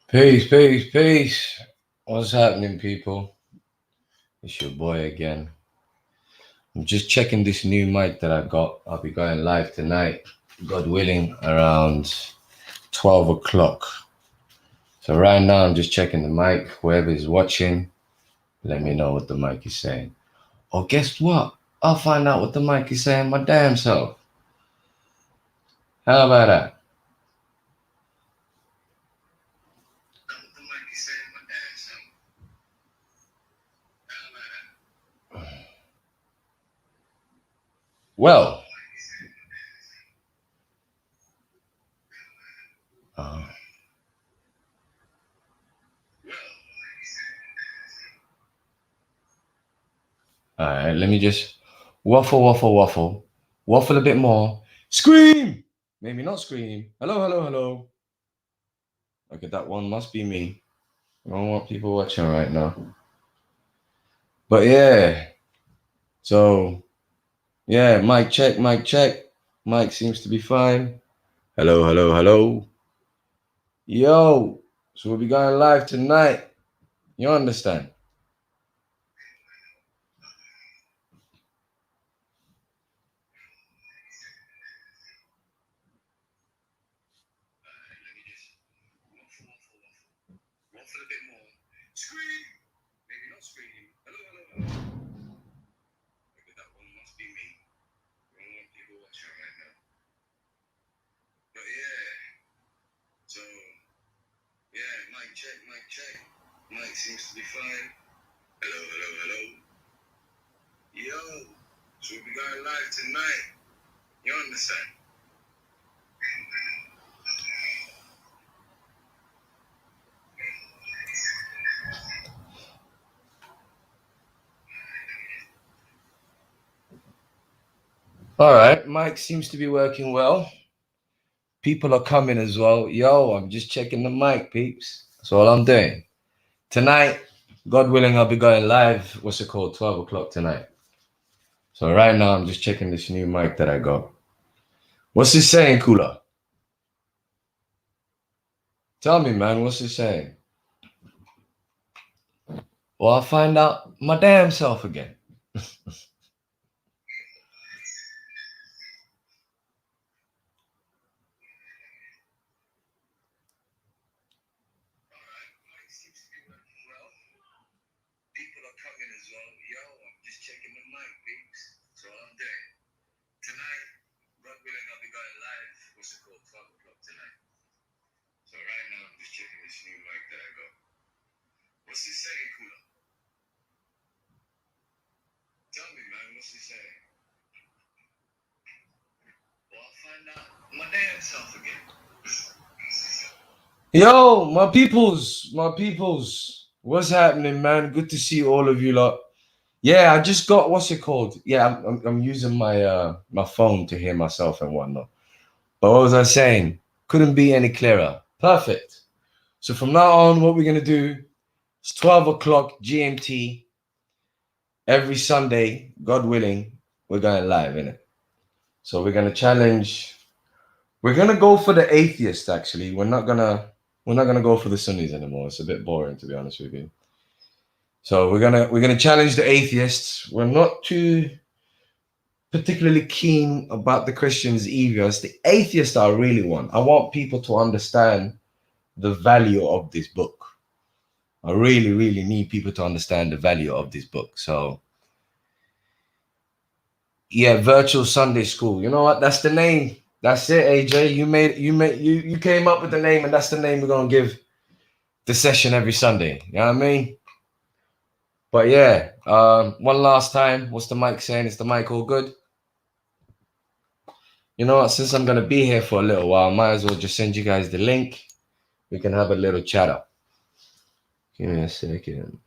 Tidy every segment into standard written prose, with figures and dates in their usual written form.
Peace, peace, peace. What's happening, people? It's your boy again. I'm just checking this new mic that I got. I'll be going live tonight, God willing, around 12 o'clock. So, right now, I'm just checking the mic. Whoever is watching, let me know what the mic is saying. Or, guess what? I'll find out what the mic is saying my damn self. How about that? Well, uh, all right, let me just waffle, waffle, waffle. Waffle a bit more. Scream! Maybe not scream. Hello, hello, hello. Okay, that one must be me. I don't want people watching right now. But yeah, so yeah, mic check, mic check. Mic seems to be fine. Hello, hello, hello. Yo, so we'll be going live tonight. You understand? Waffle a bit more. Scream! Maybe not scream. Hello, hello, hello. Okay, that one must be me. I don't want people watching right now. But yeah, so yeah, mic check, mic check. Mic seems to be fine. Hello, hello, hello. Yo, so we'll be going live tonight. You understand? All right, mic seems to be working well. People are coming as well. Yo, I'm just checking the mic, peeps. That's all I'm doing. Tonight, God willing, I'll be going live. What's it called? 12 o'clock tonight. So right now, I'm just checking this new mic that I got. What's it saying, Kula? Tell me, man, what's it saying? Well, I'll find out my damn self again. People are coming as well. Yo, I'm just checking the mic, peeps. That's all I'm doing. Tonight, God willing, I'll be going live. What's it called? 12 o'clock tonight. So right now, I'm just checking this new mic that I got. What's it saying, Kula? Tell me, man, what's it saying? Well, I'll find out my damn self again. Yo, my peoples. What's happening, man? Good to see all of you lot. Yeah, I just got what's it called? Yeah, I'm using my phone to hear myself and whatnot. But what was I saying? Couldn't be any clearer. Perfect. So from now on, what we're gonna do is 12 o'clock GMT every Sunday, God willing, we're going live in it. So we're gonna challenge. We're gonna go for the atheist. Actually, we're not gonna go for the Sunnis anymore. It's a bit boring, to be honest with you. So we're gonna challenge the atheists. We're not too particularly keen about the Christians either. It's the atheists I really want. I want people to understand the value of this book. I really, really need people to understand the value of this book. So yeah, virtual Sunday school. You know what? That's the name. That's it, AJ. You came up with the name, and that's the name we're gonna give the session every Sunday. You know what I mean? But yeah, one last time. What's the mic saying? Is the mic all good? You know what? Since I'm gonna be here for a little while, I might as well just send you guys the link. We can have a little chat up. Give me a second.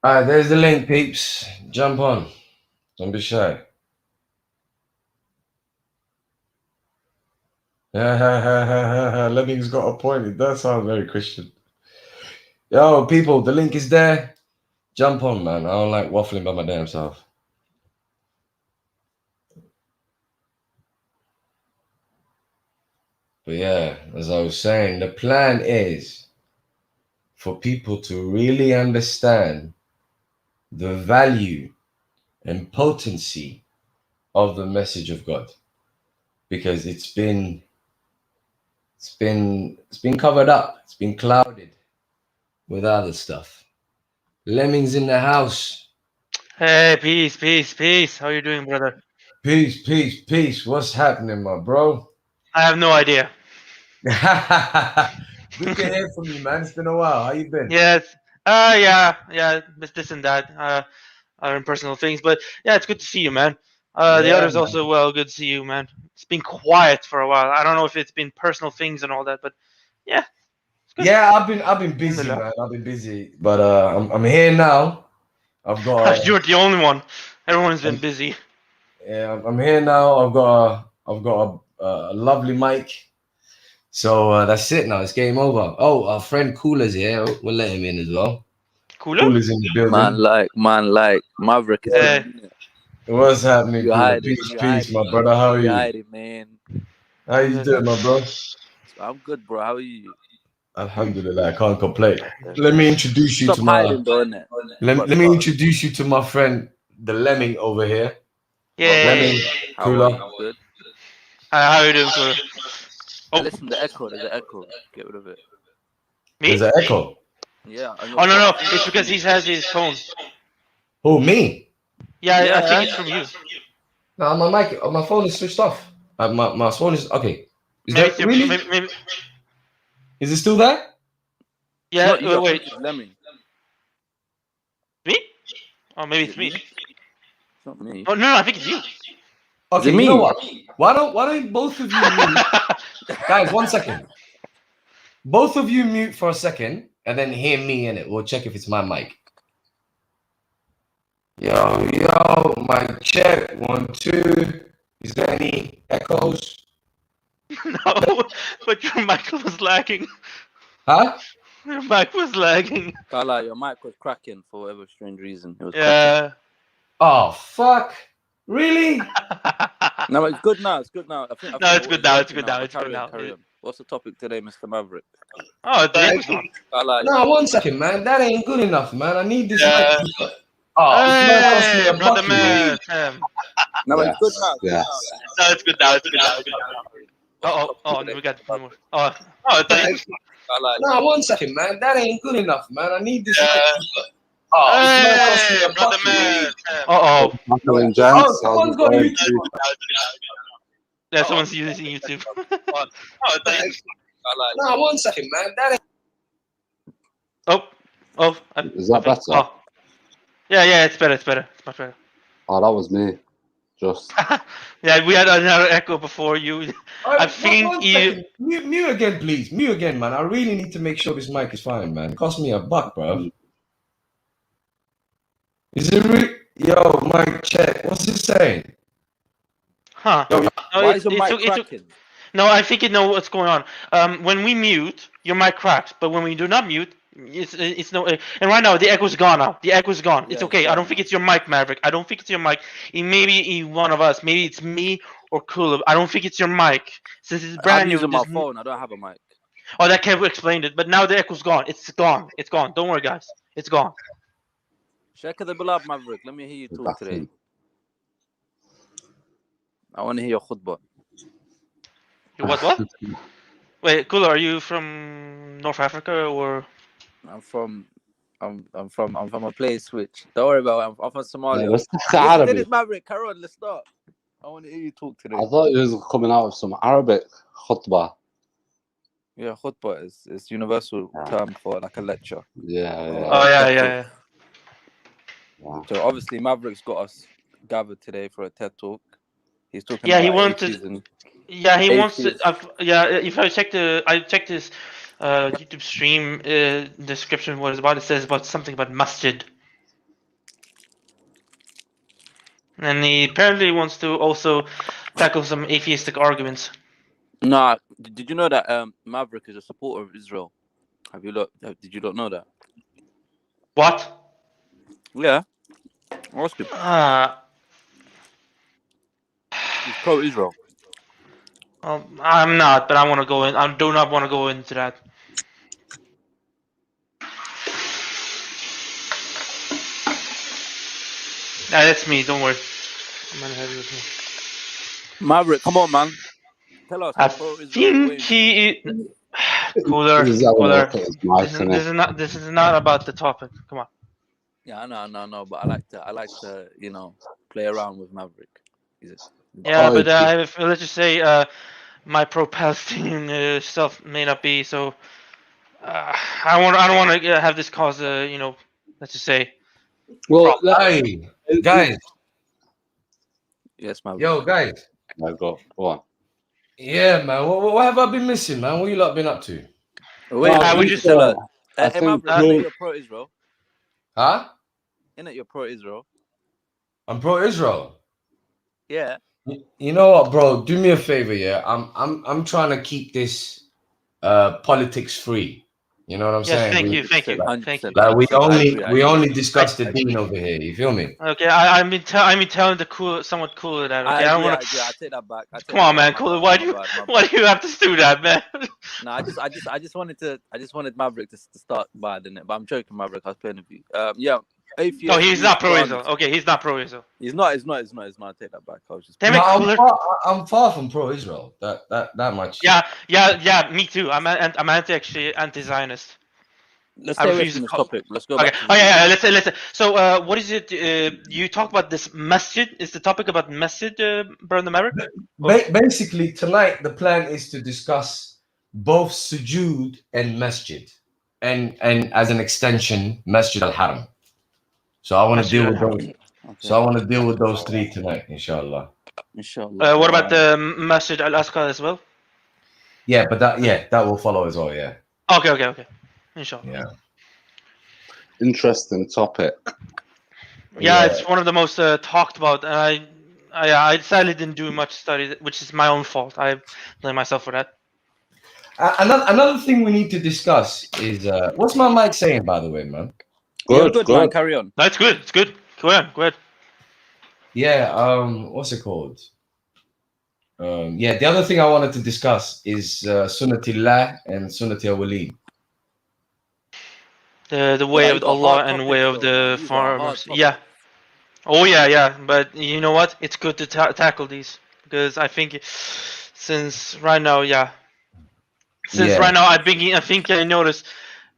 All right, there's the link, peeps. Jump on. Don't be shy. Lemming's got a point. It does sound very Christian. Yo, people, the link is there. Jump on, man. I don't like waffling by my damn self. But yeah, as I was saying, the plan is for people to really understand the value and potency of the message of God, because it's been covered up, it's been clouded with other stuff. Lemmings in the house. Hey, peace, peace, peace. How you doing, brother? Peace, peace, peace. What's happening, my bro? I have no idea. Good to hear from you, man. It's been a while. How you been? Yes. Yeah. It's this and that. Are in personal things, but yeah, it's good to see you, man. The Yeah, others also, well, good to see you, man. It's been quiet for a while. I don't know if it's been personal things and all that, but yeah, it's good. yeah. I've been busy, Alhamdulillah. man. I've been busy, but I'm here now. I've got You're the only one. Everyone's been I'm, busy. yeah, I'm here now. I've got a lovely mic. So that's it now. It's game over. Oh, our friend Cooler's here. We'll let him in as well. Cooler? Cooler's in the building. Man, Maverick, it's been Yeah. a minute. What's happening, You Cooler? hiding, Peace, you peace, my hiding, brother. How are you you? hiding, man. How you doing, my bro? I'm good, bro. How are you? Alhamdulillah, I can't complain. Let me introduce you Stop to my hiding, though, innit? let me introduce you to my friend, the Lemming over here. Lemming, Yay. How are Cooler. you? Good. How are you doing, Cooler? Hey, Oh, listen, the echo. There's an echo. Get rid of it. There's me? an echo. Yeah. On your Oh, no. phone. It's because he has his phone. Who, me? Yeah, I Yeah. think it's from you. No, my mic, my phone is switched off. My phone is okay. Is Maybe there it's your. really? Maybe, Is it still there? It's yeah, not you. I wait. think it's Lemming. Me? Oh, maybe Is it's it me. me? It's not me. Oh, no, I think it's you. Okay, it you know me? what? Why don't both of you mute? Guys, 1 second. Both of you mute for a second and then hear me in it. We'll check if it's my mic. Yo, mic check. 1, 2. Is there any echoes? No, but your mic was lagging. Huh? Your mic was lagging. Kala, your mic was cracking for whatever strange reason. It was cracking. Yeah. Oh, fuck. Really? No, it's good now. It's good now. I think No, it's good now. It's working good now. but It's good now. Carry on. What's the topic today, Mr. Maverick? Oh, the echo's gone. Kala, No, 1 second, man. That ain't good enough, man. I need this Yeah. mic. Oh, this might cost me Hey, a brother buck, you know. man. no, it's good now. It's good Yes. now. No, it's good now. It's good now. Oh, and we got one more. Oh, thanks. Kala, No, 1 second, man. That ain't good enough, man. I need this mic. Oh, this might cost me hey, a brother buck, you know. man. Oh. Happening, gents. Oh, someone's got YouTube. Yeah, someone's using YouTube. Oh, thanks. Kala, No, 1 second, man. That ain't. Oh. Is that better? Oh. Yeah, it's better. It's much better. Oh, that was me. Just Yeah, we had another echo before you. I think one second. Mute again, please. Mute again, man. I really need to make sure this mic is fine, man. It cost me a buck, bro. Is it Yo, mic check. What's it saying? Huh. Yo, No, why is your mic cracking? No, I think it knows what's going on. When we mute, your mic cracks, but when we do not mute, it's no. And right now the echo's gone. Now the echo's gone. Yeah, it's it's okay. I gone don't think it's your mic, Maverick. I don't think it's your mic. It may be one of us. Maybe it's me or Kulub. I don't think it's your mic since it's brand I'm new. using my phone. I don't have a mic. Oh, that Kev explained it. But now the echo's gone. It's gone. It's gone. Don't worry, guys. It's gone. Check the beloved Maverick. Let me hear you talk back today. in. I want to hear your khutbah. What? Wait, Kula, are you from North Africa or? I'm from a place which don't worry about it. I'm from Somalia. بس Listen to Arabic. this, Maverick. Carry on, let's start. I want to hear you talk today. I thought you was coming out with some Arabic khutbah. Yeah, khutbah is universal term for like a lecture. Yeah. Oh yeah. Wow. So obviously Maverick's got us gathered today for a TED talk. He's talking Yeah, he about wanted. atheism. Yeah, he wants to. Atheist. If I checked his YouTube stream description. What it's about? It says about something about Masjid, and he apparently wants to also tackle some atheistic arguments. Nah, did you know that Maverick is a supporter of Israel? Have you looked? Did you not know that? What? Yeah, ask him. He's pro-Israel. I'm not, but I want to go in. I do not want to go into that. Nah, that's me. Don't worry. I'm gonna have it with me. Maverick, come on, man. Tell us I you're pro-Israel. We're think waiting for you. he. Cooler, He's having a cooler. look at his mic, This is, isn't this he? is not. This is not about the topic. Come on. Yeah, I know, but I like to, play around with Maverick. He's Yeah, Oh, but let's just say my pro-Palestinian stuff may not be so. I don't want to have this cause let's just say. well, Hey, guys. yes, Maverick. Yo, guys. go on. Yeah, man. What have I been missing, man? What you lot been up to? Wait, I we you just tell us. I Hey, think Maverick, innit you're pro-Israel? Huh? Innit you're pro-Israel? I'm pro-Israel. Yeah. You know what, bro? Do me a favor, yeah. I'm trying to keep this politics free. You know what I'm Yes, saying? thank We, you, thank you, 100%, thank you. like we 100%. I agree. we only discuss the deen over here. You feel me? Okay, I mean telling the cool, somewhat cooler that. Okay, I don't I want agree. I take that back. Come on, man, cooler. Why do you why do you have to do that, man? No, I just wanted Maverick to start bad in it, but I'm joking, Maverick. I was playing with you. Yeah, atheist. No, he's not pro guns. Israel. Okay, he's not pro Israel. He's not. I take that back. I was just. Damn No, it, cooler. I'm far from pro-Israel. That much. Yeah. Me too. I'm anti-Zionist. Let's I stay away refuse from to this call. topic. Let's go Okay. back to Oh yeah. Let's. So, what is it? You talk about this masjid. Is the topic about masjid, Brother Maverick? Basically, tonight the plan is to discuss both sujood and masjid, and as an extension, Masjid al-Haram. So I want to Masjid deal with al-Haram. those. Okay. So I want to deal with those three tonight, inshallah. Inshallah. What about the Masjid al-Aqsa as well? Yeah, but that will follow as well. Yeah. Okay. Inshallah. Yeah. Interesting topic. Yeah, it's one of the most talked about, and I sadly didn't do much study, which is my own fault. I blame myself for that. Another thing we need to discuss is what's my mic saying, by the way, man? Good, man. Carry on. That's good. It's good. Go ahead. Yeah. What's it called? Yeah. The other thing I wanted to discuss is Sunnatillah and Sunnatil Walid. The way you of got Allah hard and way topics of though, man. the These are hard farmers. topics. Yeah. Oh yeah. But you know what? It's good to tackle these because I think since right now, right now I think I noticed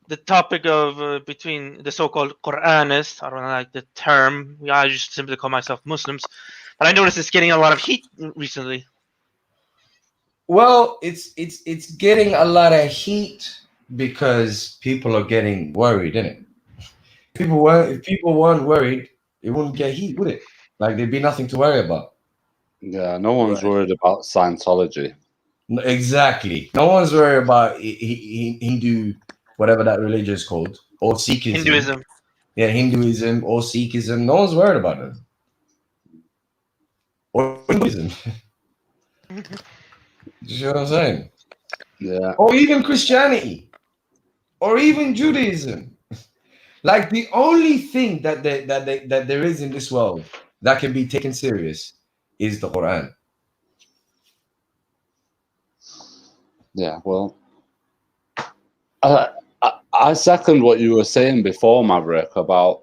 the topic of between the so-called Quranists. I don't like the term. I just simply call myself Muslims, but I noticed it's getting a lot of heat recently. Well, it's getting a lot of heat because people are getting worried, isn't it? If people weren't worried, it wouldn't get heat, would it? Like there'd be nothing to worry about. Yeah, no one's worried about Scientology. Exactly. No one's worried about Hindu, whatever that religion is called, or Sikhism. Hinduism. Yeah, Hinduism or Sikhism. No one's worried about them. Or Hinduism. You see what I'm saying? Yeah. Or even Christianity. Or even Judaism. Like the only thing that there is in this world that can be taken serious is the Quran. Yeah, well, I second what you were saying before, Maverick, about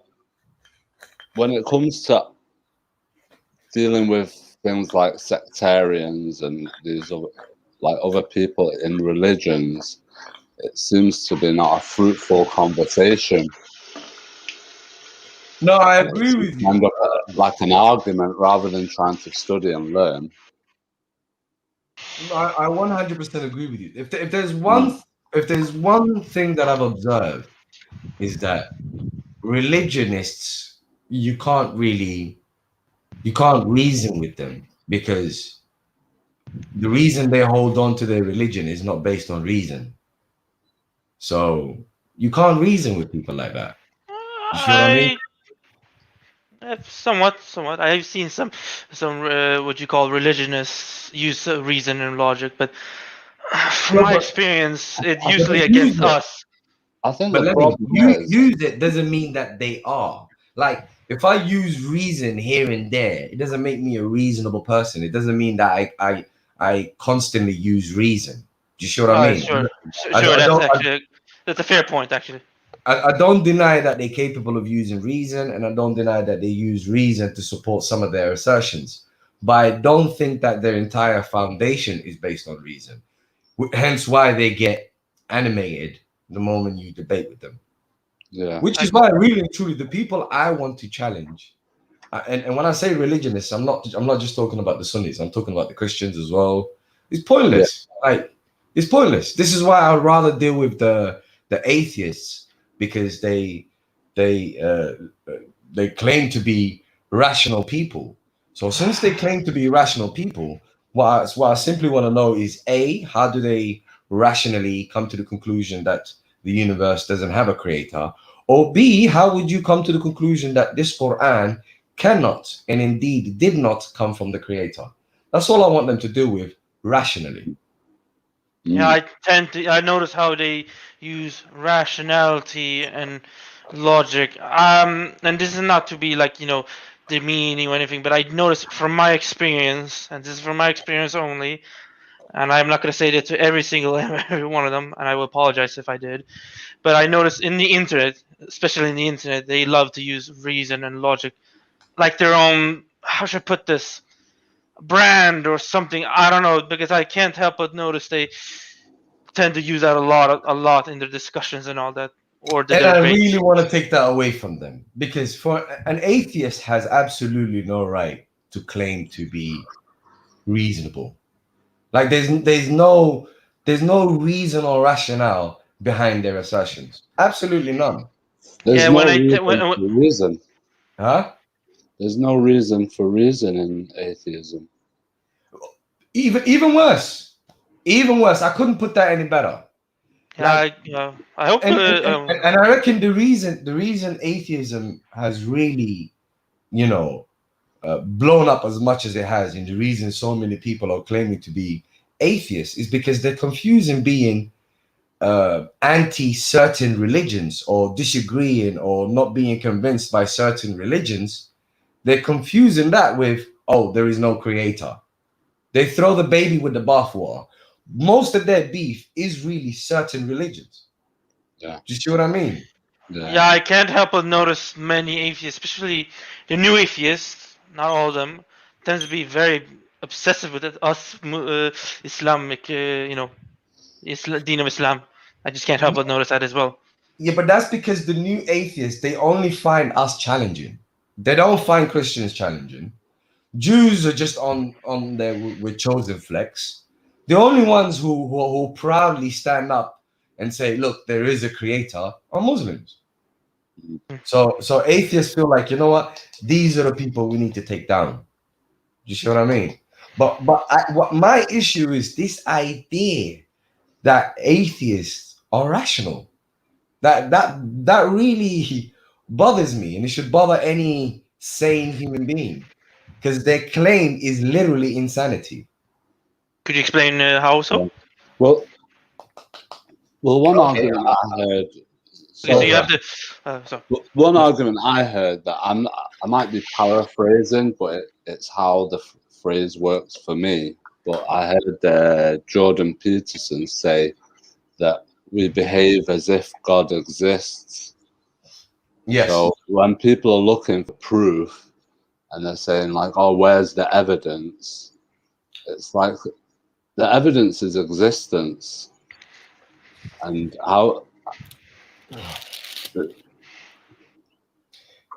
when it comes to dealing with things like sectarians and these other people in religions. It seems to be not a fruitful conversation. No, I agree with you. End up like an argument rather than trying to study and learn. No, I 100% agree with you. If there's one thing that I've observed is that religionists, you can't reason with them because the reason they hold on to their religion is not based on reason. So you can't reason with people like that. You see what I mean? Somewhat. I've seen some what you call religionists use reason and logic, but From my experience, it's I usually use against it. us. I think But the let me problem is use it doesn't mean that they are. Like if I use reason here and there, it doesn't make me a reasonable person. It doesn't mean that I constantly use reason. Do you see what I mean? Sure, I, sure. I That's don't actually that's a fair point, actually. I don't deny that they're capable of using reason, and I don't deny that they use reason to support some of their assertions. But I don't think that their entire foundation is based on reason. Hence why they get animated the moment you debate with them. yeah. Which is why, really and truly, the people I want to challenge, and when I say religionists, I'm not just talking about the Sunnis. I'm talking about the Christians as well. It's pointless. Like it's pointless. This is why I'd rather deal with the atheists because they claim to be rational people. So since they claim to be rational people, what I simply want to know is A, how do they rationally come to the conclusion that the universe doesn't have a creator? Or B, how would you come to the conclusion that this Quran cannot and indeed did not come from the creator? That's all I want them to do with rationally. Yeah, I notice how they use rationality and logic. And this is not to be like, demeaning or anything, but I notice from my experience, and this is from my experience only, and I'm not going to say that to every single every one of them, and I will apologize if I did. But I noticed in the internet, especially in the internet, they love to use reason and logic, like their own. How should I put this? Brand or something. I don't know, because I can't help but notice they tend to use that a lot in their discussions and all that, or the And I debates. really want to take that away from them because for an atheist has absolutely no right to claim to be reasonable. Like there's no reason or rationale behind their assertions. Absolutely none. There's Yeah, no when I reason when, for reason. Huh? There's no reason for reason in atheism. Even worse. Even worse. I couldn't put that any better. Like I hope. and I reckon the reason atheism has really, blown up as much as it has, and the reason so many people are claiming to be atheists is because they're confusing being anti certain religions or disagreeing or not being convinced by certain religions. They're confusing that with, oh, there is no creator. They throw the baby with the bathwater. Most of their beef is really certain religions. Yeah. Do you see what I mean? Yeah, I can't help but notice many atheists, especially the new atheists, not all of them, tends to be very obsessive with it. Us Islamic, Deen of Islam. I just can't help but notice that as well. Yeah, but that's because the new atheists, they only find us challenging. They don't find Christians challenging. Jews are just on there with chosen flex. The only ones who proudly stand up and say, look, there is a creator are Muslims. So atheists feel like, you know what? These are the people we need to take down. You see what I mean? But what my issue is this idea that atheists are rational. That really bothers me, and it should bother any sane human being because their claim is literally insanity. Could you explain how so? Well, one Okay, argument I heard. Okay, so you have to. So. One argument I heard that I might be paraphrasing, but it's how the phrase works for me. But I heard Jordan Peterson say that we behave as if God exists. Yes. So when people are looking for proof and they're saying like, "Oh, where's the evidence?" It's like the evidence is existence, and how.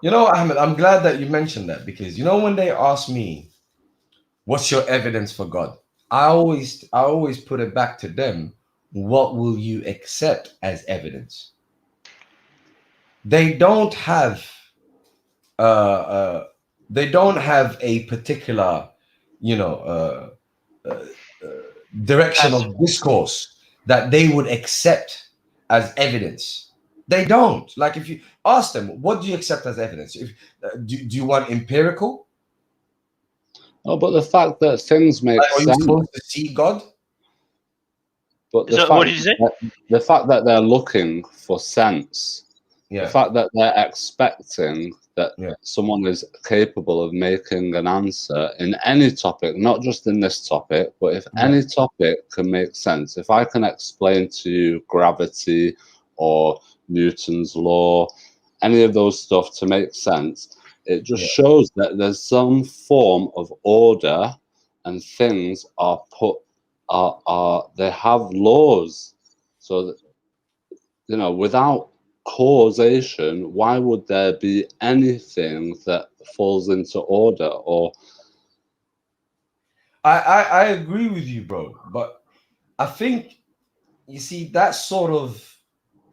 Ahmed, I'm glad that you mentioned that because when they ask me, "What's your evidence for God?" I always put it back to them. What will you accept as evidence? They don't have they don't have a particular, you know, direction of discourse that they would accept as evidence. They don't. Like if you ask them, what do you accept as evidence? Do you want empirical? Oh, but the fact that things make Like, are you sense. supposed to see God? But the So what did you say? the fact that they're looking for sense, the Yeah. fact that they're expecting that Yeah. someone is capable of making an answer in any topic, not just in this topic, but if Yeah. any topic can make sense, if I can explain to you gravity or Newton's law, any of those stuff to make sense, it just Yeah. shows that there's some form of order and things are put are they have laws, so that, you know, without causation, why would there be anything that falls into order? Or I agree with you, bro. But I think you see that sort of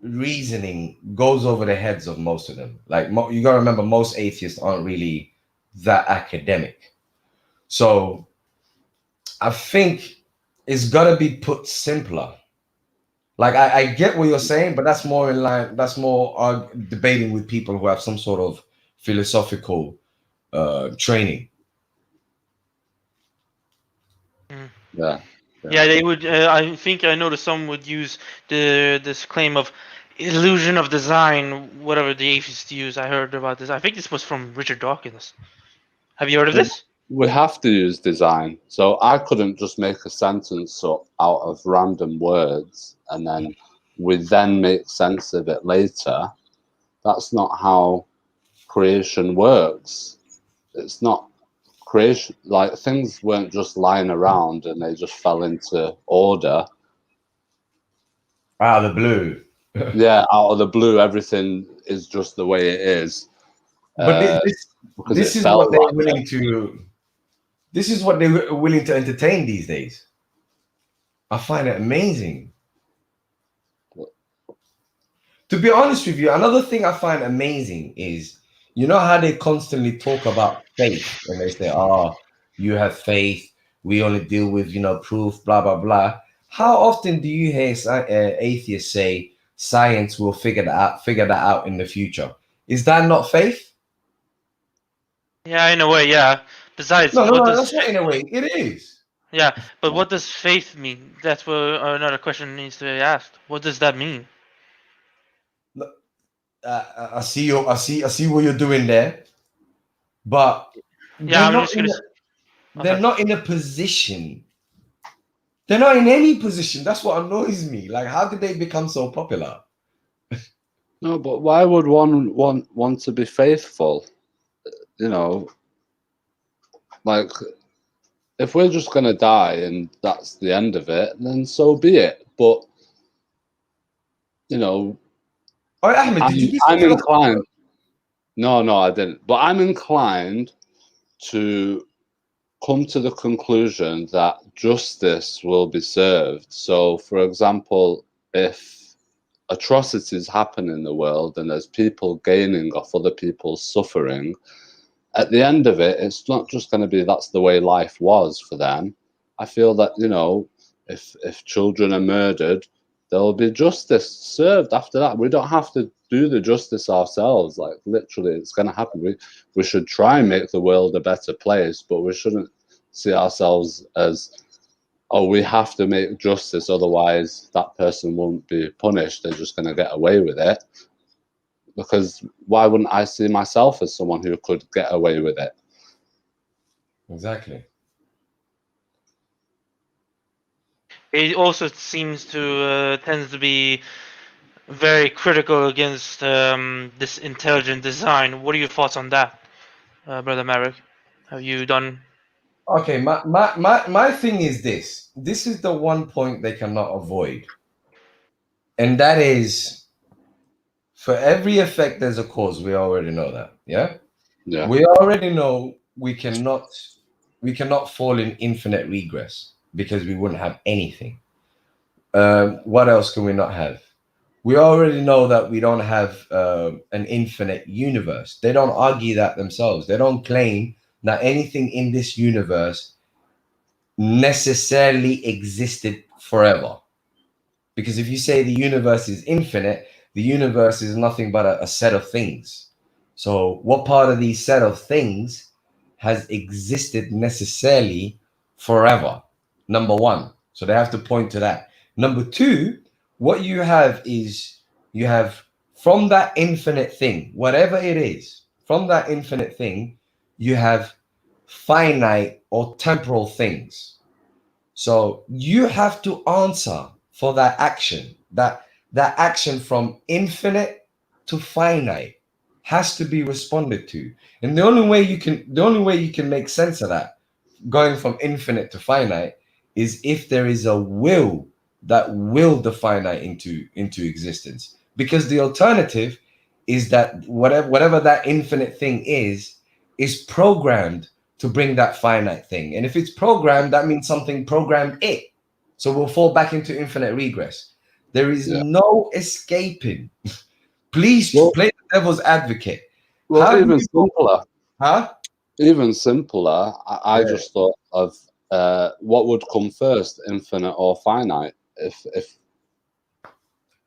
reasoning goes over the heads of most of them. Like you gotta remember, most atheists aren't really that academic. So I think it's gotta be put simpler. Like I get what you're saying, but that's more in line. That's more debating with people who have some sort of philosophical training. yeah, Yeah, they would. I think I noticed some would use this claim of illusion of design, whatever the atheists use. I heard about this. I think this was from Richard Dawkins. Have you heard of this? we have to use design. So I couldn't just make a sentence up out of random words and then we then make sense of it later. That's not how creation works. It's not creation, like things weren't just lying around and they just fell into order. Out of the blue. Yeah, out of the blue, everything is just the way it is. But Because this it is felt what they're like willing it. to. This is what they're willing to entertain these days. I find it amazing. To be honest with you, another thing I find amazing is, you know how they constantly talk about faith and they say, "Oh, you have faith. We only deal with proof." Blah blah blah. How often do you hear atheists say science will figure that out in the future? Is that not faith? Yeah, in a way, yeah. Besides, No, no, what no. does That's not in a way. It is. yeah, but what does faith mean? That's what another question needs to be asked. What does that mean? I see you. I see what you're doing there, but Yeah, they're I'm not just in. gonna. They're Okay. not in a position. They're not in any position. That's what annoys me. Like, how did they become so popular? No, but why would one want to be faithful? You know, like if we're just gonna die and that's the end of it, then so be it. But you know, Oh, Ahmed, did you listen I'm to the? inclined. No, I didn't. But I'm inclined to come to the conclusion that justice will be served. So, for example, if atrocities happen in the world and there's people gaining off other people's suffering, at the end of it, it's not just going to be that's the way life was for them. I feel that, you know, if children are murdered, there'll be justice served after that. We don't have to do the justice ourselves. Like literally, it's going to happen. We should try and make the world a better place, but we shouldn't see ourselves as, oh, we have to make justice, otherwise that person won't be punished. They're just going to get away with it. Because why wouldn't I see myself as someone who could get away with it? Exactly. It also seems to tends to be very critical against this intelligent design. What are your thoughts on that, Brother Maverick? Have you done? Okay, my thing is this. This is the one point they cannot avoid, and that is, for every effect there's a cause. We already know that. Yeah. Yeah. We already know we cannot fall in infinite regress because we wouldn't have anything. What else can we not have? We already know that we don't have an infinite universe. They don't argue that themselves. They don't claim that anything in this universe necessarily existed forever. Because if you say the universe is infinite, the universe is nothing but a set of things. So, what part of these set of things has existed necessarily forever? Number one. So, they have to point to that. Number two, what you have is you have from that infinite thing, whatever it is, from that infinite thing, you have finite or temporal things. So you have to answer for that action. That action from infinite to finite has to be responded to. And the only way you can make sense of that, going from infinite to finite, is if there is a will that will the finite into existence. Because the alternative is that whatever that infinite thing is programmed to bring that finite thing. And if it's programmed, that means something programmed it. So we'll fall back into infinite regress. There is no escaping. Please play the devil's advocate. Well, even simpler. Huh? Even simpler. I just thought of what would come first, infinite or finite. If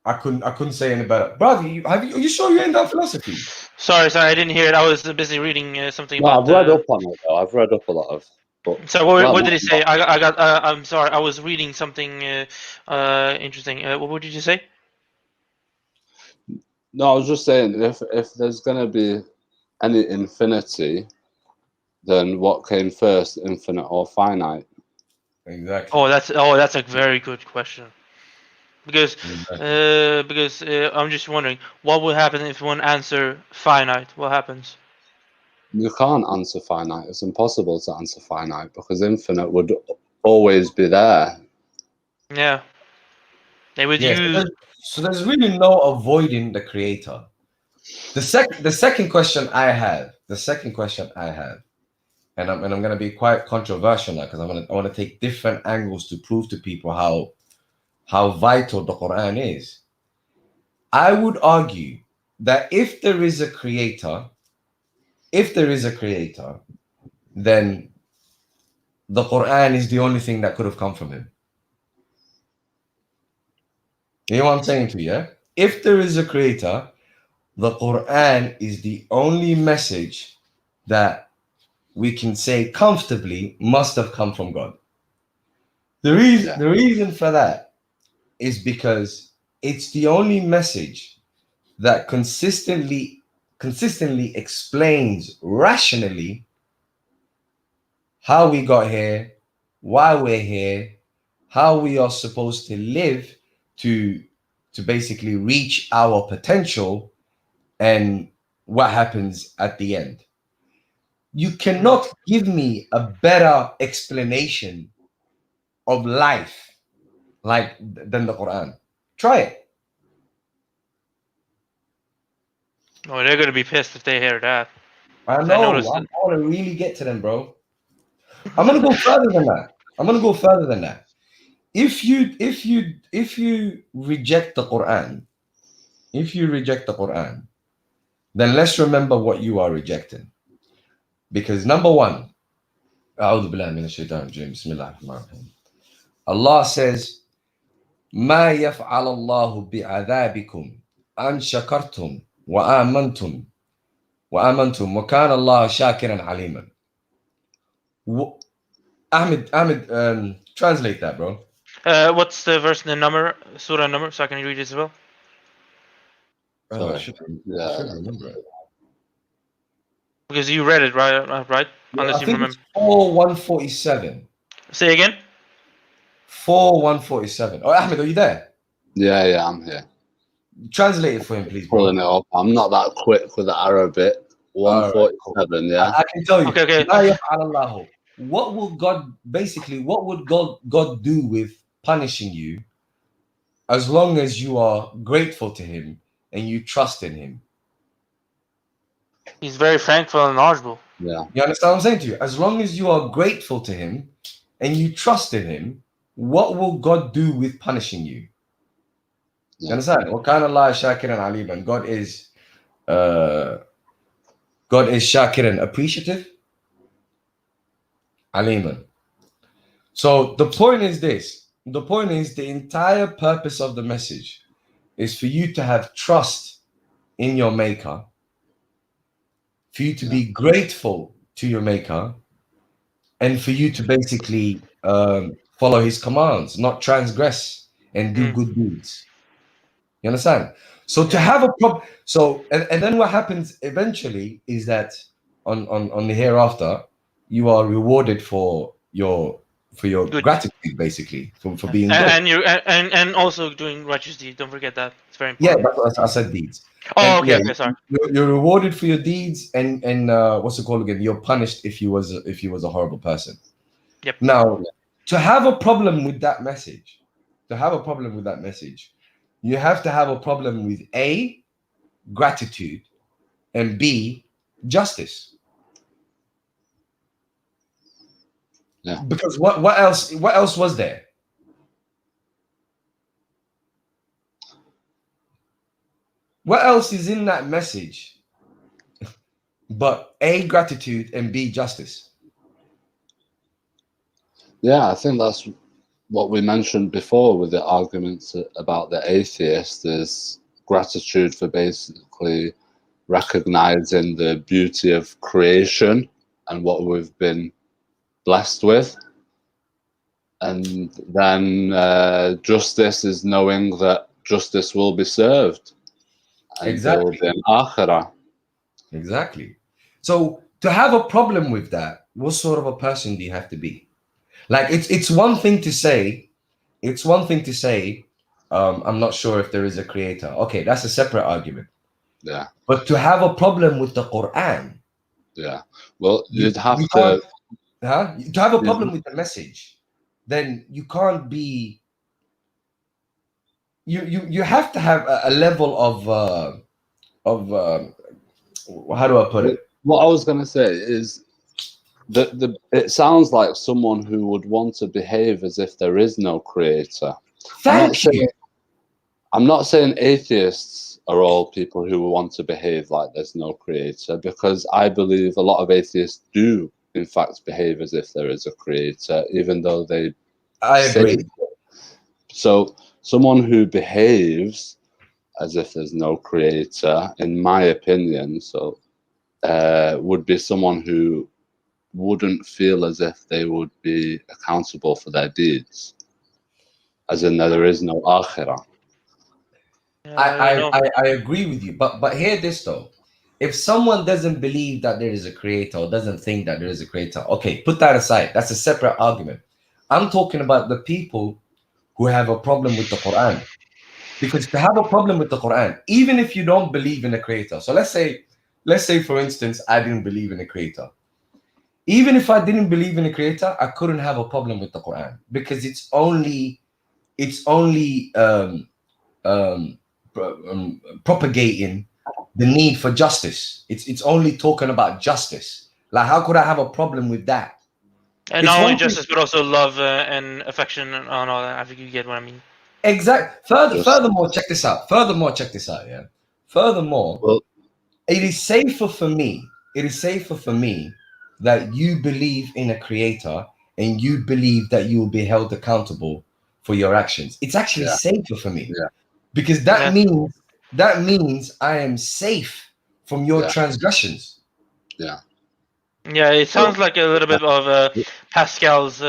I couldn't say any better, brother. Are you sure you're in that philosophy? Sorry, I didn't hear it. I was busy reading something no, about. I've read up on it though. I've read up a lot of. But, So what did he say? I got. I'm sorry. I was reading something interesting. What did you say? No, I was just saying if there's gonna be any infinity, then what came first, infinite or finite? Exactly. Oh, that's a very good question. Because I'm just wondering what would happen if one answer finite. What happens? You can't answer finite. It's impossible to answer finite because infinite would always be there. Yeah. They would use. So there's really no avoiding the creator. The second question I have, and I'm gonna be quite controversial now because I want to take different angles to prove to people how vital the Quran is. I would argue that if there is a creator, then the Quran is the only thing that could have come from him. You know what I'm saying to you? Yeah? If there is a creator, the Quran is the only message that we can say comfortably must have come from God. The reason for that is because it's the only message that consistently explains rationally how we got here, why we're here, how we are supposed to live to basically reach our potential, and what happens at the end. You cannot give me a better explanation of life than the Quran. Try it. Oh, they're gonna be pissed if they hear that. I know. I want to really get to them, bro. I'm gonna go further than that. If you reject the Quran, then let's remember what you are rejecting. Because number one, Allah says, ما يفعل الله بعذابكم أن شكرتم وآمنتم وكان الله شاكرا عليما. Ahmed, translate that, bro. What's the verse and the number, surah number, so I can read it as well? I should remember it. Because you read it, right? Right? Yeah, Unless you remember. It's 4:147. Say again. 4:147. Oh, Ahmed, are you there? Yeah, I'm here. Translate it for him, please, bro. Pulling it up. I'm not that quick with the Arabic. 147, yeah. I can tell you. Okay. What will God God do with punishing you as long as you are grateful to him and you trust in him? He's very thankful and knowledgeable. Yeah. You understand what I'm saying to you? As long as you are grateful to him and you trust in him, what will God do with punishing you? You understand? وَكَانَ اللَّهَ شَاكِرًا عَلِيمًا. God is shakiran, appreciative. Aliman. So the point is this. The point is the entire purpose of the message is for you to have trust in your maker, for you to be grateful to your maker, and for you to basically follow his commands, not transgress and do good deeds. You understand? So to have a problem, and then what happens eventually is that on the hereafter, you are rewarded for your Good. gratitude, basically, for being good. And you and also doing righteous deeds. Don't forget that. It's very Yeah, important. that's what I said, deeds. Oh, And okay, okay, sorry. you're rewarded for your deeds, and what's it called again? You're punished if you was a horrible person. Yep. Now, to have a problem with that message, you have to have a problem with A, gratitude, and B, justice. Yeah. Because what else was there? What else is in that message but A, gratitude, and B, justice? Yeah, I think that's what we mentioned before with the arguments about the atheist is gratitude for basically recognizing the beauty of creation and what we've been blessed with. And then justice is knowing that justice will be served. And Exactly. there will be an akhirah. Exactly. So to have a problem with that, what sort of a person do you have to be? Like it's one thing to say, I'm not sure if there is a creator. Okay, that's a separate argument. Yeah. But to have a problem with the Quran, Yeah. Well, you'd have you to. can't, to have a problem with the message, then you can't be. You have to have a level of how do I put it? What I was going to say is that it sounds like someone who would want to behave as if there is no creator. Thank you. I'm not saying atheists are all people who want to behave like there's no creator, because I believe a lot of atheists do, in fact, behave as if there is a creator, even though they I agree. So someone who behaves as if there's no creator, in my opinion, would be someone who wouldn't feel as if they would be accountable for their deeds, as in there is no akhirah. I agree with you, but hear this though. If someone doesn't believe that there is a creator or doesn't think that there is a creator, okay, put that aside. That's a separate argument. I'm talking about the people who have a problem with the Quran. Because to have a problem with the Quran, even if you don't believe in a creator, so let's say for instance, I didn't believe in a creator. Even if I didn't believe in a creator, I couldn't have a problem with the Quran because it's only propagating the need for justice. It's only talking about justice. Like, how could I have a problem with that? And not only justice, but also love and affection and all that. I think you get what I mean. Exactly. Furthermore, check this out. Yeah. Furthermore, well, it is safer for me. That you believe in a creator and you believe that you will be held accountable for your actions. It's actually safer for me. Yeah. Because that means I am safe from your transgressions. Yeah. Yeah, it sounds like a little bit of Pascal's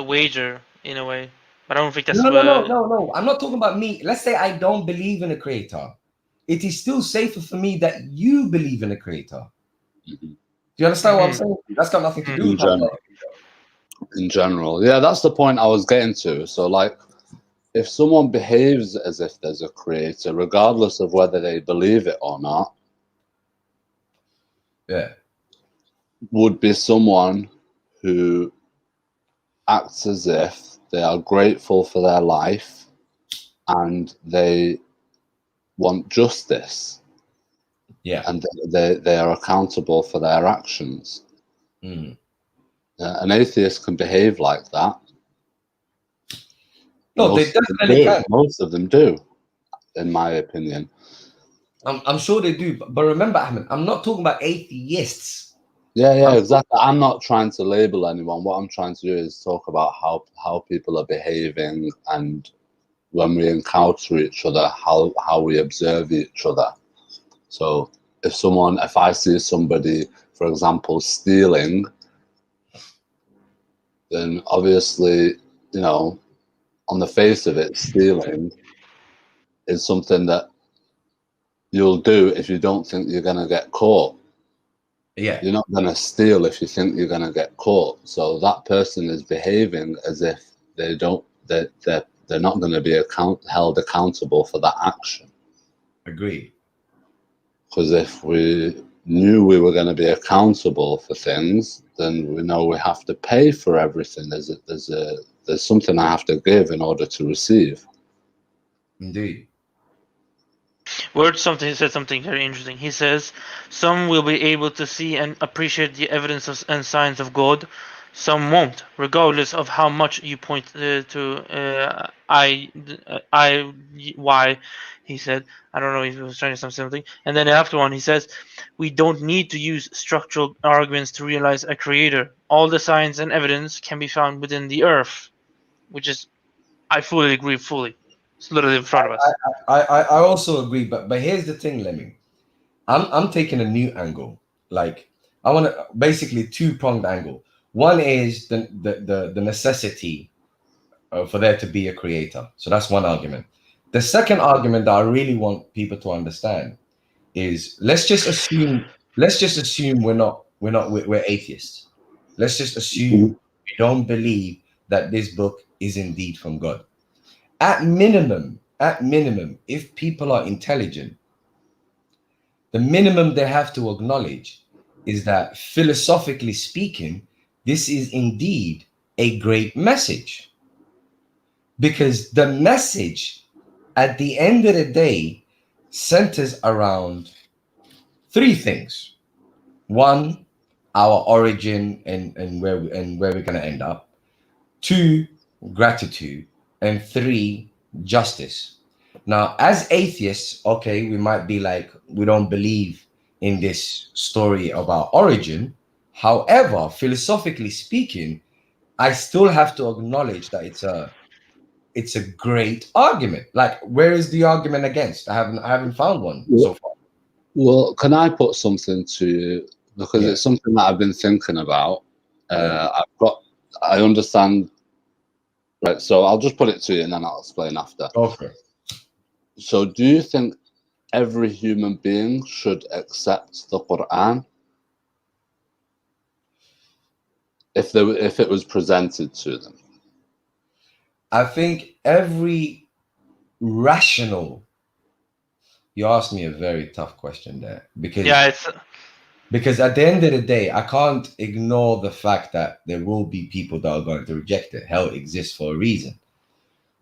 wager in a way, but I don't think that's No. I'm not talking about me. Let's say I don't believe in a creator. It is still safer for me that you believe in a creator. Mm-hmm. Do you understand what I'm saying? That's got nothing to do with in general. Yeah, that's the point I was getting to. So, like, if someone behaves as if there's a creator, regardless of whether they believe it or not, would be someone who acts as if they are grateful for their life and they want justice. Yeah. And they are accountable for their actions. Mm. An atheist can behave like that. No, they definitely can. Most of them do, in my opinion. I'm sure they do. But remember, Ahmed, I'm not talking about atheists. Yeah, exactly. I'm not trying to label anyone. What I'm trying to do is talk about how people are behaving, and when we encounter each other, how we observe each other. So if I see somebody, for example, stealing, then obviously, on the face of it, stealing is something that you'll do if you don't think you're going to get caught. Yeah, You're not going to steal if you think you're going to get caught. So that person is behaving as if they're not going to be held accountable for that action. agree. Because if we knew we were going to be accountable for things, then we know we have to pay for everything. There's something I have to give in order to receive. Indeed. Word something he said something very interesting. He says, "Some will be able to see and appreciate the evidence and signs of God. Some won't, regardless of how much you point to why." He said, I don't know if he was trying to say something. And then after one, he says, "We don't need to use structural arguments to realize a creator. All the signs and evidence can be found within the earth," which is, I fully agree. Fully, it's literally in front of us. I also agree, but here's the thing, Lemmy. I'm taking a new angle. Like, I want to basically two-pronged angle. One is the necessity for there to be a creator. So that's one argument. The second argument that I really want people to understand is let's just assume we're atheists. Let's just assume we don't believe that this book is indeed from God. At minimum, if people are intelligent, the minimum they have to acknowledge is that philosophically speaking, this is indeed a great message. Because the message at the end of the day centers around three things. One, our origin and where we're going to end up. Two, gratitude. And three, justice. Now, as atheists, okay, we might be like, we don't believe in this story of our origin. However, philosophically speaking, I still have to acknowledge that it's a great argument. Like, where is the argument against? I haven't found one so far. Well, can I put something to you? Because Yeah. it's something that I've been thinking about. Yeah. I understand. Right, so I'll just put it to you and then I'll explain after. Okay. So do you think every human being should accept the Quran if it was presented to them? I think every rational. You asked me a very tough question there because at the end of the day, I can't ignore the fact that there will be people that are going to reject it. Hell exists for a reason.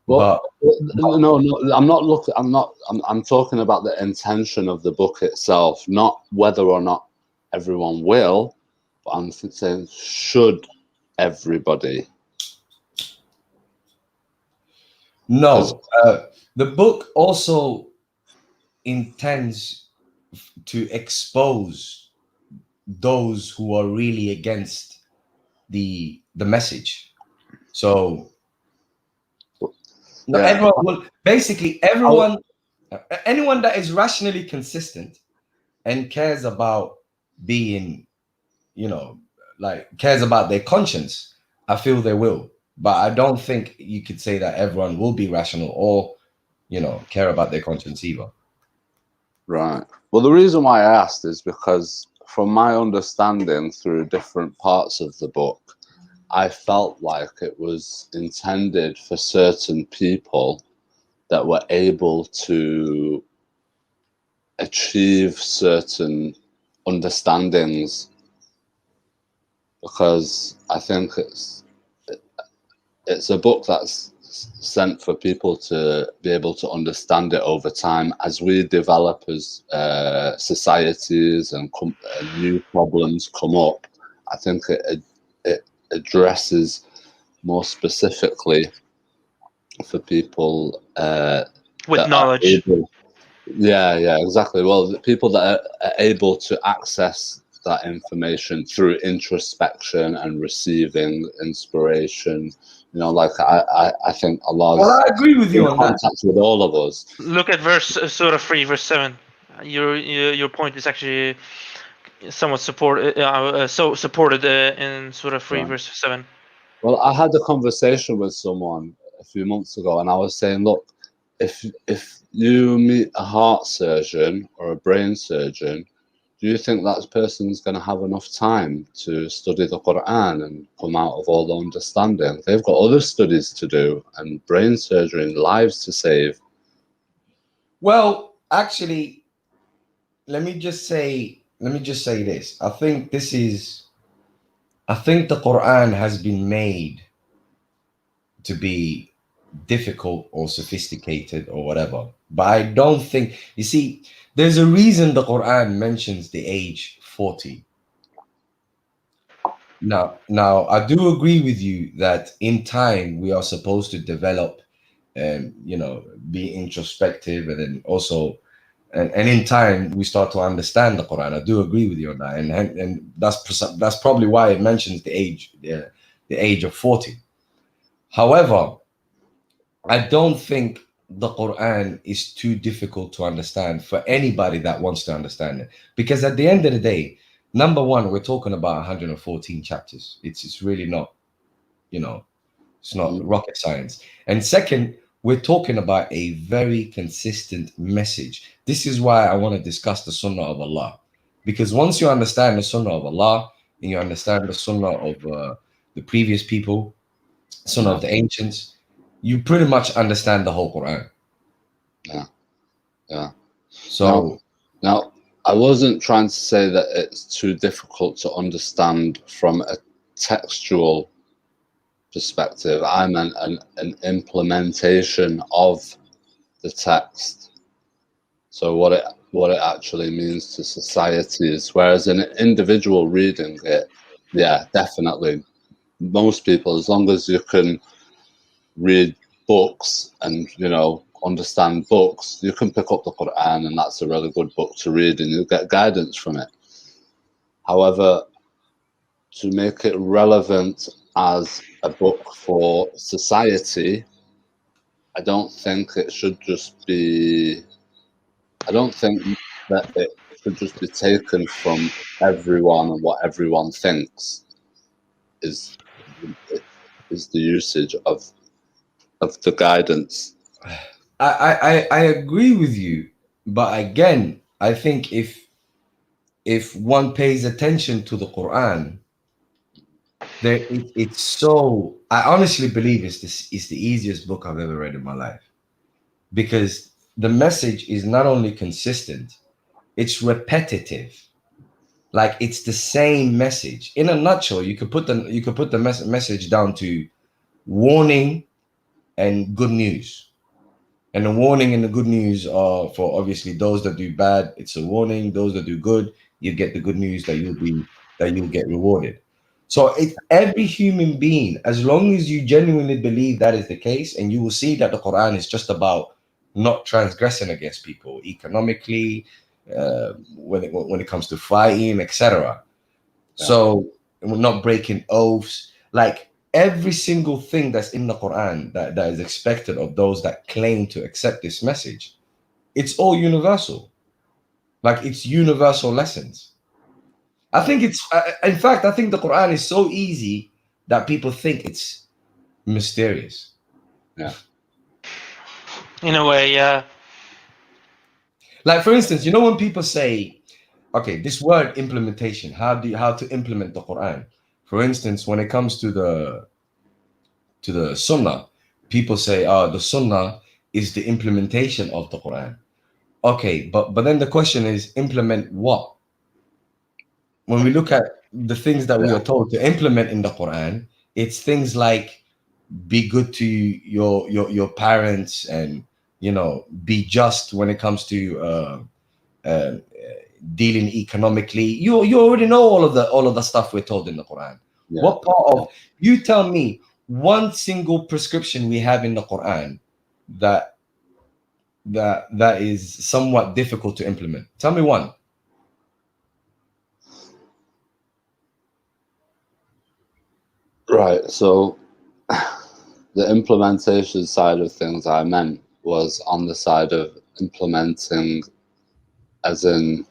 Well, no, I'm not looking. I'm talking about the intention of the book itself, not whether or not everyone will. But I'm saying, should everybody? No, the book also intends to expose those who are really against the message. So Yeah. everyone will basically anyone that is rationally consistent and cares about being, like cares about their conscience, I feel they will. But I don't think you could say that everyone will be rational or, care about their conscience either. Right. Well, the reason why I asked is because from my understanding through different parts of the book, I felt like it was intended for certain people that were able to achieve certain understandings, because I think it's a book that's sent for people to be able to understand it over time as we develop as societies and new problems come up. I think it addresses more specifically for people with knowledge. Yeah, exactly. Well, the people that are able to access that information through introspection and receiving inspiration, like I think Allah's Well, I agree with you on that. contact with all of us. Look at Surah 3, verse 7. Your point is actually somewhat supported in Surah 3, Right. verse 7. Well, I had a conversation with someone a few months ago, and I was saying, look, if you meet a heart surgeon or a brain surgeon, do you think that person's going to have enough time to study the Quran and come out of all the understanding? They've got other studies to do and brain surgery and lives to save. Well, actually, let me just say this. I think the Quran has been made to be difficult or sophisticated or whatever. But I don't think, you see, there's a reason the Quran mentions the age 40. Now, I do agree with you that in time we are supposed to develop and, be introspective, and then also, and in time we start to understand the Quran. I do agree with you on that, and that's probably why it mentions the age of 40. However, I don't think the Quran is too difficult to understand for anybody that wants to understand it. Because at the end of the day, number one, we're talking about 114 chapters. It's really not, it's not rocket science. And second, we're talking about a very consistent message. This is why I want to discuss the Sunnah of Allah. Because once you understand the Sunnah of Allah, and you understand the Sunnah of the previous people, Sunnah of the ancients, you pretty much understand the whole Quran. Yeah. So now I wasn't trying to say that it's too difficult to understand from a textual perspective. I meant an implementation of the text. So what it actually means to societies. Whereas an individual reading it, yeah, definitely. Most people, as long as you can read books and understand books, you can pick up the Quran, and that's a really good book to read, and you'll get guidance from it. However, to make it relevant as a book for society, I don't think it should just be. I don't think that it should just be taken from everyone and what everyone thinks is the usage of the guidance. I agree with you, but again, I think if one pays attention to the Quran, it's so. I honestly believe it's the easiest book I've ever read in my life, because the message is not only consistent, it's repetitive. Like, it's the same message. In a nutshell, you could put the message down to warning and good news. And the warning and the good news are for, obviously, those that do bad, it's a warning. Those that do good, you get the good news that you'll get rewarded. So every human being, as long as you genuinely believe that is the case, and you will see that the Quran is just about not transgressing against people economically, when it comes to fighting, etc. So we're not breaking oaths. Like, every single thing that's in the Quran that is expected of those that claim to accept this message, it's all universal. Like, it's universal lessons. I think in fact, I think the Quran is so easy that people think it's mysterious. Yeah. In a way, yeah. Like, for instance, when people say, okay, this word implementation, how to implement the Quran. For instance, when it comes to the Sunnah, people say, the Sunnah is the implementation of the Quran. Okay, but then the question is, implement what? When we look at the things that we are told to implement in the Quran, it's things like be good to your parents, and be just when it comes to dealing economically. You already know all of the stuff we're told in the Quran. Yeah. What part of, you tell me one single prescription we have in the Quran that is somewhat difficult to implement? Tell me one. Right. So the implementation side of things I meant was on the side of implementing, as in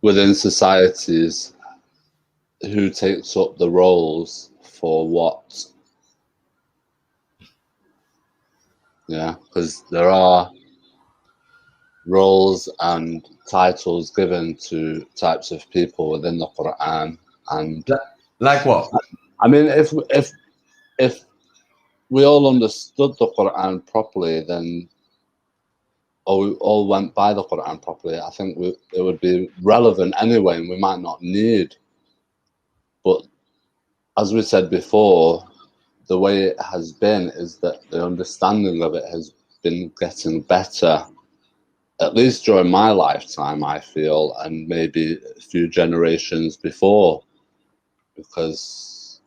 within societies, who takes up the roles for what. Yeah, because there are roles and titles given to types of people within the Quran, and Like what? I mean, if we all understood the Quran properly, then or we all went by the Quran properly, I think it would be relevant anyway, and we might not need. But as we said before, the way it has been is that the understanding of it has been getting better, at least during my lifetime, I feel, and maybe a few generations before, because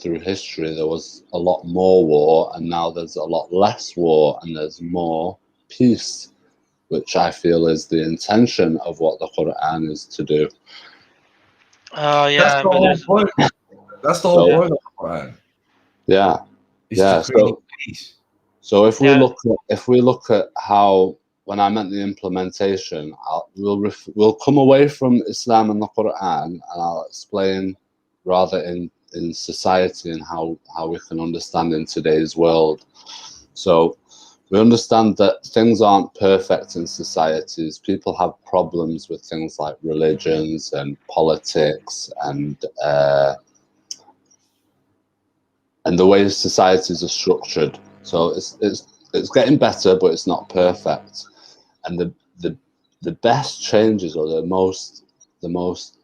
through history there was a lot more war, and now there's a lot less war, and there's more peace, which I feel is the intention of what the Quran is to do. Oh That's yeah, the but whole there's point. That's the whole So, point of the Quran. yeah, Is yeah. to create peace. So if we Yeah. look at how, when I meant the implementation, we'll come away from Islam and the Quran, and I'll explain rather in society and how we can understand in today's world. So we understand that things aren't perfect in societies. People have problems with things like religions and politics and the way societies are structured. So it's getting better, but it's not perfect. And the best changes, or the most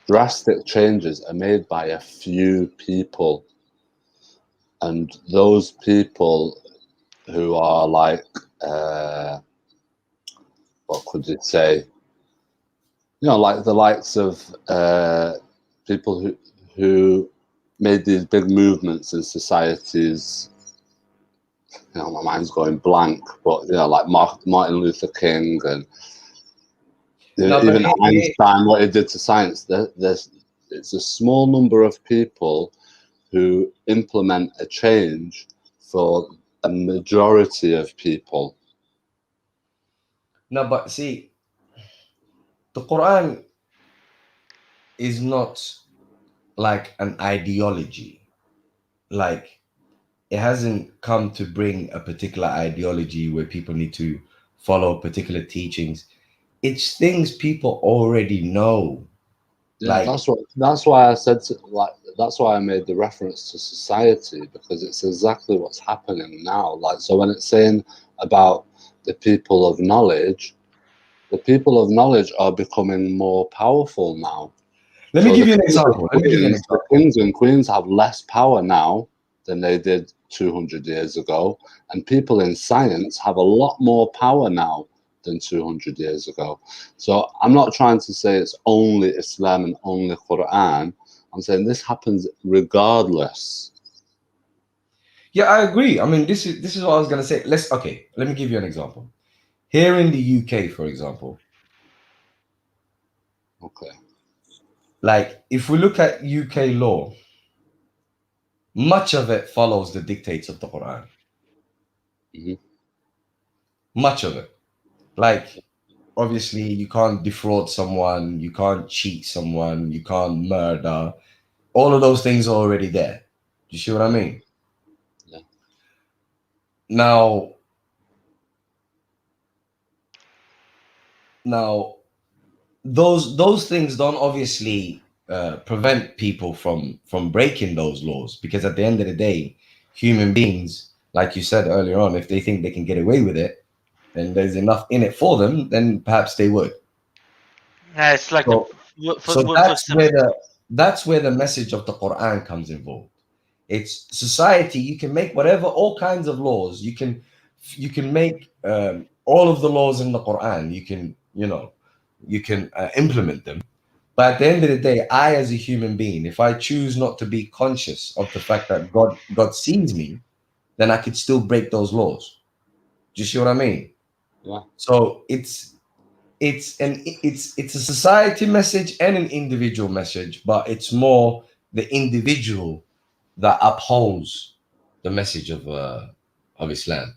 drastic changes, are made by a few people, and those people who are like what could you say? You know, like the likes of people who made these big movements in societies. You know, my mind's going blank, but you know, like Martin Luther King and No, but even Einstein, what he did to science. It's a small number of people who implement a change for a majority of people. no, but see, the Quran is not like an ideology. Like, it hasn't come to bring a particular ideology where people need to follow particular teachings. It's things people already know. Yeah, Like, that's why I said that's why I made the reference to society, because it's exactly what's happening now. Like, so when it's saying about the people of knowledge, the people of knowledge are becoming more powerful now. let me So give you an example. the kings and queens have less power now than they did 200 years ago, and people in science have a lot more power now than 200 years ago. So I'm not trying to say it's only Islam and only Quran. I'm saying this happens regardless. Yeah, I agree. I mean, this is what I was gonna say. Let me give you an example. Here in the UK, for example, Okay. like if we look at UK law, much of it follows the dictates of the Quran. Mhm. Much of it. Like, obviously, you can't defraud someone, you can't cheat someone, you can't murder. All of those things are already there. Do you see what I mean? Yeah. Now, those things don't obviously prevent people from breaking those laws, because at the end of the day, human beings, like you said earlier on, if they think they can get away with it and there's enough in it for them, then perhaps they would. yeah, it's like So, the so that's where the message of the Quran comes involved. It's society. You can make whatever, all kinds of laws. You can make all of the laws in the Quran. You can implement them. But at the end of the day, I, as a human being, if I choose not to be conscious of the fact that God sees me, then I could still break those laws. Do you see what I mean? Yeah. So it's a society message and an individual message, but it's more the individual that upholds the message of Islam.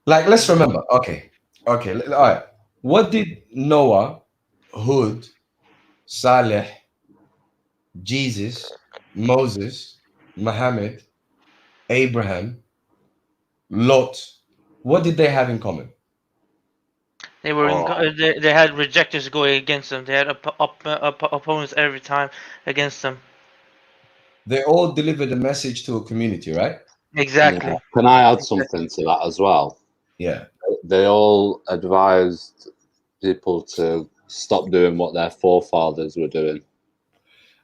Like, let's remember. Okay, all right. What did Noah Hud, Saleh, Jesus, Moses, Muhammad, Abraham, Lot, what did they have in common? They were Oh. they had rejectors going against them. They had opponents every time against them. They all delivered a message to a community, right? Exactly. Yeah. Can I add something to that as well? Yeah. They all advised people to stop doing what their forefathers were doing.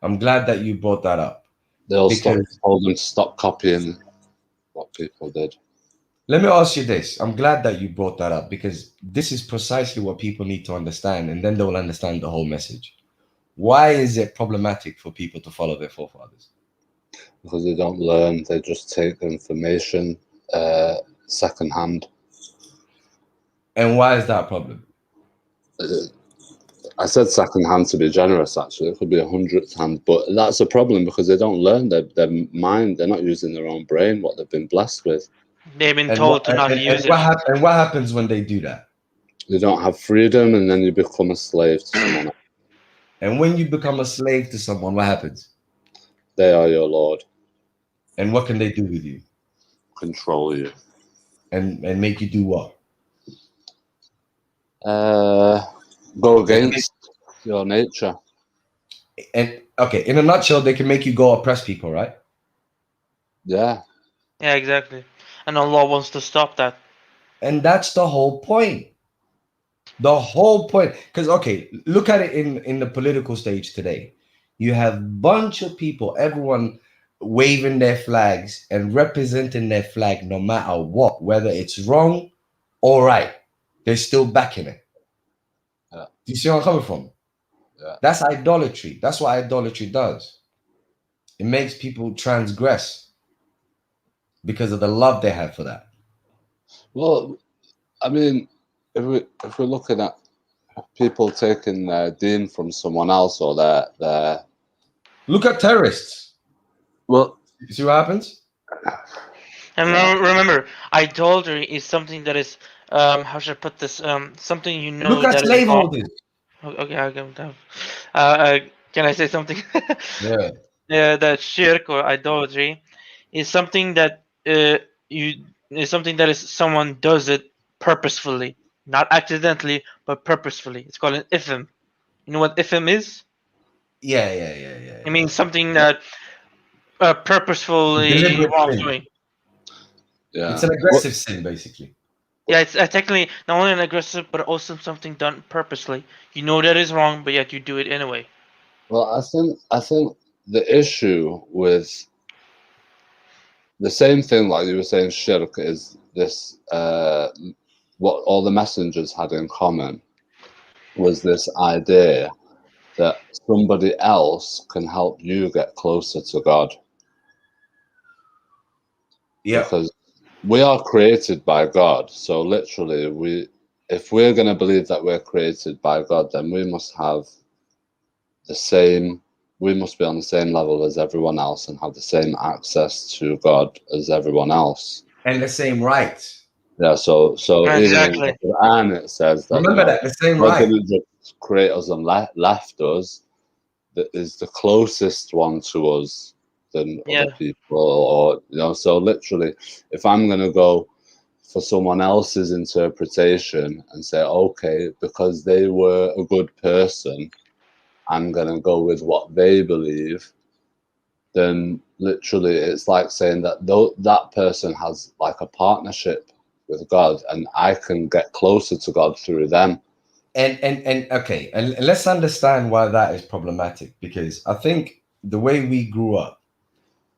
I'm glad that you brought that up. They all Because- told them to stop copying what people did. Let me ask you this. I'm glad that you brought that up because this is precisely what people need to understand, and then they will understand the whole message. Why is it problematic for people to follow their forefathers? Because they don't learn, they just take information secondhand. And why is that a problem? I said secondhand to be generous, actually. It could be 100th hand, but that's a problem because they don't learn their mind. They're not using their own brain, what they've been blessed with. They've been And told to not use it. what happens when they do that? They don't have freedom, and then you become a slave to someone else. And when you become a slave to someone, what happens? They are your Lord. And what can they do with you? Control you. And make you do what? Go against your nature. And okay, in a nutshell, they can make you go oppress people, right? Yeah. Yeah, exactly. And Allah wants to stop that. And that's the whole point. The whole point. Because okay, look at it in the political stage today. You have a bunch of people, everyone waving their flags and representing their flag no matter what, whether it's wrong or right. They're still backing it. Yeah. Do you see where I'm coming from? Yeah. That's idolatry. That's what idolatry does. It makes people transgress because of the love they have for that. Well, I mean, if we're looking at people taking their deen from someone else or their Look at terrorists. well, You see what happens? And Yeah. remember, idolatry is something that is how should I put this? Something you know Look at that is slaveholders. Okay, I'll go down. Can I say something? Yeah. That shirk or idolatry is something that someone does it purposefully, not accidentally, but purposefully. It's called an ithm. You know what ithm is? Yeah. It means something that purposefully Deliberate sin. wrongdoing. yeah. It's an aggressive sin, basically. Yeah, it's technically not only an aggressive, but also something done purposely. You know that is wrong, but yet you do it anyway. Well, I think the issue with the same thing, like you were saying, shirk is this. What all the messengers had in common was this idea that somebody else can help you get closer to God. Yeah. Because we are created by God. So literally, if we're going to believe that we're created by God, then we must have the same. We must be on the same level as everyone else and have the same access to God as everyone else. And the same rights. Yeah. So even in Exactly. the Quran it says that Remember that, the same God right. didn't just create us and left us. That is the closest one to us than Yeah. other people, or so literally, if I'm going to go for someone else's interpretation and say, okay, because they were a good person, I'm going to go with what they believe, then literally it's like saying that that person has like a partnership with God and I can get closer to God through them. And okay, and let's understand why that is problematic, because I think the way we grew up,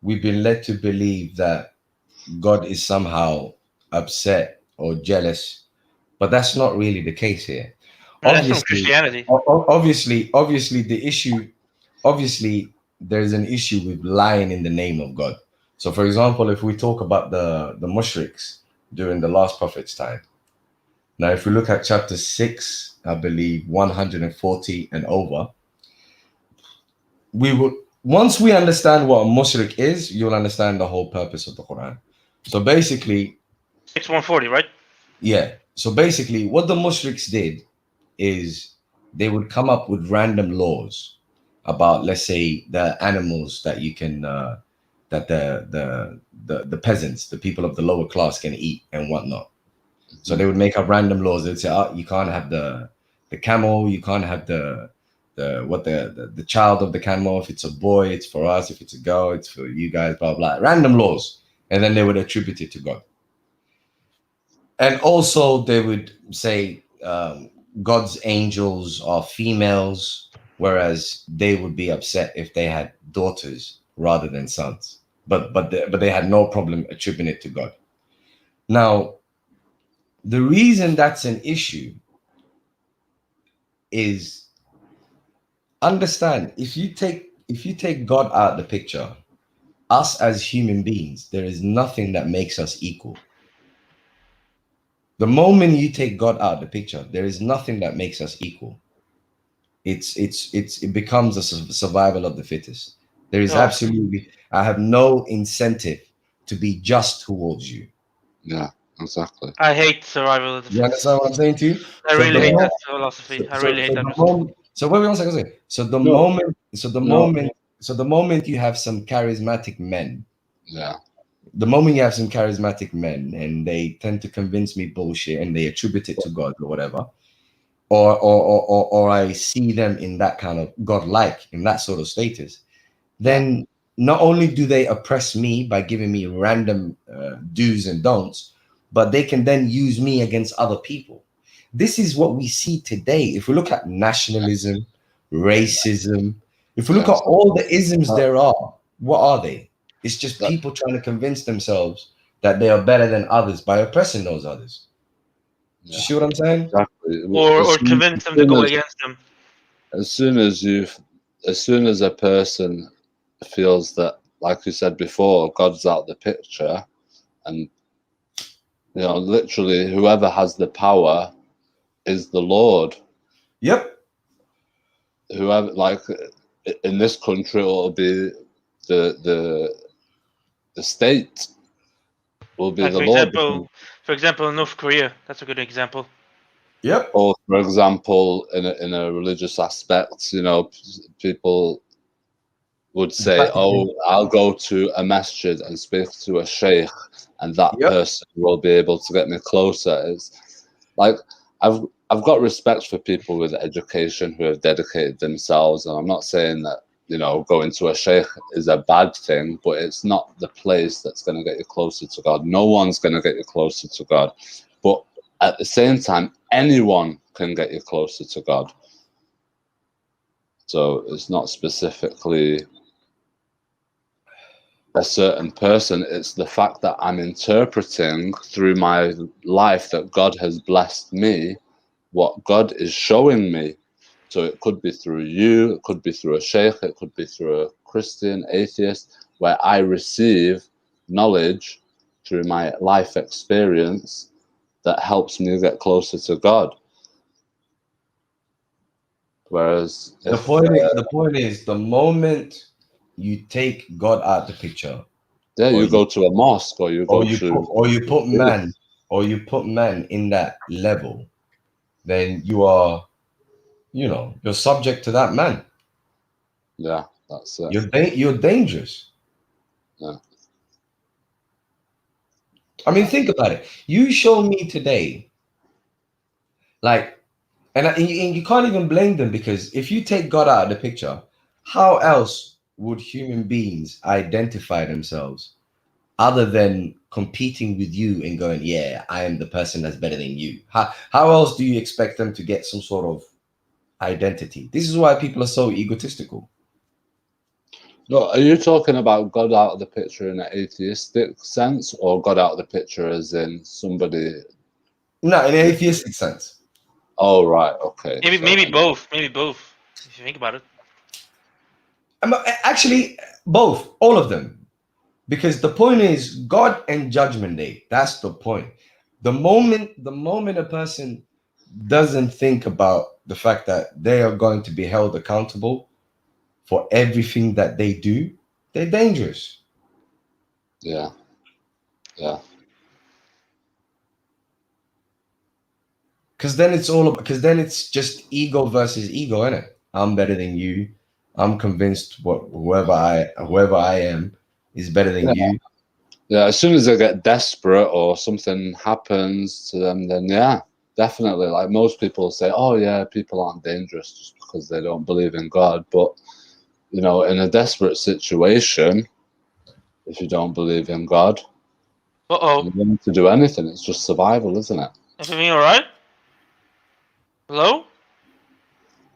we've been led to believe that God is somehow upset or jealous, but that's not really the case here. No, that's from Christianity. Obviously, there's an issue with lying in the name of God. So, for example, if we talk about the mushriks during the last prophet's time, now if we look at chapter 6, I believe 140 and over, we will, once we understand what a mushrik is, you'll understand the whole purpose of the Quran. So basically, 6140, right? yeah. So basically, what the mushriks did is they would come up with random laws about, let's say, the animals that you can that the peasants, the people of the lower class, can eat and whatnot. So they would make up random laws. They'd say, oh, you can't have the camel, you can't have the child of the camel. If it's a boy, it's for us. If it's a girl, it's for you guys, blah blah. Random laws. And then they would attribute it to God. And also they would say God's angels are females, whereas they would be upset if they had daughters rather than sons. But they had no problem attributing it to God. Now, the reason that's an issue is, understand, if you take God out of the picture, us as human beings, there is nothing that makes us equal. The moment you take God out of the picture, there is nothing that makes us equal. It becomes a survival of the fittest. There is absolutely, I have no incentive to be just towards you. Yeah, exactly. I hate survival of the You fittest. understand what I'm saying to you? I really hate that philosophy. I really hate that philosophy. So wait one second. So the moment you have some charismatic men, yeah, the moment you have some charismatic men and they tend to convince me bullshit and they attribute it to God or whatever, or I see them in that kind of godlike, in that sort of status, then not only do they oppress me by giving me random do's and don'ts, but they can then use me against other people. This is what we see today. If we look at nationalism, racism, if we look at all the isms there are, what are they? It's just people trying to convince themselves that they are better than others by oppressing those others. Do you see what I'm saying? Exactly. Or convince them to go against them. As soon as a person feels that, like you said before, God's out the picture, and literally whoever has the power is the Lord. Yep. Whoever, like in this country, it'll be the state will be Like the Lord. for example, in North Korea, that's a good example. Yep. Or, for example, in a religious aspect, people would say, "Oh, I'll go to a masjid and speak to a sheikh, and that person will be able to get me closer." It's like I've got respect for people with education who have dedicated themselves, and I'm not saying that going to a sheikh is a bad thing, but it's not the place that's going to get you closer to God. No one's going to get you closer to God, but at the same time, anyone can get you closer to God. So it's not specifically a certain person. It's the fact that I'm interpreting through my life that God has blessed me, what God is showing me. So it could be through you, it could be through a sheikh, it could be through a Christian, atheist, where I receive knowledge through my life experience that helps me get closer to God. Whereas the point is, the moment you take God out the picture, you go to a mosque, or you put man in that level, then you are, you're subject to that man. Yeah, that's it. You're dangerous. Yeah. I mean, think about it. You show me today, and you can't even blame them, because if you take God out of the picture, how else would human beings identify themselves other than competing with you and going, yeah, I am the person that's better than you? How else do you expect them to get some sort of identity? This is why people are so egotistical. No, are you talking about God out of the picture in an atheistic sense, or God out of the picture as in somebody? No, in an atheistic sense. Oh, right, okay. Maybe both. Maybe both. If you think about it. Actually, both, all of them. Because the point is God and Judgment Day. That's the point. The moment a person doesn't think about the fact that they are going to be held accountable for everything that they do, they're dangerous. Yeah. Yeah. Because then it's all because then it's just ego versus ego, isn't it? I'm better than you. I'm convinced whoever I am is better than you. Yeah, as soon as they get desperate or something happens to them, then yeah, definitely. Like most people say, oh yeah, people aren't dangerous just because they don't believe in God. But you know, in a desperate situation, if you don't believe in God, you don't need to do anything. It's just survival, isn't it? Everything all right? Hello?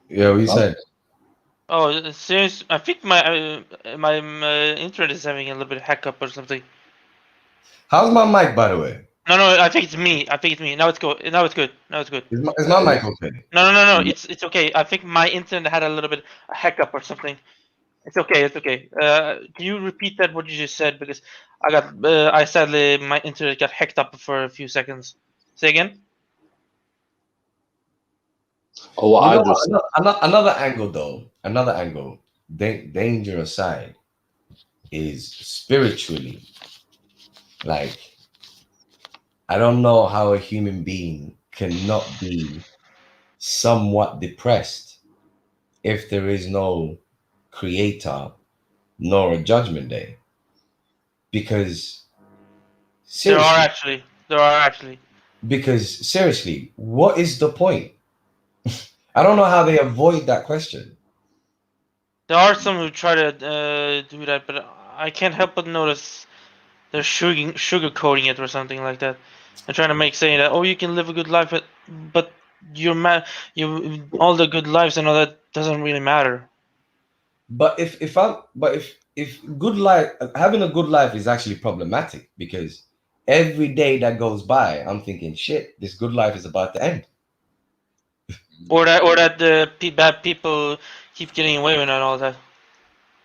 Yeah, what you Well, said? Oh, serious? I think my internet is having a little bit of hiccup or something. How's my mic, by the way? No, I think it's me. I think it's me. Now it's good. Now it's good. Now it's good. Is my mic okay? No. It's okay. I think my internet had a little bit a hiccup or something. It's okay. It's okay. Can you repeat that what you just said? Because I sadly my internet got hacked up for a few seconds. Say again. oh, what I just Another angle though. Another angle. Danger aside, is spiritually. Like, I don't know how a human being cannot be somewhat depressed if there is no creator nor a judgment day. Because There are seriously, actually. because seriously, what is the point? I don't know how they avoid that question. There are some who try to do that, but I can't help but notice they're sugarcoating it or something like that. They're trying to make saying that you can live a good life, but you all the good lives and all that doesn't really matter. But if good life, having a good life is actually problematic, because every day that goes by, I'm thinking, shit, this good life is about to end. Or that the bad people keep getting away with it and all that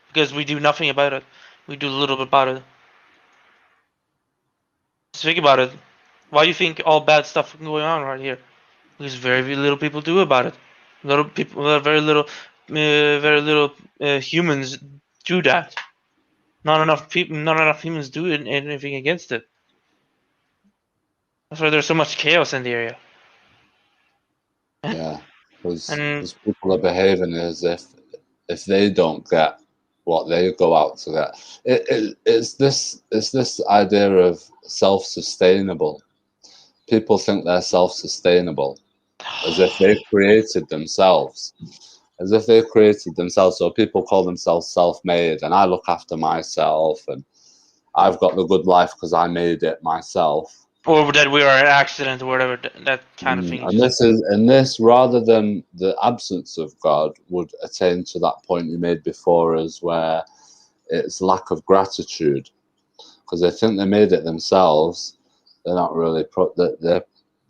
because we do nothing about it. We do a little bit about it. Just think about it. Why do you think all bad stuff is going on right here? Because very little people do about it. Little people, very little humans do that. Not enough humans do anything against it. That's why there's so much chaos in the area. yeah, And because people are behaving as if they don't get what they go out to get. It's this idea of self-sustainable. People think they're self-sustainable as if they created themselves. As if they created themselves. So people call themselves self-made, and I look after myself, and I've got the good life because I made it myself. or that we are an accident or whatever, that kind of thing. And this, rather than the absence of God, would attain to that point you made before us, where it's lack of gratitude, because they think they made it themselves. They're not really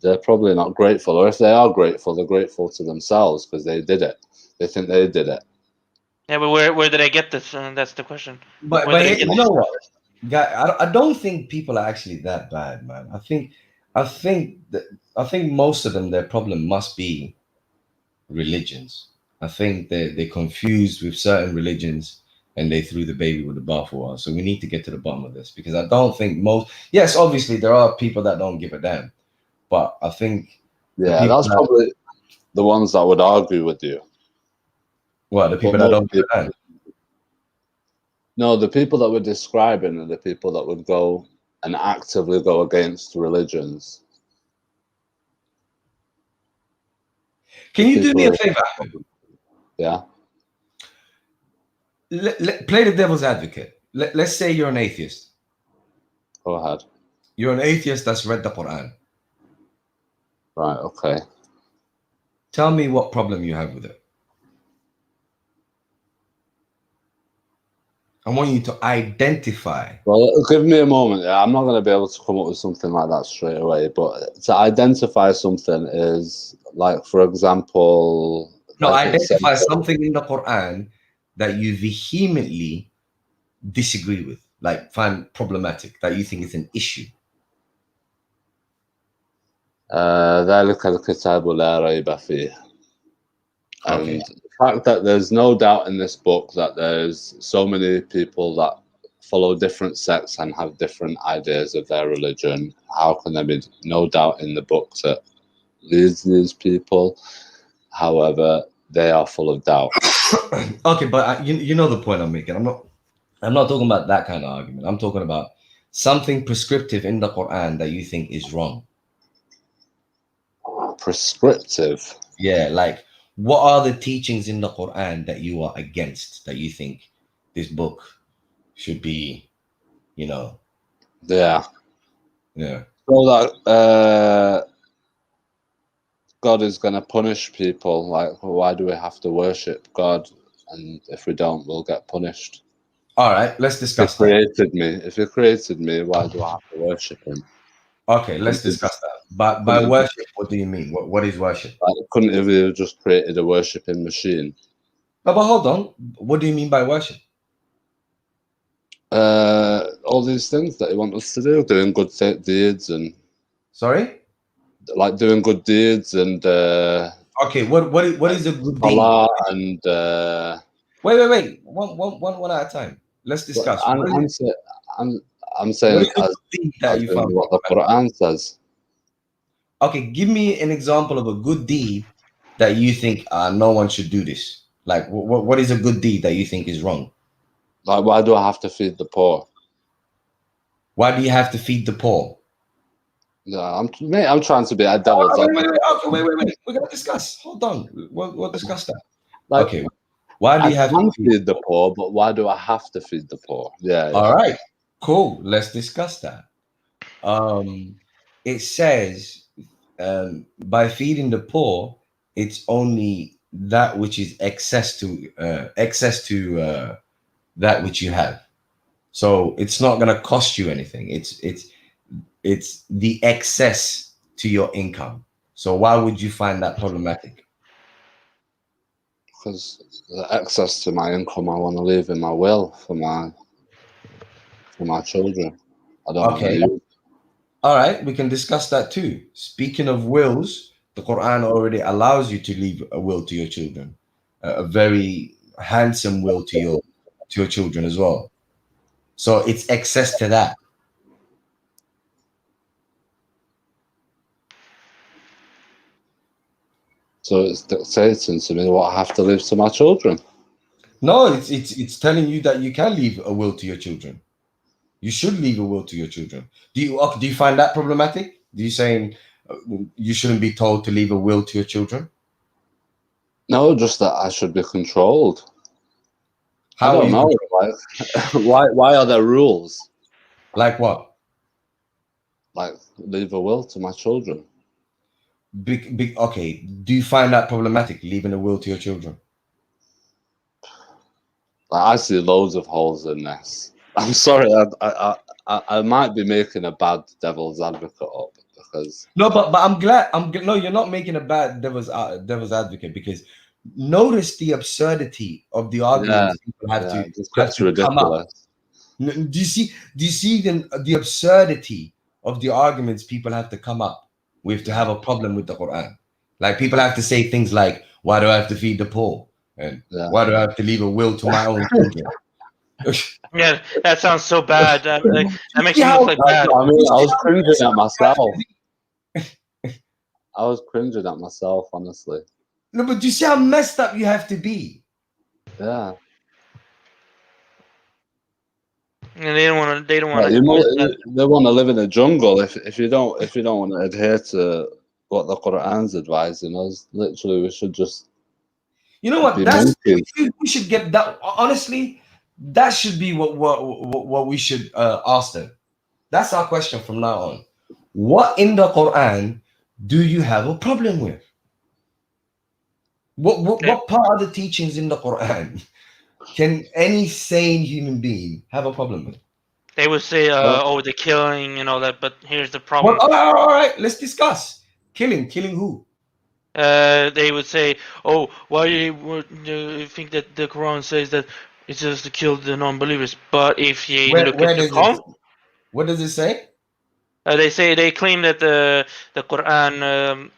they're probably not grateful, or if they are grateful, they're grateful to themselves because they did it. They think they did it. Yeah, but where did I get this? That's the question. But Where did I you get know this? what, guy? I don't think people are actually that bad, man. I think most of them, their problem must be religions. I think they're confused with certain religions, and they threw the baby with the bathwater. So we need to get to the bottom of this, because I don't think most. Yes, obviously there are people that don't give a damn, but I think Yeah, that's probably the ones that would argue with you. Well, the people that don't give a damn. No, the people that we're describing are the people that would go and actively go against religions. Can you do me a favor? Yeah. Play the devil's advocate. Let's say you're an atheist. Go ahead. You're an atheist that's read the Quran. Right, okay. Tell me what problem you have with it. I want you to identify. Well, give me a moment. I'm not going to be able to come up with something like that straight away, but to identify something is, like, for example... No, like identify something in the Quran that you vehemently disagree with, like find problematic, that you think is an issue. ذلك الكتاب لا ريب فيه. And the fact that there's no doubt in this book that there's so many people that follow different sects and have different ideas of their religion, how can there be no doubt in the book that leads these people. However, they are full of doubt. Okay, but you know the point I'm making. I'm not talking about that kind of argument. I'm talking about something prescriptive in the Quran that you think is wrong. Prescriptive. Yeah, like what are the teachings in the Quran that you are against, that you think this book should be, Yeah. yeah. So that God is going to punish people. Like, why do we have to worship God? And if we don't, we'll get punished. All right, let's discuss that. If He created me, why do I have to worship Him? Okay, let's discuss that. By worship, what do you mean? What is worship? Couldn't He just created a worshipping machine? No, but hold on. What do you mean by worship? All these things that He wants us to do, doing good deeds and Sorry? like doing good deeds and Okay, what is a good deed? Allah and Wait. One at a time. Let's discuss. I'm What saying is a good deed that as you in found? what the Quran says. Okay, give me an example of a good deed that you think no one should do this. Like, what is a good deed that you think is wrong? Like, why do I have to feed the poor? Why do you have to feed the poor? No, I'm trying to be a devil's advocate. Wait. We're gonna discuss. Hold on. We'll discuss that. Like, Okay. Why do I you have can to feed the poor, but why do I have to feed the poor? Yeah. All right. Cool. Let's discuss that. It says by feeding the poor, it's only that which is excess to that which you have. So it's not going to cost you anything. It's the excess to your income. So why would you find that problematic? Because the excess to my income, I want to leave in my will for my children. I don't want to Okay. use. All right, we can discuss that too. Speaking of wills, the Quran already allows you to leave a will to your children, a very handsome will to your children as well. So it's access to that. So it's dictating to me what I have to leave to my children. No, it's telling you that you can leave a will to your children. You should leave a will to your children. Do you find that problematic? Do you saying you shouldn't be told to leave a will to your children? No, just that I should be controlled. How I don't know. Like, why are there rules? Like what? Like, leave a will to my children. Okay. Do you find that problematic, leaving a will to your children? Like, I see loads of holes in this. I'm sorry, I might be making a bad devil's advocate up because No, but I'm glad. No, you're not making a bad devil's advocate, because notice the absurdity of the arguments people have to come up. Do you see? Do you see the absurdity of the arguments people have to come up with to have a problem with the Quran? Like, people have to say things like, "Why do I have to feed the poor?" and "Why do I have to leave a will to my own children?" Yeah, that sounds so bad. That makes me look like bad. I mean, I was cringing at myself. I was cringing at myself, honestly. No, but do you see how messed up you have to be? Yeah. And they don't want to. They don't want Like, to. they want to live in a jungle. If you don't want to adhere to what the Quran's advising us, literally, we should just. You know what? We should get that. Honestly, that should be what we should ask them. That's our question from now on. What in the Quran do you have a problem with? What part of the teachings in the Quran can any sane human being have a problem with? They would say, "Oh, the killing and all that," but here's the problem. Well, all right, let's discuss killing. Killing who? They would say, "Oh, why do you think that the Quran says that it's just to kill the non-believers?" But if you look at the Quran, what does it say? They claim that the Quran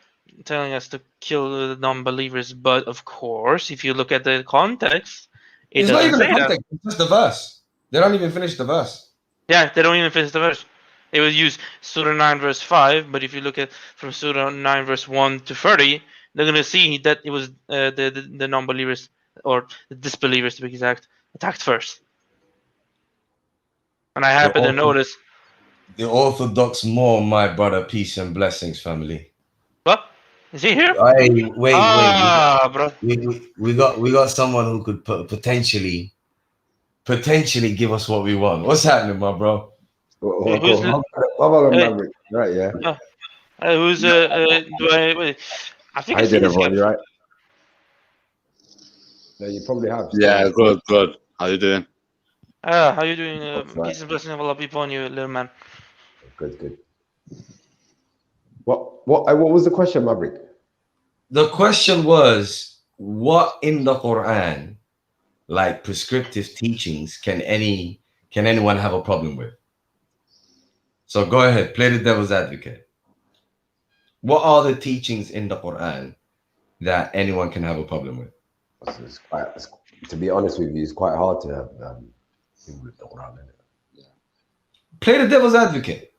telling us to kill the non-believers, but of course, if you look at the context, it doesn't say that. It's just the verse. They don't even finish the verse. Yeah, they don't even finish the verse. It will use Surah 9 verse 5, but if you look at from Surah 9 verse 1 to 30, they're gonna see that it was the non-believers or the disbelievers, to be exact, attacked first. And I happen to notice. The Orthodox more, my brother. Peace and blessings, family. What? Is he here? Hey, wait. Bro. We got someone who could potentially give us what we want. What's happening, my bro? Hey, who's the- What about hey. Maverick? Right, yeah. Who's do I? Wait, I think How I've you seen doing, this guy. everyone? You right? No, you probably have. Yeah, good. How you doing? How you doing? That's right. Peace and blessings of Allah be upon you, little man. Good. What was the question, Maverick? The question was, what in the Quran, like prescriptive teachings, can anyone have a problem with? So go ahead, play the devil's advocate. What are the teachings in the Quran that anyone can have a problem with? To be honest with you, it's quite hard to have thing with the Quran in it. Play the devil's advocate.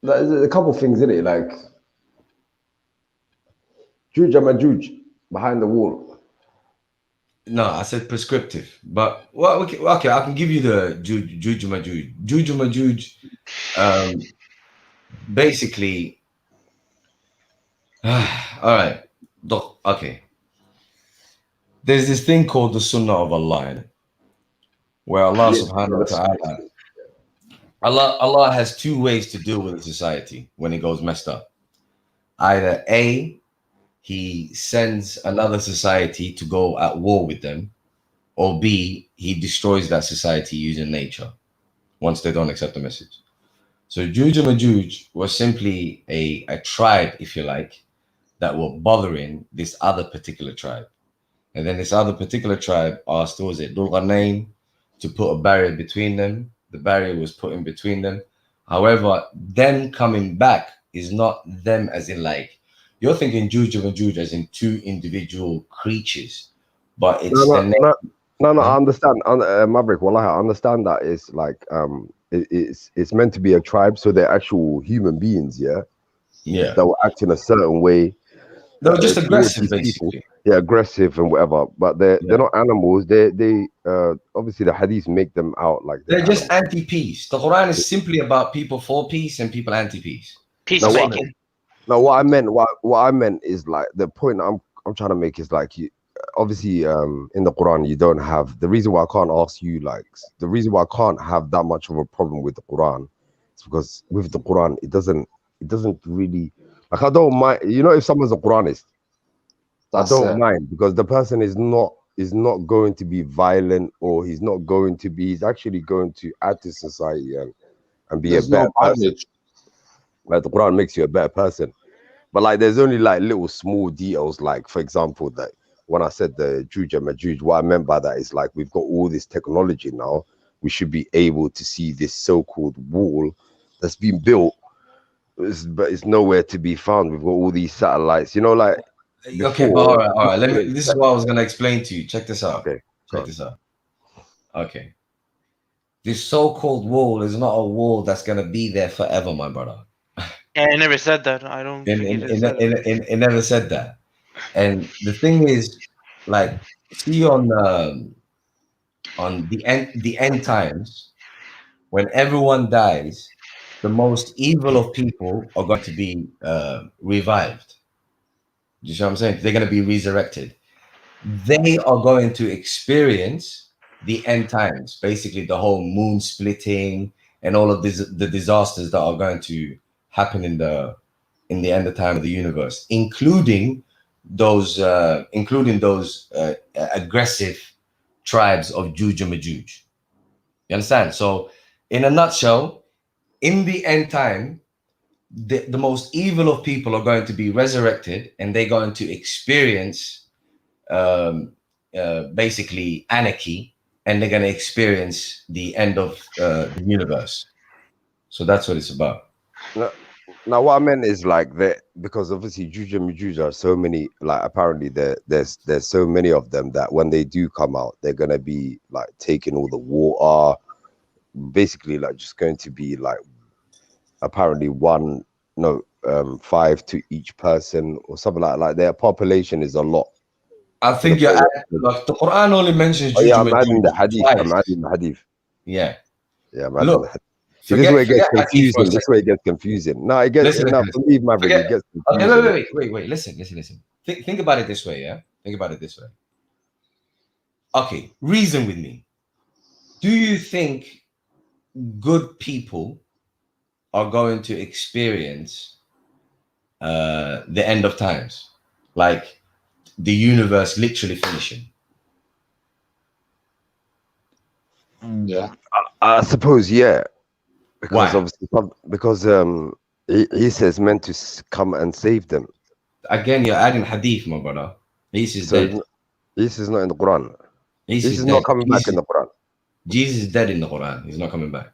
There's a couple things in it, like Juj and Majuj behind the wall. No, I said prescriptive, but well, okay, I can give you the Juju Majuj. Juju Majuj, basically. All right, okay. There's this thing called the Sunnah of Allah, where Allah Subhanahu wa Taala, Allah has two ways to deal with a society when it goes messed up. Either A, He sends another society to go at war with them, or B, He destroys that society using nature once they don't accept the message. So Juj and Majuj was simply a tribe, if you like, that were bothering this other particular tribe. And then this other particular tribe asked, what was it, Dhul Qarnayn, to put a barrier between them. The barrier was put in between them. However, them coming back is not them as in like, you're thinking Juj and Majuj as in two individual creatures, but it's No, I understand. Maverick, Wallahi, I understand that it's like it's meant to be a tribe, so they're actual human beings, yeah, that will act in a certain way. They're just aggressive, basically. People. Yeah, aggressive and whatever, but they're not animals. They obviously the hadiths make them out like they're just anti-peace. The Quran is simply about people for peace and people anti-peace. Peacemaking. Now, what I meant is like the point I'm trying to make is like obviously in the Quran you don't have the reason why I can't ask you like the reason why I can't have that much of a problem with the Quran is because with the Quran it doesn't really like I don't mind, you know, if someone's a Quranist, I don't mind because the person is not going to be violent or he's actually going to add to society and be a better person. Like the Quran makes you a better person. But like there's only like little small details, like for example, that when I said the Juj and Majuj, what I meant by that is like we've got all this technology now. We should be able to see this so-called wall that's been built, but it's nowhere to be found. We've got all these satellites, you know, like before, okay, but all right. This is what I was gonna explain to you. Check this out. Okay. Check this out. Okay. This so-called wall is not a wall that's gonna be there forever, my brother. Yeah, I never said that. I don't think it never said that. And the thing is, like, see on the end times, when everyone dies, the most evil of people are going to be revived. You see what I'm saying? They're going to be resurrected. They are going to experience the end times, basically the whole moon splitting and all of the disasters that are going to happen in the end of time of the universe, including those aggressive tribes of Juj and Majuj. You understand? So, in a nutshell, in the end time, the most evil of people are going to be resurrected, and they're going to experience basically anarchy, and they're going to experience the end of the universe. So that's what it's about. Now, what I meant is like that because obviously Juju and Majuju are so many. Like apparently there's so many of them that when they do come out, they're gonna be like taking all the water. Basically, like just going to be like apparently five to each person or something like their population is a lot. I think you're like the Quran only mentions Oh, yeah, Juju I'm and adding the Juju hadith. twice. I'm adding the hadith. Yeah. Yeah, I'm adding the Look, hadith. See, this is where it gets forget hadith for a confusing. This is where it gets confusing. No, it gets Listen, no. listen. Believe Maverick, Forget. it gets Okay, confusing. wait. Listen. Think about it this way, yeah. Think about it this way. Okay, reason with me. Do you think good people are going to experience the end of times, like the universe literally finishing? Yeah. I suppose, yeah, because Why? obviously, because he says meant to come and save them. Again, you're adding hadith, my brother. Jesus is So dead. this is not in the Quran. Jesus This is is dead. not coming back in the Quran. Jesus is dead in the Quran. He's not coming back.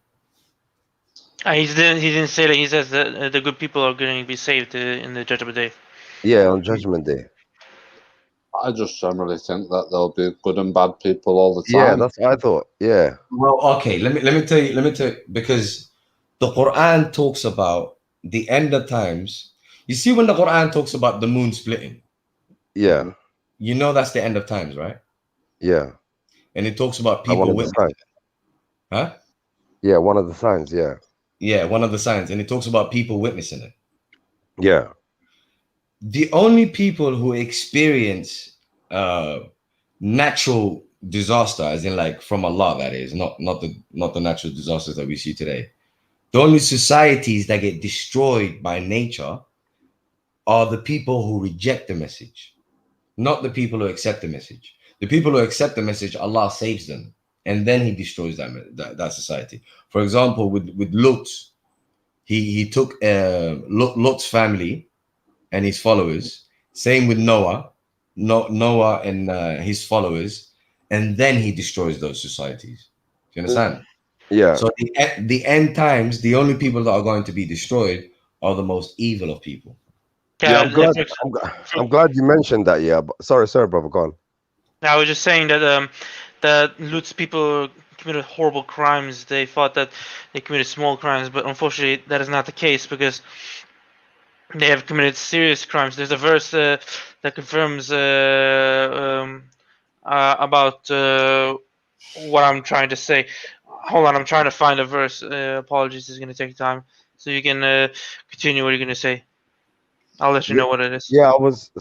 He didn't say that. He says that the good people are going to be saved in the judgment day. Yeah, on Judgment Day. I just generally think that there'll be good and bad people all the Yeah, time. that's what I thought. Yeah. Well, okay. Let me tell you because the Quran talks about the end of times. You see, when the Quran talks about the moon splitting, Yeah. you know that's the end of times, right? Yeah. And it talks about And one people of the witnessing, signs. huh? Yeah, one of the signs. Yeah. Yeah, one of the signs, and it talks about people witnessing it. Yeah. The only people who experience natural disaster, as in like from Allah, that is not the natural disasters that we see today. The only societies that get destroyed by nature are the people who reject the message, not the people who accept the message. The people who accept the message, Allah saves them, and then He destroys that society. For example, with Lut, he took Lut's family and his followers. Same with Noah, Noah and his followers, and then he destroys those societies. Do you understand? Yeah. So the end times, the only people that are going to be destroyed are the most evil of people. Yeah, I'm glad. For- I'm glad you mentioned that. Yeah, but sorry, brother, go on. I was just saying that that Lut's people committed horrible crimes. They thought that they committed small crimes, but unfortunately, that is not the case because they have committed serious crimes. There's a verse that confirms about what I'm trying to say. Hold on, I'm trying to find a verse. Apologies, it's going to take time. So you can continue what you're going to say. I'll let you know what it is. Yeah,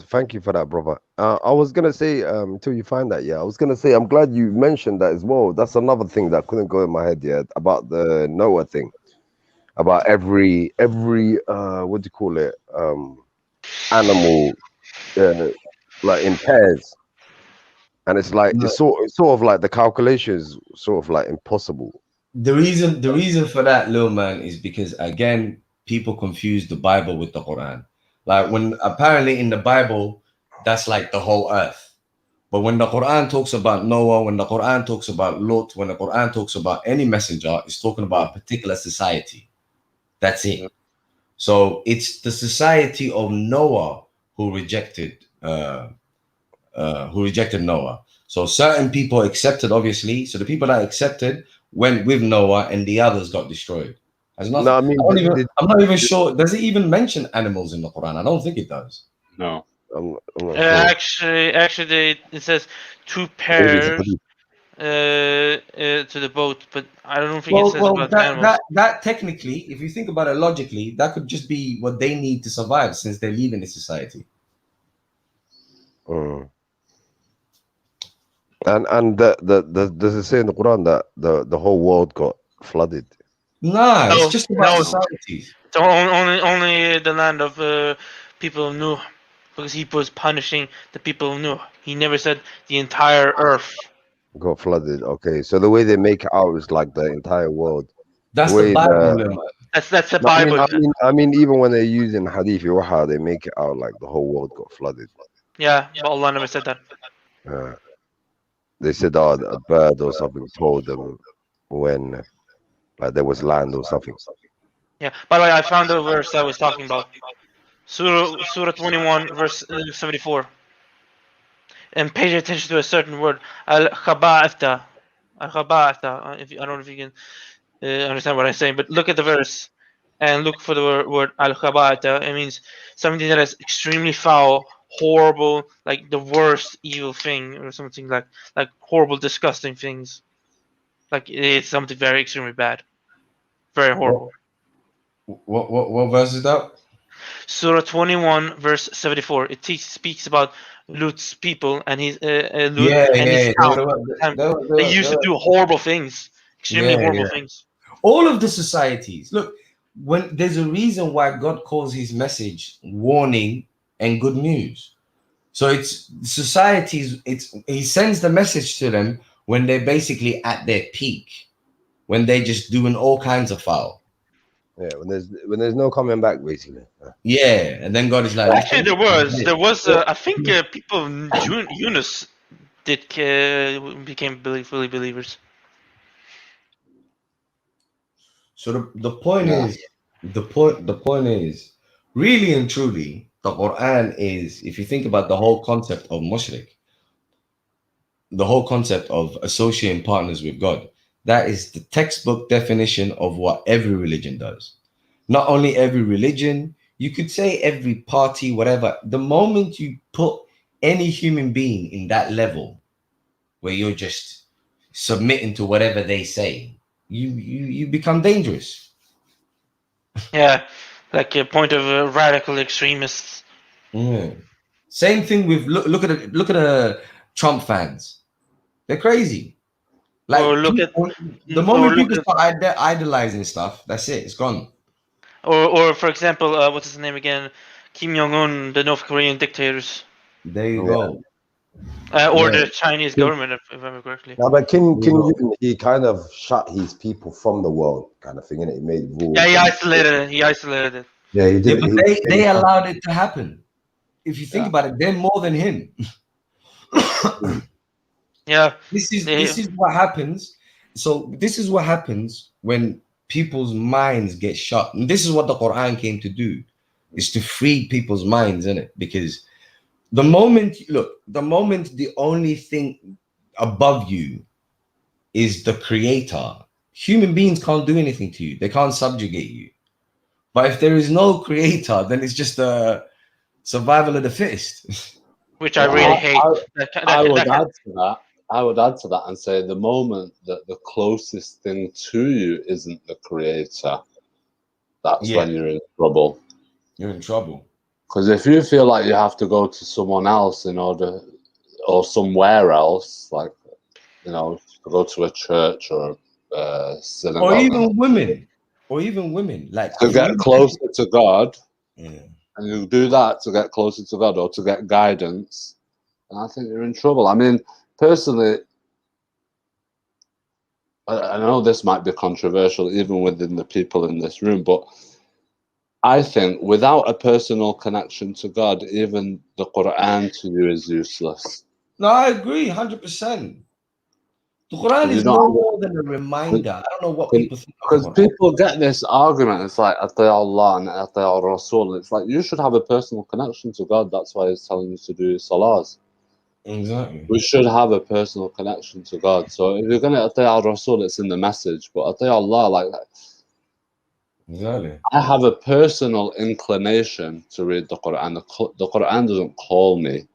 thank you for that, brother. I was gonna say, until you find that, yeah, I was gonna say, I'm glad you mentioned that as well. That's another thing that couldn't go in my head yet about the Noah thing, about every what do you call it, animal, like in pairs, and it's like it's sort of like the calculation is sort of like impossible. The reason for that, little man, is because again, people confuse the Bible with the Quran. Like when apparently in the Bible, that's like the whole earth. But when the Quran talks about Noah, when the Quran talks about Lot, when the Quran talks about any messenger, it's talking about a particular society. That's it. So it's the society of Noah who rejected Noah. So certain people accepted, obviously. So the people that accepted went with Noah, and the others got destroyed. No, I mean, I'm not even sure. Does it even mention animals in the Quran? I don't think it does. No. I'm not sure. Actually, it says 2 pairs to the boat, but I don't think it says about animals. That technically, if you think about it logically, that could just be what they need to survive since they're leaving the society. And does it say in the Quran that the whole world got flooded? Nah, it's just about societies. So only the land of people of Nuh, because he was punishing the people of Nuh. He never said the entire earth Got flooded. Okay, so the way they make it out is like the entire world. That's the Bible. That's the Bible. I mean, even when they're using Hadith Yuha, they make it out like the whole world got flooded. Yeah, but Allah never said that. They said, "Oh, a bird or something told them when, like, there was land or something." Yeah. By the way, I found the verse I was talking about. Surah 21, verse 74. And pay attention to a certain word. Al-khaba'atha. Al-khaba'atha. I don't know if you can understand what I'm saying, but look at the verse and look for the word al-khaba'atha. It means something that is extremely foul, horrible, like the worst evil thing, or something like horrible, disgusting things. Like it's something very extremely bad, very horrible. What verse is that? Surah 21, verse 74. It speaks about Lut's people and his Lut Yeah, and his yeah. town. They used to do horrible things, extremely horrible things. All of the societies. Look, when there's a reason why God calls his message warning and good news. So it's societies. He sends the message to them when they're basically at their peak, when they're just doing all kinds of foul. Yeah, when there's no coming back, basically. Yeah, and then God is like, Actually, there was. I think people in Yunus became fully believers. So the point is, the point is, really and truly, the Quran is, if you think about the whole concept of mushrik, the whole concept of associating partners with God, that is the textbook definition of what every religion does. Not only every religion, you could say every party, whatever. The moment you put any human being in that level where you're just submitting to whatever they say, you become dangerous. Yeah, like a point of radical extremists. Same thing with look at the Trump fans. They're crazy. Like Or look at the moment people start idolizing stuff, that's it. It's gone. Or for example, what's his name again? Kim Jong-un, the North Korean dictators. There you go. Or the Chinese government, if I remember correctly. No, but Kim Jong, he kind of shut his people from the world, kind of thing, innit? He made rules. Yeah, he isolated it. Yeah, he did. Yeah, but they allowed it to happen. If you think about it, they're more than him. Yeah. This is what happens. So this is what happens when people's minds get shut. And this is what the Quran came to do, is to free people's minds, isn't it? Because the moment the only thing above you is the creator, human beings can't do anything to you. They can't subjugate you. But if there is no creator, then it's just a survival of the fittest. Which I really hate. I would add to that and say the moment that the closest thing to you isn't the creator, that's when you're in trouble. You're in trouble. Because if you feel like you have to go to someone else or somewhere else, like, to go to a church or a synagogue. Or even women. Like to get closer to God. Yeah. And you do that to get closer to God or to get guidance, and I think you're in trouble. I mean, personally, I know this might be controversial even within the people in this room, but I think without a personal connection to God, even the Quran to you is useless. No, I agree, 100%. The Quran is no more than a reminder. I don't know what people think. Because people get this argument, it's like, Ati Allah and Ati Rasul. It's like, you should have a personal connection to God. That's why He's telling you to do salahs. Exactly. We should have a personal connection to God. So if you're going to Ati Rasul, it's in the message. But Ati Allah, like that. Exactly. I have a personal inclination to read the Quran. The Quran doesn't call me.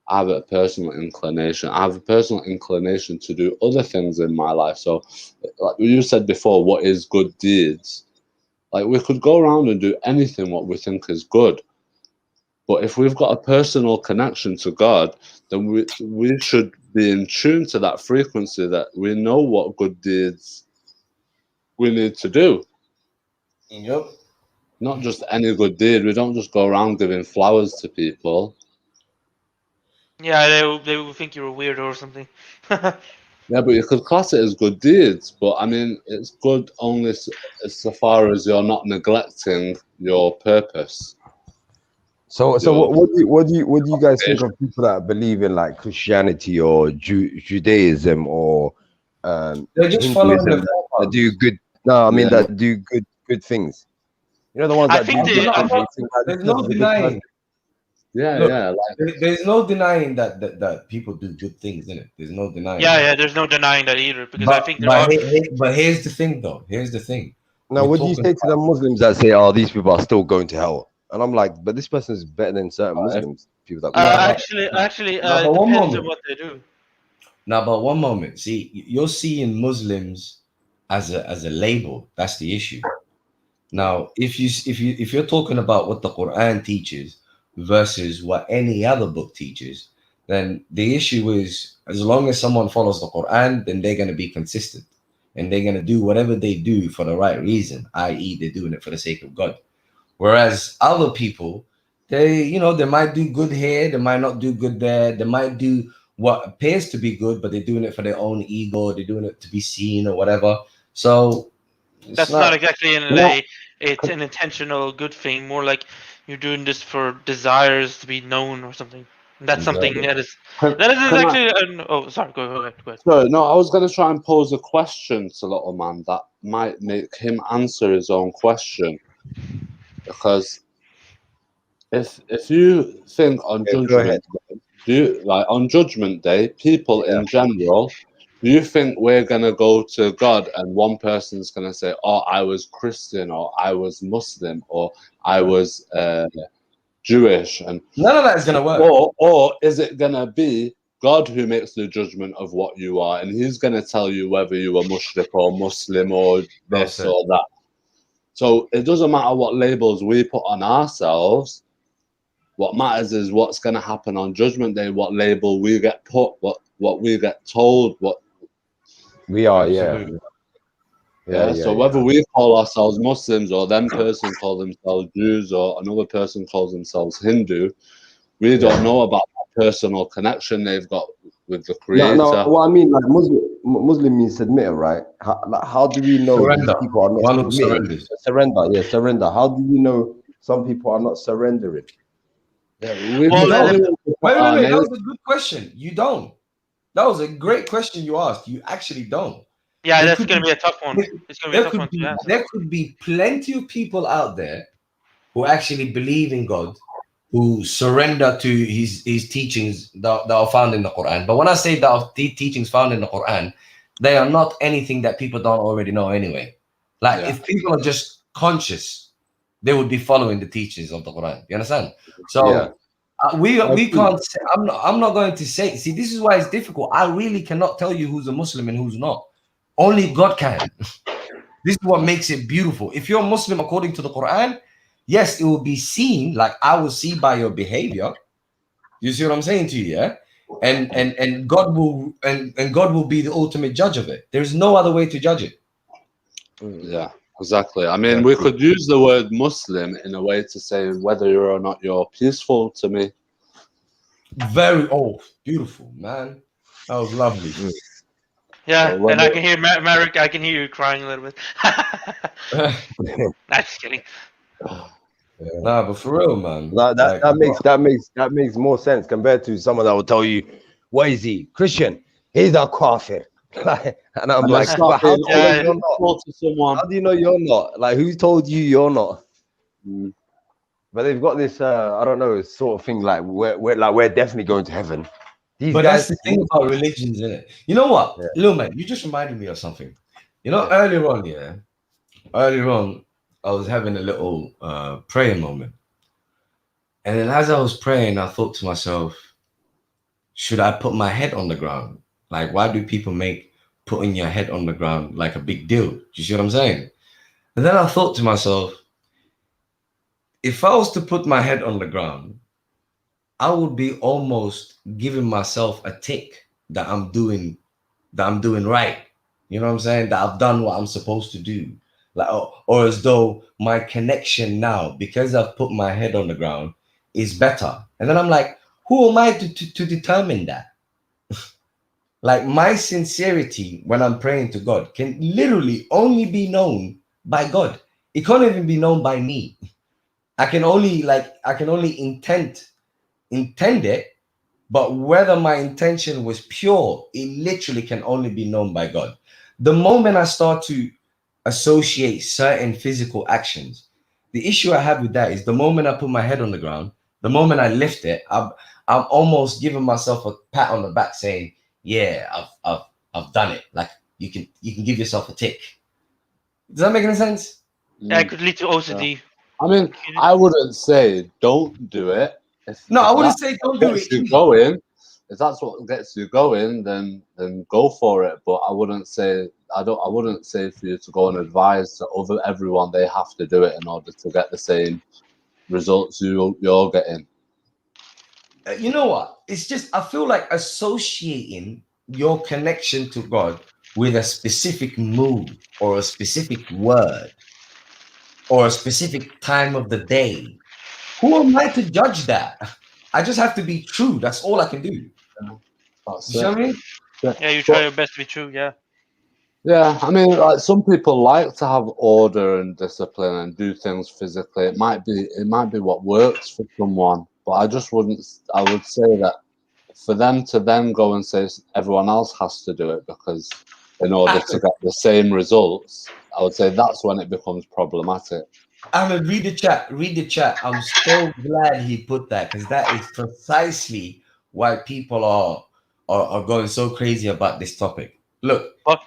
I have a personal inclination. I have a personal inclination to do other things in my life. So, like you said before, what is good deeds? Like, we could go around and do anything what we think is good. But if we've got a personal connection to God, then we should be in tune to that frequency that we know what good deeds we need to do. Yep. Not just any good deed. We don't just go around giving flowers to people. Yeah, they would think you're a weirdo or something. Yeah, but you could class it as good deeds. But I mean, it's good only so far as you're not neglecting your purpose. So what do you guys think of people that believe in like Christianity or Judaism or they're just following that do good? No, I mean that do good good things. You know, the ones I that think do they- good I things. thought- You think that there's this no person's a good denying. person. Yeah, Look, yeah. Like, There's no denying that people do good things, in it. There's no denying. Yeah, that. yeah. There's no denying that either, because I think there but, are. but here's the thing, though. Here's the thing. Now, We're what do you talking say to the Muslims that say, "Oh, these people are still going to hell"? And I'm like, but this person is better than certain Muslims. People that go to hell. Actually, No, it but one depends on moment. what they do. Now, but one moment. See, you're seeing Muslims as a label. That's the issue. Now, if you're talking about what the Quran teaches versus what any other book teaches, then the issue is as long as someone follows the Quran, then they're going to be consistent and they're going to do whatever they do for the right reason, i.e., they're doing it for the sake of God. Whereas other people, they might do good here, they might not do good there, they might do what appears to be good, but they're doing it for their own ego, they're doing it to be seen or whatever. So it's That's not not. exactly it's an intentional good thing. More like you're doing this for desires to be known or something. That's something Exactly. that is can I- actually. Oh, sorry. Go ahead. Go ahead. So, no, I was going to try and pose a question to Little Man that might make him answer his own question. Because if you think on Yeah, go ahead. on Judgment Day, people in general, do you think we're going to go to God and one person's going to say, "Oh, I was Christian," or "I was Muslim," or "I was Jewish," and None of that is going to work. or is it going to be God who makes the judgment of what you are, and He's going to tell you whether you are mushrik or Muslim or this said. or that? So it doesn't matter what labels we put on ourselves. What matters is what's going to happen on Judgment Day. What label we get put, what we get told, what. We are, Absolutely. So whether we call ourselves Muslims or them person call themselves Jews or another person calls themselves Hindu, we don't know about that personal connection they've got with the Creator. No, what I mean, like Muslim means submitter, right? How do we know Surrender. these people are not One who submitting? surrenders. Surrender. How do you know some people are not surrendering? We Well, could Wait. our That name- was a good question. You don't. That was a great question you asked. You actually don't. Yeah, There that's could going to be- be a tough one. It's going to be a tough one to answer. There could be plenty of people out there who actually believe in God, who surrender to his teachings that are found in the Quran. But when I say that the teachings found in the Quran, they are not anything that people don't already know anyway. Like if people are just conscious, they would be following the teachings of the Quran. You understand? So we can't say, I'm not going to say. See, this is why it's difficult. I really cannot tell you who's a Muslim and who's not. Only God can. This is what makes it beautiful. If you're a Muslim according to the Quran, yes, it will be seen, like I will see by your behavior. You see what I'm saying to you, yeah? And God will and God will be the ultimate judge of it. There's no other way to judge it. Yeah, exactly. I mean, we could use the word Muslim in a way to say whether or not you're peaceful to me. Very beautiful, man. That was lovely. Yeah, So and I can hear Marek. I can hear you crying a little bit. Nah, just kidding. Nah, but for real, man. That makes more sense compared to someone that will tell you, "What is he? Christian? He's a kafir." And I'm like, well, how do you know you're not? To someone. How do you know you're not? Like, who told you you're not? But they've got this, I don't know, sort of thing like we're definitely going to heaven. These But guys, that's the thing about religions, isn't it? You know what, Lil man, you just reminded me of something. You know, earlier on, I was having a little prayer moment. And then as I was praying, I thought to myself, should I put my head on the ground? Like, why do people make putting your head on the ground like a big deal? Do you see what I'm saying? And then I thought to myself, if I was to put my head on the ground, I would be almost giving myself a tick that I'm doing right. You know what I'm saying? That I've done what I'm supposed to do. Like, or as though my connection now, because I've put my head on the ground, is better. And then I'm like, who am I to determine that? Like, my sincerity when I'm praying to God can literally only be known by God. It can't even be known by me. I can only intend it, but whether my intention was pure, it literally can only be known by God. The moment I start to associate certain physical actions. The issue I have with that is the moment I put my head on the ground, the moment I lift it, I'm almost giving myself a pat on the back, saying, "Yeah, I've done it." Like you can give yourself a tick. Does that make any sense? Yeah, it could lead to OCD. I mean, I wouldn't say don't do it. No, I wouldn't that's say what don't do gets it you either. going, if that's what gets you going, then go for it. But I wouldn't say I wouldn't say for you to go and advise to everyone they have to do it in order to get the same results you're getting. You know what? It's just I feel like associating your connection to God with a specific move or a specific word or a specific time of the day. Who am I to judge that? I just have to be true. That's all I can do. That's You see it. what I mean? Yeah, you try your best to be true. Yeah. Yeah, I mean, like some people like to have order and discipline and do things physically. It might be what works for someone, but I just wouldn't. I would say that for them to then go and say everyone else has to do it because in order to get the same results, I would say that's when it becomes problematic. Ahmed, read the chat. Read the chat. I'm so glad he put that because that is precisely why people are going so crazy about this topic. Look, What?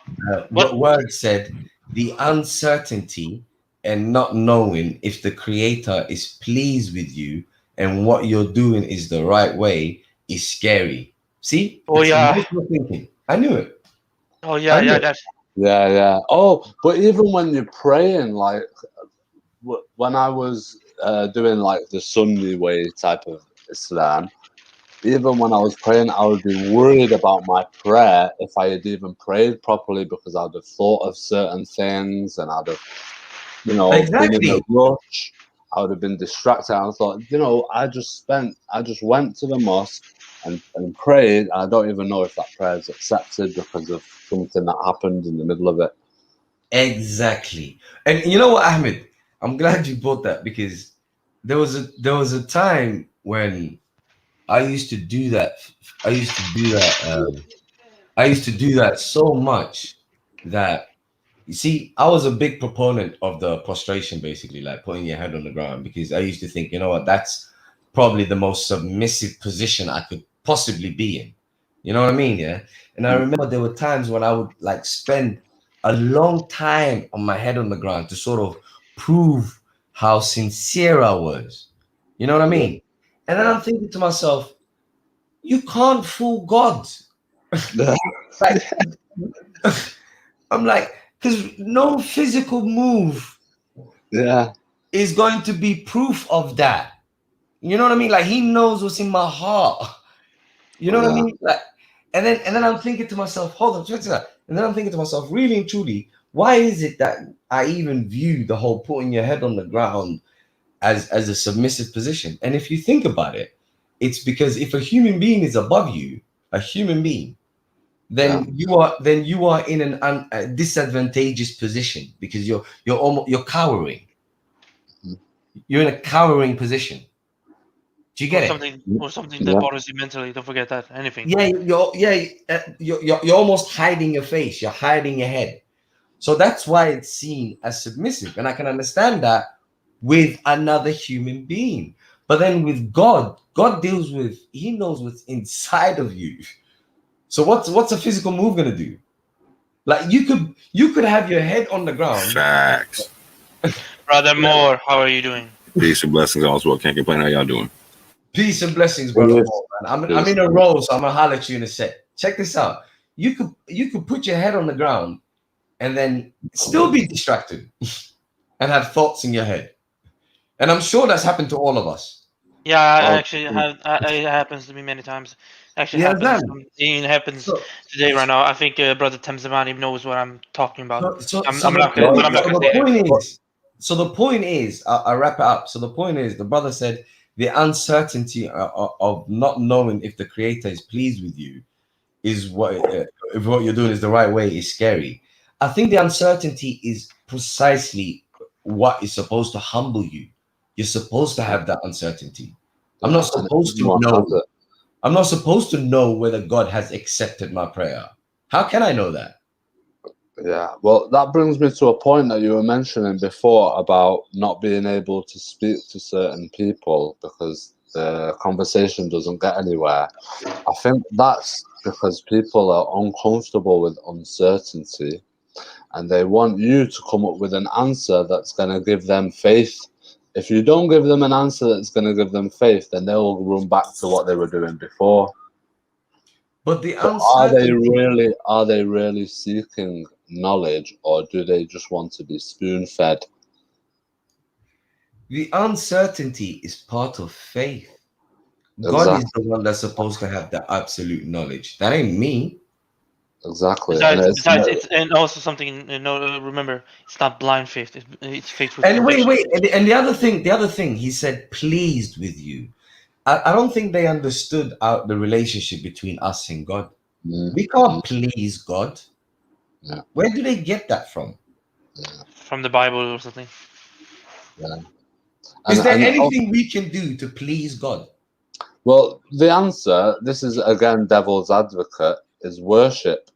what Word said, the uncertainty and not knowing if the creator is pleased with you and what you're doing is the right way is scary. See, Oh it's yeah. wishful thinking. I knew it. Oh yeah. I knew Yeah. it. That's. Yeah. Oh, but even when you're praying, like when I was doing like the Sunni way type of Islam, even when I was praying, I would be worried about my prayer if I had even prayed properly because I'd have thought of certain things and I'd have, been in a Exactly. rush. I would have been distracted. I thought, I just went to the mosque and prayed. And I don't even know if that prayer is accepted because of something that happened in the middle of it. Exactly. And you know what, Ahmed? I'm glad you brought that because there was a time when I used to do that. I used to do that. I used to do that so much that you see, I was a big proponent of the prostration, basically, like putting your head on the ground, because I used to think, you know what, that's probably the most submissive position I could possibly be in. You know what I mean? Yeah. And I remember there were times when I would like spend a long time on my head on the ground to sort of prove how sincere I was. You know what I mean? And then I'm thinking to myself, you can't fool God. Like, I'm like, because no physical move Yeah. is going to be proof of that. You know what I mean? Like he knows what's in my heart. You know what I Yeah. mean? Like, and then I'm thinking to myself, hold on, check this out. And then I'm thinking to myself, really and truly, why is it that I even view the whole putting your head on the ground as a submissive position? And if you think about it, it's because if a human being is above you, a human being, then you are in a disadvantageous position because you're cowering. You're in a cowering position. Do you Or get it? something that Yeah. bothers you mentally. Don't forget that. Anything. Yeah, you're almost hiding your face. You're hiding your head. So that's why it's seen as submissive, and I can understand that with another human being. But then with God, God deals with. He knows what's inside of you. So what's a physical move gonna do? Like you could have your head on the ground. Facts. Brother Moore, how are you doing? Peace and blessings, Oswald. Can't complain. How y'all doing? Peace and blessings, brother. Yes. Paul, man. I'm in a roll, so I'm gonna holler at you in a sec. Check this out. You could put your head on the ground and then still be distracted and have thoughts in your head. And I'm sure that's happened to all of us. Yeah, I Oh, actually have. It happens to me many times. Actually You happens. understand? It happens So, today right now. I think Brother Temzamani knows what I'm talking about. so, so, I'm, so I'm the not gonna, but point, I'm not so gonna the say it. point is, I'll wrap it up. So the point is, the brother said the uncertainty of not knowing if the creator is pleased with you is what if what you're doing is the right way is scary. I think the uncertainty is precisely what is supposed to humble you. You're supposed to have that uncertainty. I'm not and supposed to everyone know. has it. I'm not supposed to know whether God has accepted my prayer. How can I know that? Yeah, well, that brings me to a point that you were mentioning before about not being able to speak to certain people because the conversation doesn't get anywhere. I think that's because people are uncomfortable with uncertainty and they want you to come up with an answer that's going to give them faith. If you don't give them an answer that's going to give them faith, then they'll run back to what they were doing before. But the So uncertainty, are they really seeking knowledge, or do they just want to be spoon fed? the uncertainty is part of faith. God is the Exactly, one that's supposed to have the absolute knowledge. That ain't me. exactly. And Besides, it's and also something. Remember, it's not blind faith. It's faith with And conviction. wait, and the other thing, he said, pleased with you. I don't think they understood the relationship between us and God. Mm, We can't please God. yeah, Where do they get that from? yeah, From the Bible or something. yeah. Is there And anything we can do to please God? well, the answer, this is again devil's advocate, is worship.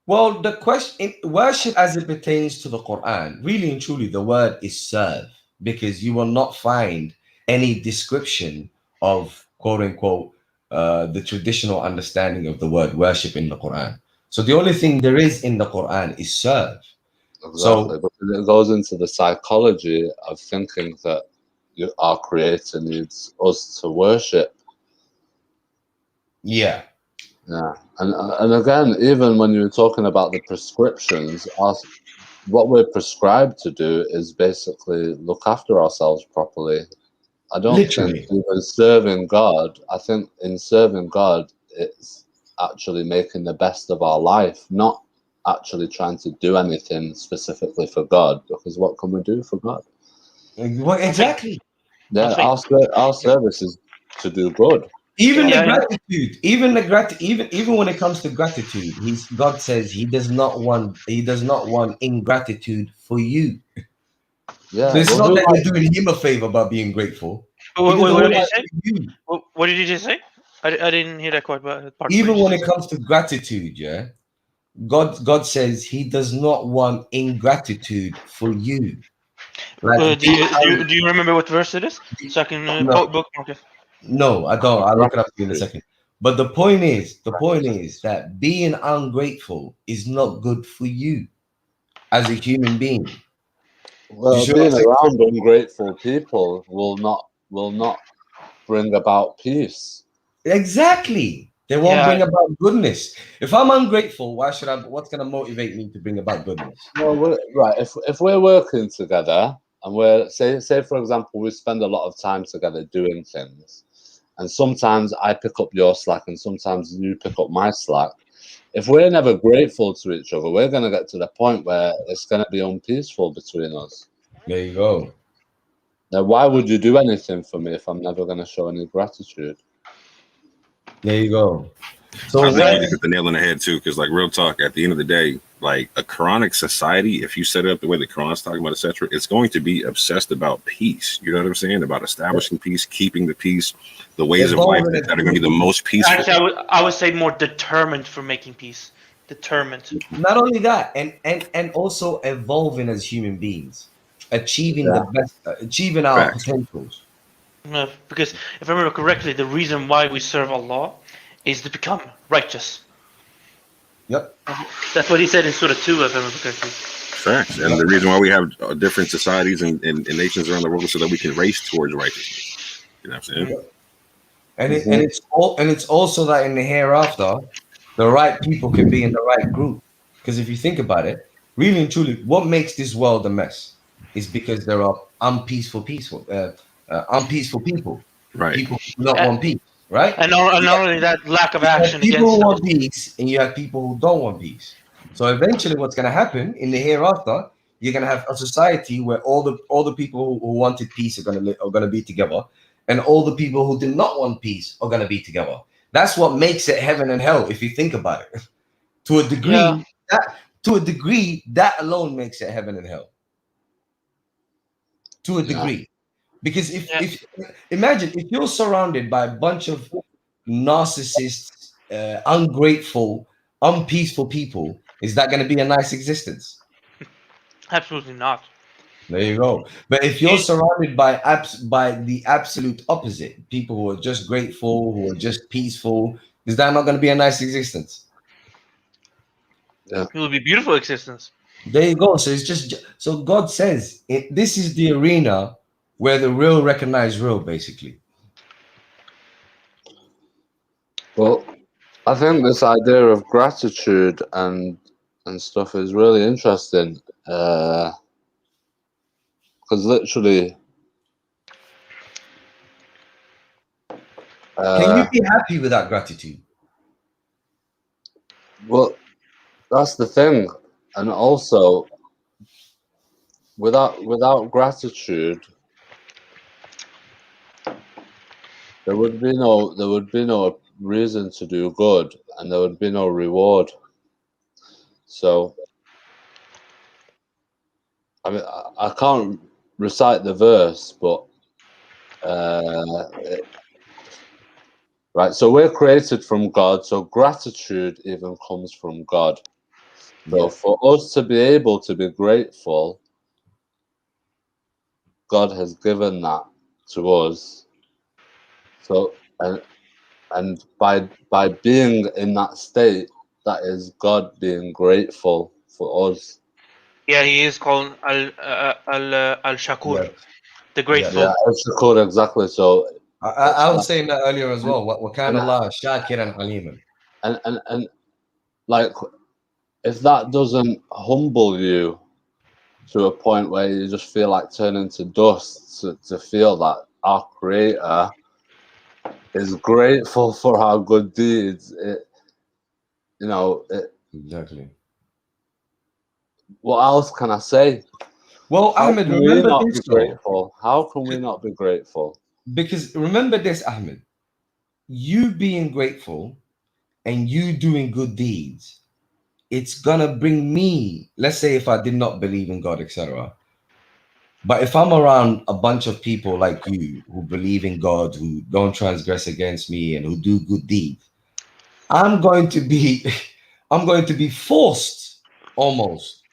Well, the question, worship as it pertains to the Quran, really and truly, the word is serve, because you will not find any description of quote unquote the traditional understanding of the word worship in the Quran. So the only thing there is in the Quran is serve. Exactly. So But it goes into the psychology of thinking that our creator needs us to worship. yeah, Yeah. And again, even when you're talking about the prescriptions, what we're prescribed to do is basically look after ourselves properly. I don't think literally. even serving God, I think in serving God, it's actually making the best of our life, not actually trying to do anything specifically for God, because what can we do for God? Well, Nothing. exactly. Yeah, Nothing. our service is to do good. Even So, the Yeah. gratitude, even when it comes to gratitude, God says he does not want ingratitude for you. So yeah, it's well, not who that like, you're doing him a favor by being grateful. He Wait, doesn't what want did you that say? for you. What did you just say? I didn't hear that quite part. What Even you when just it comes to gratitude, yeah, God says he does not want ingratitude for you. Like do you remember what verse it is? So I can no, bookmark it. no, I don't. I'll look it up for you in a gratitude? second. But the point is that being ungrateful is not good for you as a human being. You Well, see what I'm being saying? around ungrateful people will not bring about peace. Exactly. They won't Yeah. bring about goodness. If I'm ungrateful, why should I? What's going to motivate me to bring about goodness? Well, right. If we're working together and we're say for example, we spend a lot of time together doing things, and sometimes I pick up your slack and sometimes you pick up my slack. If we're never grateful to each other, we're going to get to the point where it's going to be unpeaceful between us. There you go. Now, why would you do anything for me if I'm never going to show any gratitude? There you go. I So think you what? just hit the nail on the head too, because like real talk, at the end of the day, like a Quranic society, if you set it up the way the Quran's talking about, etc., it's going to be obsessed about peace. You know what I'm saying? About establishing peace, keeping the peace, the ways of life Evolving that as are going to be human the beings. most peaceful. Actually, I would say more determined for making peace. Determined. Not only that, and also evolving as human beings, achieving the Yeah. best, achieving our Facts. potentials. Because if I remember correctly, the reason why we serve Allah is to become righteous. Yep. That's what he said in Surah 2, if I remember correctly. Facts. And Yep. the reason why we have different societies and nations around the world is so that we can race towards righteousness. You know what I'm saying? Yep. And Mhm. it's also that in the hereafter, the right people can be in the right group. Because if you think about it, really and truly, what makes this world a mess is because there are unpeaceful people, Right. people who do not Uh, want peace, right? and not only that, lack of You have action people against who them. want peace and you have people who don't want peace. So eventually, what's going to happen in the hereafter, you're going to have a society where all the people who wanted peace are going to be together, and all the people who did not want peace are going to be together. That's what makes it heaven and hell, if you think about it. To a Yeah. degree, that alone makes it heaven and hell. To a Yeah. degree, because Yeah. if imagine if you're surrounded by a bunch of narcissists, ungrateful, unpeaceful people, Is that going to be a nice existence? Absolutely not. There you go. But if you're surrounded by by the absolute opposite, people who are just grateful, who are just peaceful, is that not going to be a nice existence? Yeah. It will be beautiful existence. There you go. So it's just so God says this is the arena where the real recognize real, basically. Well, I think this idea of gratitude and stuff is really interesting. Because literally, Can you be happy without gratitude? well, that's the thing, and also without gratitude, there would be no reason to do good, and there would be no reward. So, I mean, I can't recite the verse, but right. So we're created from God. So gratitude even comes from God. So Yeah. for us to be able to be grateful, God has given that to us. So and by being in that state, that is God being grateful for us. Yeah, he is called Al Shakur, Yeah. the grateful. Yeah, Shakur, exactly. So I was saying that earlier as well. What kind and, of Allah Shakiran Aliman. and like if that doesn't humble you to a point where you just feel like turning to dust to feel that our creator is grateful for our good deeds, Exactly. what else can I say? Well, How Ahmed, can we remember not be this though. grateful? How can we not be grateful? Because remember this, Ahmed. You being grateful and you doing good deeds, it's gonna bring me, let's say if I did not believe in God, etc. But if I'm around a bunch of people like you who believe in God, who don't transgress against me and who do good deeds, I'm going to be I'm going to be forced almost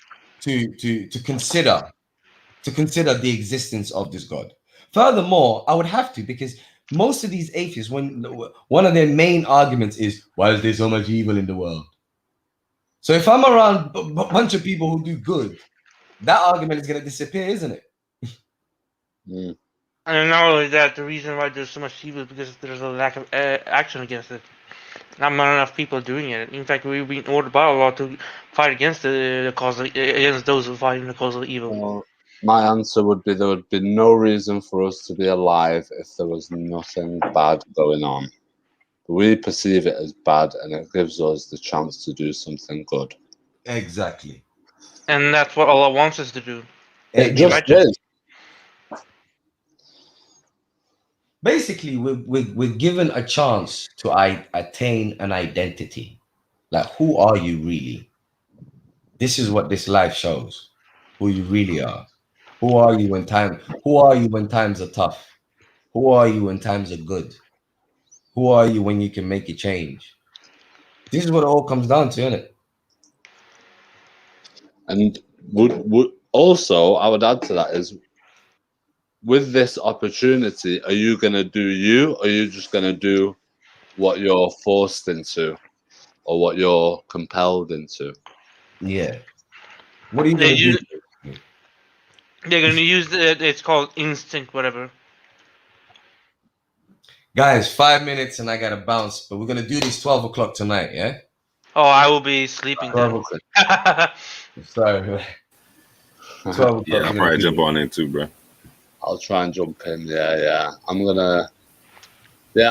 to consider the existence of this God. Furthermore, I would have to, because most of these atheists, when one of their main arguments is, why is there so much evil in the world? So if I'm around a bunch of people who do good, that argument is going to disappear, isn't it? Mm. And not only that, the reason why there's so much evil is because there's a lack of action against it. Not enough people doing it. In fact, we've been ordered by Allah to fight against the cause against those who fight in the cause of evil. Well, my answer would be there would be no reason for us to be alive if there was nothing bad going on. We perceive it as bad, and it gives us the chance to do something good. Exactly. And that's what Allah wants us to do. It Exactly. just is. Basically, we're given a chance to attain an identity. Like, who are you really? This is what this life shows. Who you really are. Who are you when times are tough? Who are you when times are good? Who are you when you can make a change? This is what it all comes down to, isn't it? And would also, I would add to that is, with this opportunity, are you going to do you, or are you just going to do what you're forced into or what you're compelled into? Yeah. What are you going to do? They're going to use it's called instinct, whatever. Guys, 5 minutes and I got to bounce, but we're going to do this 12 o'clock tonight, yeah? Oh, I will be sleeping 12 then. o'clock. Sorry. 12 o'clock. Yeah, I'll probably jump on in too, bro. I'll try and jump in. Yeah.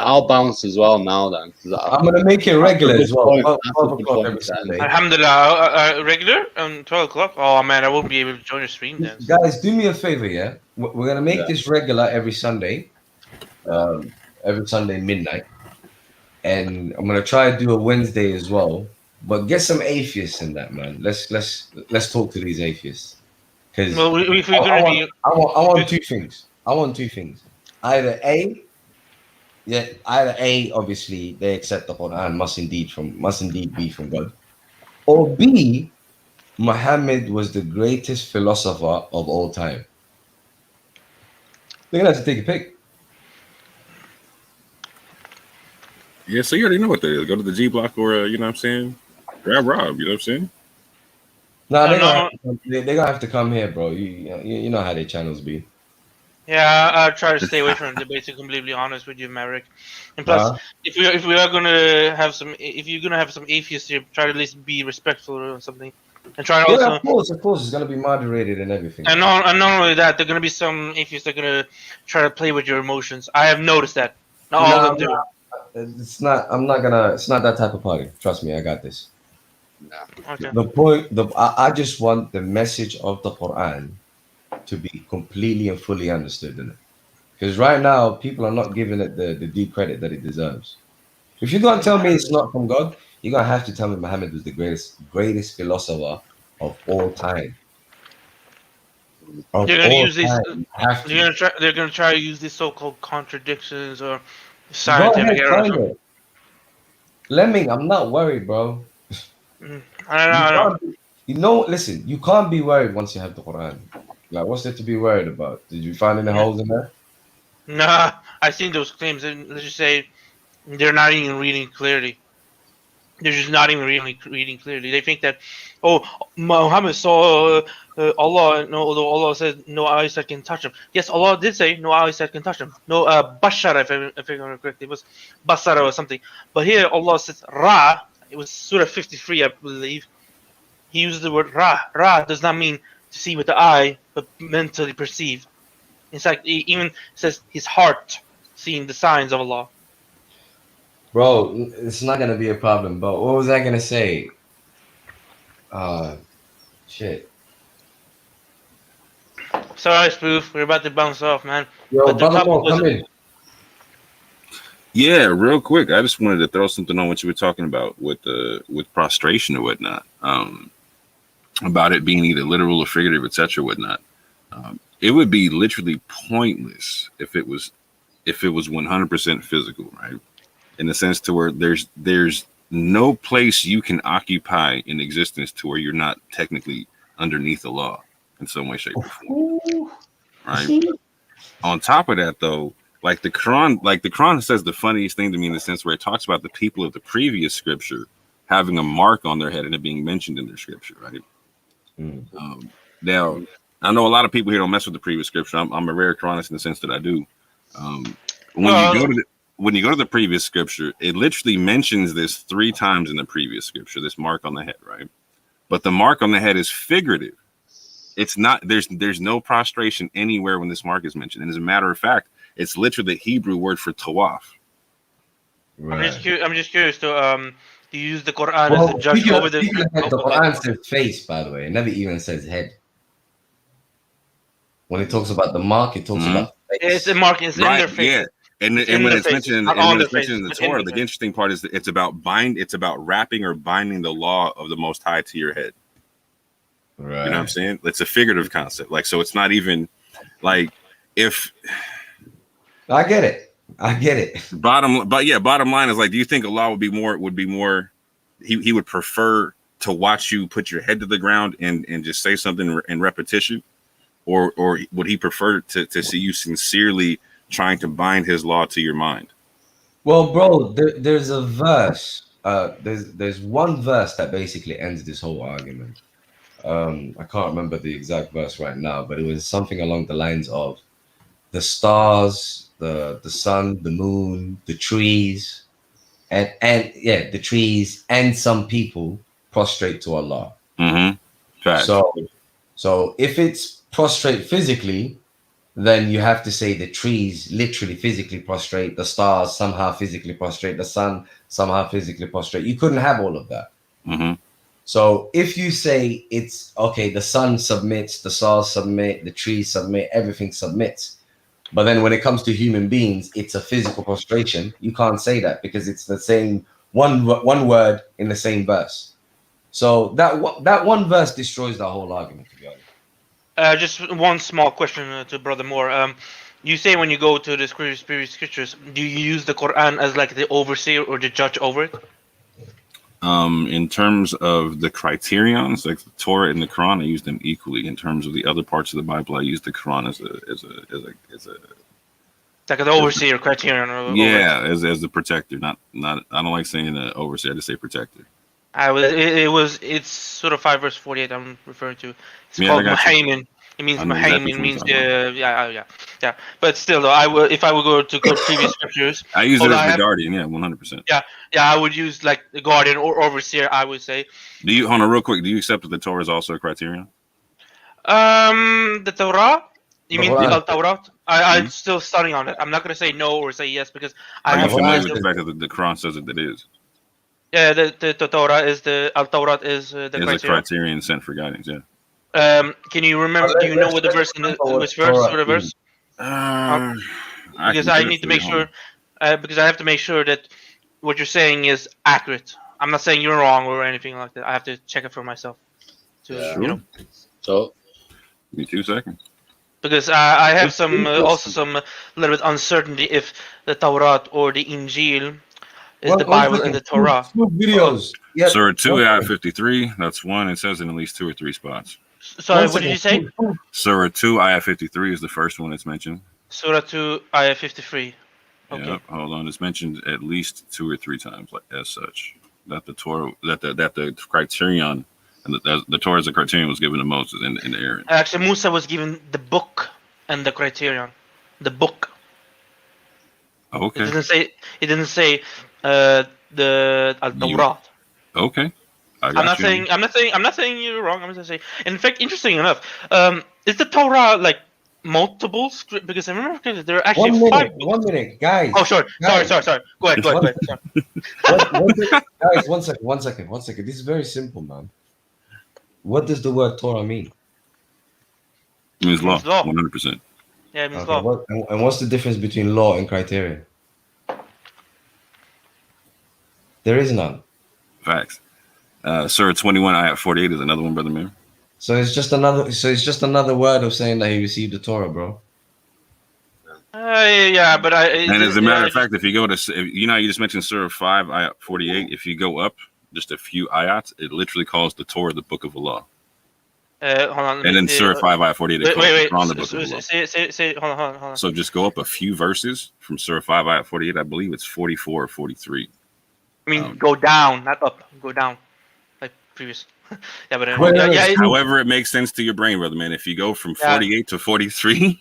I'll bounce as well now then. I'm going to make it regular as well. 12 o'clock point every Sunday. Alhamdulillah, regular 12 o'clock. Oh man, I won't be able to join your stream then. Guys, do me a favor, yeah? We're going to make this regular every Sunday. Every Sunday midnight. And I'm going to try to do a Wednesday as well. But get some atheists in that, man. Let's talk to these atheists. Because Well, if we're going to be... I want two things. Either A, obviously they accept the Quran must indeed be from God. or B, Muhammad was the greatest philosopher of all time. They're gonna have to take a pick. Yeah, so you already know what that is. Go to the G Block or you know what I'm saying? Grab Rob, you know what I'm saying? Nah, they're gonna No, have to come, they're gonna have to come here, bro. You know how their channels be. yeah, I'll try to stay away from debate. To be completely honest with you, Maverick. And plus, Huh? if we are gonna have some, if you're gonna have some atheists here, try to at least be respectful or something, and try to Yeah, also. of course, it's gonna be moderated and everything. And not only that, there are gonna be some atheists that are gonna try to play with your emotions. I have noticed that. Not all Nah, of them do. it's not. I'm not gonna. It's not that type of party. Trust me, I got this. Okay. The point. I just want the message of the Quran to be completely and fully understood in it. Because right now, people are not giving it the due credit that it deserves. If you're gonna tell me it's not from God, you're gonna have to tell me Muhammad was the greatest philosopher of all time. Of They're gonna all use this. time, you have to. They're gonna try to use these so-called contradictions or Go scientific ahead, error or find something. it. Lemming, I'm not worried, bro. I don't know. You I don't know. can't. You know, listen. You can't be worried once you have the Quran. Like, what's there to be worried about? Did you find any holes in there? Nah, I've seen those claims, and let's just say they're not even reading clearly. They're just not even really reading clearly. They think that, oh, Muhammad saw Allah. No, although Allah said no eyes that can touch him. Yes, Allah did say no eyes that can touch him. No, Bashara, if I remember correctly, it was Basara or something. But here Allah says Ra. It was Surah 53, I believe. He used the word Ra. Ra does not mean to see with the eye, but mentally perceive. In fact, he even says his heart seeing the signs of Allah. Bro, it's not gonna be a problem. But what was I gonna say? Uh, shit. Sorry, Spoof, we're about to bounce off, man. Yo, But the brother topic Mo, was come in. Yeah, real quick. I just wanted to throw something on what you were talking about with prostration or whatnot. About it being either literal or figurative, etc., whatnot. It would be literally pointless if it was 100% physical, right? In the sense to where there's no place you can occupy in existence to where you're not technically underneath the law in some way, shape, or form, right? On top of that, though, like the Quran says the funniest thing to me in the sense where it talks about the people of the previous scripture having a mark on their head and it being mentioned in their scripture, right? Now, I know a lot of people here don't mess with the previous scripture. I'm a rare Quranist in the sense that I do. When you go to the previous scripture, it literally mentions this 3 times in the previous scripture, this mark on the head, right? But the mark on the head is figurative. It's not there's no prostration anywhere when this mark is mentioned. And as a matter of fact, it's literally the Hebrew word for tawaf. Right. I'm just curious to do you use the Quran as a Well, judge over the speaking of head, the okay. Quran says face, by the way. It never even says head. When it talks about the mark, it talks about face. It's a mark. It's in Right, their faces. yeah. And It's in when their it's faces. mentioned Not and on when their it's mentioned faces, in the but in Torah, their the faces. interesting part is that it's about wrapping or binding the law of the Most High to your head. Right. You know what I'm saying? It's a figurative concept. Like, so it's not even like if I get it. bottom line is like, do you think Allah would be more he would prefer to watch you put your head to the ground and just say something in repetition, or would he prefer to see you sincerely trying to bind his law to your mind? Well, bro, there's a verse. There's one verse that basically ends this whole argument. I can't remember the exact verse right now, but it was something along the lines of the stars, the sun, the moon, the trees, and yeah, the trees and some people prostrate to Allah. Mm-hmm. Facts. So if it's prostrate physically, then you have to say the trees literally physically prostrate, the stars somehow physically prostrate, the sun somehow physically prostrate. You couldn't have all of that. Mm-hmm. So if you say it's okay, the sun submits, the stars submit, the trees submit, everything submits. But then when it comes to human beings, it's a physical prostration. You can't say that because it's the same one word in the same verse. So that one verse destroys the whole argument, to be honest. Just one small question to Brother Moore. You say when you go to the spirit scriptures, do you use the Quran as like the overseer or the judge over it? In terms of the criterions, like the Torah and the Quran, I use them equally. In terms of the other parts of the Bible, I use the Quran as a Like an overseer criterion. as the protector. Not. I don't like saying overseer. I just say protector. It's Surah 5 verse 48 I'm referring to. It's Yeah, called I got you. Muhaymin. It means I know exactly Muhaymin what means you're talking yeah. But still though, if I would go to previous scriptures, I use it although as the guardian. Yeah, 100%. yeah, I would use like the guardian or overseer, I would say. Do you hold on real quick? Do you accept that the Torah is also a criterion? The Torah? You The mean Quran. Al Torah? I'm still studying on it. I'm not gonna say no or say yes because I Are you have familiar Quran with the fact that the Quran says that it is? yeah, the Torah is the Al Torah is the Is a criterion. criterion sent for guidance? Yeah. Can you remember? Do you know what the verse in which verse or the verse? Because I need to make sure. Because I have to make sure that what you're saying is accurate. I'm not saying you're wrong or anything like that. I have to check it for myself. Sure. So, Give me 2 seconds. Because I have some also some little bit uncertainty if the Torah or the Injil is the Bible and the Torah. Two videos. Yeah. Surah 2, ayah 53. That's one. It says in at least 2 or 3 spots. Sorry, what did you say? Surah 2, ayah 53 is the first one that's mentioned. Surah 2, ayah 53. Okay. Yep. Hold on. It's mentioned at least 2 or 3 times, like as such. That the Torah, that the criterion, and the Torah as a criterion was given to Moses and Aaron. Actually, Musa was given the book and the criterion. The book. Okay. It didn't say the Al Torah. Okay. I'm not saying you're wrong. I'm just saying. In fact, interesting enough, is the Torah like multiple script? Because I remember there are actually 5 books. 1 minute, guys. Oh, sure. Guys. Sorry. Go ahead. Guys, 1 second. This is very simple, man. What does the word Torah mean? It means law. It means law. 100%. Yeah, it means Okay, law. and what's the difference between law and criterion? There is none. Facts. Surah 21, ayah 48 is another one, Brother Mayor. So it's just another word of saying that he received the Torah, bro. Yeah, but And as a matter of fact, if you go to, you just mentioned Surah 5, ayah 48. If you go up just a few ayats, it literally calls the Torah the Book of Allah. hold on. And then Surah 5, ayah 48, it calls the Quran the Book of Allah. Say, hold on. So just go up a few verses from Surah 5, ayah 48. I believe it's 44 or 43. I mean, go down, not up. Go down, like previous. Yeah, but however it makes sense to your brain, brother man. If you go from 48 to 43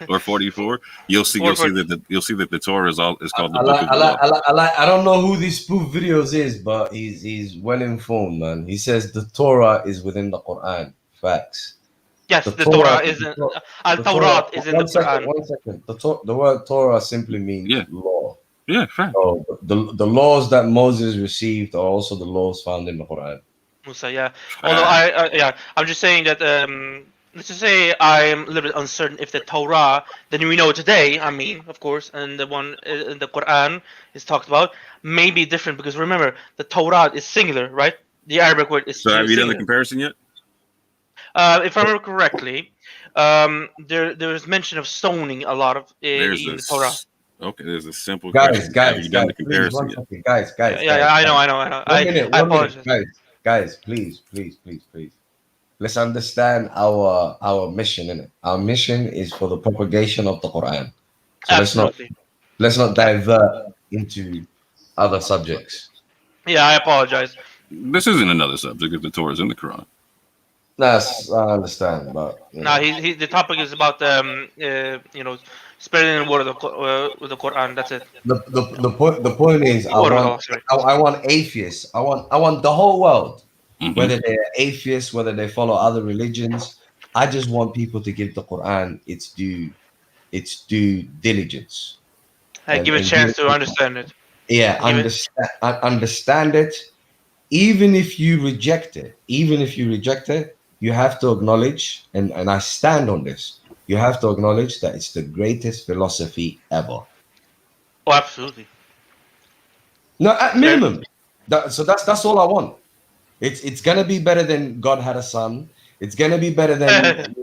or 44, you'll see that the Torah is called the Book of Allah. I don't know who these spoof videos is, but he's well informed, man. He says the Torah is within the Quran. Facts. Yes, the Torah is Al Torah is in the Quran. 1 second. The word Torah simply means law. Yeah, fact. So the laws that Moses received are also the laws found in the Quran. Musa, yeah. Although I'm just saying that let's just say I'm a little bit uncertain if the Torah, then we know today, I mean, of course, and the one in the Quran is talked about, may be different because remember the Torah is singular, right? The Arabic word is. So have you singular. done the comparison yet? If I remember correctly, there's mention of stoning a lot of in the Torah. Okay, there's a simple question. Have you done the comparison yet? Guys. Yeah, I know. I apologize. Guys, please. Let's understand our mission in it. Our mission is for the propagation of the Quran. So Absolutely. let's not divert into other subjects. Yeah, I apologize. This isn't another subject if the Torah is in the Quran. I understand, but the topic is about spreading the word with the Quran. That's it. The point is, I want atheists. I want the whole world, whether they're atheists, whether they follow other religions. I just want people to give the Quran its due diligence. Give a chance to understand it. Yeah, understand it. Even if you reject it, you have to acknowledge, and I stand on this. You have to acknowledge that it's the greatest philosophy ever. Oh, absolutely. No, at minimum. So that's all I want. It's gonna be better than God had a son. It's gonna be better than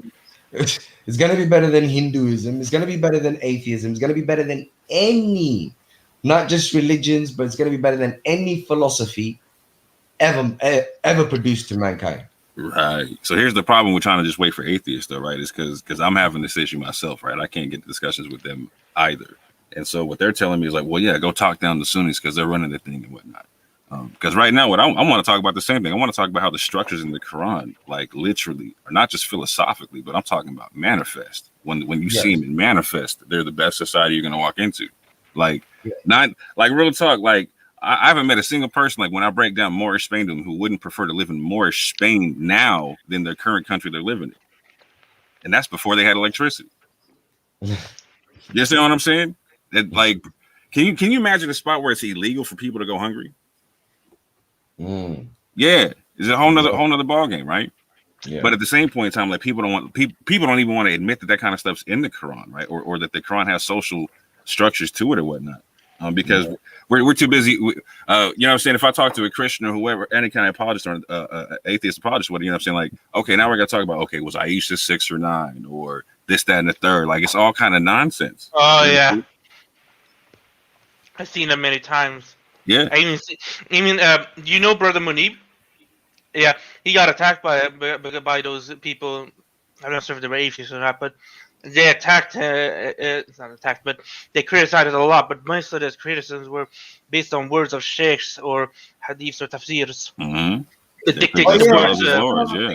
it's gonna be better than Hinduism. It's gonna be better than atheism. It's gonna be better than any, not just religions, but it's gonna be better than any philosophy ever produced to mankind. Right. So here's the problem with trying to just wait for atheists, though, right? Is because I'm having this issue myself, right? I can't get discussions with them either. And so what they're telling me is like, well, yeah, go talk down the Sunnis because they're running the thing and whatnot. Because right now, what I want to talk about the same thing. I want to talk about how the structures in the Quran, like literally, are not just philosophically, but I'm talking about manifest. When you see them in manifest, they're the best society you're going to walk into. Like, not like real talk. Like, I haven't met a single person, like when I break down Moorish Spain to them, who wouldn't prefer to live in Moorish Spain now than their current country they're living in. And that's before they had electricity. You understand what I'm saying? That, like, can you imagine a spot where it's illegal for people to go hungry? Yeah, it's a whole nother ball game, right? Yeah. But at the same point in time, like people don't even want to admit that kind of stuff's in the Quran, right? Or that the Quran has social structures to it or whatnot, because we're too busy. You know what I'm saying? If I talk to a Christian or whoever, any kind of apologist or atheist apologist, what you know what I'm saying? Like, okay, now we're gonna talk about, okay, was Aisha 6 or 9 or this, that, and the third? Like, it's all kind of nonsense. Oh yeah, I've seen them many times. Yeah. You know Brother Munib? Yeah, he got attacked by those people. I'm not sure if they were atheists or not, but they attacked. It's not attacked, but they criticized it a lot. But most of those criticisms were based on words of sheikhs or hadiths or tafsirs. Mm-hmm. The dictating words. Yeah,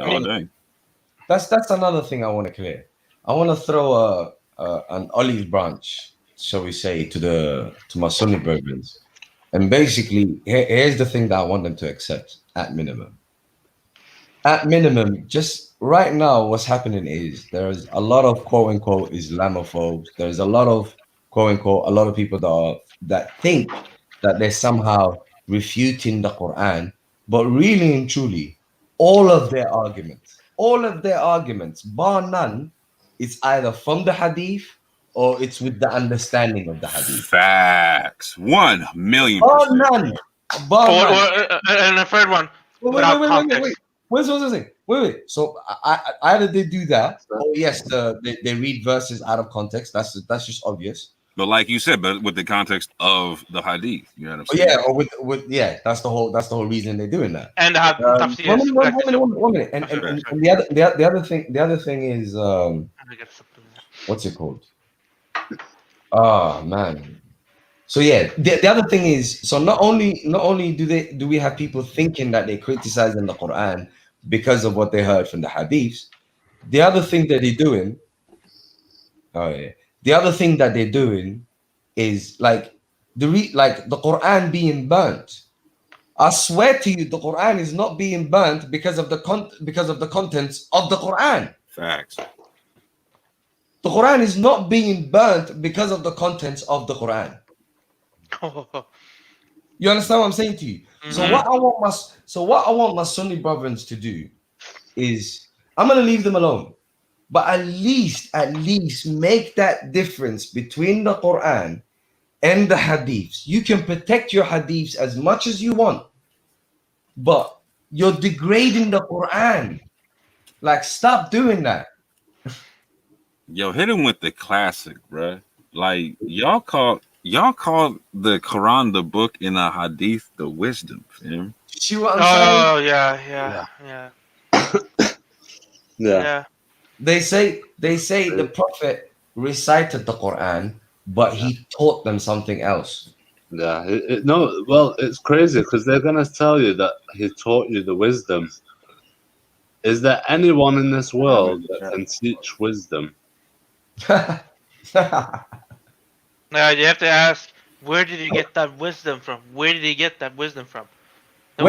all day. That's another thing I want to clear. I want to throw an olive branch, shall we say, to my Sunni brethren. And basically, here's the thing that I want them to accept at minimum. At minimum, just right now, what's happening is there's a lot of quote unquote Islamophobes. There's a lot of quote unquote a lot of people that think that they're somehow refuting the Quran, but really and truly, all of their arguments, bar none, it's either from the Hadith or it's with the understanding of the Hadith. Facts. 1,000,000%. Bar none. And a third one. Wait. What's the thing? Wait. So either they do that, or yes, they read verses out of context. That's just obvious. But like you said, but with the context of the Hadith, you know what I'm saying? Yeah, or with that's the whole reason they're doing that. And one minute. And the other thing is what's it called? Oh man. So yeah, the other thing is, so not only do we have people thinking that they're criticizing the Quran because of what they heard from the hadiths, the other thing that they're doing is like the Quran being burnt. I swear to you, the Quran is not being burnt because of the contents of the Quran. Facts. The Quran is not being burnt because of the contents of the Quran. You understand what I'm saying to you? Mm-hmm. So what I want my Sunni brothers to do is, I'm gonna leave them alone, but at least make that difference between the Quran and the hadiths. You can protect your hadiths as much as you want, but you're degrading the Quran. Like, stop doing that. Yo, hit him with the classic, bruh. Like, y'all call the Quran the book and the Hadith the wisdom, fam. See what I'm saying? Oh yeah. They say the Prophet recited the Quran, but he taught them something else. Yeah, it's crazy because they're gonna tell you that he taught you the wisdom. Is there anyone in this world that can teach wisdom? Now you have to ask, where did he get that wisdom from? Where did he get that wisdom from? No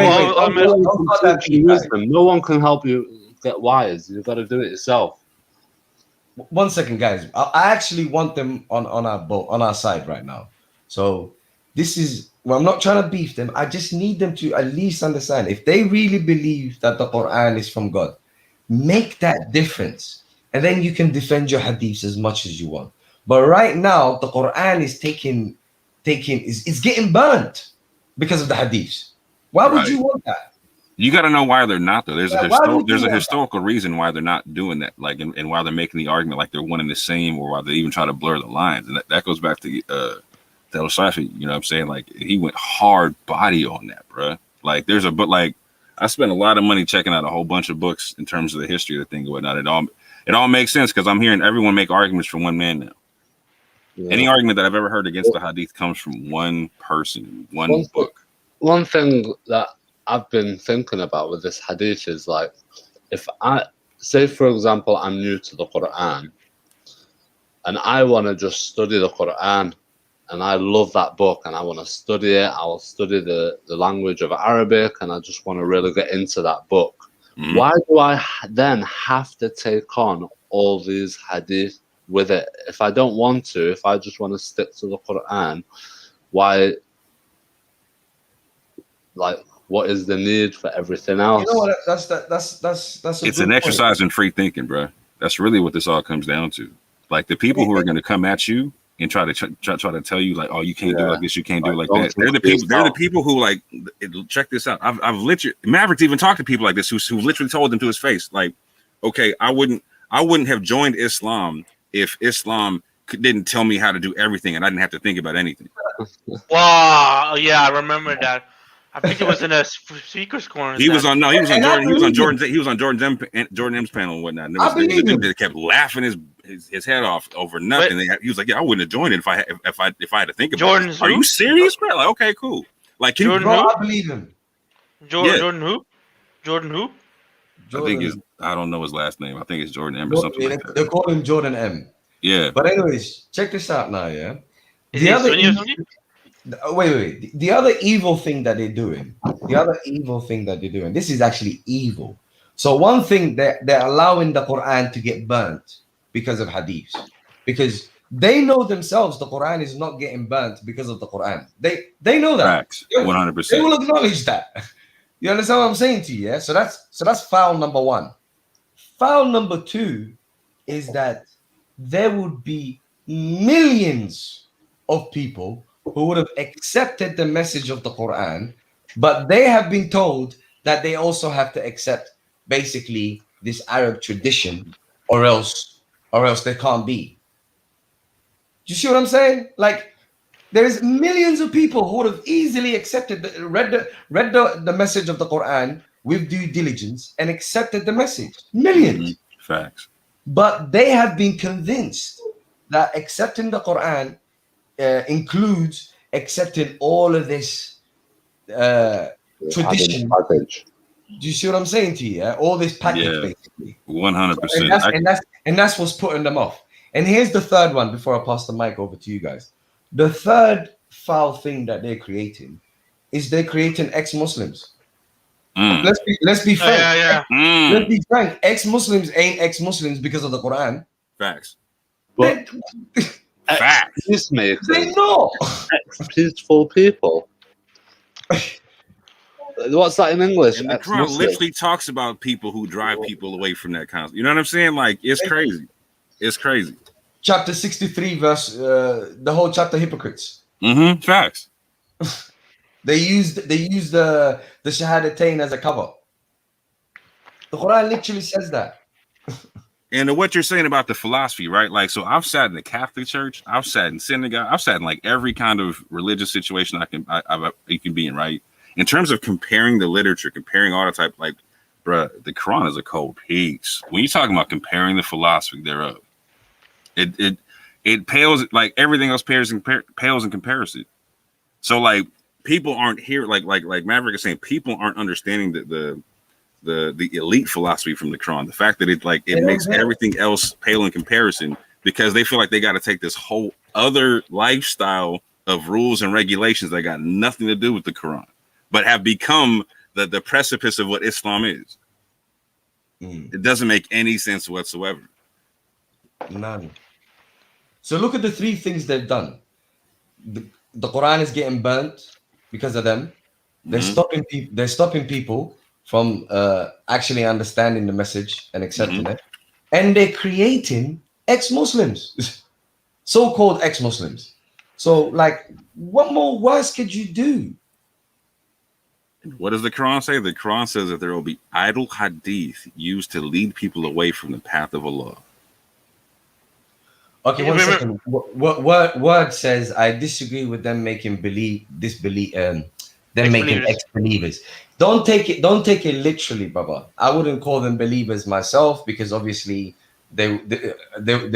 one can help you get wise. You've got to do it yourself. 1 second, guys. I actually want them on our side right now. So this is, well, I'm not trying to beef them. I just need them to at least understand, if they really believe that the Quran is from God, make that difference, and then you can defend your hadiths as much as you want. But right now, the Quran is it's getting burnt because of the hadiths. Why would you want that? You got to know why they're not, though. There's a historical reason why they're not doing that, like, and why they're making the argument like they're one and the same, or why they even try to blur the lines. And that goes back to Shafi. You know what I'm saying? Like, he went hard body on that, bro. Like, there's a book, like, I spent a lot of money checking out a whole bunch of books in terms of the history of the thing and whatnot. It all makes sense because I'm hearing everyone make arguments for one man now. Yeah. Any argument that I've ever heard against the hadith comes from one person, one book. One thing that I've been thinking about with this hadith is like, if I say, for example, I'm new to the Quran and I want to just study the Quran and I love that book and I want to study it, I'll study the language of Arabic and I just want to really get into that book. Mhm. Why do I then have to take on all these hadith with it? If I don't want to, if I just want to stick to the Quran, why? Like, what is the need for everything else? You know what? That's a It's good an point. exercise in free thinking, bro. That's really what this all comes down to. Like the people who are going to come at you and try to tell you like, oh, you can't do it like this, you can't do it like that. They're the people who like check this out. I've literally Maverick's even talked to people like this who literally told them to his face, like, okay, I wouldn't have joined Islam if Islam didn't tell me how to do everything and I didn't have to think about anything. Wow, yeah, I remember that. I think it was in a speaker's corner. He was on Jordan M's panel and whatnot. And there was a dude that kept laughing his head off over nothing. He was like, "Yeah, I wouldn't have joined it if I had to think about it." Are you serious, bro? Like, okay, cool. Like, Jordan, I believe him. Jordan who? Jordan who? I think I don't know his last name. I think it's Jordan M or something like that. They call him Jordan M. Yeah. But anyways, check this out now. Yeah. Is he Sunni or something? Wait. The other evil thing that they're doing, this is actually evil. So one thing that they're allowing the Quran to get burnt because of hadiths, because they know themselves the Quran is not getting burnt because of the Quran. They know that. Facts. 100%. They will acknowledge that. You understand what I'm saying to you? Yeah. So that's foul number one. Foul number two is that there would be millions of people who would have accepted the message of the Quran, but they have been told that they also have to accept basically this Arab tradition, or else they can't be. Do you see what I'm saying? Like, there's millions of people who would have easily accepted, read the message of the Quran with due diligence and accepted the message. Millions. Mm-hmm. Facts. But they have been convinced that accepting the Quran includes accepting all of this tradition. Do you see what I'm saying to you? Yeah? All this package, basically. 100%. And that's what's putting them off. And here's the third one before I pass the mic over to you guys. The third foul thing that they're creating is they're creating ex-Muslims. Let's be frank. Let's be frank. Ex-Muslims ain't ex-Muslims because of the Quran. Facts. But facts. They know. Peaceful people. What's that in English? And the Quran literally talks about people who drive people away from that concept. You know what I'm saying? Like, it's crazy. It's crazy. Chapter 63, verse the whole chapter, hypocrites. Mm-hmm. Facts. They use the Shahadatain as a cover. The Quran literally says that. And what you're saying about the philosophy, right? Like, so I've sat in the Catholic Church, I've sat in synagogue, I've sat in like every kind of religious situation you can be in, right? In terms of comparing the literature, comparing all the type, like, bruh, the Quran is a cold piece. When you're talking about comparing the philosophy thereof, it pales, like everything else pales in comparison. So like people aren't here, like Maverick is saying, people aren't understanding the elite philosophy from the Quran. The fact that it makes everything else pale in comparison because they feel like they got to take this whole other lifestyle of rules and regulations that got nothing to do with the Quran, but have become the precipice of what Islam is. It doesn't make any sense whatsoever. None. So look at the three things they've done. The Quran is getting burnt because of them. They're stopping people from actually understanding the message and accepting it. And they're creating ex-Muslims, so-called ex-Muslims. So, like, what more worse could you do? What does the Quran say? The Quran says that there will be idle hadith used to lead people away from the path of Allah. Okay, one second. Word says, I disagree with them making They're making Ex-believers. ex-believers. Don't take it literally, brother. I wouldn't call them believers myself, because obviously they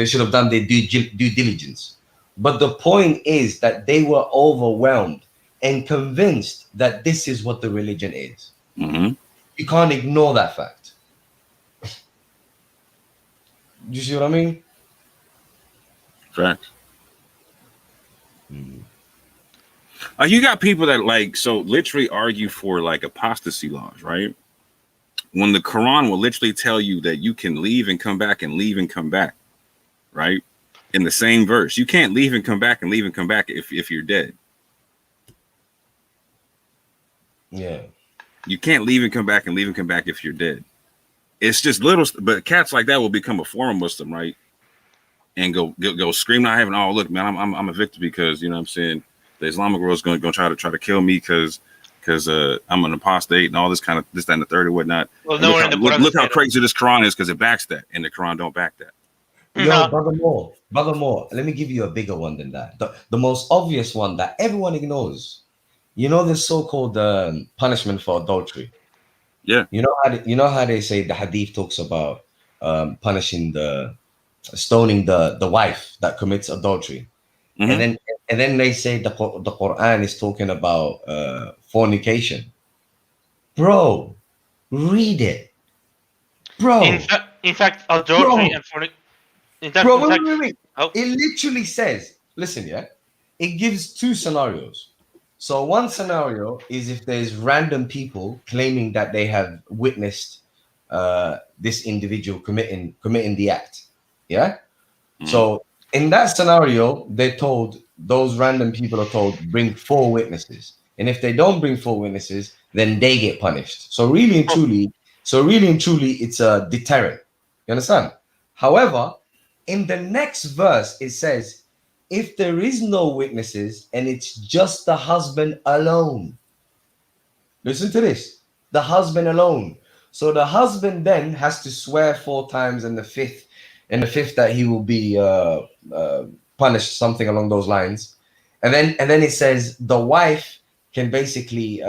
should have done their due diligence. But the point is that they were overwhelmed and convinced that this is what the religion is. Mm-hmm. You can't ignore that fact. You see what I mean? Facts. You got people that like, so literally argue for like apostasy laws, right? When the Quran will literally tell you that you can leave and come back and leave and come back, right? In the same verse, you can't leave and come back and leave and come back if you're dead. Yeah. You can't leave and come back and leave and come back if you're dead. It's just little, but cats like that will become a foreign Muslim, right? And go scream out heaven. Oh, look, man, I'm a victim because, you know what I'm saying, the Islamic world is going to try to kill me because I'm an apostate and all this kind of this, that, and the third, and whatnot. Well, And look how crazy this Quran is, because it backs that, and the Quran don't back that. Yo, Brother Moore, let me give you a bigger one than that. The most obvious one that everyone ignores. You know the so-called punishment for adultery. Yeah. You know how they say the hadith talks about stoning the wife that commits adultery. Mm-hmm. And then they say the Quran is talking about fornication. Bro, read it. Bro. In fact, adultery and fornication. Wait. Oh. It literally says, listen, yeah, it gives two scenarios. So one scenario is if there's random people claiming that they have witnessed this individual committing the act. Yeah. Mm-hmm. So in that scenario, those random people are told, bring 4 witnesses. And if they don't bring 4 witnesses, then they get punished. So really and truly, it's a deterrent. You understand? However, in the next verse, it says, if there is no witnesses and it's just the husband alone. Listen to this. The husband alone. So the husband then has to swear 4 times, and the fifth that he will be punished, something along those lines. And then it says the wife can basically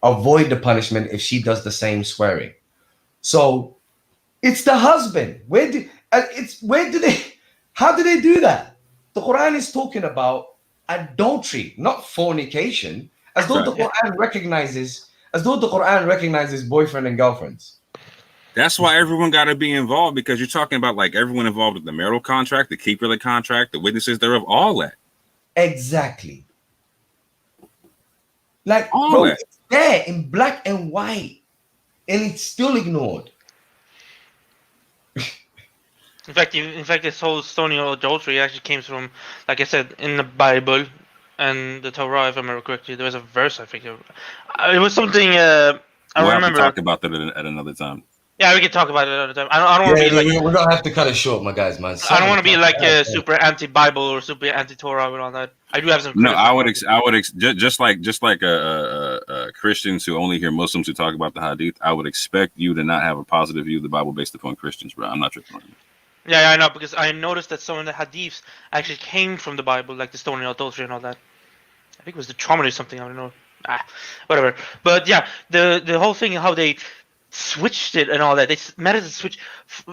avoid the punishment if she does the same swearing. So it's the husband. How do they do that? The Quran is talking about adultery, not fornication, as though the Quran recognizes boyfriend and girlfriends. That's why everyone got to be involved, because you're talking about like everyone involved with the marital contract, the keeper of the contract, the witnesses thereof, all that. Exactly. Like, all bro, that. It's there in black and white, and it's still ignored. In fact, this whole stoning of adultery actually came from, like I said, in the Bible and the Torah, if I remember correctly. There was a verse, I think. It was something. I remember. Have to talk about that at another time. Yeah, we can talk about it another time. I don't want to be like. We're gonna have to cut it short, my guys, man. I don't want to be like super anti-Bible or super anti-Torah and all that. I do have some. No, I would just like Christians who only hear Muslims who talk about the Hadith. I would expect you to not have a positive view of the Bible based upon Christians, bro. I'm not tripping on you. Yeah, I know, because I noticed that some of the hadiths actually came from the Bible, like the stoning of adultery and all that. I think it was the trauma or something. I don't know. Whatever. But yeah, the whole thing, how they switched it and all that. They managed to switch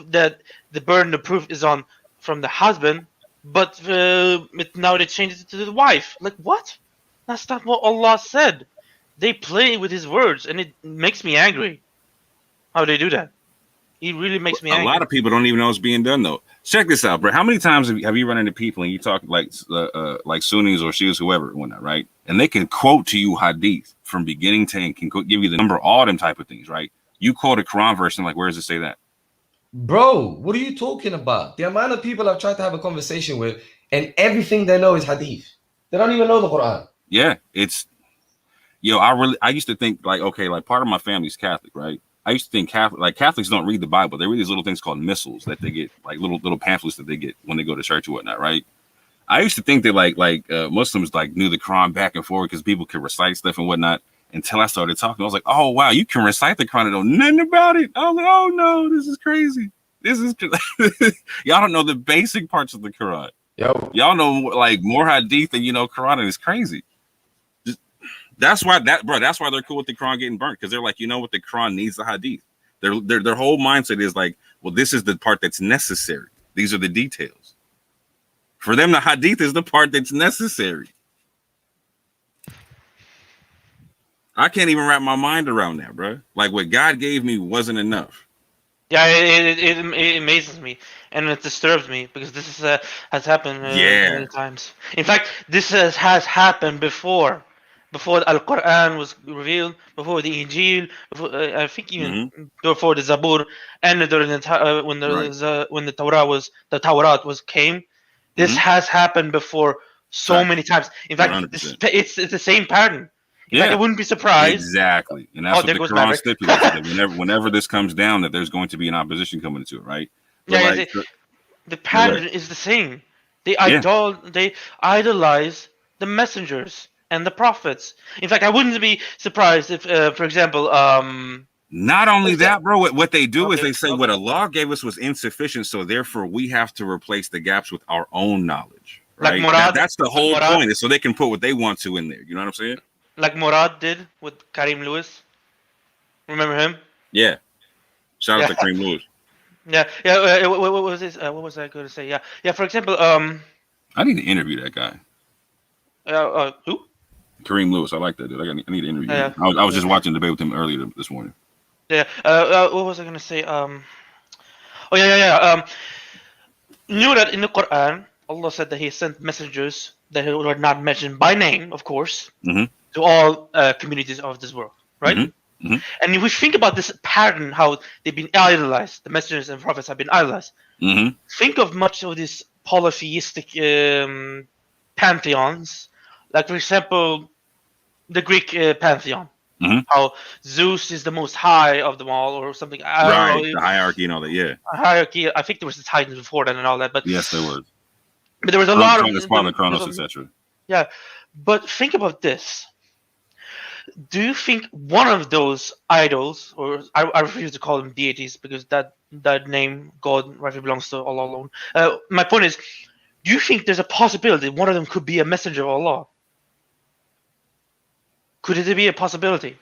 that the burden of proof is on from the husband, but now they changed it to the wife. Like, what? That's not what Allah said. They play with His words, and it makes me angry. How they do that? It really makes me angry. A lot of people don't even know it's being done, though. Check this out, bro. How many times have you run into people and you talk like Sunnis or Shias, whoever, and whatnot, right? And they can quote to you hadith from beginning to end, can give you the number, all them type of things, right? You quote a Quran verse and like, where does it say that? Bro, what are you talking about? The amount of people I've tried to have a conversation with, and everything they know is hadith. They don't even know the Quran. Yeah, it's, I used to think like, okay, like part of my family's Catholic, right? I used to think Catholics don't read the Bible. They read these little things called missals that they get, like little pamphlets that they get when they go to church or whatnot, right? I used to think that like Muslims like knew the Quran back and forward because people could recite stuff and whatnot. Until I started talking, I was like, "Oh wow, you can recite the Quran and know nothing about it." I was like, "Oh no, this is crazy. This is y'all don't know the basic parts of the Quran. Y'all know like more hadith than you know Quran, and it's crazy." That's why that's why they're cool with the Quran getting burnt, because they're like, you know what, the Quran needs the hadith. Their whole mindset is like, well, this is the part that's necessary. These are the details. For them, the hadith is the part that's necessary. I can't even wrap my mind around that, bro. Like, what God gave me wasn't enough. Yeah, it amazes me and it disturbs me because this has happened many times. In fact, this has happened before the Al Quran was revealed, before the Injil, before, I think even before the Zabur, and during the when the Tawrat came. This has happened before so many times. In fact, it's the same pattern. In fact, I wouldn't be surprised. Exactly. And that's what the Quran stipulates, that whenever this comes down, that there's going to be an opposition coming into it, right? But the pattern is the same. They idolize the messengers and the prophets. In fact, I wouldn't be surprised if, for example, not only that, bro, what they do is they say what Allah gave us was insufficient, so therefore we have to replace the gaps with our own knowledge, right? Like that's the whole point, is so they can put what they want to in there. You know what I'm saying? Like Murad did with Karim Lewis. Remember him? Yeah. Shout out to Karim Lewis. Yeah. What was this? What was I going to say? Yeah. For example, I need to interview that guy. Who? Karim Lewis. I like that dude. I need to interview him. I was just watching a debate with him earlier this morning. Yeah. What was I going to say? You know that in the Quran, Allah said that He sent messengers that were not mentioned by name, of course, to all communities of this world, right? And if we think about this pattern, how they've been idolized, the messengers and prophets have been idolized. Think of much of these polytheistic pantheons, like, for example, the Greek pantheon. How Zeus is the most high of them all, or something. The hierarchy and all that, yeah. Hierarchy. I think there was the Titans before that and all that, but yes, there was. But there was a lot of Chronos, etc. Yeah, but think about this. Do you think one of those idols, or I refuse to call them deities because that name, God, rightfully belongs to Allah alone. My point is, do you think there's a possibility one of them could be a messenger of Allah? Could it be a possibility?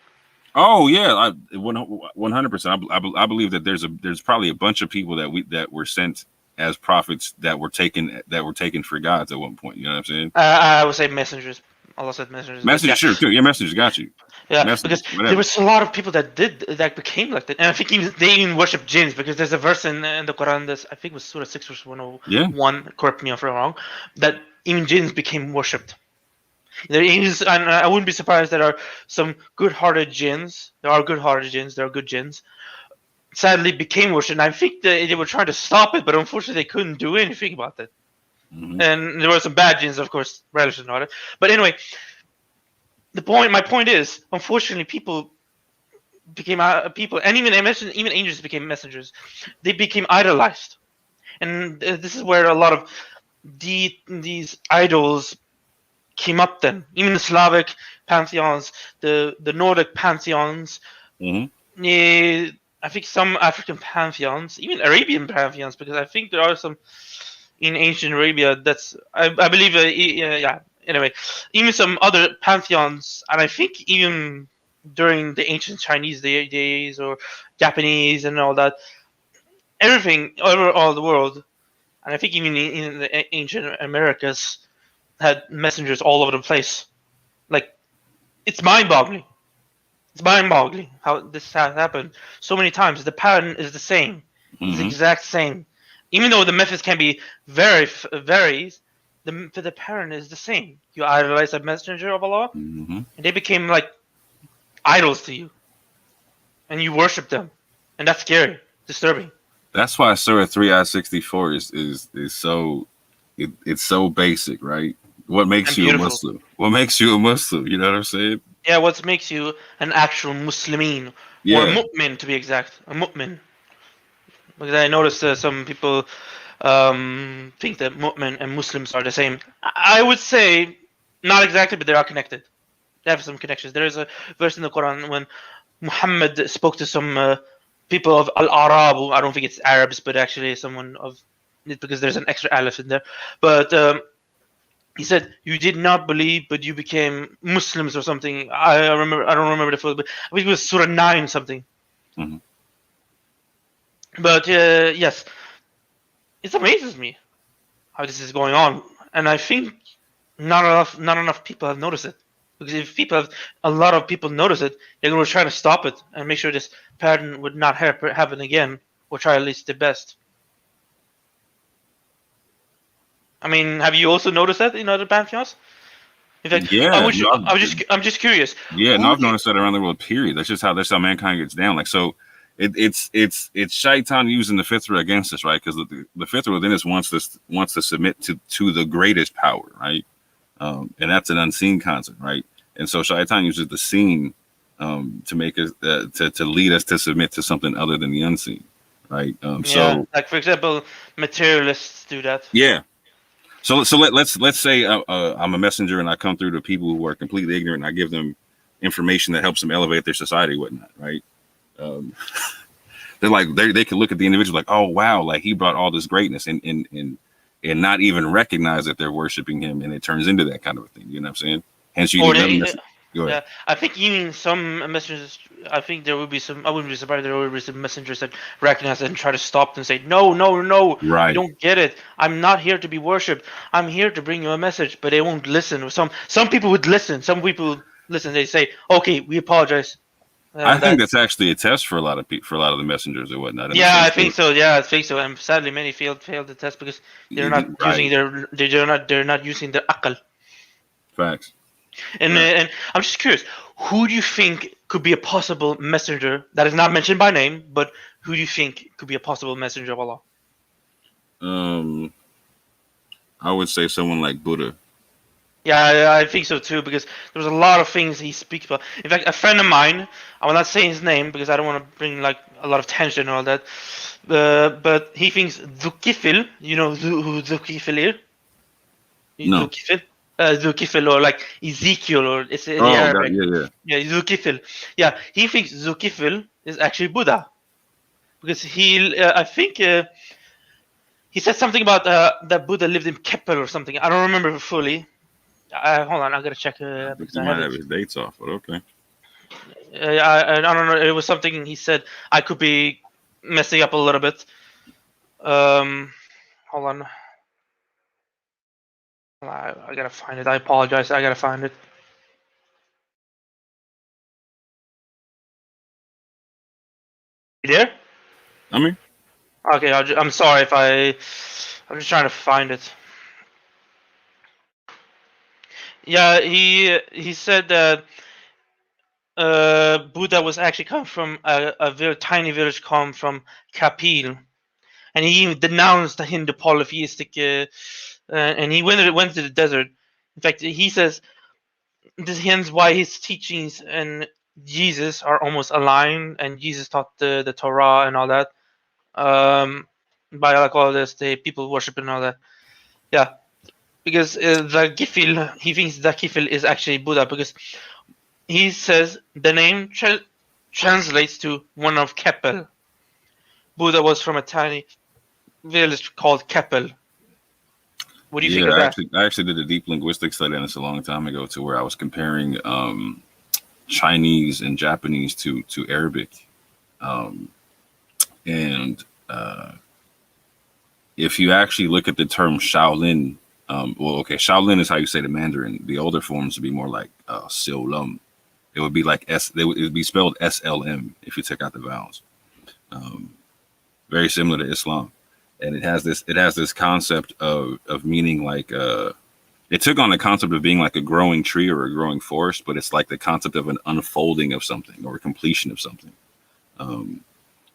Oh yeah, 100%. I believe that there's probably a bunch of people that were sent as prophets that were taken for gods at one point. You know what I'm saying? I would say messengers. Allah said messengers. Messengers, sure, too. Yeah, messengers, got you. Yeah, because there was a lot of people that became like that, and I think they even worship jinns, because there's a verse in the Quran that I think was Surah 6 verse 101. Correct me if I'm wrong. That even jinns became worshipped. There is, and I wouldn't be surprised there are some good-hearted jinns. There are good-hearted jinns. There are good jinns. Sadly, became worshipped. And I think they were trying to stop it, but unfortunately, they couldn't do anything about that. And there were some bad jinns, of course, religion about it. But anyway, my point is, unfortunately, people became people, and even angels became messengers. They became idolized, and this is where a lot of these idols came up. Then even the Slavic pantheons, the Nordic pantheons, I think some African pantheons, even Arabian pantheons, because I think there are some in ancient Arabia. That's I believe. Anyway, even some other pantheons, and I think even during the ancient Chinese days or Japanese and all that, everything over all the world, and I think even in the ancient Americas, had messengers all over the place. Like, it's mind-boggling. It's mind-boggling how this has happened so many times. The pattern is the same. It's the exact same. Even though the methods can be varies, the pattern is the same. You idolize a messenger of Allah, and they became like idols to you, and you worship them, and that's scary, disturbing. That's why Surah 3 ayah 64 is so it's so basic, right? What makes you a Muslim? What makes you a Muslim? You know what I'm saying? Yeah, what makes you an actual Muslimin, or a mu'min to be exact, a mu'min. Because I noticed some people think that mu'min and Muslims are the same. I would say not exactly, but they are connected. They have some connections. There is a verse in the Quran when Muhammad spoke to some people of Al-Arab. I don't think it's Arabs, but actually someone of, because there's an extra alif in there. But he said, "You did not believe, but you became Muslims or something." I remember. I don't remember the full, but I think it was Surah 9 something. Mhm. But yes, it amazes me how this is going on, and I think not enough people have noticed it. Because if a lot of people notice it, they're going to try to stop it and make sure this pattern would not happen again, or try at least the best. I mean, have you also noticed that in other pantheons? In fact, Yeah, no, I'm just curious. yeah, no, Who I've do you- noticed that around the world. Period. That's how mankind gets down. Like so, it's Shaitan using the fitra against us, right? Because the fitra within us wants to submit to the greatest power, right? And that's an unseen concept, right? And so Shaitan uses the seen to make us to lead us to submit to something other than the unseen, right? Yeah, So like for example, materialists do that. yeah. So let's say I'm a messenger and I come through to people who are completely ignorant and I give them information that helps them elevate their society, whatnot, right? Um, they're like they can look at the individual like, oh wow, like he brought all this greatness and not even recognize that they're worshiping him, and it turns into that kind of a thing. You know what I'm saying? Hence, you Or need they, them. Go ahead. yeah, I think even some messengers. I think there would be some. I wouldn't be surprised. There would be some messengers that recognize it and try to stop them and say, "No, no, no! Right. You don't get it. I'm not here to be worshipped. I'm here to bring you a message." But they won't listen. Some people would listen. Some people listen. They say, "Okay, we apologize." I think that's actually a test for a lot of for a lot of the messengers and whatnot. Yeah, I think so. Yeah, I think so. And sadly, many failed the test because they're not using they're not using their akal. Facts. And I'm just curious, who do you think could be a possible messenger that is not mentioned by name, but who do you think could be a possible messenger of Allah? I would say someone like Buddha. Yeah, I think so too, because there's a lot of things he speaks about. In fact, a friend of mine, I will not say his name because I don't want to bring like a lot of tension and all that, but he thinks Zulkifil, you know who Zulkifil is? No. Zulkifil, or like Ezekiel, or it's in Arabic. Yeah, Zulkifil. Yeah, he thinks Zulkifil is actually Buddha, because I think he said something about that Buddha lived in Keppel or something. I don't remember fully. Hold on, I gotta check. Because You might have his dates off, but okay. I don't know. It was something he said. I could be messing up a little bit. Hold on. I gotta find it. I apologize. I gotta find it. You there? I mean, Okay. I'm sorry if I'm just trying to find it. Yeah, he said that Buddha was actually come from a very tiny village come from Kapil, and he even denounced the Hindu polytheistic, and he went to the desert. In fact, he says this hence why his teachings and Jesus are almost aligned, and Jesus taught the Torah and all that. By like all this, the people worship and all that. Yeah, because the Gifil, he thinks the Gifil is actually Buddha, because he says the name translates to one of Keppel. Buddha was from a tiny village called Keppel. What do you think of that? I actually did a deep linguistic study on this a long time ago, to where I was comparing Chinese and Japanese to Arabic, and if you actually look at the term Shaolin, Shaolin is how you say the Mandarin. The older forms would be more like Silum. It would be like it would be spelled SLM if you take out the vowels. Very similar to Islam, and it has this concept of meaning like it took on the concept of being like a growing tree or a growing forest, but it's like the concept of an unfolding of something or a completion of something,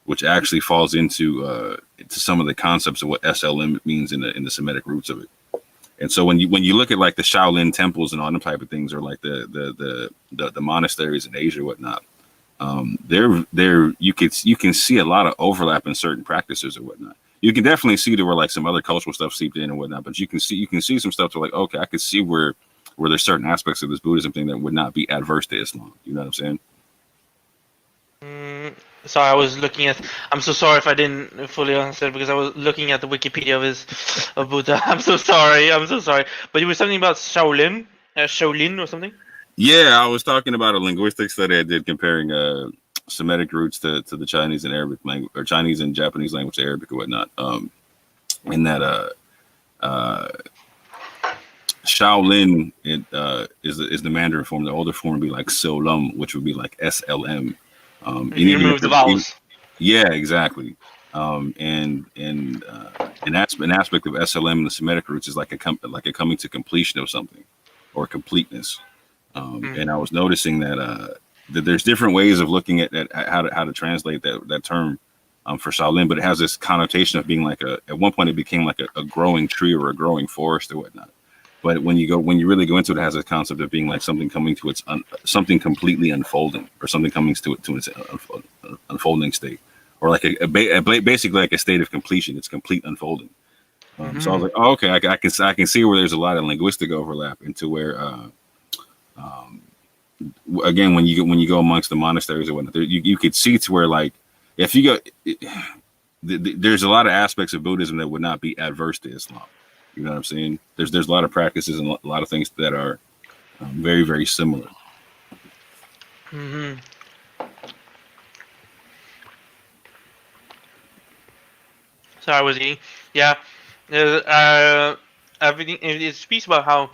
which actually falls into some of the concepts of what SLM means in the Semitic roots of it. And so when you look at like the Shaolin temples and all them type of things, or like the monasteries in Asia, whatnot, you can see a lot of overlap in certain practices or whatnot. You can definitely see there were like some other cultural stuff seeped in and whatnot, but you can see some stuff to like, okay, I could see where there's certain aspects of this Buddhism thing that would not be adverse to Islam. You know what I'm saying? Sorry, I was looking at. I'm so sorry if I didn't fully understand because I was looking at the Wikipedia of Buddha. I'm so sorry. I'm so sorry. But you were something about Shaolin, Shaolin or something. Yeah, I was talking about a linguistic study I did comparing Semitic roots to the Chinese and Arabic language, or Chinese and Japanese language to Arabic or whatnot. In that Shaolin is the Mandarin form. The older form would be like Solum, which would be like SLM. And You even remove the vowels. yeah, exactly. And an aspect of SLM in the Semitic roots is like a coming to completion of something, or completeness. And I was noticing that there's different ways of looking at how to translate that term for Shaolin, but it has this connotation of being like at one point it became like a growing tree or a growing forest or whatnot. But when you really go into it, it has a concept of being like something coming to its something completely unfolding, or something coming to its unfolding state, or like basically like a state of completion. It's complete unfolding. So I was like, oh, okay, I can see where there's a lot of linguistic overlap into where. Again, when you go amongst the monasteries or whatnot, you could see to where, like, if you go, there's a lot of aspects of Buddhism that would not be adverse to Islam. You know what I'm saying? There's a lot of practices and a lot of things that are very, very similar. So I was eating. Yeah. Everything. It speaks about how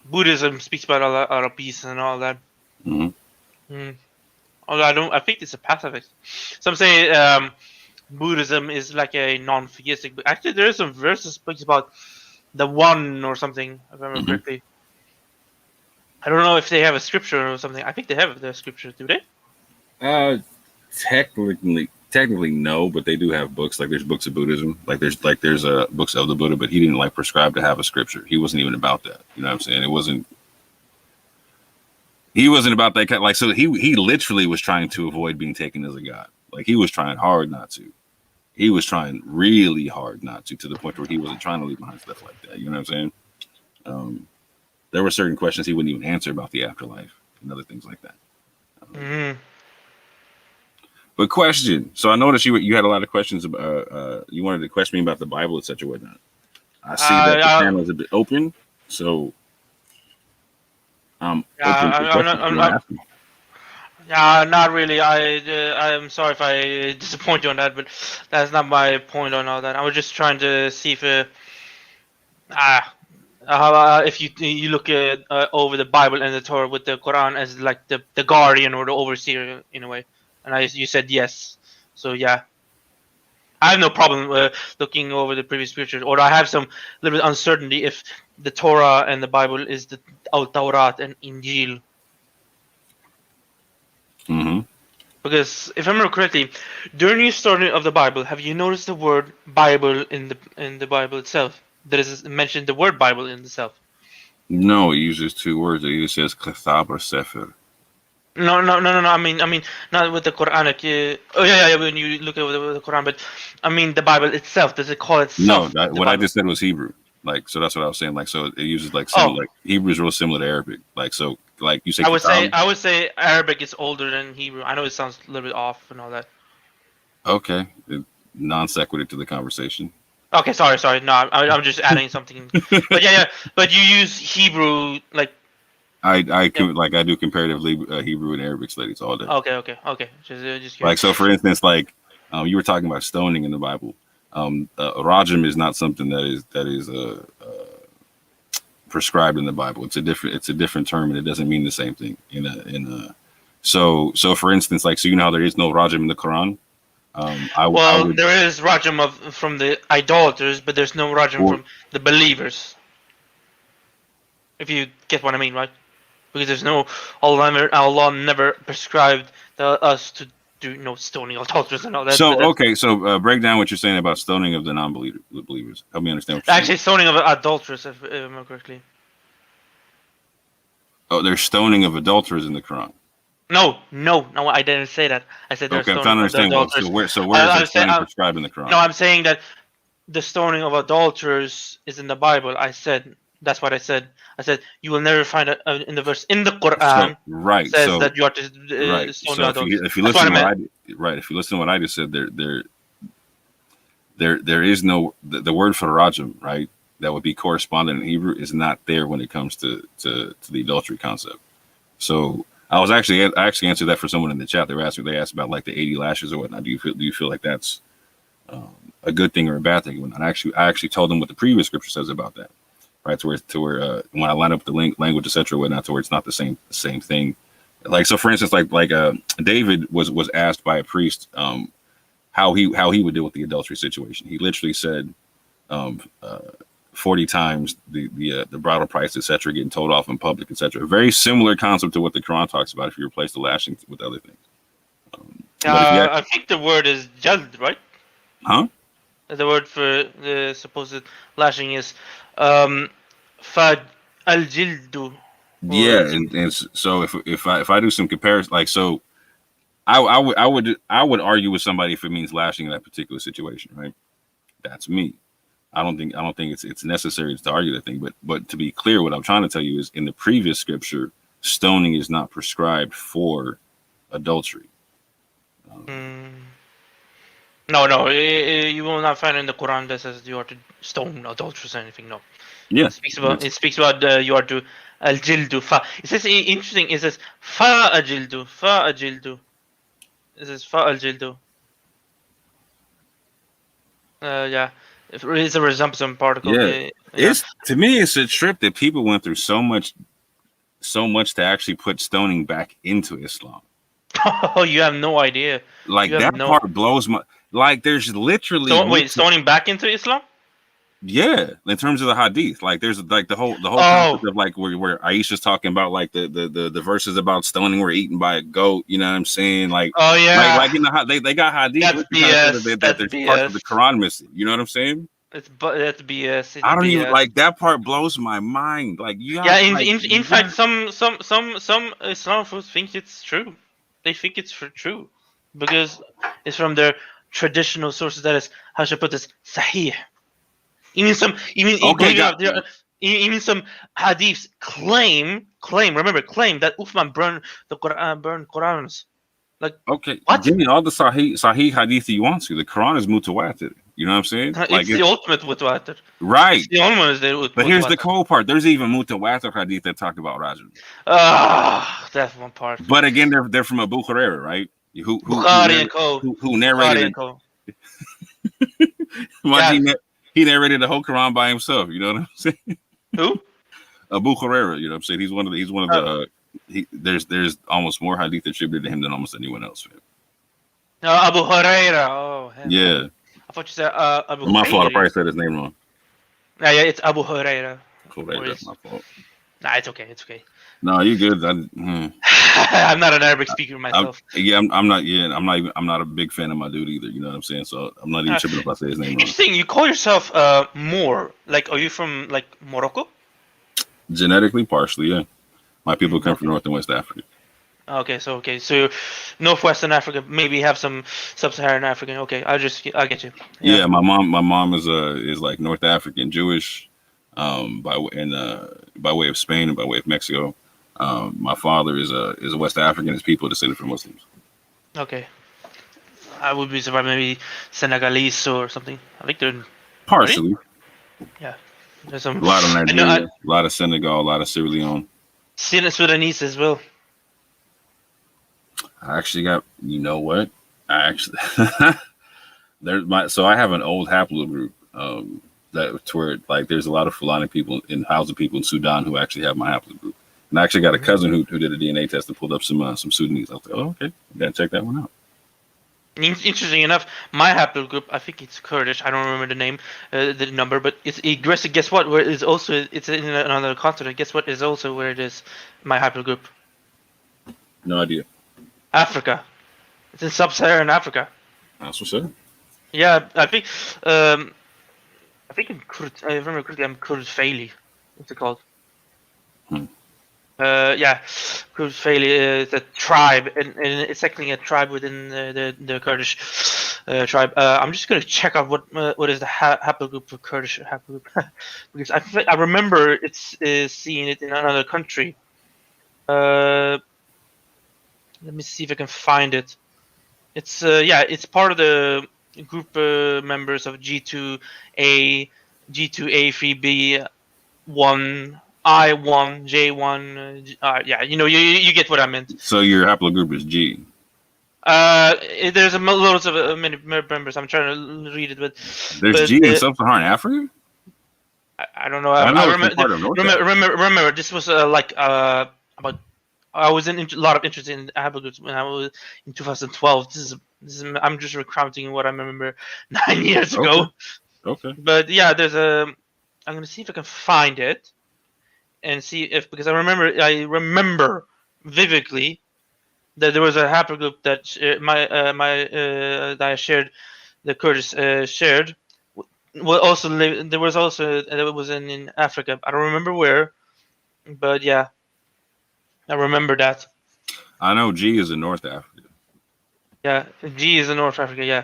Buddhism speaks about a lot of peace and all that. Although I think it's a pacifist. Some say Buddhism is like a non-theistic, but actually there is some verses speaks about the one or something, if I remember correctly. I don't know if they have a scripture or something. I think they have the scripture, do they? Technically no, but they do have books. Like there's books of Buddhism. There's books of the Buddha, but he didn't like prescribe to have a scripture. He wasn't even about that. You know what I'm saying? He wasn't about that kind. Like, so he literally was trying to avoid being taken as a god. Like, he was trying hard not to. He was trying really hard not to the point where he wasn't trying to leave behind stuff like that. You know what I'm saying? There were certain questions he wouldn't even answer about the afterlife and other things like that. But question. So I noticed you had a lot of questions about. You wanted to question me about the Bible, etc. Whatnot. I see that the panel is a bit open, so. I'm not really. I'm sorry if I disappoint you on that, but that's not my point on all that. I was just trying to see if you look at over the Bible and the Torah with the Quran as like the guardian or the overseer in a way, and you said yes. So yeah, I have no problem looking over the previous scriptures, or I have some little bit uncertainty if the Torah and the Bible is the Al-Tawrat and Injil. Because if I remember correctly, during the starting of the Bible, have you noticed the word Bible in the Bible itself? There is mentioned the word Bible in itself. No, it uses two words. It either says Kitab or Sefer. No. I mean, not with the Quranic. Yeah. When you look at the Quran, but I mean the Bible itself. Does it call itself? No, what I just said was Hebrew. Like, so that's what I was saying. Like, so it uses like like Hebrew is real similar to Arabic. Like, so like you say. I would say Arabic is older than Hebrew. I know it sounds a little bit off and all that. Okay, non sequitur to the conversation. Okay, sorry. No, I'm just adding something. But yeah. But you use Hebrew like. I do comparatively Hebrew and Arabic studies all day. Okay. Just like, so for instance, like you were talking about stoning in the Bible. Rajam is not something that is prescribed in the Bible. It's a different term, and it doesn't mean the same thing. So for instance, like, so you know how there is no Rajam in the Quran. There is Rajam from the idolaters, but there's no Rajam from the believers. If you get what I mean, right? Because there's no Allah never prescribed us to do stoning idolaters and all that. So break down what you're saying about stoning of the non-believers. Help me understand what you're saying. Stoning of adulterers, if I remember correctly. Oh, there's stoning of adulterers in the Quran. No, I didn't say that. I said there's stoning of adulterers. So where is stoning prescribed in the Quran? No, I'm saying that the stoning of adulterers is in the Bible. I said That's what I said. I said you will never find in the verse in the Quran right. says So that you are to right. stone So adults. if you That's listen what I to what meant. if you listen to what I just said, there is no the word for rajam, right? That would be correspondent in Hebrew is not there when it comes to the adultery concept. So I actually answered that for someone in the chat. They asked about like the 80 lashes or whatnot. Do you feel like that's a good thing or a bad thing? I actually told them what the previous scripture says about that, right? To where when I line up the language, etc., whatnot, to where it's not the same thing. Like so, for instance, like David was asked by a priest how he would deal with the adultery situation. He literally said 40 times the bridal price, etc., getting told off in public, etc. Very similar concept to what the Quran talks about if you replace the lashing with other things. I think the word is jald, right? Huh? The word for the supposed lashing is fad al-jildu. Yeah, and so if I do some comparison, like so, I would argue with somebody if it means lashing in that particular situation, right? That's me. I don't think it's necessary to argue that thing, but to be clear, what I'm trying to tell you is in the previous scripture, stoning is not prescribed for adultery. No, you will not find in the Quran that says you are to stone adulterers or anything. No. Yeah, it speaks about you are to al-jildu fa. It says interesting. It says fa al-jildu, fa al-jildu. It says fa al-jildu. Yeah, it's a resumption particle. yeah. It's to me, it's a trip that people went through so much to actually put stoning back into Islam. Oh, you have no idea. Like that part blows my. Like there's literally. Stoning back into Islam? Yeah, in terms of the hadith, like there's like the whole concept of like where Aisha's talking about like the verses about stoning were eaten by a goat. You know what I'm saying? Like like in the they got hadith. That's BS. That there's parts of the Quran missing. You know what I'm saying? That's BS. I don't even like that part. Blows my mind. Like in fact, some Islam folks think it's true. They think it's true because it's from their traditional sources. That is, how should I put this? Sahih. Even some hadiths claim that Uthman burned the Quran, burned Qurans. Like what? Give me all the Sahih hadith you want to. The Quran is mutawatir. You know what I'm saying? It's the ultimate mutawatir. Right. It's the ultimate. But here's the cool part. There's even mutawatir hadith that talk about Rajam. That's one part. But again, they're from Abu Hurairah, right? Who narrated it. He narrated the whole Quran by himself. You know what I'm saying? Who? Abu Hurairah. You know what I'm saying? He's one of the. There's almost more hadith attributed to him than almost anyone else. No, Abu Hurairah. Oh, hell. Yeah. I thought you said Abu. My fault. I probably said his name wrong. Yeah, it's Abu Hurairah. That's my fault. Nah, it's okay. No, you good. I'm not an Arabic speaker myself. I'm not. Yeah, I'm not a big fan of my dude either. You know what I'm saying? So I'm not even tripping if I say his name wrong. Interesting. You call yourself Moor. Like, are you from like Morocco? Genetically, partially, yeah. My people come from North and West Africa. Okay, so Northwestern Africa, maybe have some Sub-Saharan African. Okay, I get you. Yeah, my mom is like North African Jewish, by way of Spain and by way of Mexico. My father is a West African. His people are descended from Muslims. Okay, I would be surprised maybe Senegalese or something. I think they're partially. Yeah, there's some a lot of Nigeria, a lot of Senegal, a lot of Sierra Leone. Sudanese as well. I actually got. You know what? So I have an old haplogroup. That's where like there's a lot of Fulani people in Hausa people in Sudan who actually have my haplogroup. And I actually got a cousin who did a DNA test and pulled up some Sudanese. I was like, oh, okay, gotta check that one out. Interesting enough, my haplogroup, I think it's Kurdish. I don't remember the name, the number, but it's aggressive. Guess what? Where it is also it's in another continent. Guess what is also where it is? My haplogroup. No idea. Africa. It's in Sub-Saharan Africa. That's what's up. Yeah, I think in Kurd, I remember correctly, I'm Kurd Faili. What's it called? Yeah, Kurd Faili is a tribe, and it's actually a tribe within the Kurdish tribe. I'm just gonna check out what is the haplogroup for Kurdish haplogroup because I remember it's seeing it in another country. Let me see if I can find it. It's it's part of the group members of G2A, G2A3B, 1, I1, J1. Yeah, you get what I meant. So your haplogroup is G. There's loads of many members. I'm trying to read it, but There's G in sub-Saharan Africa. I don't know. I know remember. it's part of North Africa. Remember, this was about. I was in a lot of interest in haplogroups when I was in 2012. This is I'm just recounting what I remember 9 years ago. Okay. But yeah, there's I'm gonna see if I can find it, and see if because I remember vividly that there was a haplogroup that that I shared, the Kurdish shared. Well, also there was also it was in Africa. I don't remember where, but yeah, I remember that. I know G is in North Africa. Yeah, G is in North Africa. Yeah,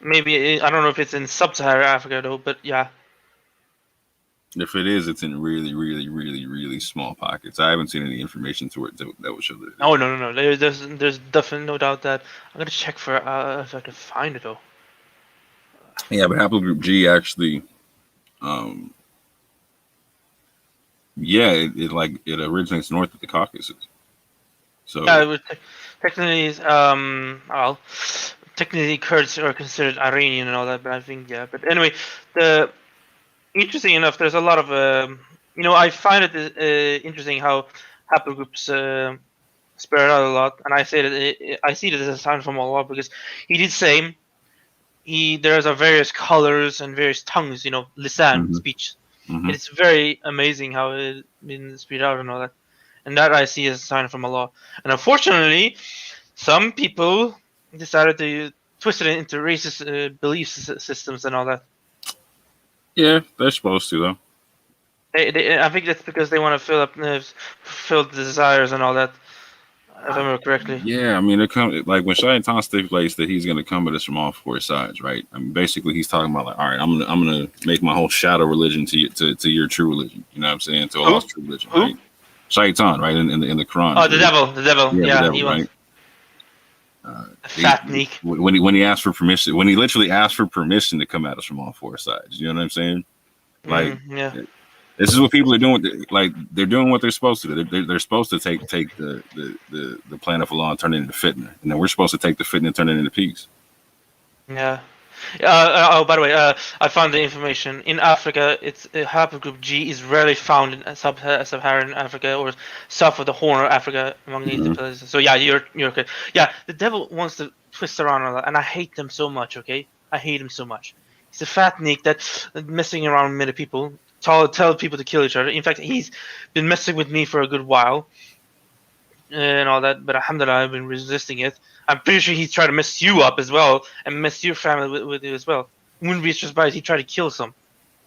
maybe I don't know if it's in sub-Saharan Africa though, but yeah. If it is, it's in really, really, really, really small pockets. I haven't seen any information to it that would show that. Oh no. There's definitely no doubt that I'm gonna check for if I can find it though. Yeah, but haplogroup G actually, it originates north of the Caucasus. So yeah, it was technically Kurds are considered Iranian and all that, but I think But anyway, interesting enough, there's a lot of I find it interesting how haplogroups spread out a lot, and I say that I see it as a sign from Allah because He did say there's various colors and various tongues, lisan speech. It's very amazing how it been spread out and all that, and that I see as a sign from Allah. And unfortunately, some people decided to twist it into racist belief systems and all that. Yeah, they're supposed to though. I think that's because they want to fulfill the desires and all that. If I remember correctly. Yeah, I mean, like when Shaitan stipulates that he's going to come at us from all four sides, right? I mean, basically, he's talking about like, all right, I'm gonna make my whole shadow religion to your true religion. You know what I'm saying? To Allah's true religion, right? Shaitan, right? In the Quran. Oh, the devil. Yeah, the devil, he right? Fat neek. When he asked for permission, when he literally asked for permission to come at us from all four sides. You know what I'm saying? Like, this is what people are doing. Like, they're doing what they're supposed to do. They're supposed to take the plan of Allah and turn it into fitna, and then we're supposed to take the fitna and turn it into peace. Yeah. By the way, I found the information in Africa. It's haplogroup G is rarely found in sub-Saharan Africa or south of the Horn of Africa among the places. So yeah, you're okay. Yeah, the devil wants to twist around all that, and I hate them so much. Okay, I hate him so much. He's a fat neek that's messing around with many people. Tell people to kill each other. In fact, he's been messing with me for a good while and all that. But alhamdulillah, I've been resisting it. I'm pretty sure he's trying to mess you up as well and mess your family with you as well. Wouldn't be surprised he tried to kill some,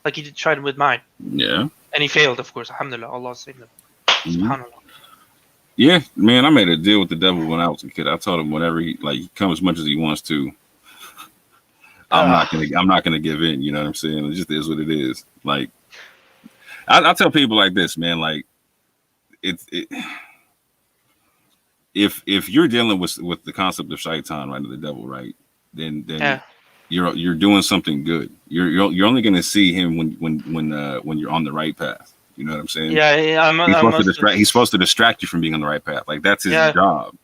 like he tried with mine. Yeah. And he failed, of course. Alhamdulillah, Allah saved him. SubhanAllah. Yeah, man, I made a deal with the devil when I was a kid. I told him whenever he come as much as he wants to. I'm not gonna give in. You know what I'm saying? It just is what it is. Like. I tell people like this, man. Like, if you're dealing with the concept of shaitan, right, of the devil, right, then you're doing something good. You're only going to see him when you're on the right path. You know what I'm saying? Yeah. He's supposed to distract you from being on the right path. Like, that's his job.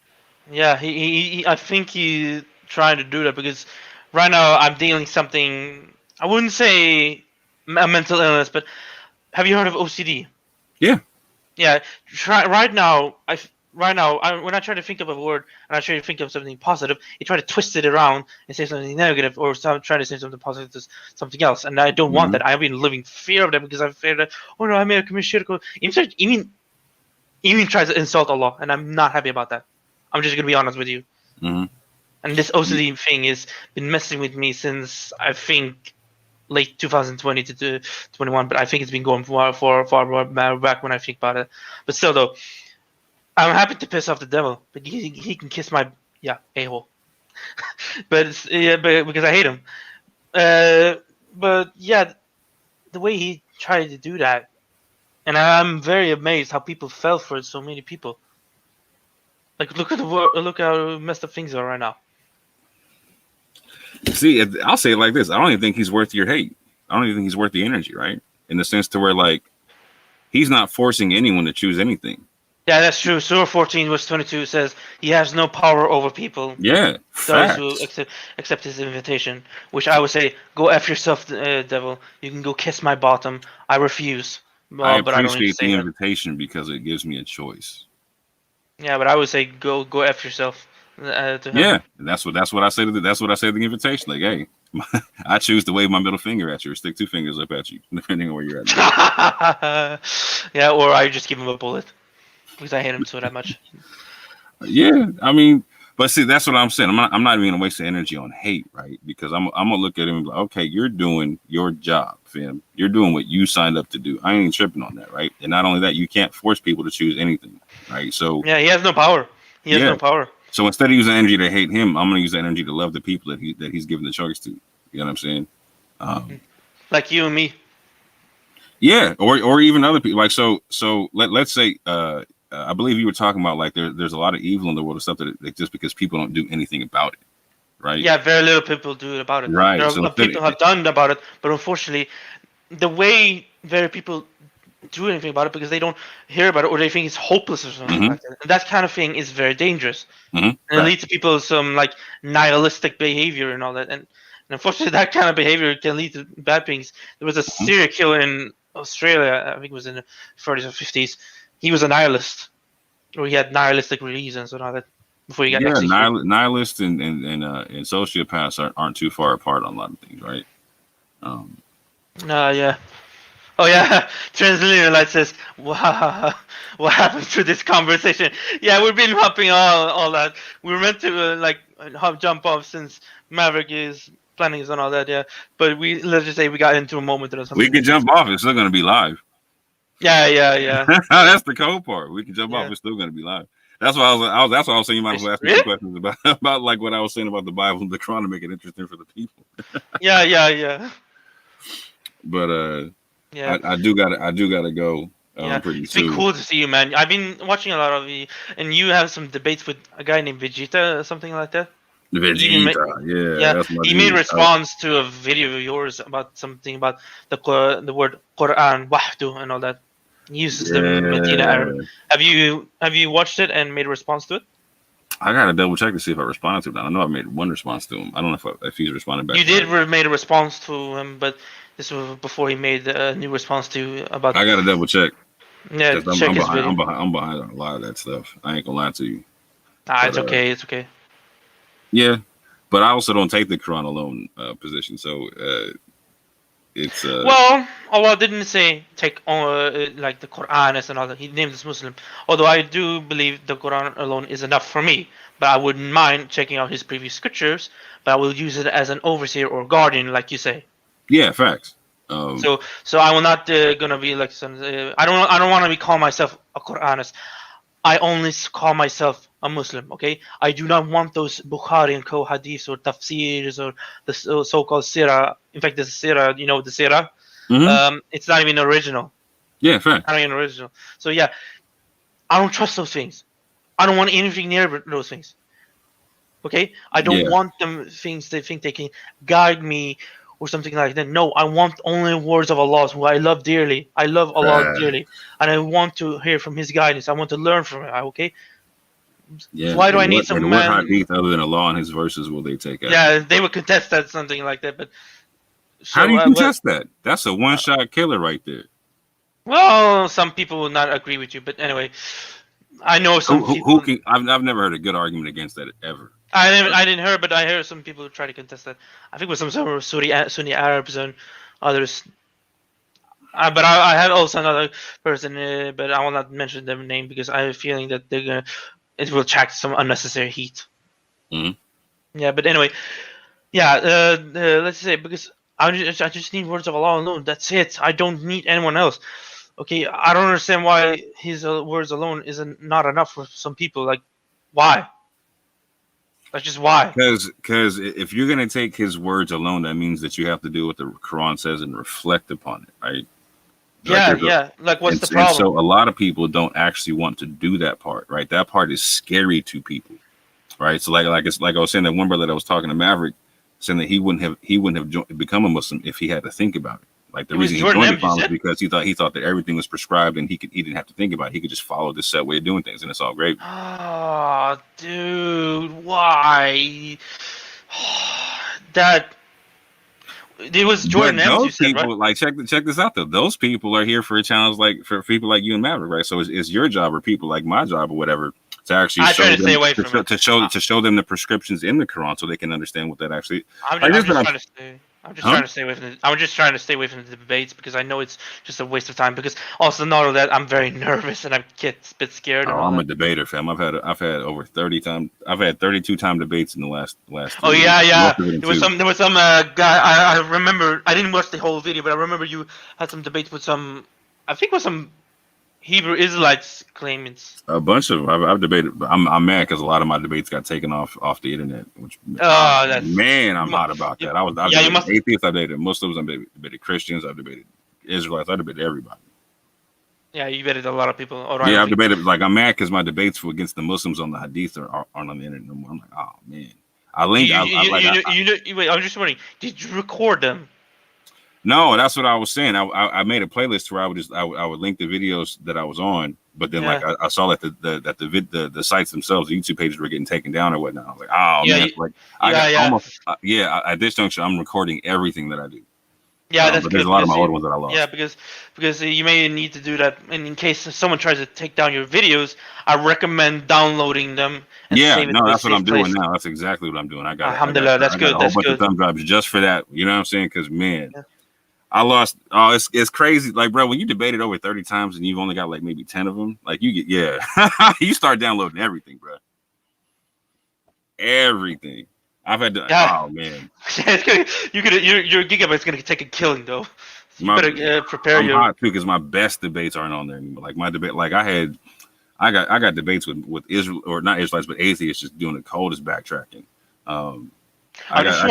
Yeah, he I think he's trying to do that because right now I'm dealing something. I wouldn't say a mental illness, but. Have you heard of OCD? Yeah. Yeah. Right now, when I try to think of a word and I try to think of something positive, you try to twist it around and say something negative, or try to say something positive to something else. And I don't want that. I've been living fear of that because I'm afraid that I may have committed shirk. Even tries to insult Allah, and I'm not happy about that. I'm just gonna be honest with you. And this OCD thing has been messing with me since I think. Late 2020 to 21, but I think it's been going far back when I think about it. But still, though, I'm happy to piss off the devil, but he can kiss my a-hole. but because I hate him. But yeah, the way he tried to do that, and I'm very amazed how people fell for it. So many people. Like, look how messed up things are right now. See, I'll say it like this: I don't even think he's worth your hate. I don't even think he's worth the energy, right? In the sense to where like he's not forcing anyone to choose anything. Yeah, that's true. Surah 14 verse 22 says he has no power over people. Yeah, Those who facts. accept his invitation, which I would say, go F yourself, devil. You can go kiss my bottom. I refuse. I But I don't need to appreciate say the that. invitation because it gives me a choice. Yeah, but I would say go F yourself. To him. Yeah, and that's what I say to the invitation. Like, hey, I choose to wave my middle finger at you or stick two fingers up at you, depending on where you're at. Yeah, or I just give him a bullet because I hate him so that much. Yeah, I mean, but see, that's what I'm saying. I'm not even gonna waste the energy on hate, right? Because I'm gonna look at him and be like, okay, you're doing your job, fam. You're doing what you signed up to do. I ain't tripping on that, right? And not only that, you can't force people to choose anything, right? So Yeah, he has no power. He has no power. So instead of using energy to hate him, I'm gonna use that energy to love the people that he's given the choice to. You know what I'm saying? Like you and me. Yeah, or even other people. Like let's say I believe you were talking about like there's a lot of evil in the world and stuff that just because people don't do anything about it, right? Yeah, very little people do about it. Right. There So are people have done about it, but unfortunately, the way very people do anything about it because they don't hear about it or they think it's hopeless or something like that. And that kind of thing is very dangerous. And it leads to people some like nihilistic behavior and all that. And unfortunately, that kind of behavior can lead to bad things. There was a serial killer in Australia, I think it was in the 30s or 50s. He was a nihilist, or he had nihilistic reasons and all that before he got executed. Nihilists and sociopaths aren't too far apart on a lot of things, right? Yeah. Oh yeah, Translinear Light says, "Wow, what happened to this conversation?" Yeah, we've been hopping all that. We were meant to jump off since Maverick is planning and all that. Yeah, but let's just say we got into a moment or something. We can jump off. It's still going to be live. Yeah. That's the cool part. We can jump off. It's still going to be live. That's why that's why I was saying you might as well ask me some questions about like what I was saying about the Bible and the Quran to make it interesting for the people. Yeah. But yeah, I do gotta go. Pretty soon. It's been cool to see you, man. I've been watching a lot of you, and you have some debates with a guy named Vegeta or something like that. Vegeta, he made a response to a video of yours about something about the word Quran, wahdu, and all that. He uses the Medina Arab. Have you watched it and made a response to it? I gotta double check to see if I responded to it. I know I made one response to him. I don't know if he's responded back. You did made a response to him, but this was before he made a new response to about. I gotta double check. Yeah, check his video. I'm behind on a lot of that stuff. I ain't gonna lie to you. It's okay. It's okay. Yeah, but I also don't take the Quran alone position. So it's well, Allah didn't say take like the Quran and all that. He named us Muslim. Although I do believe the Quran alone is enough for me, but I wouldn't mind checking out his previous scriptures. But I will use it as an overseer or guardian, like you say. Yeah, facts. So I will not gonna be like some. I don't want to be call myself a Quranist. I only call myself a Muslim. Okay, I do not want those Bukhari and co-hadiths or tafsirs or the so-called sirah. In fact, the sirah, the sirah. It's not even original. Yeah, fact. Not even original. So yeah, I don't trust those things. I don't want anything near those things. Okay, I don't want them things they think they can guide me or something like that. No, I want only words of Allah, who I love dearly. I love Allah dearly, and I want to hear from His guidance. I want to learn from Him. Okay. Yeah. Why do I need some what hadith other than Allah and His verses will they take out? Yeah, they would contest that something like that, but how do you contest that? That's a one-shot killer right there. Well, some people will not agree with you, but anyway, I know some people. Who can? I've never heard a good argument against that ever. I didn't hear, but I heard some people try to contest that. I think it was some sort of Sunni Arabs and others. But I had also another person, but I will not mention their name because I have a feeling that it will attract some unnecessary heat. Mm-hmm. Yeah, but anyway, yeah. Let's say because I just need words of Allah alone. That's it. I don't need anyone else. Okay, I don't understand why His words alone isn't not enough for some people. Like, why? That's just why. Because if you're gonna take his words alone, that means that you have to do what the Quran says and reflect upon it, right? Yeah. Like, what's the problem? And so a lot of people don't actually want to do that part, right? That part is scary to people, right? So like I was saying, that one brother that was talking to Maverick, saying that he wouldn't have become a Muslim if he had to think about it. Like the reason he joined Islam was because he thought that everything was prescribed and he didn't have to think about it. He could just follow this set way of doing things, and it's all great. Oh, dude, why? That it was Jordan M. Those You said, people, right? like, check this out though. Those people are here for a challenge, like for people like you and Maverick, right? So it's your job, or people like my job, or whatever, to actually show them the prescriptions in the Quran so they can understand what that actually. I'm just trying to stay away from I'm just trying to stay away from the debates because I know it's just a waste of time. Because also not only that, I'm very nervous and I get a bit scared. Oh, I'm a debater, fam. I've had over 30 times. I've had 32 time debates in the last. Oh yeah. There was some guy. I remember. I didn't watch the whole video, but I remember you had some debates with some. I think it was some Hebrew Israelites claimants. A bunch of I've debated. I'm mad because a lot of my debates got taken off the internet. Which I'm hot about that. I've debated atheists. I've debated Muslims. I've debated Christians. I've debated Israelites. I've debated everybody. Yeah, you debated a lot of people. I've debated. Like, I'm mad because my debates against the Muslims on the Hadith aren't on the internet no more. I'm like, oh man. Wait, I'm just wondering. Did you record them? No, that's what I was saying. I made a playlist where I would link the videos that I was on, but then like I saw that the sites themselves, the YouTube pages were getting taken down or whatnot. I was like, oh man, at this juncture, I'm recording everything that I do. Yeah, that's but good. There's a lot of my old ones that I lost. Yeah, because you may need to do that, and in case someone tries to take down your videos, I recommend downloading them. And That's what I'm doing now. That's exactly what I'm doing. I got Alhamdulillah, that's good. A whole bunch of thumb drives just for that. You know what I'm saying? Because man. I lost. Oh, it's crazy. Like, bro, when you debated over 30 times and you've only got like maybe 10 of them, like you you start downloading everything, bro. Everything. I've had to. Oh man. Your gigabyte's gonna take a killing though. So you better prepare I'm hot too because my best debates aren't on there anymore. Like my debate, like I got debates with Israel, or not Israelites, but atheists, just doing the coldest backtracking. I'm just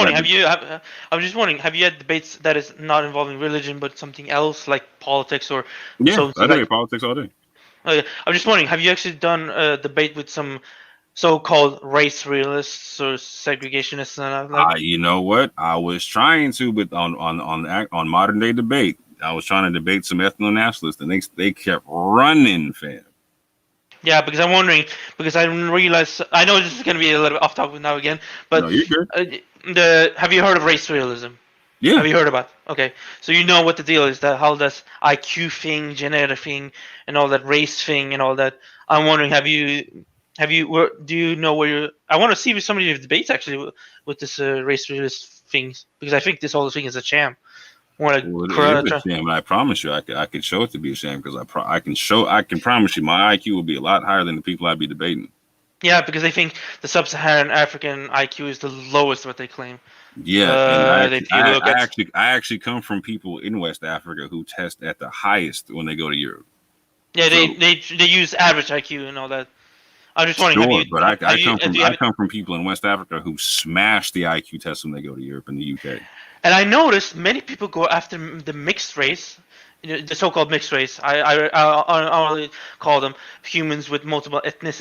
wondering, have you had debates that is not involving religion but something else like politics or? Yeah, I do politics all day. Okay. I'm just wondering, have you actually done a debate with some so-called race realists or segregationists and you know what? I was trying to, but on modern day debate, I was trying to debate some ethno-nationalists, and they kept running, fam. Yeah, because I'm wondering, because I didn't realize. I know this is going to be a little bit off topic now again, but no, you're good. Have you heard of race realism? Yeah. Have you heard about it? Okay, so you know what the deal is, that how this IQ thing, genetic thing, and all that race thing and all that. I'm wondering, do you know where you're? I want to see if somebody debates actually with this race realist things, because I think this whole thing is a sham. It is a sham, and I promise you, I could show it to be a sham because I can promise you, my IQ will be a lot higher than the people I'd be debating. Yeah, because they think the sub-Saharan African IQ is the lowest, what they claim. Yeah, and I actually come from people in West Africa who test at the highest when they go to Europe. Yeah, they use average IQ and all that. I'm just wondering. Sure, I come from people in West Africa who smash the IQ test when they go to Europe and the UK. And I noticed many people go after the mixed race, the so-called mixed race. I only call them humans with multiple ethnic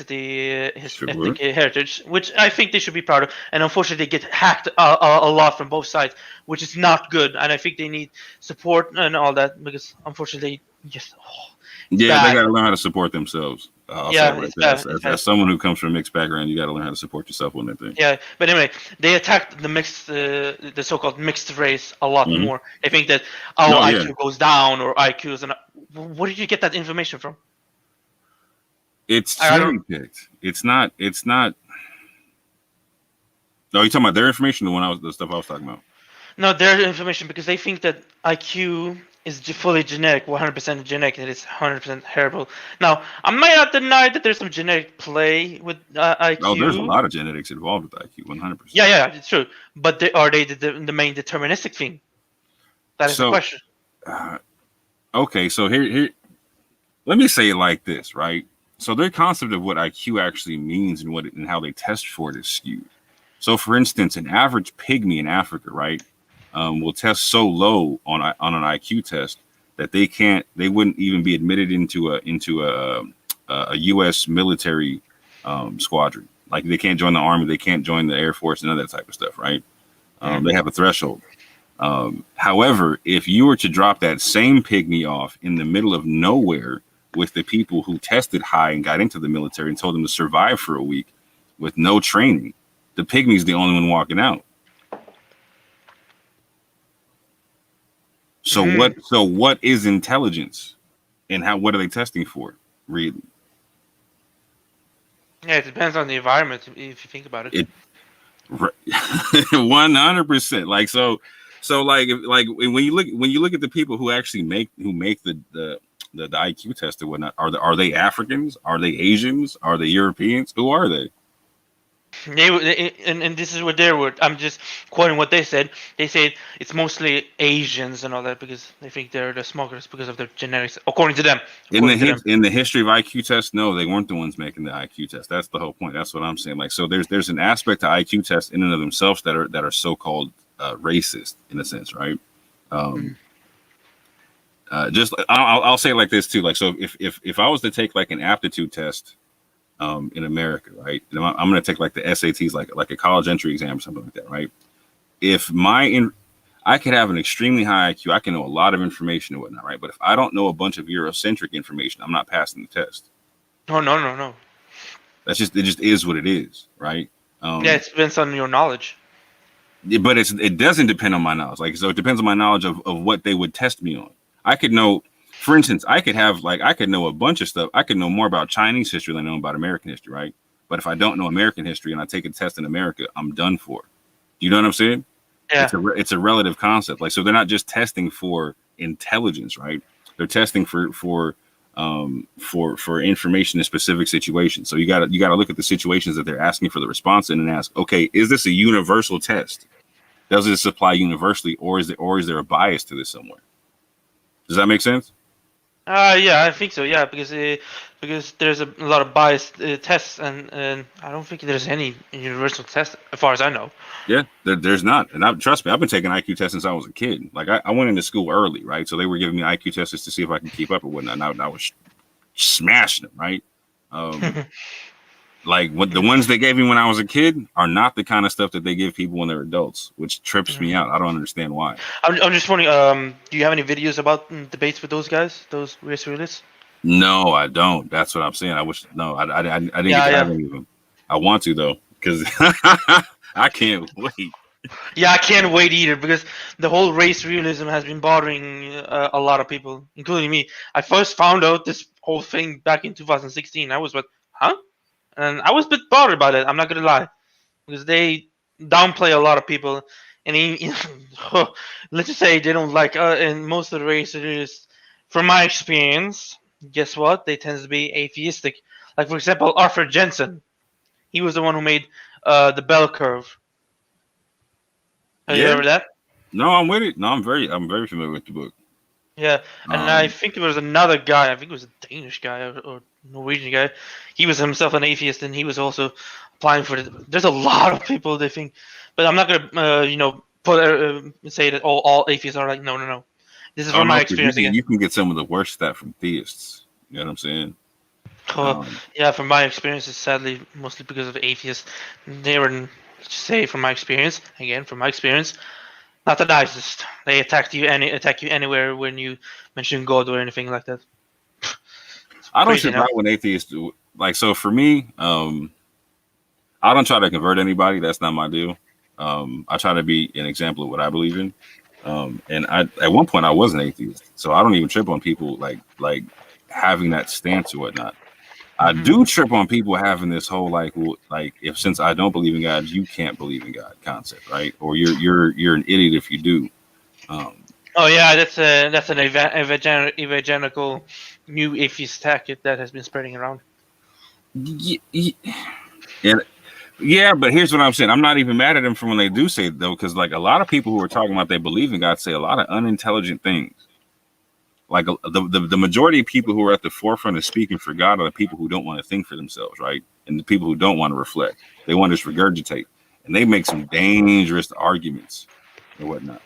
heritage, which I think they should be proud of. And unfortunately, they get hacked a lot from both sides, which is not good. And I think they need support and all that, because unfortunately, they got to learn how to support themselves. As someone who comes from a mixed background, you got to learn how to support yourself on that thing. Yeah, but anyway, they attacked the so-called mixed race a lot more. They think that IQ goes down or IQs, and where did you get that information from? It's cherry picked. It's not. No, you're talking about their information, the stuff I was talking about. No, their information, because they think that IQ is fully genetic, 100% genetic, and it's 100% heritable. Now, I might not deny that there's some genetic play with IQ. Oh, there's a lot of genetics involved with IQ, 100%. Yeah, it's true. But are they the main deterministic thing? That is the question. Okay, so here, let me say it like this, right? So their concept of what IQ actually means and how they test for it is skewed. So, for instance, an average pygmy in Africa, right, will test so low on an IQ test that they wouldn't even be admitted into a U.S. military squadron. Like they can't join the army, they can't join the Air Force, none of that type of stuff, right? They have a threshold. However, if you were to drop that same pygmy off in the middle of nowhere with the people who tested high and got into the military and told them to survive for a week with no training, the pygmy's the only one walking out. So what is intelligence, and what are they testing for, really? Yeah, it depends on the environment. If you think about it, 100%. Like so like when you look at the people who actually make the IQ test or whatnot, are they Africans? Are they Asians? Are they Europeans? Who are they? And this is what their word. I'm just quoting what they said. They said it's mostly Asians and all that because they think they're the smokers because of their genetics, according to them. In the history of IQ tests, no, they weren't the ones making the IQ test. That's the whole point. That's what I'm saying. Like, so there's an aspect to IQ tests in and of themselves that are so-called racist in a sense, right? Just I'll say it like this too. Like, so if I was to take like an aptitude test in America, right? And I'm going to take like the SATs, like a college entry exam or something like that, right? If I could have an extremely high IQ, I can know a lot of information and whatnot, right? But if I don't know a bunch of Eurocentric information, I'm not passing the test. No. It just is what it is, right? Yeah, it depends on your knowledge. But it doesn't depend on my knowledge. Like, so it depends on my knowledge of what they would test me on. I could know, for instance, I could know a bunch of stuff. I could know more about Chinese history than I know about American history, right? But if I don't know American history and I take a test in America, I'm done for. You know what I'm saying? Yeah. It's a relative concept. Like, so they're not just testing for intelligence, right? They're testing for information in specific situations. So you got to look at the situations that they're asking for the response in and ask, okay, is this a universal test? Does this apply universally, or is there a bias to this somewhere? Does that make sense? Yeah, I think so. Yeah, because there's a lot of biased tests, and I don't think there's any universal test as far as I know. Yeah, there's not. And trust me, I've been taking IQ tests since I was a kid. Like I went into school early, right? So they were giving me IQ tests just to see if I can keep up or whatnot. And I was smashing them, right? Like what the ones they gave me when I was a kid are not the kind of stuff that they give people when they're adults, which trips me out. I don't understand why. I'm just wondering, do you have any videos about debates with those guys, those race realists? No, I don't. That's what I'm saying. I wish. No, I didn't get to have any of them. I want to though, because I can't wait. Yeah, I can't wait either because the whole race realism has been bothering a lot of people, including me. I first found out this whole thing back in 2016. I was like, huh? And I was a bit bothered by that. I'm not gonna lie, because they downplay a lot of people, and let's just say they don't like. And most of the race realists, from my experience, guess what? They tend to be atheistic. Like for example, Arthur Jensen. He was the one who made the bell curve. Have you heard that? No, I'm with it. No, I'm very familiar with the book. Yeah, and I think there was another guy. I think it was a Danish guy or Norwegian guy. He was himself an atheist, and he was also applying for it. There's a lot of people they think, but I'm not gonna say that all atheists are like no. This is from my experience. You can get some of the worst stuff from theists. You know what I'm saying? Yeah, from my experience, it's sadly mostly because of atheists. They were, let's just say, from my experience, not the nicest. They attack you anywhere when you mention God or anything like that. I don't survive when atheists do. Like, so for me, I don't try to convert anybody. That's not my deal. I try to be an example of what I believe in. And at one point I was an atheist, so I don't even trip on people like having that stance or whatnot. I do trip on people having this whole like if since I don't believe in God, you can't believe in God concept, right? Or you're an idiot if you do. Oh yeah, that's an evangelical new atheist tactic that has been spreading around. Yeah, but here's what I'm saying. I'm not even mad at them for when they do say it though, because like a lot of people who are talking about they believe in God say a lot of unintelligent things. Like the majority of people who are at the forefront of speaking for God are the people who don't want to think for themselves, right? And the people who don't want to reflect. They want to just regurgitate. and they make some dangerous arguments and whatnot.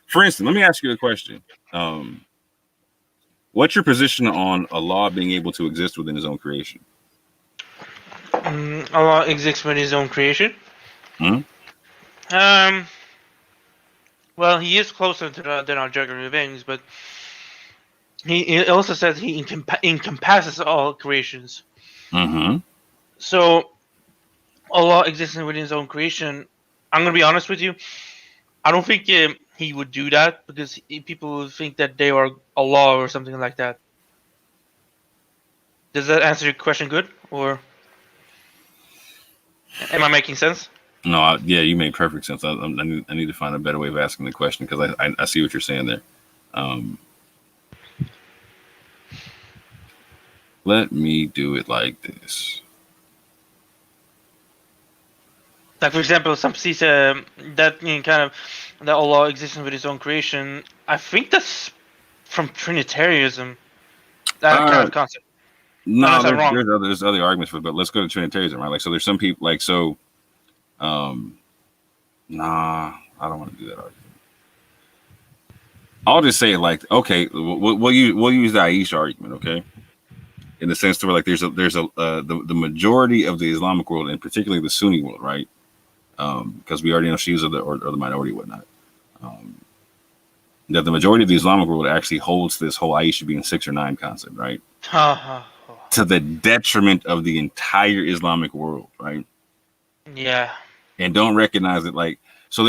For instance, let me ask you a question. What's your position on Allah being able to exist within His own creation? Allah exists within His own creation. Hmm? Well, He is closer than our regular beings, but He also says He encompasses all creations. Mm-hmm. So Allah existing within His own creation. I'm gonna be honest with you. I don't think He would do that because people would think that they are Allah or something like that. Does that answer your question good, or am I making sense? No, yeah, you make perfect sense. I need to find a better way of asking the question because I see what you're saying there. Let me do it like this. Like for example, some see that kind of that Allah exists with His own creation. I think that's from Trinitarianism. That kind of concept. No, Unless I'm wrong. there's other arguments for it, but let's go to Trinitarianism, right? Like, so there's some people like so. Nah, I don't want to do that argument. I'll just say it like, okay, we'll use the Aisha argument, okay? In the sense to where like there's the majority of the Islamic world, and particularly the Sunni world, right? Because we already know she's or the minority, whatnot. That the majority of the Islamic world actually holds this whole Aisha being 6 or 9 concept, right? To the detriment of the entire Islamic world, right? Yeah. And don't recognize it like so.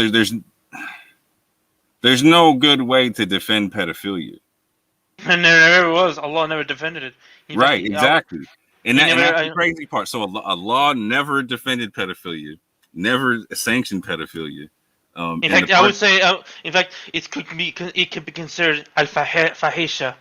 There's no good way to defend pedophilia. And there never was. Allah never defended it. Right, exactly. And that's the crazy part. So Allah never defended pedophilia, never sanctioned pedophilia. In fact, I would say, in fact, it could be considered al-fahisha.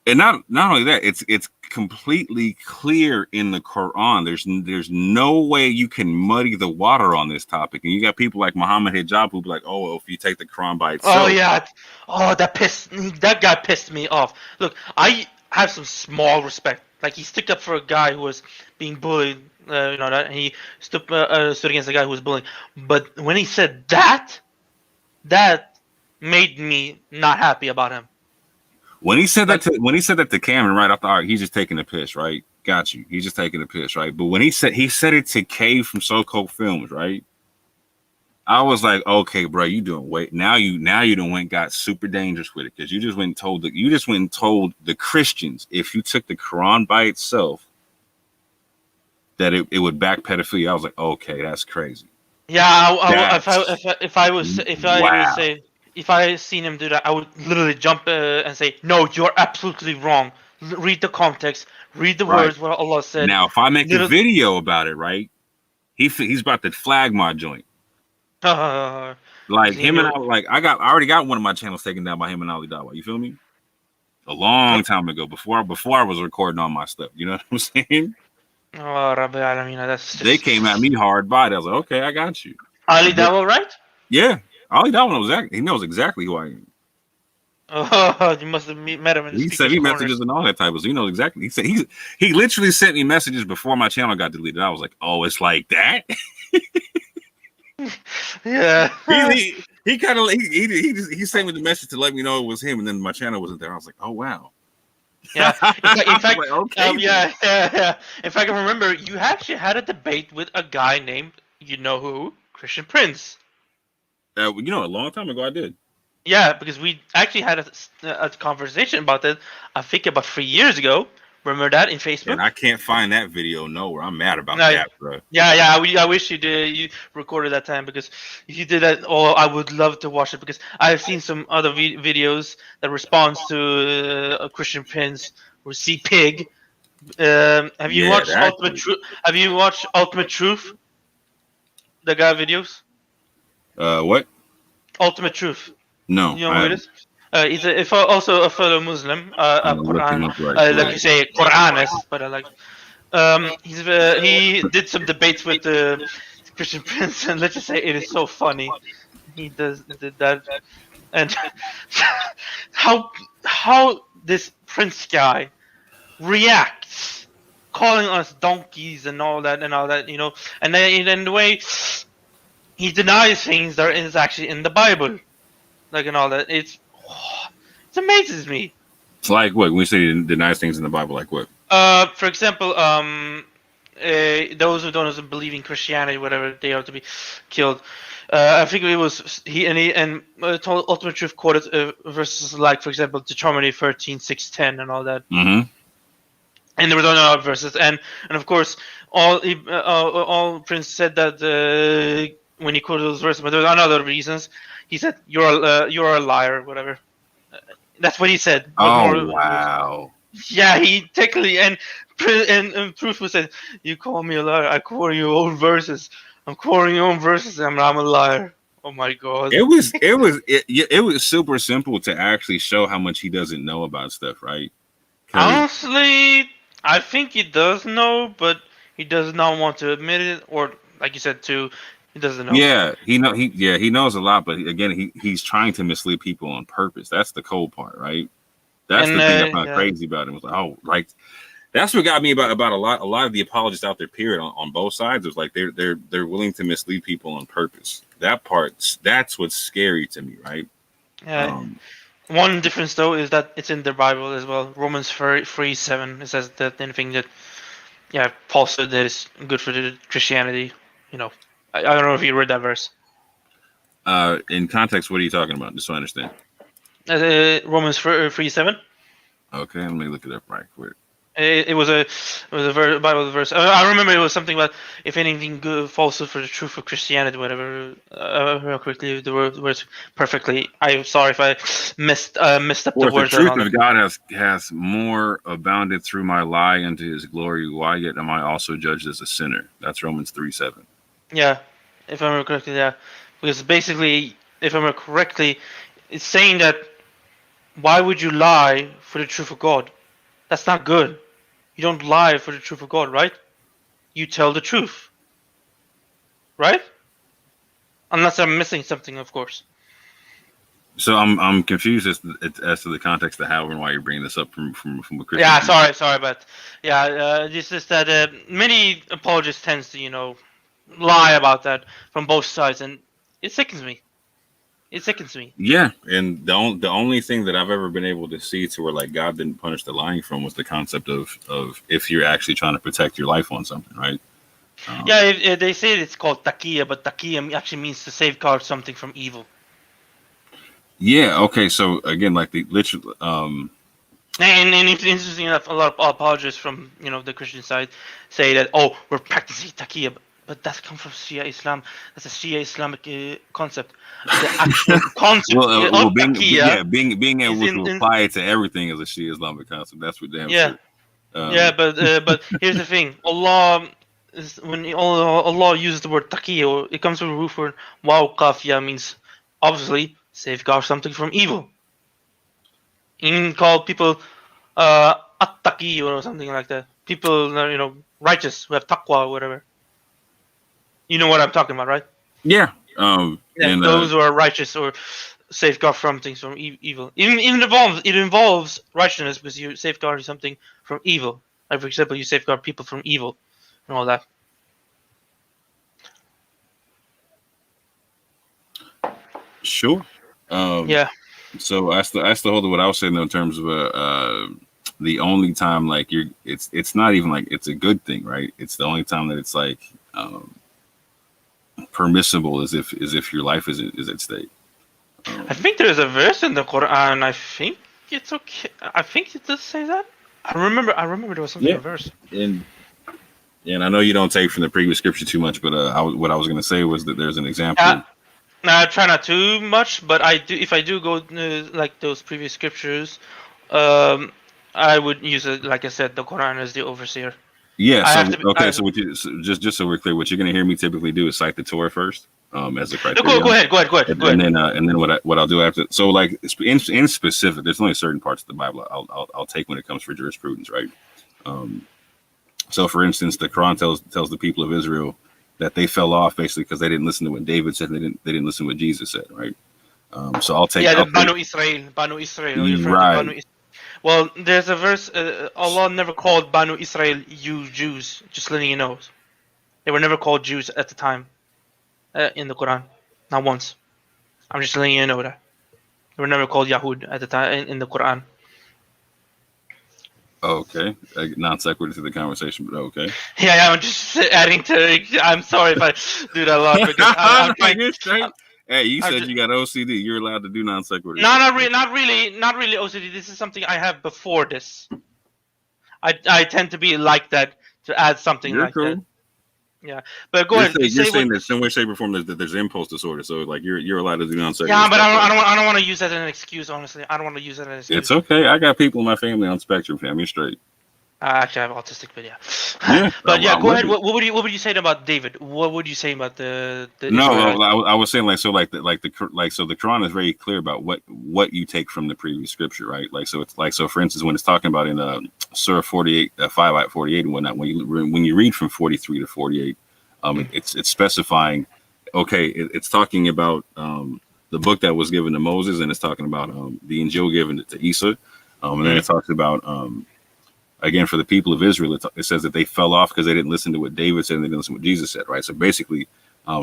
And not only that, it's completely clear in the Quran. There's no way you can muddy the water on this topic. And you got people like Muhammad Hijab who be like, oh, well, if you take the Quran by itself. Oh yeah, that guy pissed me off. Look, I have some small respect. Like he stuck up for a guy who was being bullied. That he stood against a guy who was bullying. But when he said that made me not happy about him. When he said that to Cameron, right, I thought he's just taking a piss, right? Got you. He's just taking a piss, right? But when he said it to Kay from So-Called Films, right? I was like, okay, bro, you doing wait. Now you done went got super dangerous with it because you just went and told the Christians if you took the Quran by itself that it would back pedophilia. I was like, okay, that's crazy. Yeah, if I seen him do that, I would literally jump and say, no, you're absolutely wrong. Read the context, read the words what Allah said. Now, if I make a video about it, right, he's about to flag my joint. Like him and I, I already got one of my channels taken down by him and Ali Dawa. You feel me? A long time ago, before I was recording all my stuff. You know what I'm saying? Oh, Rabbi Alamina, that's just... They came at me hard by it. I was like, okay, I got you. Ali Dawa, right? Yeah, Ali Dawa knows exactly who I am. Oh, you must have met him in the He sent me messages and all that type of stuff. You know exactly. He said he literally sent me messages before my channel got deleted. I was like, oh, it's like that. Yeah. He kind of he sent me the message to let me know it was him, and then my channel wasn't there. I was like, oh wow. Yeah. In fact, like, okay. Yeah. In fact, I remember you actually had a debate with a guy named who, Christian Prince. A long time ago I did. Yeah, because we actually had a conversation about that. I think about 3 years ago. Remember that in Facebook? And I can't find that video nowhere. I'm mad about that, bro. Yeah. I wish you did. You recorded that time because if you did that, I would love to watch it because I've seen some other videos that responds to a Christian Prince or C Pig. Have you watched Ultimate Truth? Have you watched Ultimate Truth? The guy videos. What? Ultimate Truth. No. You know who it is? He's also a fellow Muslim, like you say, Quranist, but I like. He did some debates with Christian Prince, and let's just say it is so funny. He did that, and how this Prince guy reacts calling us donkeys and all that, you know. And then the way he denies things that is actually in the Bible, like and all that. It amazes me. It's like what when we say he denies things in the Bible, like what? For example, those who don't believe in Christianity, whatever, they are to be killed. I think it was he Ultimate Truth quoted verses like, for example, Deuteronomy 13:6-10 and all that. Mm-hmm. And there was other verses, and of course, all Prince said that when he quoted those verses, but there was other reasons. He said, "You're a liar," whatever. That's what he said. Oh wow! Yeah, he technically and Proof was said, "You call me a liar. I quote your own verses. I'm quoting your own verses, and I'm a liar." Oh my god! It was super simple to actually show how much he doesn't know about stuff, right? Honestly, I think he does know, but he does not want to admit it, or like you said too, he doesn't know. Yeah, he knows a lot, but again, he's trying to mislead people on purpose. That's the cold part, right? That's the thing I found crazy about him. Was like, that's what got me about a lot of the apologists out there, period, on both sides. It was like they're willing to mislead people on purpose. That's what's scary to me, right? One difference though is that it's in the Bible as well. Romans 3:7. It says that anything that falsehood that is good for the Christianity. You know, I don't know if you read that verse. In context, what are you talking about? Just so I understand. Romans 3:7. Okay, let me look it up right quick. It was a Bible verse. I remember it was something about if anything good falsehood for the truth of Christianity, whatever. Real quickly, the words perfectly. I'm sorry if I messed up the words. The truth of God has more abounded through my lie unto His glory. Why yet am I also judged as a sinner? That's Romans 3:7. Yeah, if I remember correctly, yeah. Because basically, if I remember correctly, it's saying that why would you lie for the truth of God? That's not good. You don't lie for the truth of God, right? You tell the truth, right? Unless I'm missing something, of course. So I'm confused as to the context of how and why you're bringing this up from a Christian. Yeah, sorry, but this is that many apologists tends to lie about that from both sides, and it sickens me. Yeah, and the only thing that I've ever been able to see to where like God didn't punish the lying from was the concept of if you're actually trying to protect your life on something, right? They say it's called taqiyya, but taqiyya actually means to safeguard something from evil. Yeah. Okay. So again, like the literal. And it's interesting enough, a lot of apologists from the Christian side say that we're practicing taqiyya, but that comes from Shia Islam. That's a Shia Islamic concept. The actual concept of taqiyya, being able to apply it to everything is a Shia Islamic concept. That's what damn sure. But here's the thing: when Allah uses the word taqiyya, it comes from the root word waw qafiya, means obviously safeguard something from evil. You can call people at-taqi or something like that. People righteous who have taqwa or whatever. You know what I'm talking about, right? Yeah. And those who are righteous or safeguard from things from evil. It involves righteousness because you safeguard something from evil. Like for example, you safeguard people from evil and all that. Sure. Yeah. So that's the whole of what I was saying though, in terms of the only time like it's not even like it's a good thing, right? It's the only time that it's like permissible is if your life is at stake. I think there's a verse in the Quran. I think it's okay. I think it does say that. I remember there was something in a verse. And I know you don't take from the previous scripture too much, but what I was going to say was that there's an example. I try not too much, but I do. If I do go like those previous scriptures, I would use it. Like I said, the Quran as the overseer. Yeah. So just so we're clear, what you're going to hear me typically do is cite the Torah first, as a criteria. Go ahead. And then what I'll do after. So like in specific, there's only certain parts of the Bible I'll take when it comes for jurisprudence, right? So for instance, the Quran tells the people of Israel that they fell off basically because they didn't listen to what David said. They didn't listen to what Jesus said, right? So I'll take. Banu Israel. Right. Well, there's a verse. Allah never called Banu Israel you Jews. Just letting you know, they were never called Jews at the time in the Quran, not once. I'm just letting you know that they were never called Yahud at the time in the Quran. Okay, non sequitur to the conversation, but okay. Yeah, I'm just adding to. I'm sorry if I do that a lot because I'm trying. You're straight. Hey, you I'm said just- you got OCD. You're allowed to do non sequitur. No, not really OCD. This is something I have before this. I tend to be like that to add something You're like cool. that. Yeah, but go You're ahead. saying, Say you're saying what- that some way, shape, or form there's impulse disorder. So like you're allowed to do non sequitur. Yeah, but I don't want to use that as an excuse. Honestly, I don't want to use that as an excuse. It's okay. I got people in my family on spectrum, fam. You're straight. Actually, I have autistic, but yeah. Yeah, but yeah, I'm go with ahead. you. What would you say about David? What would you say about the No, Israelites? I was saying so the Quran is very clear about what you take from the previous scripture, right? Like so it's like so for instance when it's talking about in Surah 48 5 48 and whatnot, when you read from 43 to 48, it's specifying, okay, it's talking about the book that was given to Moses, and it's talking about the Injil given to Isa, and then it talks about again, for the people of Israel, it says that they fell off because they didn't listen to what David said and they didn't listen to what Jesus said, right? So basically,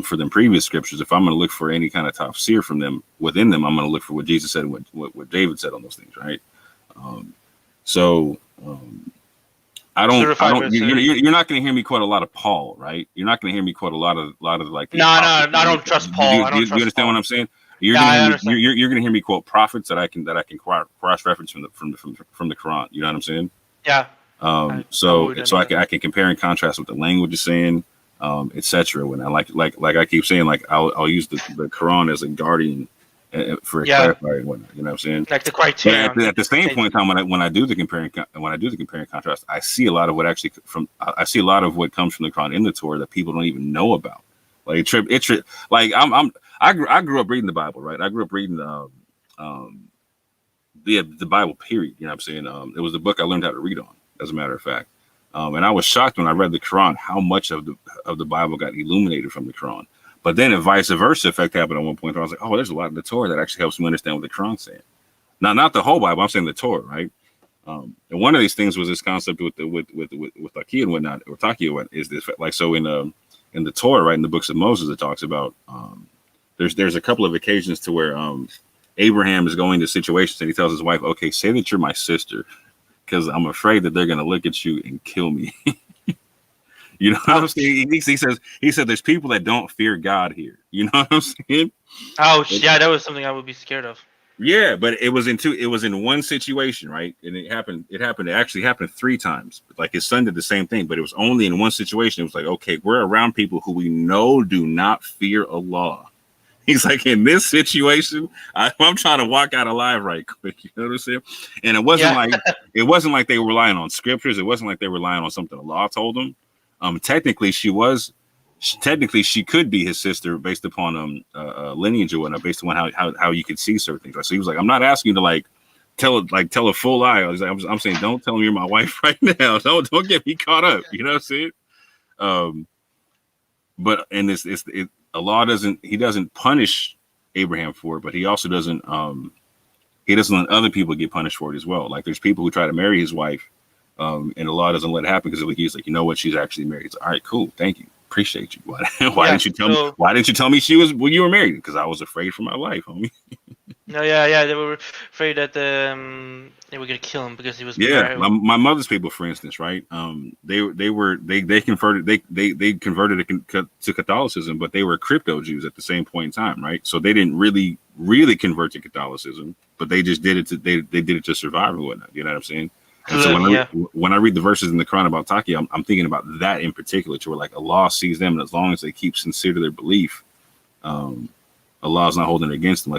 for them previous scriptures, if I'm going to look for any kind of tafsir from them, within them, I'm going to look for what Jesus said and what David said on those things, right? I don't. You're not going to hear me quote a lot of Paul, right? You're not going to hear me quote a lot of like. No, I don't trust Paul. Do you understand what I'm saying? You're going to hear me quote prophets that I can cross reference from the Quran. You know what I'm saying? Yeah. So I can compare and contrast what the language is saying, etc. When I like I keep saying, like I'll use the Quran as a guardian for a clarifier and whatnot. You know what I'm saying? Like the criteria. But at the same point in time, when I do the compare and contrast, I see a lot of what comes from the Quran in the Torah that people don't even know about. Like I grew up reading the Bible, right? I grew up reading the Bible, period. You know what I'm saying? It was the book I learned how to read on, as a matter of fact. And I was shocked when I read the Quran how much of the Bible got illuminated from the Quran. But then a vice versa effect happened at one point. I was like, oh, there's a lot of the Torah that actually helps me understand what the Quran's saying. Now, not the whole Bible. I'm saying the Torah, right? And one of these things was this concept with Taki and whatnot, or Taki and what is this like? So in the Torah, right, in the books of Moses, it talks about there's a couple of occasions to where Abraham is going to situations and he tells his wife, okay, say that you're my sister because I'm afraid that they're going to look at you and kill me. You know what I'm saying? He said there's people that don't fear God here. You know what I'm saying? Oh, yeah, that was something I would be scared of. Yeah, but it was in one situation, right? And it actually happened 3 times. Like his son did the same thing, but it was only in one situation. It was like, okay, we're around people who we know do not fear Allah. He's like, in this situation, I'm trying to walk out alive right quick. You know what I'm saying? And it wasn't like they were relying on scriptures. It wasn't like they were relying on something Allah told them. Technically, she could be his sister based upon lineage or whatnot, based on how you could see certain things. So he was like, I'm not asking you to like tell a full lie. I'm saying, don't tell me you're my wife right now. Don't get me caught up. You know what I'm saying? But in this, Allah doesn't punish Abraham for it, but he also doesn't let other people get punished for it as well. Like there's people who try to marry his wife, and Allah doesn't let it happen because he's like, you know what, she's actually married. It's all right, cool, thank you, appreciate you. Why didn't you tell me? Why didn't you tell me she was when you were married? Because I was afraid for my life, homie. No, yeah, they were afraid that they were gonna kill him because he was. Yeah, my mother's people, for instance, right? They converted to Catholicism, but they were crypto Jews at the same point in time, right? So they didn't really convert to Catholicism, but they just did it they did it to survive and whatnot. You know what I'm saying? And so when I read the verses in the Quran about Taki, I'm thinking about that in particular, to where like Allah sees them, and as long as they keep sincere to their belief, Allah's not holding it against them.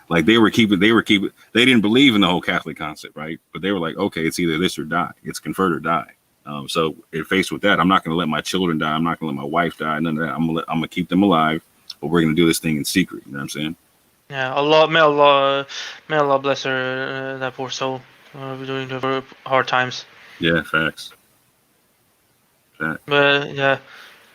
Like they didn't believe in the whole Catholic concept, right? But they were like, okay, it's either this or die. It's convert or die. So faced with that, I'm not going to let my children die. I'm not going to let my wife die. None of that. I'm going to keep them alive, but we're going to do this thing in secret. You know what I'm saying? Yeah, may Allah bless her, that poor soul. We're doing it for hard times. Yeah, facts. But yeah,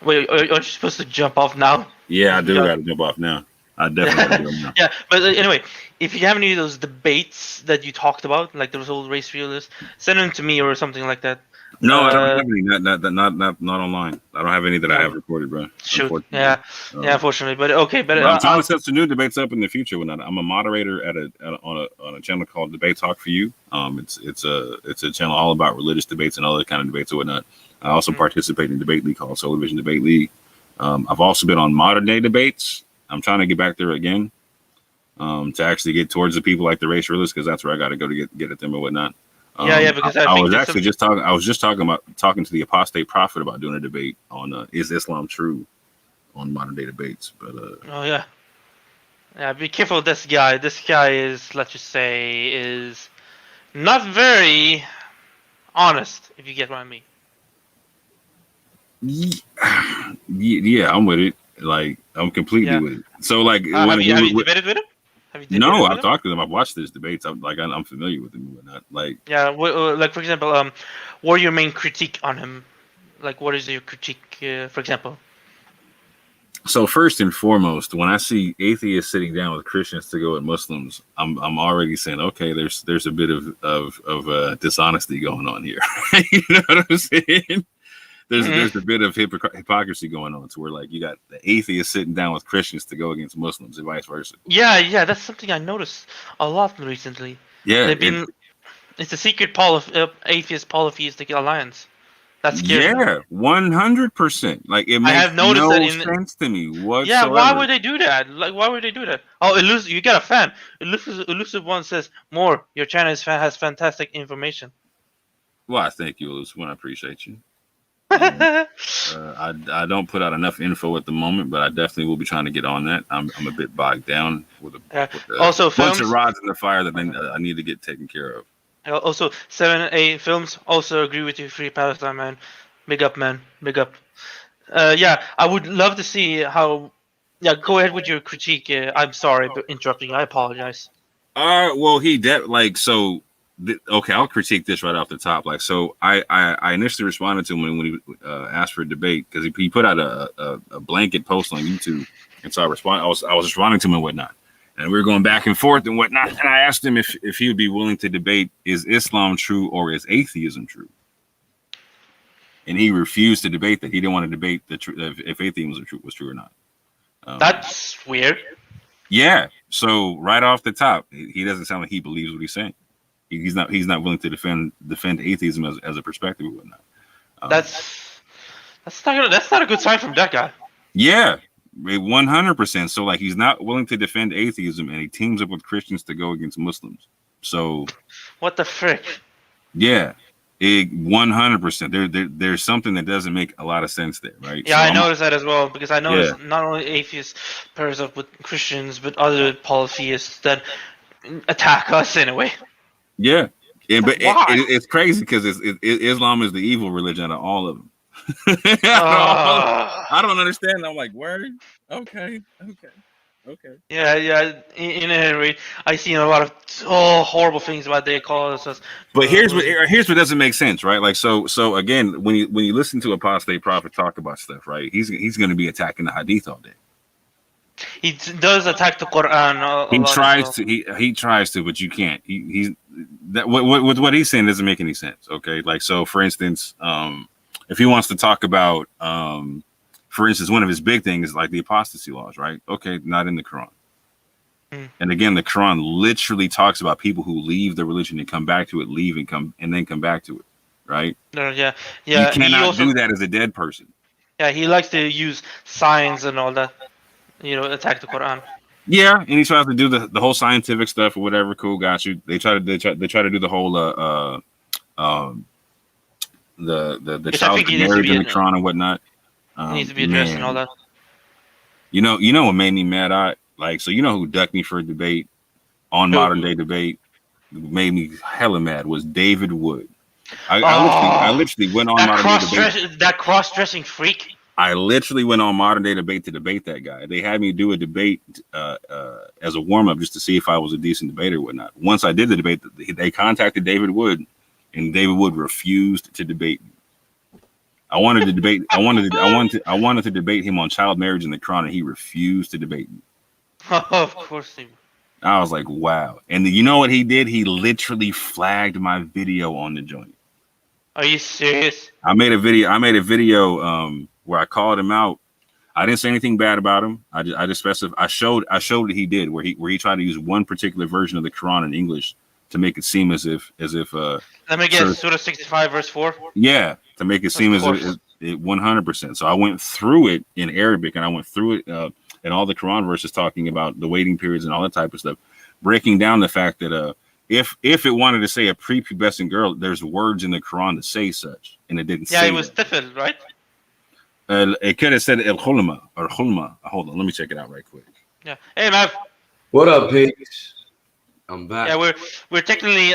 wait, are you supposed to jump off now? Yeah, I do got to jump off now. I definitely want to do them. Yeah, but anyway, if you have any of those debates that you talked about, like those old race realists, send them to me or something like that. No, I don't have any. Not online. I don't have any that I have recorded, bro. Shoot. Yeah, unfortunately, but okay, but I'm trying to set some new debates up in the future. When I'm a moderator on a channel called Debate Talk for You. It's a channel all about religious debates and other kind of debates and whatnot. I also participate in a debate league called Solar Vision Debate League. I've also been on modern day debates. I'm trying to get back there again, to actually get towards the people like the race realists, because that's where I got to go to get at them and whatnot. Because I was actually just talking. I was just talking to the apostate prophet about doing a debate on is Islam true on modern day debates. But be careful with this guy. This guy is, let's just say, is not very honest. If you get what I mean. Yeah, I'm with it. Like, I'm completely with it. So, like, have you debated with him? No, I've talked to them. I've watched his debates. I'm familiar with him and whatnot. Like, like for example, what are your main critique on him? Like, what is your critique, for example? So first and foremost, when I see atheists sitting down with Christians to go at Muslims, I'm already saying, okay, there's a bit of dishonesty going on here. You know what I'm saying? There's a bit of hypocrisy going on, to where, like, you got the atheists sitting down with Christians to go against Muslims and vice versa. Yeah, that's something I noticed a lot recently. Yeah, it's a secret atheist polytheistic alliance. That's scary. Yeah, 100%. Like, it makes sense to me whatsoever. Yeah, why would they do that? Like, why would they do that? Oh, Elusive, you got a fan. Elusive One says, "More, your channel has fantastic information." Well, I thank you, Elusive One. I appreciate you. I don't put out enough info at the moment, but I definitely will be trying to get on that. I'm a bit bogged down with a bunch of rods in the fire that I need to get taken care of. Also, 7A Films also agree with you. Free Palestine, man. Big up, man. Big up. I would love to see how. Yeah, go ahead with your critique. I'm sorry for interrupting. I apologize. Well, okay, I'll critique this right off the top. Like, so I initially responded to him when he asked for a debate, because he put out a blanket post on YouTube, and so I was responding to him and whatnot, and we were going back and forth and whatnot. And I asked him if he would be willing to debate, is Islam true or is atheism true? And he refused to debate that. He didn't want to debate if atheism was true or not. That's weird. Yeah. So right off the top, he doesn't sound like he believes what he's saying. He's not willing to defend atheism as a perspective or whatnot. That's not a good sign from that guy. Yeah, 100%. So, like, he's not willing to defend atheism, and he teams up with Christians to go against Muslims. So, what the frick? Yeah, 100%. There's something that doesn't make a lot of sense there, right? Yeah, so I noticed that as well, because I noticed not only atheists pairs up with Christians, but other polytheists that attack us in a way. Yeah, but it's crazy because Islam is the evil religion out of all of them. I don't understand. I'm like, word? Okay. Yeah. In any rate, I seen a lot of horrible things about they call us. But here's what doesn't make sense, right? Like, so again, when you listen to apostate prophet talk about stuff, right? He's going to be attacking the hadith all day. He does attack the Quran. He tries to, but you can't. With what he's saying doesn't make any sense. Okay, like, so for instance, if he wants to talk about, for instance, one of his big things is like the apostasy laws, right? Okay, not in the Quran. And again, the Quran literally talks about people who leave the religion and come back to it, leave and come back to it, right? Yeah. You cannot do that as a dead person. Yeah, he likes to use science and all that. Attack the Quran. Yeah, and he tries to do the whole scientific stuff or whatever. Cool, got you. They try to do the whole the child marriage in the Quran and whatnot. Needs to be addressed and all that. You know what made me mad? So who ducked me for a debate on modern day debate? Made me hella mad was David Wood. I literally went on modern day debate. That cross-dressing freak. I literally went on modern day debate to debate that guy. They had me do a debate as a warm up just to see if I was a decent debater or whatnot. Once I did the debate, they contacted David Wood, and David Wood refused to debate me. I wanted to debate him on child marriage in the Quran, and he refused to debate me. Of course he. I was like, wow. And you know what he did? He literally flagged my video on the joint. Are you serious? I made a video where I called him out. I didn't say anything bad about him. I just specified. I showed what he did where he tried to use one particular version of the Quran in English to make it seem as if Let me guess. Surah 65 verse 4. Yeah, to make it seem as if it 100%. So I went through it in Arabic and I went through it and all the Quran verses talking about the waiting periods and all that type of stuff, breaking down the fact that if it wanted to say a prepubescent girl, there's words in the Quran to say such, and it didn't. Yeah, it was tifl, right? It could have said el khulma or khulma. Hold on, let me check it out right quick. Yeah. Hey, Mav. What up, pigs? I'm back. Yeah, we're technically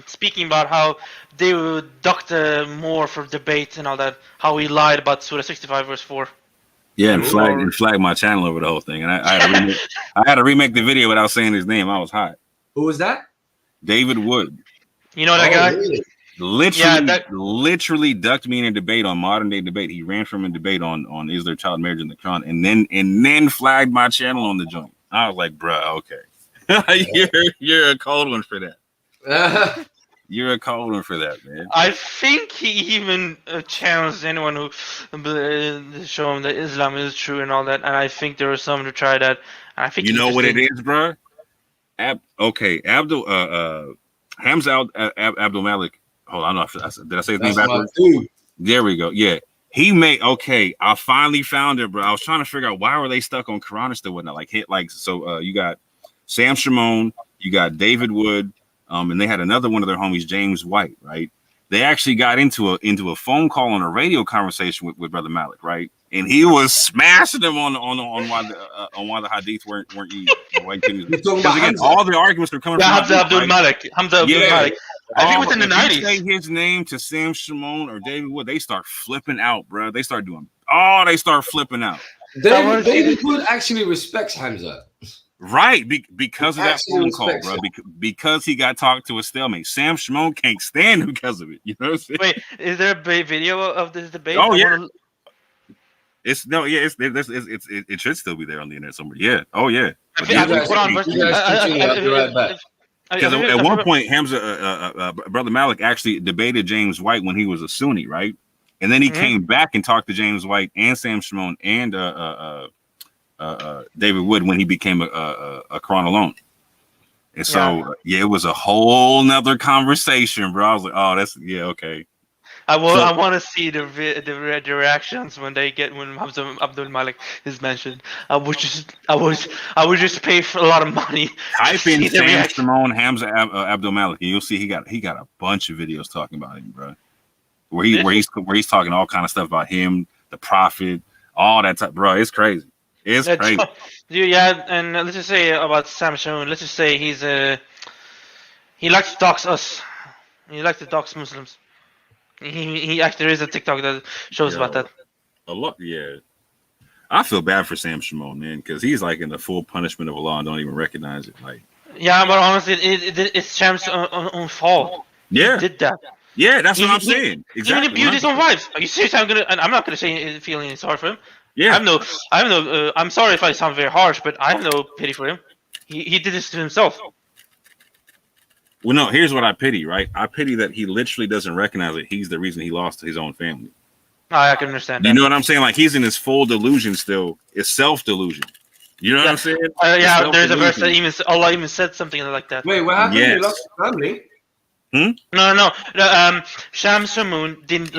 speaking about how they would duck more for debate and all that. How he lied about Surah 65 verse 4. Yeah, and flag my channel over the whole thing, and I had to remake the video without saying his name. I was hot. Who was that? David Wood. You know that guy? Really? Literally ducked me in a debate on modern day debate. He ran from a debate on is there child marriage in the Quran, and then flagged my channel on the joint. I was like, bruh, okay, you're a cold one for that. You're a cold one for that, man. I think he even challenged anyone who show him that Islam is true and all that. And I think there was someone to try that. And I think you know what it is, bro. Hamza Abdul Malik. Hold on, did I say his name backwards? There we go. Yeah, he made. Okay, I finally found it, bro. I was trying to figure out why were they stuck on Quranists and whatnot. So you got Sam Shimon, you got David Wood. And they had another one of their homies, James White, right? They actually got into a phone call on a radio conversation with Brother Malik, right? And he was smashing them on why the hadith weren't easy. Because again, all the arguments were coming from Hamza Abdul Malik. Hamza Abdul Malik. I think within the 90s. Say his name to Sam Shimon or David Wood, they start flipping out, bro. They start flipping out. David Wood actually respects Hamza. Right, because of that phone call, bro. Because he got talked to a stalemate. Sam Shimon can't stand him because of it. You know what I'm saying? Wait, is there a video of this debate? Oh yeah, it should still be there on the internet somewhere. Yeah. Oh yeah. Because at one point, Hamza, Brother Malik actually debated James White when he was a Sunni, right? And then he came back and talked to James White and Sam Shimon and David Wood when he became a Quran alone. And so it was a whole nother conversation, bro. I was like, oh, that's okay. I want to see the reactions when Hamza Abdul Malik is mentioned. I would just pay for a lot of money. Type in Sam Shimon Hamza Abdul Malik, and you'll see he got a bunch of videos talking about him, bro. Where he's talking all kind of stuff about him, the Prophet, all that type, bro. It's crazy. It's crazy. Yeah, and let's just say about Sam Shimon. Let's just say he likes to dox us. He likes to dox Muslims. He actually there is a TikTok that shows about that. A lot, yeah. I feel bad for Sam Shimon, man, because he's like in the full punishment of Allah and don't even recognize it. Like, yeah, but honestly, it's Sam's own fault. Yeah, he did that. Yeah, that's what I'm saying. Exactly. He abused his own wives. Are you serious? I'm not gonna say feeling any sorry for him. Yeah. I'm sorry if I sound very harsh, but I have no pity for him. He did this to himself. Well, no, here's what I pity, right? I pity that he literally doesn't recognize that he's the reason he lost his own family. I can understand that. You know what I'm saying? Like, he's in his full delusion still. It's self-delusion. You know what I'm saying? Yeah, there's a verse that Allah even said something like that. Wait, what happened? You lost your family? No. Sham Samoon didn't,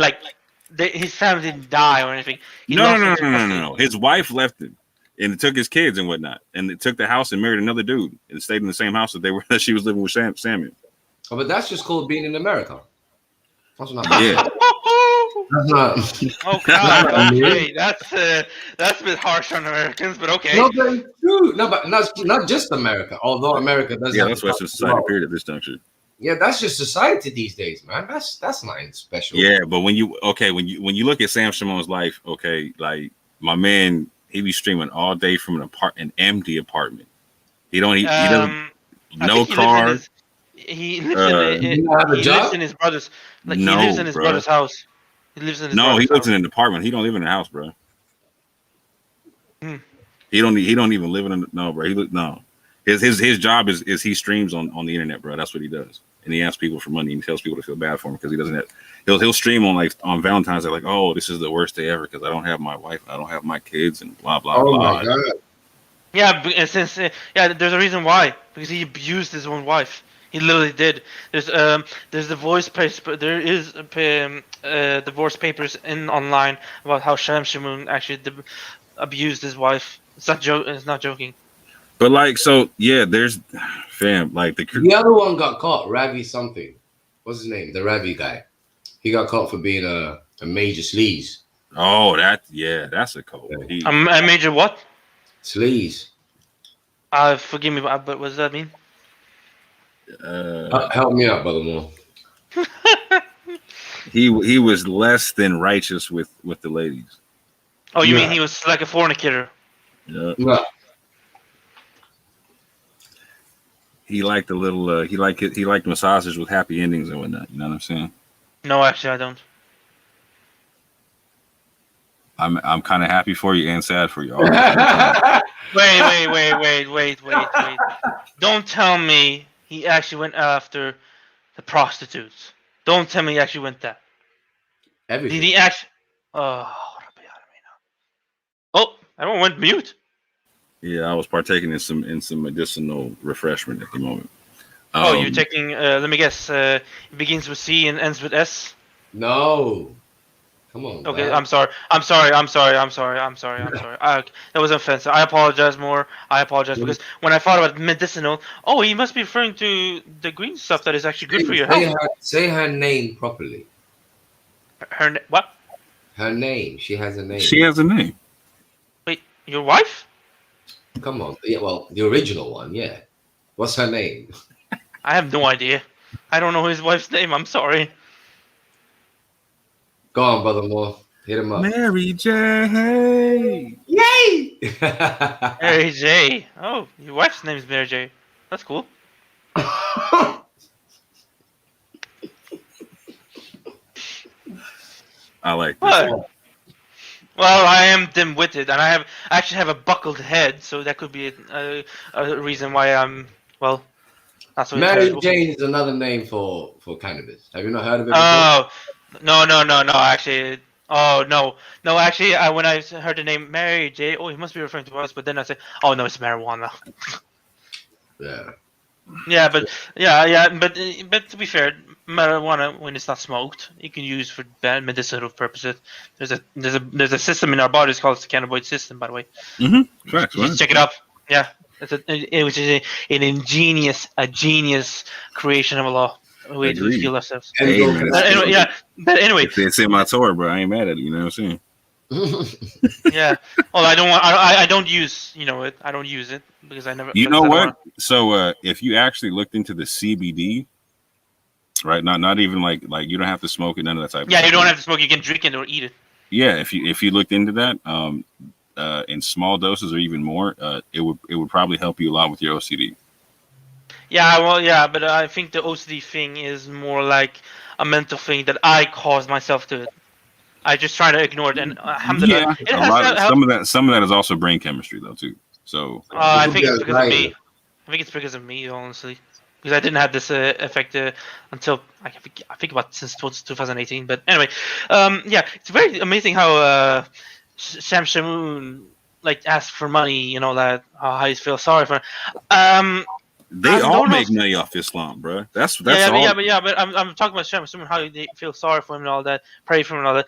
his family didn't die or anything. No. His wife left him. And it took his kids and whatnot, and it took the house and married another dude, and stayed in the same house that she was living with Samuel. Oh, but that's just called being in America. That's not. Yeah. That's not. Oh God! Okay, that's a bit harsh on Americans, but okay. No, but it's true. No, but not just America. Although America does. Yeah, that's Western society. Period at this juncture. Yeah, that's just society these days, man. That's not special. Yeah, but when you look at Sam Shimon's life, okay, like my man. He be streaming all day from an empty apartment. He doesn't no car. He lives in his brother's. He lives in his brother's house. He lives in his he lives in an apartment. He don't live in a house, bro. He He don't even live in no, bro. No. His job is he streams on the internet, bro. That's what he does, and he asks people for money and tells people to feel bad for him because he doesn't have. He'll stream on Valentine's Day like, oh, this is the worst day ever because I don't have my wife, I don't have my kids, and blah blah Oh blah. my god. Yeah, since there's a reason why, because he abused his own wife. He literally did. There's divorce papers in online about how Shamoon actually abused his wife. It's not joking. But like, so yeah, there's fam like The other one got caught. Ravi something. What's his name? The Ravi guy. He got caught for being a major sleaze. Oh, that's a code. A major what? Sleaze. Forgive me, but what does that mean? Help me out, brother Moore. He was less than righteous with the ladies. Oh, you mean he was like a fornicator? Yeah. No. He liked a little. He liked massages with happy endings and whatnot. You know what I'm saying? No, actually, I don't. I'm kind of happy for you and sad for you. Wait. Don't tell me he actually went after the prostitutes. Don't tell me he actually went that. Everything. Did he actually? Oh, everyone went mute. Yeah, I was partaking in some medicinal refreshment at the moment. You're taking. Let me guess. It begins with C and ends with S. No. Come on. Okay, man. I'm sorry. That was offensive. I apologize more. Because when I thought about medicinal, he must be referring to the green stuff that is actually good for your health. Say her name properly. What? Her name. She has a name. She has a name. Wait, your wife? Come on. Yeah, well, the original one, yeah. What's her name? I have no idea. I don't know his wife's name. I'm sorry. Go on, brother Moore. Hit him up. Mary J. Yay! Mary J. Oh, your wife's name is Mary J. That's cool. I like this. Well, I am dim-witted, and I actually have a buckled head, so that could be a reason why I'm not so Mary intelligible. Jane is another name for cannabis. Have you not heard of it before? Oh, no. Actually, no. Actually, when I heard the name Mary J, he must be referring to us. But then I said, oh no, it's marijuana. Yeah. Yeah, but to be fair, marijuana when it's not smoked, you can use for medicinal purposes. There's a system in our bodies called the cannabinoid system, by the way. Mm-hmm. Correct. Just check it up. Yeah, which is an genius creation of a law. A way to heal ourselves. Hey, man, but anyway, it's in my Torah, bro. I ain't mad at it. You know what I'm saying? Yeah. Well, I don't use it. I don't use it because I never. You know what? So if you actually looked into the CBD, right? Not even like you don't have to smoke it, none of that type. Yeah, you don't have to smoke. You can drink it or eat it. Yeah, if you looked into that, in small doses or even more, it would probably help you a lot with your OCD. Yeah, but I think the OCD thing is more like a mental thing that I caused myself to it. I just try to ignore it, and alhamdulillah, some of that is also brain chemistry though too. So I think it's because of me. I think it's because of me, honestly, because I didn't have this effect until I think about since 2018. But anyway, it's very amazing how Shamoon asked for money and all that. How you feel sorry for. They all make money off Islam, bro. That's all. But I'm talking about Shamoon, how they feel sorry for him and all that, pray for him and all that.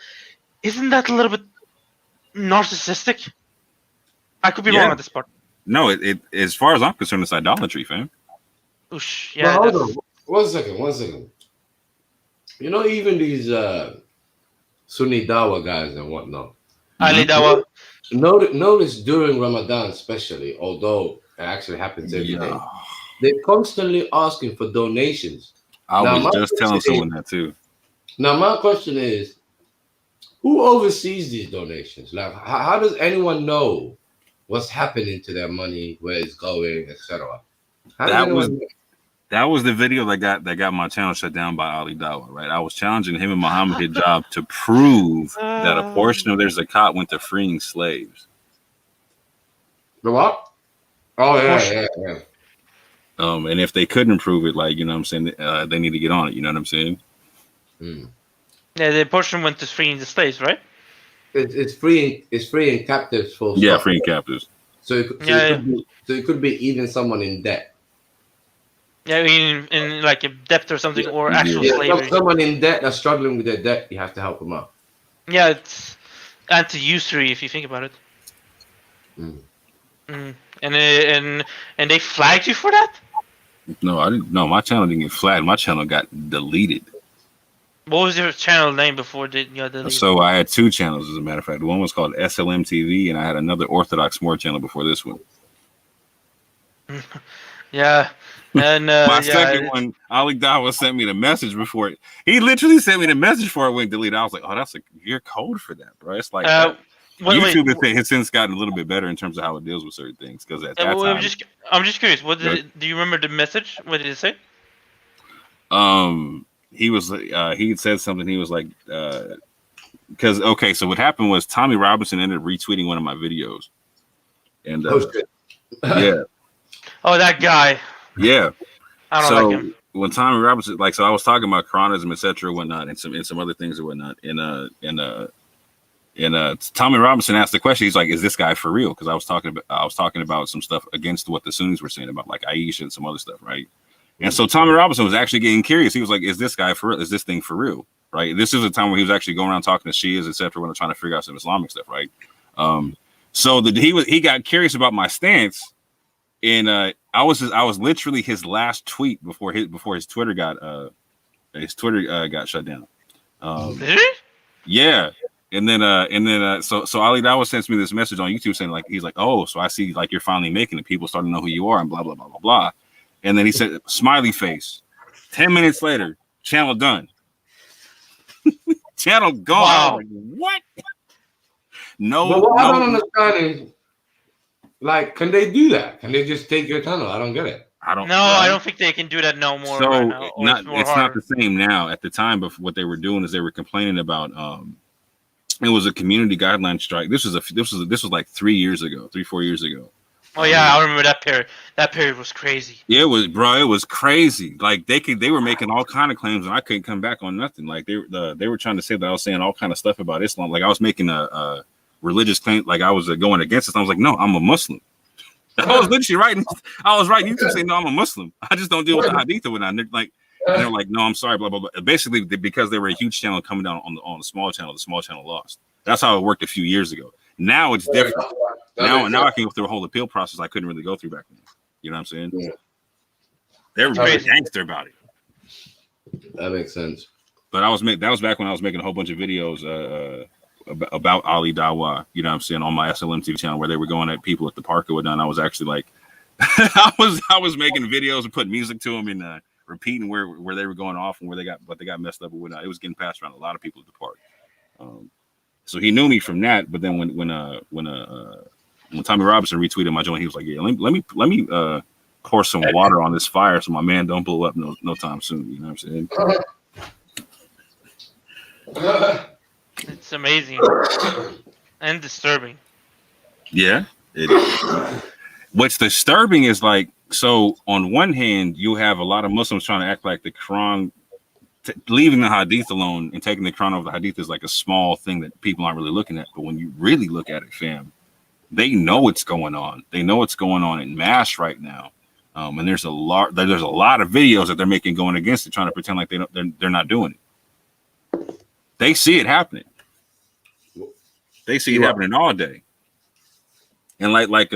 Isn't that a little bit narcissistic? I could be wrong on this part. No, it as far as I'm concerned, it's idolatry, fam. Oosh, yeah. Hold on. One second. You know, even these Sunni Dawa guys and whatnot. Ali Dawa. Notice during Ramadan, especially, although it actually happens every day, they're constantly asking for donations. I was just telling someone that too. Now, my question is, who oversees these donations? Like, how does anyone know what's happening to their money, where it's going, etc.? That was the video that got my channel shut down by Ali Dawa, right? I was challenging him and Muhammad Hijab to prove that a portion of their zakat went to freeing slaves. The what? Oh yeah, Portion. yeah. And if they couldn't prove it, like, you know what I'm saying, they need to get on it. You know what I'm saying? Mm. Yeah, the portion went to free in the States, right? It's free. It's free in captives for Yeah, stuff. free captives. So Yeah, it could be even someone in debt. Yeah, in like a debt or something, Yeah. or actual Yeah. slavery. Someone in debt that's struggling with their debt, you have to help them out. Yeah, it's anti-usury if you think about it. Mm. And they flagged you for that? No, I didn't. No, my channel didn't get flagged. My channel got deleted. What was your channel name before you got deleted? So I had two channels, as a matter of fact. One was called SLM TV, and I had another Orthodox More channel before this one. Yeah, and My second one, Ali Dawa sent me the message before it. He literally sent me the message before it went deleted. I was like, "Oh, you're code for that, bro." It's like YouTube has since gotten a little bit better in terms of how it deals with certain things. Because at that time, I'm just curious. What do you remember the message? What did it say? he was he had said something. He was like, because okay, so what happened was Tommy Robinson ended up retweeting one of my videos, and yeah. Oh, that guy. Yeah. I don't like him. When Tommy Robinson, so I was talking about Quranism, etc., whatnot, and some other things and whatnot, and Tommy Robinson asked the question. He's like, "Is this guy for real?" Because I was talking about some stuff against what the Sunnis were saying about like Aisha and some other stuff, right? And so Tommy Robinson was actually getting curious. He was like, "Is this guy for real? Is this thing for real?" Right? This is a time where he was actually going around talking to Shias, etc., when they're trying to figure out some Islamic stuff, right? So he got curious about my stance. And I was literally his last tweet before his Twitter got shut down. Yeah, and then so Ali Dawa sends me this message on YouTube saying like he's like, "Oh, so I see like you're finally making it. People starting to know who you are and blah blah blah blah blah." And then he said smiley face. 10 minutes later, channel done. Channel gone. Wow. Like, what? No. But what I don't understand is, like, can they do that? Can they just take your channel? I don't get it. I don't think they can do that no more. So right now, it's not the same now. At the time, but what they were doing is they were complaining about. It was a community guideline strike. This was like 4 years ago. Oh yeah, I remember that period. That period was crazy. Yeah, it was, bro. It was crazy. Like they were making all kind of claims, and I couldn't come back on nothing. Like they were trying to say that I was saying all kind of stuff about Islam. Like I was making a religious claim, like I was going against it. I was like, no, I'm a Muslim. I was literally writing. I was writing YouTube saying, no, I'm a Muslim. I just don't deal with the hadith or whatnot. And they're like, no, I'm sorry, blah blah blah. Basically, because they were a huge channel coming down on the small channel lost. That's how it worked a few years ago. Now it's different. Now I can go through a whole appeal process I couldn't really go through back then. You know what I'm saying? Yeah. They were very gangster about it. That makes sense. But that was back when I was making a whole bunch of videos about Ali Dawa, you know what I'm saying, on my SLM TV channel where they were going at people at the park or whatnot. And I was actually like, I was making videos and putting music to them and repeating where they were going off and where they got messed up or whatnot. It was getting passed around a lot of people at the park. So he knew me from that. But then when Tommy Robinson retweeted my joint, he was like, yeah, let me pour some water on this fire so my man don't blow up no time soon. You know what I'm saying? It's amazing and disturbing. Yeah, it is. What's disturbing is like, so on one hand, you have a lot of Muslims trying to act like the Quran, leaving the Hadith alone and taking the Quran over the Hadith is like a small thing that people aren't really looking at. But when you really look at it, fam, they know what's going on. They know what's going on in mass right now. And there's a lot of videos that they're making going against it, trying to pretend like they're not doing it. They see it happening. They see it happening all day. And like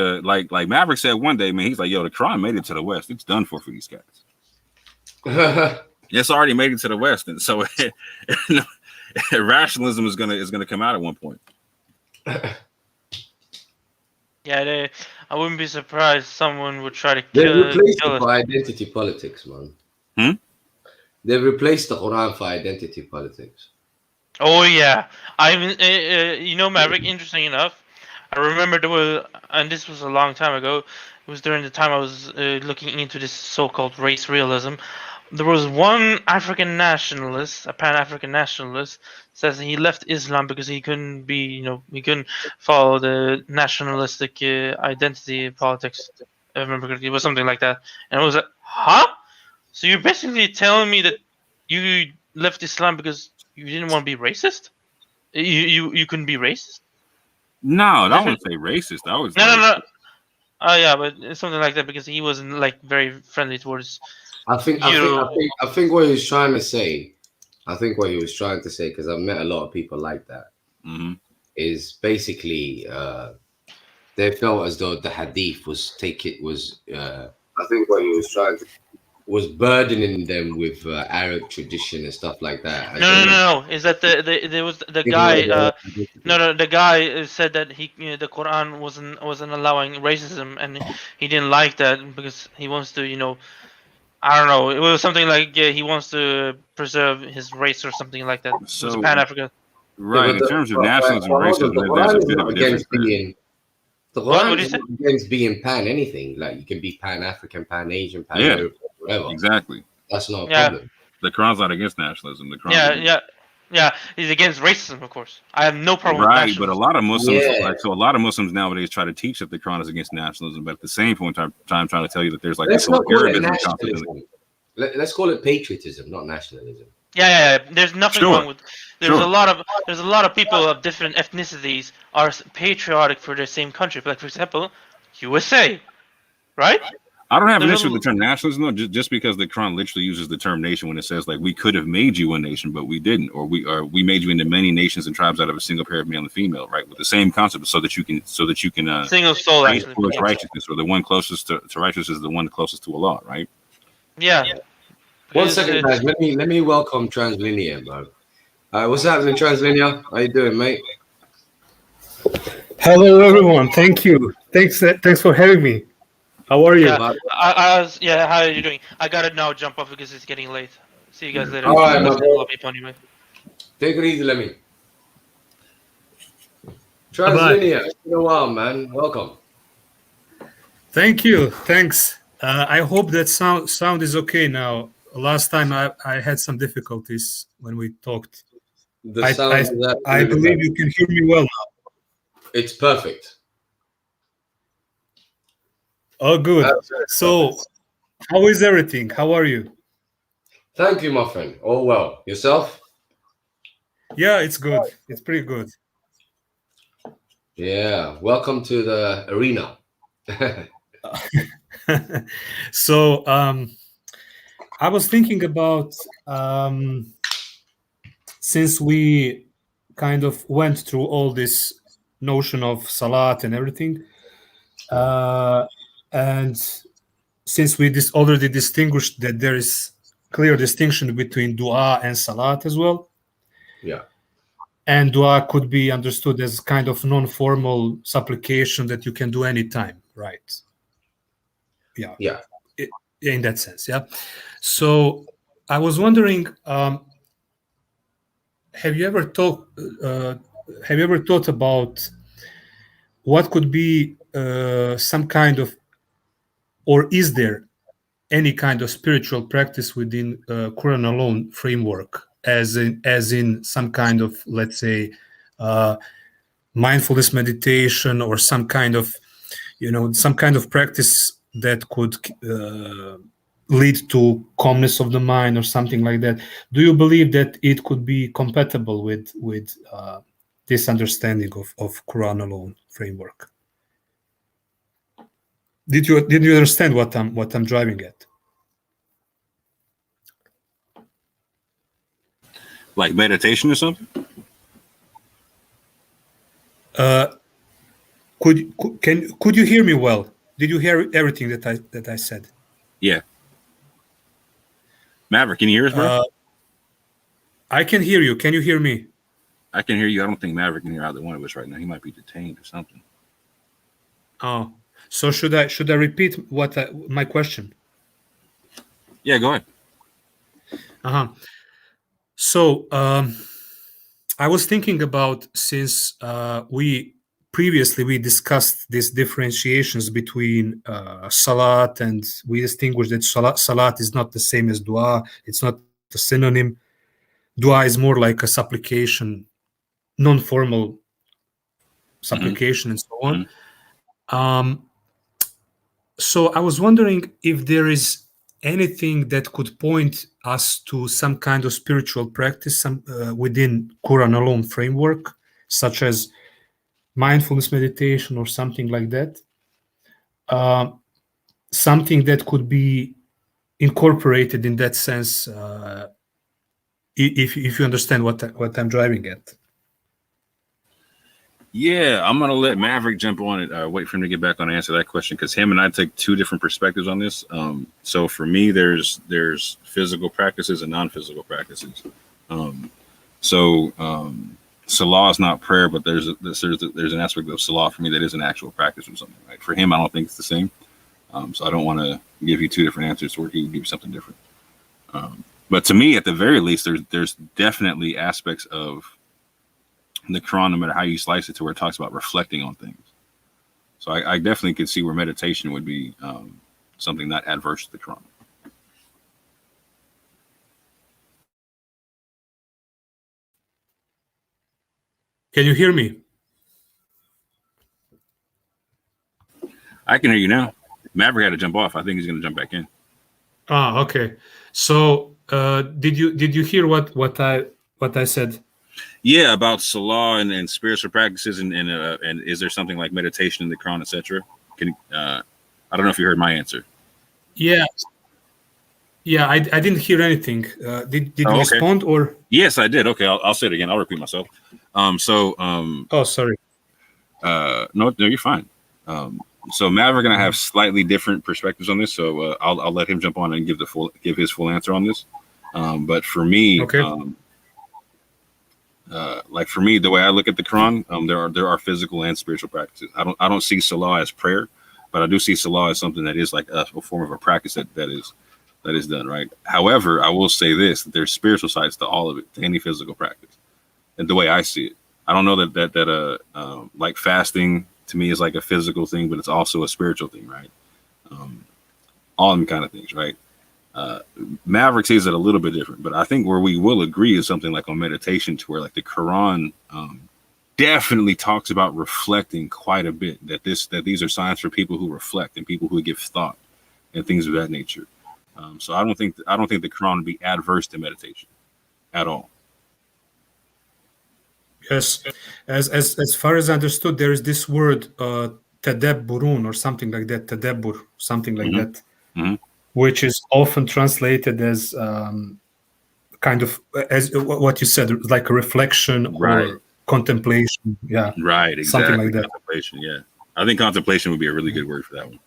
Maverick said one day, man, he's like, yo, the Quran made it to the West. It's done for these guys. It's already made it to the West. And so rationalism is gonna come out at one point. Yeah, I wouldn't be surprised someone would try to They kill replaced it us. for identity politics, man. They replaced the Quran for identity politics. Oh yeah, Maverick. Interesting enough, I remember and this was a long time ago. It was during the time I was looking into this so-called race realism. there was one African nationalist, a Pan-African nationalist, says he left Islam because he couldn't be, he couldn't follow the nationalistic identity politics. If I remember correctly, it was something like that, and it was like, huh? So you're basically telling me that you left Islam because you didn't want to be racist? You couldn't be racist? No, I wouldn't say racist. I was no. Oh yeah, but it's something like that because he wasn't like very friendly towards. I think what he was trying to say. I think what he was trying to say, because I've met a lot of people like that, is basically they felt as though the hadith was I think what he was trying to was burdening them with Arab tradition and stuff like that. No. Is that there was the guy? The guy said that the Quran wasn't allowing racism, and he didn't like that because he wants to, I don't know. It was something like he wants to preserve his race or something like that. So, it was Pan Africa. Right. In terms of nationalism and racism, there's a bit of a difference. The Quran is not against being Pan anything. Like you can be Pan African, Pan Asian, Pan Europe, whatever. Exactly. That's not a problem. The Quran's not against nationalism. The Quran. Yeah. He's against racism, of course. I have no problem. Right, with but a lot of Muslims, a lot of Muslims nowadays try to teach that the Quran is against nationalism, but at the same point in time, trying to tell you that there's like Let's not call it nationalism. Let's call it patriotism, not nationalism. Yeah. There's nothing wrong with. There's a lot of people of different ethnicities are patriotic for their same country. Like for example, USA, right? I don't have an issue with the term nationalism though, just because the Quran literally uses the term nation when it says like we could have made you one nation, but we didn't, or we made you into many nations and tribes out of a single pair of male and female, right? With the same concept, so that you can single soul actually towards righteousness, or the one closest to righteousness is the one closest to Allah, right? Yeah. 1 second, guys. Let me welcome Translinear, bro. What's happening, Translinear? How you doing, mate? Hello, everyone. Thank you. Thanks for having me. How are you? How are you doing? I gotta now jump off because it's getting late. See you guys later. All right, my bro. Take it easy, let me. Translinear, it's been a while, man. Welcome. Thank you. Thanks. I hope that sound is okay now. Last time I had some difficulties when we talked. I believe you can hear me well now. It's perfect. Oh, good. So, how is everything? How are you? Thank you, my friend. All well. Yourself? Yeah, it's good. It's pretty good. Yeah. Welcome to the arena. So, I was thinking about since we kind of went through all this notion of salat and everything, and since we already distinguished that there is clear distinction between dua and salat as well. Yeah. And dua could be understood as kind of non-formal supplication that you can do anytime, right? Yeah. Yeah. In that sense, yeah. So I was wondering, have you ever thought about what could be some kind of, or is there any kind of spiritual practice within Quran alone framework, as in some kind of, let's say, mindfulness meditation, or some kind of practice that could lead to calmness of the mind or something like that? Do you believe that it could be compatible with this understanding of Quran alone framework? Did you understand what I'm driving at? Like meditation or something? Could you hear me well? Did you hear everything that I said? Yeah. Maverick, can you hear us, bro? I can hear you. Can you hear me? I can hear you. I don't think Maverick can hear either one of us right now. He might be detained or something. Oh, so should I repeat my question? Yeah, go ahead. So I was thinking about, since we previously we discussed these differentiations between salat, and we distinguished that salat is not the same as dua. It's not a synonym. Dua is more like a supplication, non-formal supplication, and so on. So I was wondering if there is anything that could point us to some kind of spiritual practice within Quran alone framework, such as mindfulness meditation or something like that. Something that could be incorporated in that sense, if you understand what I'm driving at. Yeah, I'm gonna let Maverick jump on it. Wait for him to get back on to answer that question, because him and I take two different perspectives on this. So for me, there's physical practices and non-physical practices. Salah is not prayer, but there's an aspect of salah for me that is an actual practice or something. Right? For him, I don't think it's the same. So I don't want to give you two different answers, or he would give you something different. But to me, at the very least, there's definitely aspects of the Quran, no matter how you slice it, to where it talks about reflecting on things. So I definitely could see where meditation would be something not adverse to the Quran. Can you hear me? I can hear you now. Maverick had to jump off. I think he's going to jump back in. Okay. So did you hear what I said? Yeah, about salah and spiritual practices, and is there something like meditation in the Quran, etc.? I don't know if you heard my answer. Yeah, I didn't hear anything. Did you respond or? Yes, I did. Okay, I'll say it again. I'll repeat myself. Oh, sorry. No, you're fine. So Maverick and I have slightly different perspectives on this, so I'll let him jump on and give his full answer on this. But for me, like for me, the way I look at the Quran, there are physical and spiritual practices. I don't see salah as prayer, but I do see salah as something that is like a form of a practice that is done, right? However, I will say this: that there's spiritual sides to all of it, to any physical practice, and the way I see it. I don't know that like fasting to me is like a physical thing, but it's also a spiritual thing, right? All them kind of things, right? Maverick sees it a little bit different, but I think where we will agree is something like on meditation, to where like the Quran definitely talks about reflecting quite a bit. That these are signs for people who reflect and people who give thought and things of that nature. So I don't think the Quran would be adverse to meditation at all. Yes, as far as I understood, there is this word tadabburun or something like that. Tadabbur, something like that. Mm-hmm. Which is often translated as kind of as what you said, like a reflection or contemplation. Yeah, right, exactly. Something like that. Contemplation. Yeah, I think contemplation would be a really good word for that one.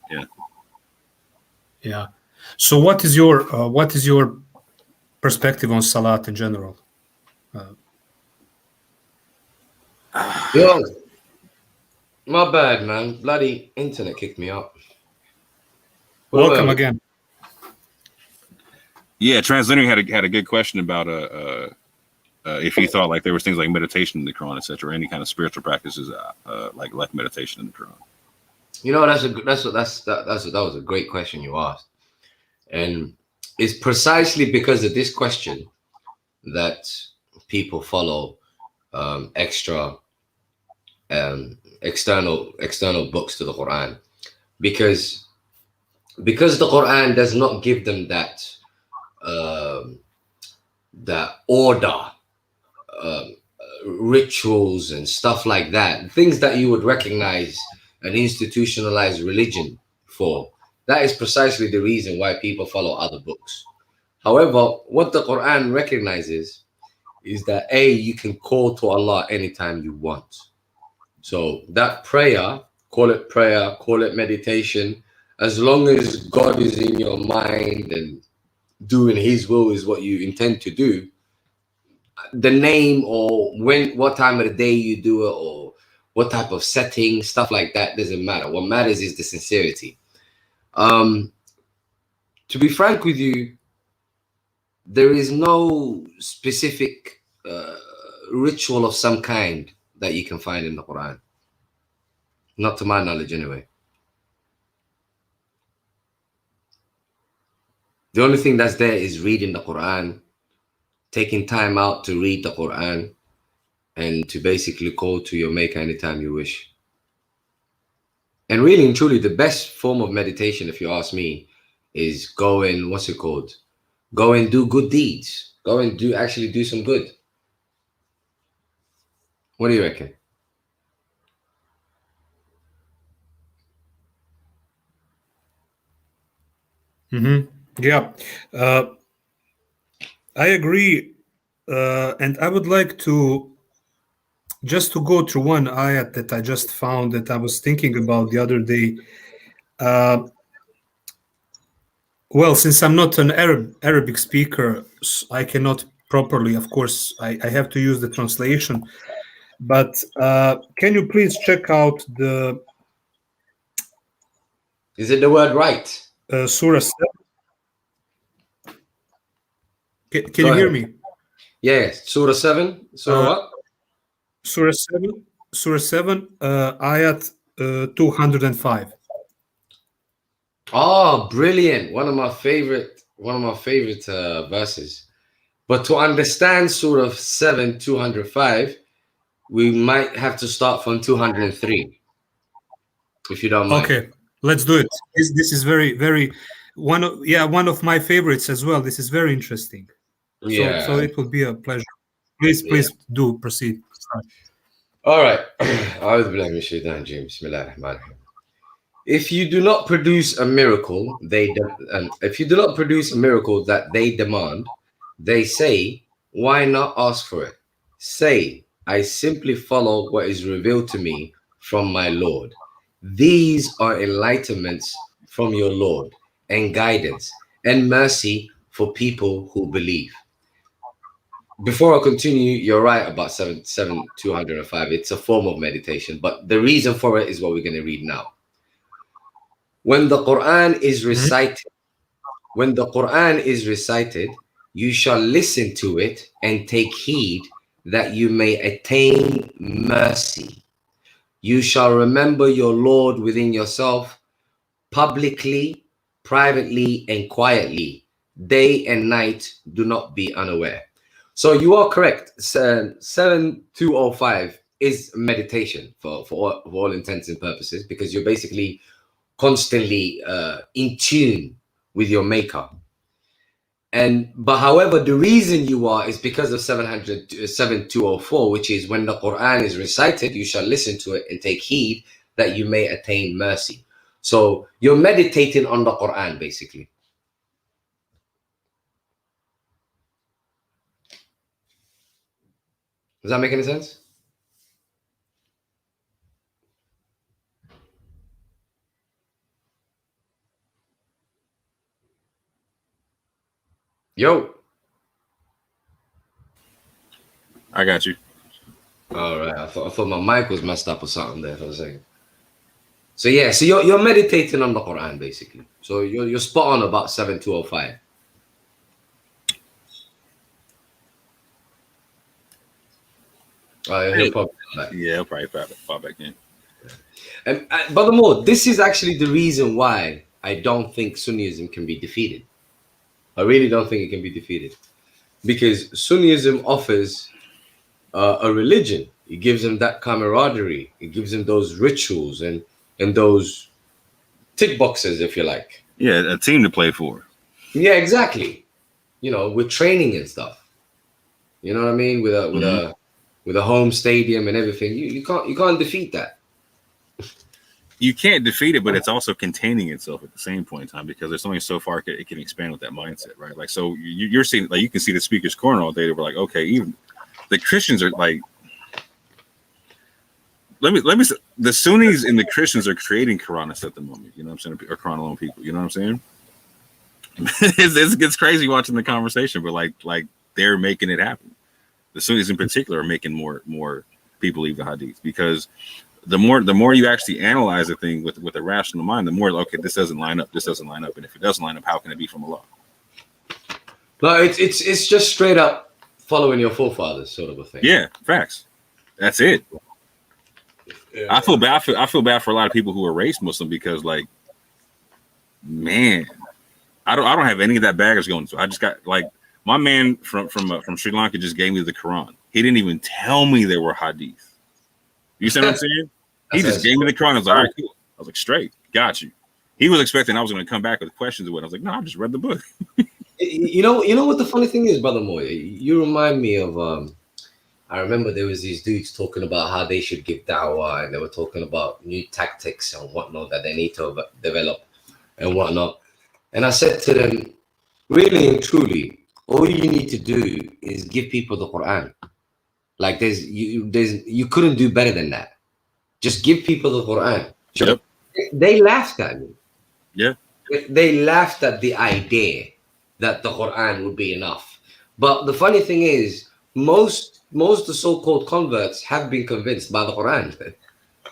Yeah. So, what is your perspective on salat in general? Yo, my bad, man. Bloody internet kicked me out. Welcome again. Yeah, Translator had a good question about if he thought like there was things like meditation in the Quran, etc., or any kind of spiritual practices like meditation in the Quran. You know, that was a great question you asked, and it's precisely because of this question that people follow external books to the Quran, because the Quran does not give them that order, rituals and stuff like that, things that you would recognize an institutionalized religion for. That is precisely the reason why people follow other books. However, what the Quran recognizes is that you can call to Allah anytime you want. So that prayer, call it meditation, as long as God is in your mind and doing His will is what you intend to do, the name or what time of the day you do it or what type of setting, stuff like that doesn't matter. What matters is the sincerity. To be frank with you, there is no specific ritual of some kind that you can find in the Quran. Not to my knowledge, anyway. The only thing that's there is reading the Quran, taking time out to read the Quran, and to basically call to your Maker anytime you wish. And really and truly, the best form of meditation, if you ask me, is go and go and do good deeds. Go and actually do some good. What do you reckon? Yeah, I agree, and I would like to just to go through one ayat that I just found that I was thinking about the other day. Well, since I'm not an Arabic speaker, I cannot properly, of course, I have to use the translation. But can you please check out the... Is it the word right? Surah 7? Can you hear me? Yes, Surah 7. Surah what? Surah 7, ayat 205. Oh, brilliant. One of my favorite verses. But to understand Surah 7, 205, we might have to start from 203. If you don't mind. Okay, let's do it. This is very one of my favorites as well. This is very interesting. Yeah. So it will be a pleasure. Please do proceed. All right. If you do not produce a miracle, that they demand, they say, why not ask for it? Say, I simply follow what is revealed to me from my Lord. These are enlightenments from your Lord, and guidance and mercy for people who believe. Before I continue, you're right about 205. It's a form of meditation, but the reason for it is what we're going to read now. When the Quran is recited, you shall listen to it and take heed that you may attain mercy. You shall remember your Lord within yourself, publicly, privately, and quietly. Day and night, do not be unaware. So you are correct. 7205 is meditation for all intents and purposes, because you're basically constantly in tune with your Maker. But however, the reason you are is because of 7204, which is when the Quran is recited, you shall listen to it and take heed that you may attain mercy. So you're meditating on the Quran, basically. Does that make any sense? Yo. I got you. All right. I thought my mic was messed up or something there for a second. So yeah, so you're meditating on the Quran, basically. So you're spot on about 7205. He'll probably come back. Yeah, he'll probably pop back in. And furthermore, this is actually the reason why I don't think Sunnism can be defeated. I really don't think it can be defeated, because Sunnism offers a religion. It gives them that camaraderie. It gives them those rituals and those tick boxes, if you like. Yeah, a team to play for. Yeah, exactly. You know, with training and stuff. You know what I mean? With a home stadium and everything, you can't defeat that. You can't defeat it, but it's also containing itself at the same point in time, because there's only so far it can expand with that mindset, right? Like, so you're seeing, like, you can see the speaker's corner all day. We're like, okay, even the Christians are like, let me the Sunnis and the Christians are creating Quranists at the moment. You know what I'm saying? Or Quran alone people. You know what I'm saying? It gets crazy watching the conversation, but like they're making it happen. The Sunnis in particular are making more people believe the Hadith, because the more you actually analyze the thing with a rational mind, the more, okay, this doesn't line up, and if it doesn't line up, how can it be from Allah? No, it's just straight up following your forefathers, sort of a thing. Yeah, facts. That's it. Yeah. I feel bad. I feel bad for a lot of people who are raised Muslim because, like, man, I don't have any of that baggage going. So I just got like my man from Sri Lanka just gave me the Quran. He didn't even tell me there were hadith. You see what I'm saying? He just gave me the Quran. I was like, all right, cool. I was like, straight, got you. He was expecting I was going to come back with questions or what. I was like, no, I just read the book. You know what the funny thing is, brother Moy? You remind me of I remember there was these dudes talking about how they should give da'wah, and they were talking about new tactics and whatnot that they need to develop and whatnot. And I said to them, really and truly, all you need to do is give people the Quran. Like you couldn't do better than that. Just give people the Quran. Yep. They laughed at me. Yeah. They laughed at the idea that the Quran would be enough. But the funny thing is, most of the so-called converts have been convinced by the Quran.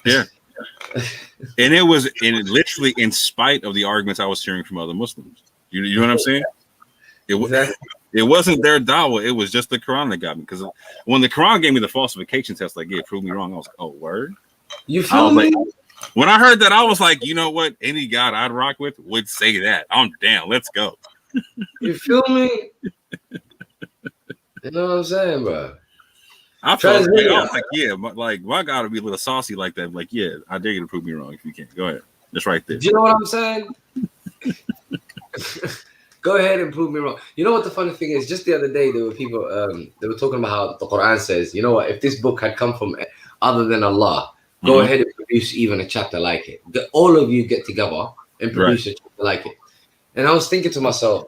Yeah. And it was literally in spite of the arguments I was hearing from other Muslims. You know what I'm saying? It wasn't their dawah. It was just the Quran that got me. Because when the Quran gave me the falsification test, like, yeah, prove me wrong. I was like, oh, word? You feel me? Like, when I heard that, I was like, you know what? Any God I'd rock with would say that. I'm down. Let's go. You feel me? You know what I'm saying, bro? I felt like, I was like, yeah, my God would be a little saucy like that. Like, yeah, I dare you to prove me wrong if you can. Go ahead. Just right there. Do you know what I'm saying? Go ahead and prove me wrong. You know what the funny thing is? Just the other day, there were people, they were talking about how the Quran says, you know what, if this book had come from other than Allah, go ahead and produce even a chapter like it. All of you get together and produce a chapter like it. And I was thinking to myself,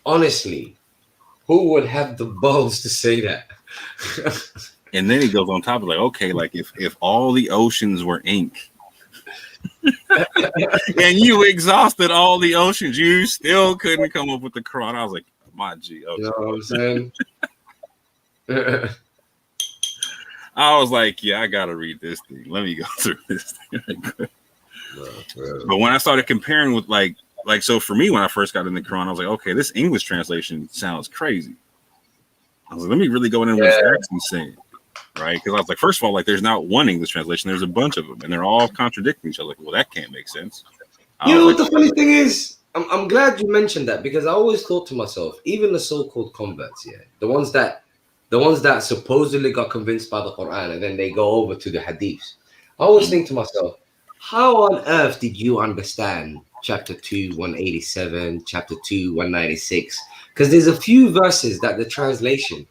honestly, who would have the balls to say that? And then he goes on top of like, okay, like if all the oceans were ink and you exhausted all the oceans, you still couldn't come up with the Quran. I was like, my G. Okay. You know what I'm saying? I was like, yeah, I gotta read this thing. Let me go through this thing. But when I started comparing with like so for me, when I first got in the Quran, I was like, okay, this English translation sounds crazy. I was like, let me really go in and what it's actually saying, right? Because I was like, first of all, like, there's not one English translation, there's a bunch of them, and they're all contradicting each other. Like, well, that can't make sense. You know what the funny thing is? I'm glad you mentioned that, because I always thought to myself, even the so-called converts, the ones that supposedly got convinced by the Quran and then they go over to the hadiths, I always think to myself, how on earth did you understand chapter 2, 187, chapter 2, 196? Because there's a few verses that the translation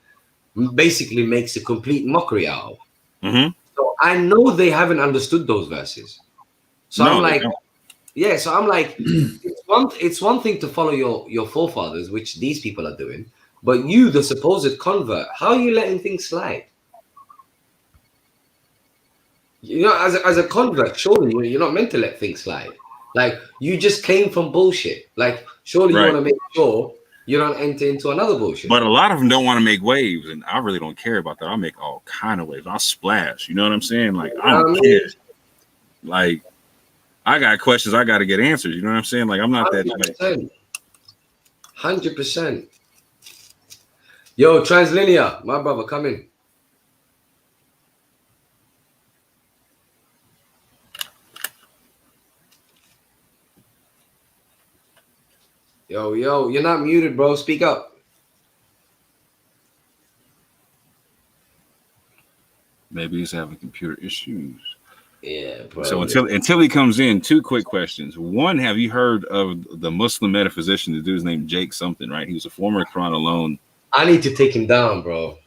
basically makes a complete mockery out of. So I know they haven't understood those verses. So I'm like, so I'm like, it's one thing to follow your forefathers, which these people are doing, but you, the supposed convert, how are you letting things slide? You know, as a convert, surely you're not meant to let things slide. Like, you just came from bullshit. Like, surely you want to make sure you don't enter into another bullshit. But a lot of them don't want to make waves, and I really don't care about that. I'll make all kind of waves. I'll splash. You know what I'm saying? Like, I don't care. Like, I got questions I got to get answers. You know what I'm saying? Like, I'm not 100%. that. 100%. Yo, Translinear, my brother, come in. Yo, you're not muted, bro. Speak up. Maybe he's having computer issues. Yeah, bro. So until he comes in, two quick questions. One, have you heard of the Muslim metaphysician? The dude's named Jake something, right? He was a former Quran alone. I need to take him down, bro.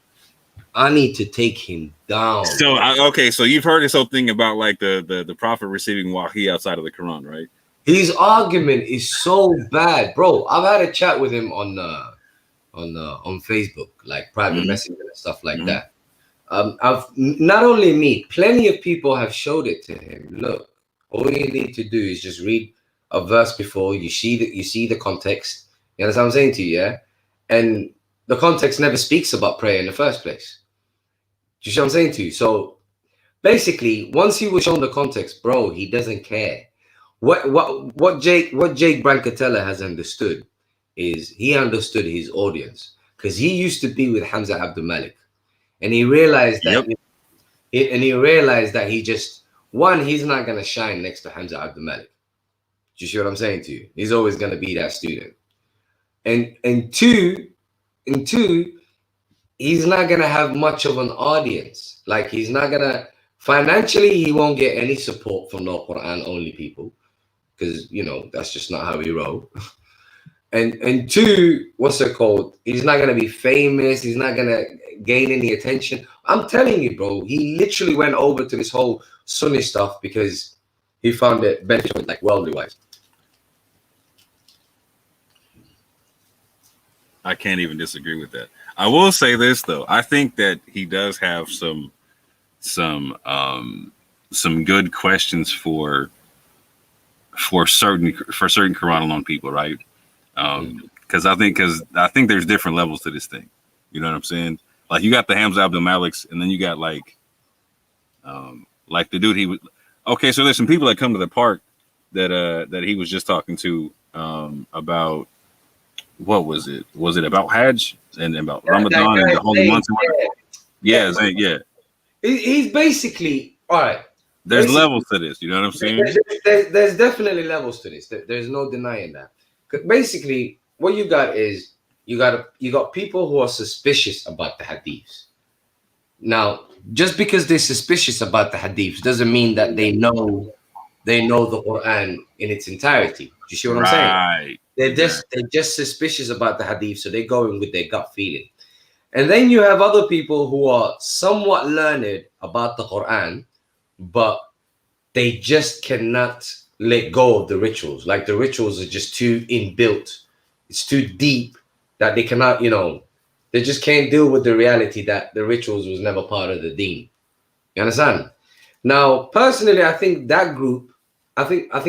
I need to take him down. So okay, so you've heard this whole thing about like the prophet receiving wahi outside of the Quran, right? His argument is so bad, bro. I've had a chat with him on Facebook, like private messaging and stuff like that. I've not only me, plenty of people have showed it to him. Look, all you need to do is just read a verse before you see the context. You understand what I'm saying to you, yeah? And the context never speaks about prayer in the first place. Do you see what I'm saying to you? So basically, once he was shown the context, bro, he doesn't care. What Jake Brancatella has understood is he understood his audience, because he used to be with Hamza Abdul Malik, and he realized that and he realized that he's not gonna shine next to Hamza Abdul Malik. Do you see what I'm saying to you? He's always gonna be that student. And two, he's not gonna have much of an audience. Like he's not gonna financially, he won't get any support from the Quran only people, because that's just not how we roll. And two, what's it called? He's not gonna be famous. He's not gonna gain any attention. I'm telling you, bro. He literally went over to this whole Sunni stuff because he found it beneficial, like worldly wise. I can't even disagree with that. I will say this though. I think that he does have some good questions for certain Quran alone people, right? Because I think there's different levels to this thing. You know what I'm saying? Like you got the Hamza Abdul Maliks, and then you got like the dude he was. Okay, so there's some people that come to the park that he was just talking to about. What was it? Was it about Hajj and about Ramadan and the holy months? Yeah. He's basically all right. There's levels to this. You know what I'm saying? There's definitely levels to this. There's no denying that. Basically, what you got is you got people who are suspicious about the hadiths. Now, just because they're suspicious about the hadiths doesn't mean that they know the Quran in its entirety. Do you see what I'm saying? They're just suspicious about the hadith, so they go in with their gut feeling. And then you have other people who are somewhat learned about the Quran, but they just cannot let go of the rituals. Like the rituals are just too inbuilt. It's too deep that they cannot, they just can't deal with the reality that the rituals was never part of the deen. You understand? Now, personally, I think that group, I think I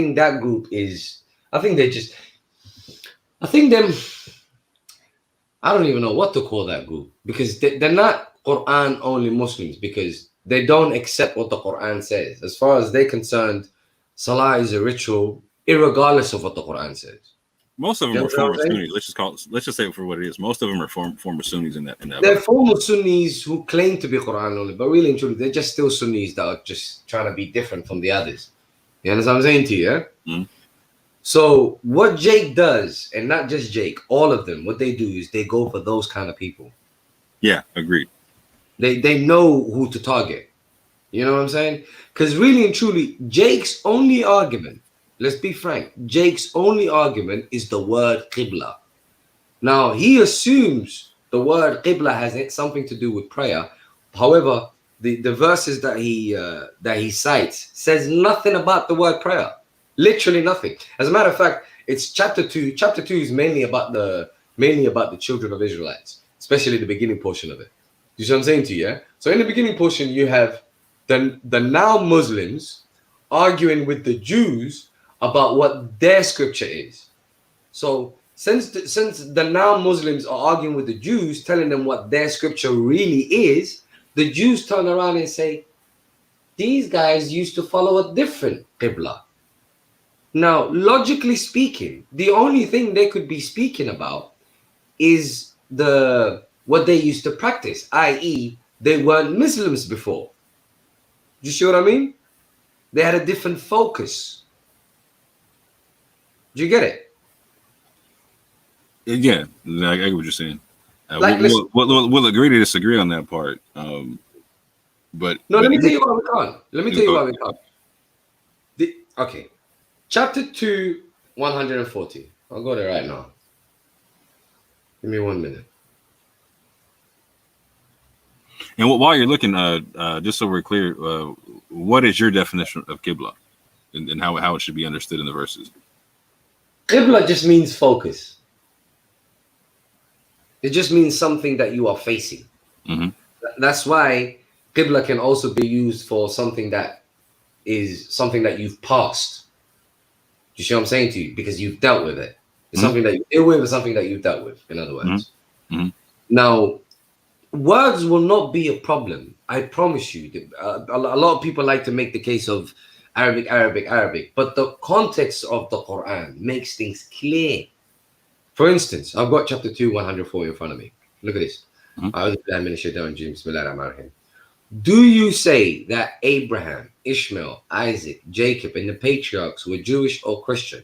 don't even know what to call that group, because they're not Quran only Muslims, because they don't accept what the Quran says. As far as they're concerned, Salah is a ritual, irregardless of what the Quran says. Most of them are former Sunnis. Let's just say it for what it is. Most of them are former Sunnis in that. They're former Sunnis who claim to be Quran only, but really and truly, they're just still Sunnis that are just trying to be different from the others. You understand what I'm saying to you? Yeah? Mm-hmm. So what Jake does, and not just Jake, all of them, what they do is they go for those kind of people. Yeah, agreed. They know who to target. You know what I'm saying? Because really and truly, Jake's only argument, let's be frank, Jake's only argument is the word Qibla. Now, he assumes the word Qibla has something to do with prayer. However, the verses that he cites says nothing about the word prayer. Literally nothing. As a matter of fact, it's chapter 2. Chapter 2 is mainly about the children of Israelites, especially the beginning portion of it. You see what I'm saying to you? Yeah. So in the beginning portion, you have the now Muslims arguing with the Jews about what their scripture is. So since the now Muslims are arguing with the Jews, telling them what their scripture really is, the Jews turn around and say, these guys used to follow a different Qibla. Now, logically speaking, the only thing they could be speaking about is what they used to practice, i.e., they weren't Muslims before. Do you see what I mean? They had a different focus. Do you get it? Yeah, I get what you're saying. We'll agree to disagree on that part. But let me tell you what we can't. Okay. Chapter 2, 140. I'll go there right now. Give me 1 minute. And while you're looking, just so we're clear, what is your definition of Qibla and how it should be understood in the verses? Qibla just means focus. It just means something that you are facing. Mm-hmm. That's why Qibla can also be used for something that is something that you've passed. Do you see what I'm saying to you? Because you've dealt with it. It's something that you deal with, or something that you've dealt with, in other words. Mm-hmm. Now, words will not be a problem. I promise you. A lot of people like to make the case of Arabic, but the context of the Quran makes things clear. For instance, I've got chapter 2, 104 in front of me. Look at this. Do you say that Abraham, Ishmael, Isaac, Jacob, and the patriarchs were Jewish or Christian?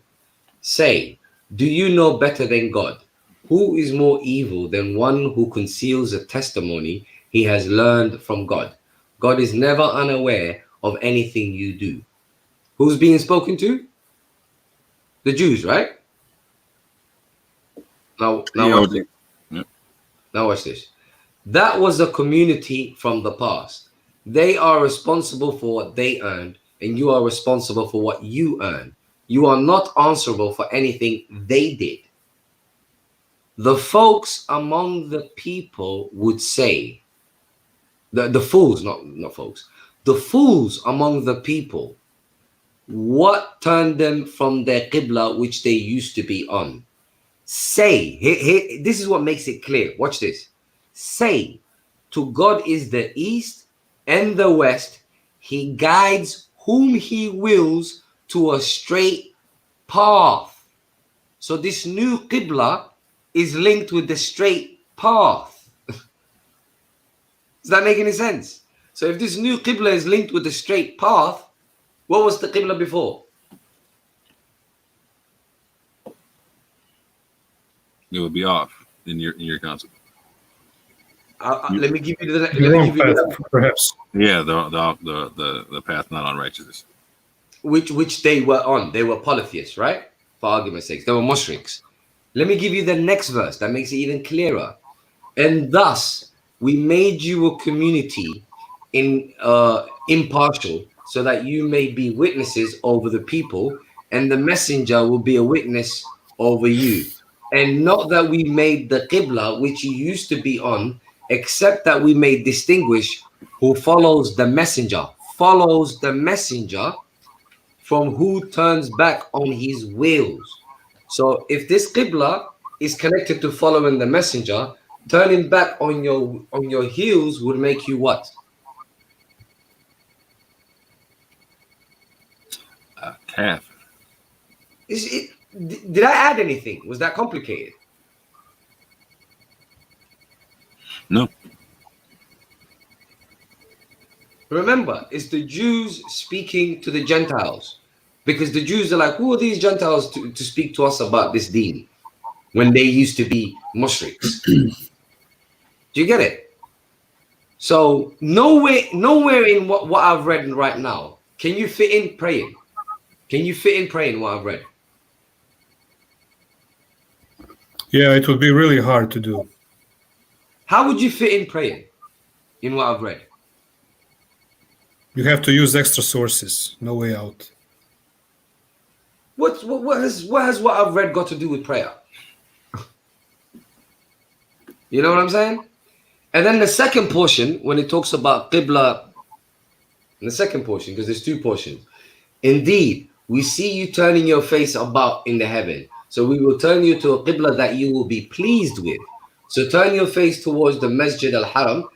Say, do you know better than God? Who is more evil than one who conceals a testimony he has learned from God? God is never unaware of anything you do. Who's being spoken to? The Jews, right? Now watch this. Now watch this. That was a community from the past. They are responsible for what they earned, and you are responsible for what you earn. You are not answerable for anything they did. The folks among the people would say, the fools, not folks, the fools among the people, what turned them from their qibla which they used to be on? Say, this is what makes it clear. Watch this. Say, to God is the east and the west. He guides whom he wills to a straight path. So this new qibla is linked with the straight path. Does that make any sense? So if this new qibla is linked with the straight path, what was the qibla before? It would be off in your concept. Let me give you the wrong path, perhaps. Yeah, the path not on righteousness. Which they were on. They were polytheists, right? For argument's sake, they were mushriks. Let me give you the next verse that makes it even clearer. And thus we made you a community impartial, so that you may be witnesses over the people, and the messenger will be a witness over you. And not that we made the qibla which you used to be on, except that we may distinguish who follows the messenger from who turns back on his wills. So if this qibla is connected to following the messenger, turning back on your heels would make you what? Calf. Did I add anything? Was that complicated? No. Remember, it's the Jews speaking to the Gentiles, because the Jews are like, who are these Gentiles to speak to us about this deen when they used to be mushriks? Do you get it? So nowhere in what I've read right now can you fit in praying. Can you fit in praying what I've read? Yeah, it would be really hard to do. How would you fit in praying in what I've read? You have to use extra sources. No way out. What has what I've read got to do with prayer? You know what I'm saying? And then the second portion, when it talks about qibla, in the second portion, because there's two portions. Indeed, we see you turning your face about in the heaven. So we will turn you to a qibla that you will be pleased with. So turn your face towards the Masjid al-Haram,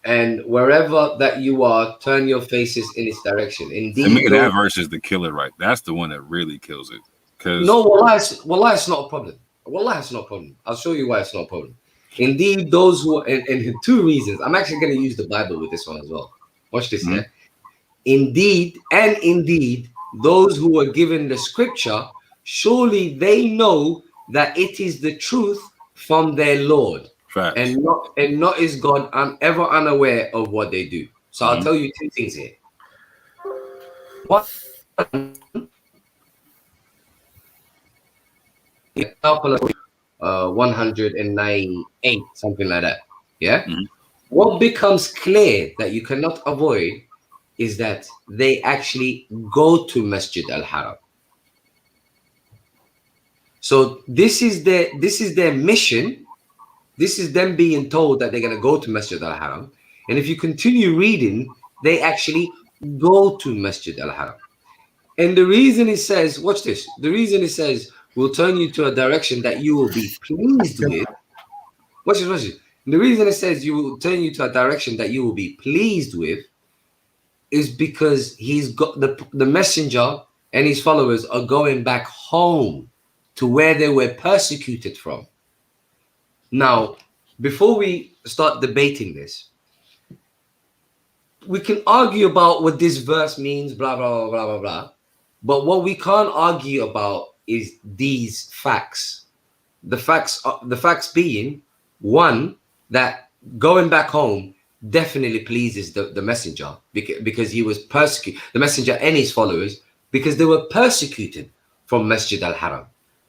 and wherever that you are, turn your faces in its direction. Indeed, To me, that verse is the killer, right? That's the one that really kills it. No, wallah, it's not a problem. Wallah, it's not a problem. I'll show you why it's not a problem. Indeed, those who, and two reasons. I'm actually going to use the Bible with this one as well. Watch this, yeah? Indeed, those who are given the scripture, surely they know that it is the truth from their Lord. Facts. And not is God ever unaware of what they do. So I'll tell you two things here. One, 198, something like that. Yeah. What becomes clear that you cannot avoid is that they actually go to Masjid al-Haram. So this is their mission. This is them being told that they're going to go to Masjid al-Haram. And if you continue reading, they actually go to Masjid al-Haram. And the reason it says, watch this. The reason it says, we'll turn you to a direction that you will be pleased with. Watch this. The reason it says you will turn you to a direction that you will be pleased with is because he's got the messenger and his followers are going back home to where they were persecuted from. Now, before we start debating this, we can argue about what this verse means, blah blah blah blah blah blah. But what we can't argue about is these facts. The facts being, one, that going back home definitely pleases the messenger, because he was persecuted, the messenger and his followers, because they were persecuted from Masjid al-Haram.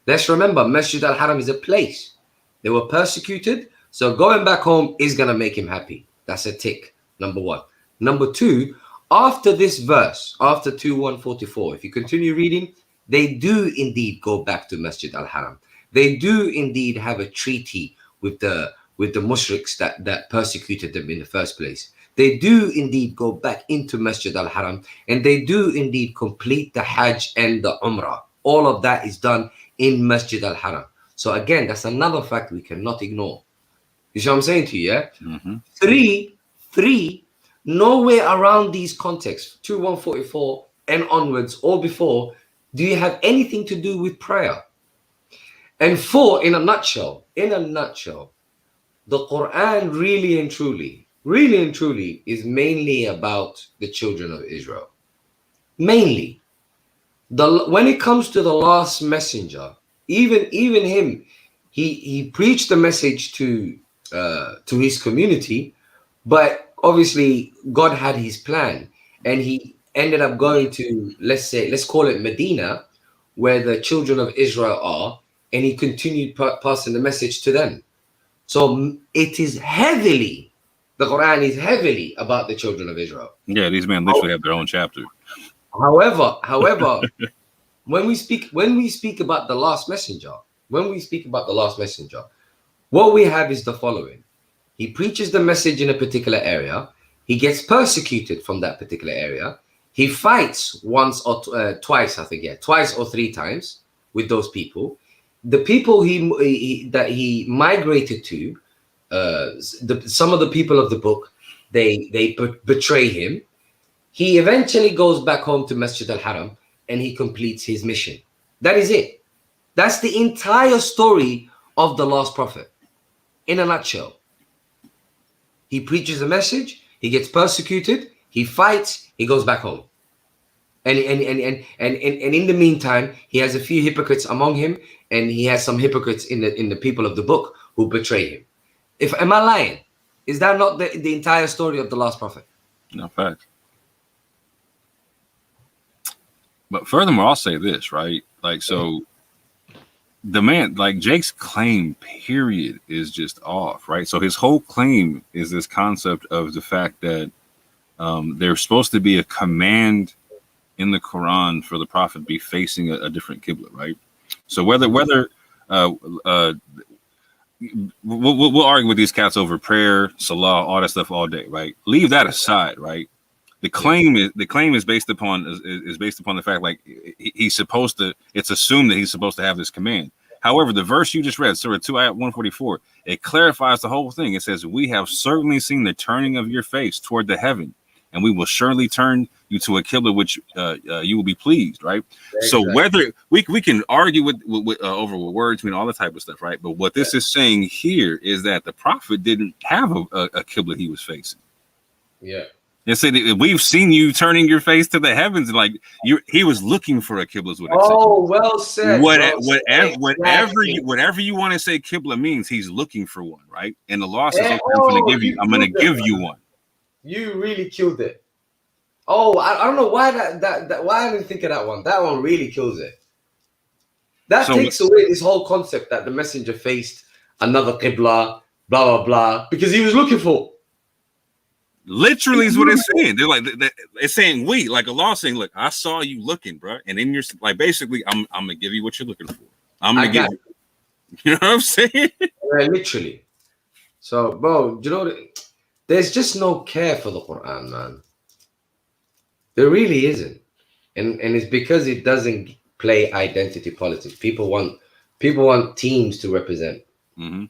Let's remember, Masjid al-Haram is a place. They were persecuted, so going back home is going to make him happy. That's a tick, number one. Number two, after this verse, after 2:144, if you continue reading, they do indeed go back to Masjid al-Haram. They do indeed have a treaty with the mushriks that persecuted them in the first place. They do indeed go back into Masjid al-Haram, and they do indeed complete the Hajj and the Umrah. All of that is done in Masjid al-Haram. So again, that's another fact we cannot ignore. You see what I'm saying to you, yeah? Mm-hmm. Three, nowhere around these contexts, 2:144 and onwards or before, do you have anything to do with prayer? And four, in a nutshell, the Quran really and truly is mainly about the children of Israel. Mainly. When it comes to the last messenger, even him, he preached the message to his community, but obviously God had his plan, and he ended up going to, let's call it Medina, where the children of Israel are, and he continued passing the message to them. So it is heavily, the Quran is heavily about the children of Israel. Yeah, these men literally have their own chapter. However, when we speak about the last messenger, what we have is the following. He preaches the message in a particular area. He gets persecuted from that particular area. He fights once or twice, I think, twice or three times with those people. The people that he migrated to, some of the people of the book, they betray him. He eventually goes back home to Masjid al-Haram, and he completes his mission. That is it. That's the entire story of the last prophet, in a nutshell. He preaches a message, he gets persecuted, he fights, he goes back home. And in the meantime, he has a few hypocrites among him, and he has some hypocrites in the people of the book who betray him. Am I lying? Is that not the entire story of the last prophet? No, fact. But furthermore, I'll say this, right? Like, so the man, like Jake's claim, period, is just off, right? So his whole claim is this concept of the fact that there's supposed to be a command in the Quran for the prophet be facing a different qibla, right? So whether we'll argue with these cats over prayer, salah, all that stuff all day, right? Leave that aside, right? The claim is based upon the fact, like, he's supposed to. It's assumed that he's supposed to have this command. However, the verse you just read, Surah 2, Ayat 144, it clarifies the whole thing. It says, "We have certainly seen the turning of your face toward the heaven, and we will surely turn you to a qibla which you will be pleased." Right. Exactly. So whether we can argue with over words, all the type of stuff, right? But what this is saying here is that the prophet didn't have a qibla he was facing. Yeah. It said, "We've seen you turning your face to the heavens." Like he was looking for a qibla. Is what it said. Oh, well said. Whatever you want to say qibla means, he's looking for one, right? And the law says, "I'm going to give you one." You really killed it. Oh, I don't know why why I didn't think of that one. That one really kills it. That takes away this whole concept that the messenger faced another qibla, blah blah blah, because he was looking for. Literally is what it's saying. They're like, it's saying we, like Allah saying, "Look, I saw you looking, bro, and in your, like, basically, I'm gonna give you what you're looking for. I'm gonna give you." You know what I'm saying? Yeah, literally. So, bro, you know, there's just no care for the Quran, man. There really isn't, and it's because it doesn't play identity politics. People want teams to represent. Mm-hmm.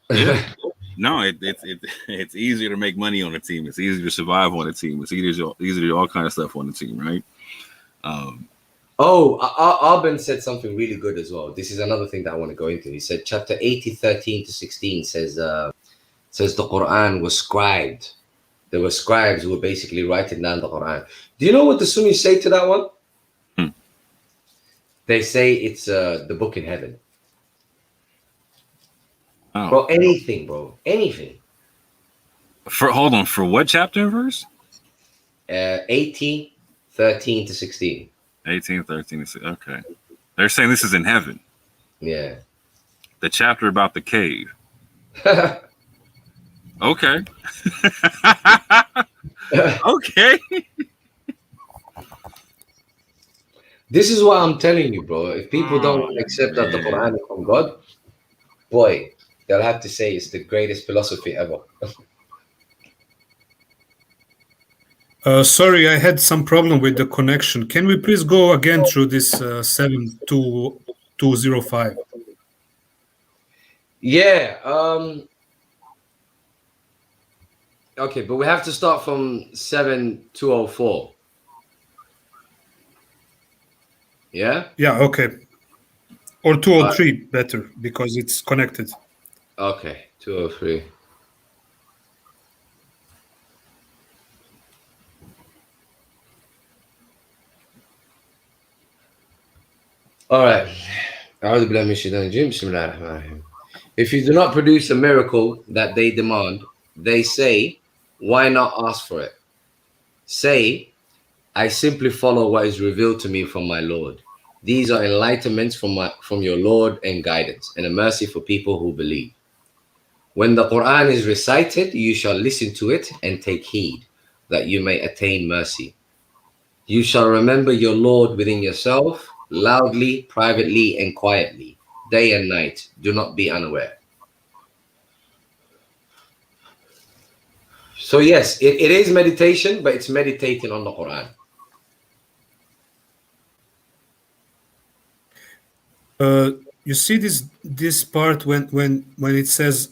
Yeah. No, it's easier to make money on a team. It's easier to survive on a team. It's easier to do all kind of stuff on the team, right? Arben said something really good as well. This is another thing that I want to go into. He said chapter 80, 13 to 16 says the Quran was scribed There were scribes who were basically writing down the Quran. Do you know what the Sunnis say to that one? They say it's the book in heaven. Oh. Bro, anything, bro. Anything. Hold on, for what chapter and verse? 18, 13 to 16. 18, 13 to 16. Okay. They're saying this is in heaven. Yeah. The chapter about the cave. Okay. Okay. This is what I'm telling you, bro. If people don't accept that the man. Quran is from God, boy, they'll have to say it's the greatest philosophy ever. Sorry, I had some problem with the connection. Can we please go again through this 72205? Yeah. Okay, but we have to start from 7204. Yeah? Yeah, okay. Or 203 better, because it's connected. Okay, 203. All right. If you do not produce a miracle that they demand, they say, why not ask for it? Say, I simply follow what is revealed to me from my Lord. These are enlightenments from your Lord and guidance, and a mercy for people who believe. When the Quran is recited, you shall listen to it and take heed, that you may attain mercy. You shall remember your Lord within yourself, loudly, privately, and quietly, day and night. Do not be unaware. So yes, it is meditation, but it's meditating on the Quran. You see this part when it says,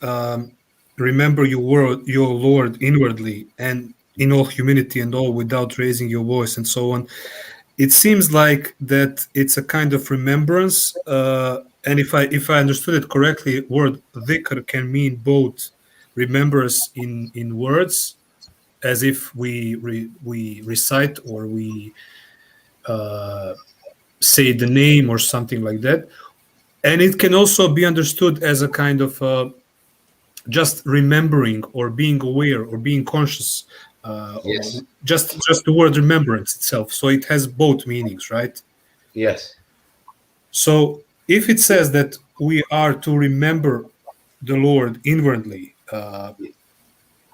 remember your Lord inwardly and in all humility and all without raising your voice and so on. It seems like that it's a kind of remembrance. And if I understood it correctly, word dhikr can mean both remembrance in words, as if we recite or we say the name or something like that. And it can also be understood as a kind of just remembering or being aware or being conscious, Yes. or just the word remembrance itself. So it has both meanings, right? Yes. So if it says that we are to remember the Lord inwardly,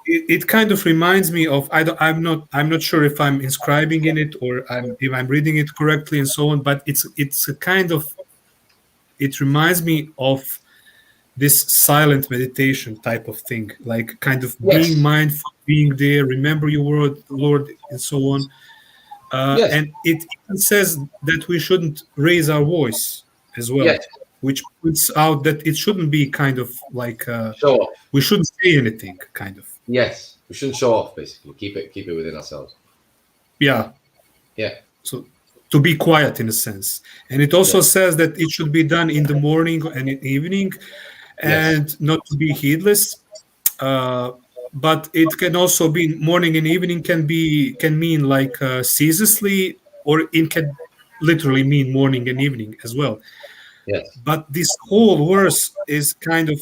it kind of reminds me of I'm not sure if I'm inscribing in it or if I'm reading it correctly and so on. But it's a kind of, it reminds me of this silent meditation type of thing, like kind of being Yes. mindful, being there, remember your word, Lord, and so on. Yes. And it even says that we shouldn't raise our voice as well, Yes. which points out that it shouldn't be kind of like Show off. we shouldn't say anything, kind of. Yes. We shouldn't show off, basically. Keep it within ourselves. Yeah. Yeah. So to be quiet in a sense. And it also says that it should be done in the morning and in the evening, and not to be heedless. But it can also be morning and evening can mean like ceaselessly, or it can literally mean morning and evening as well. Yes. But this whole verse is kind of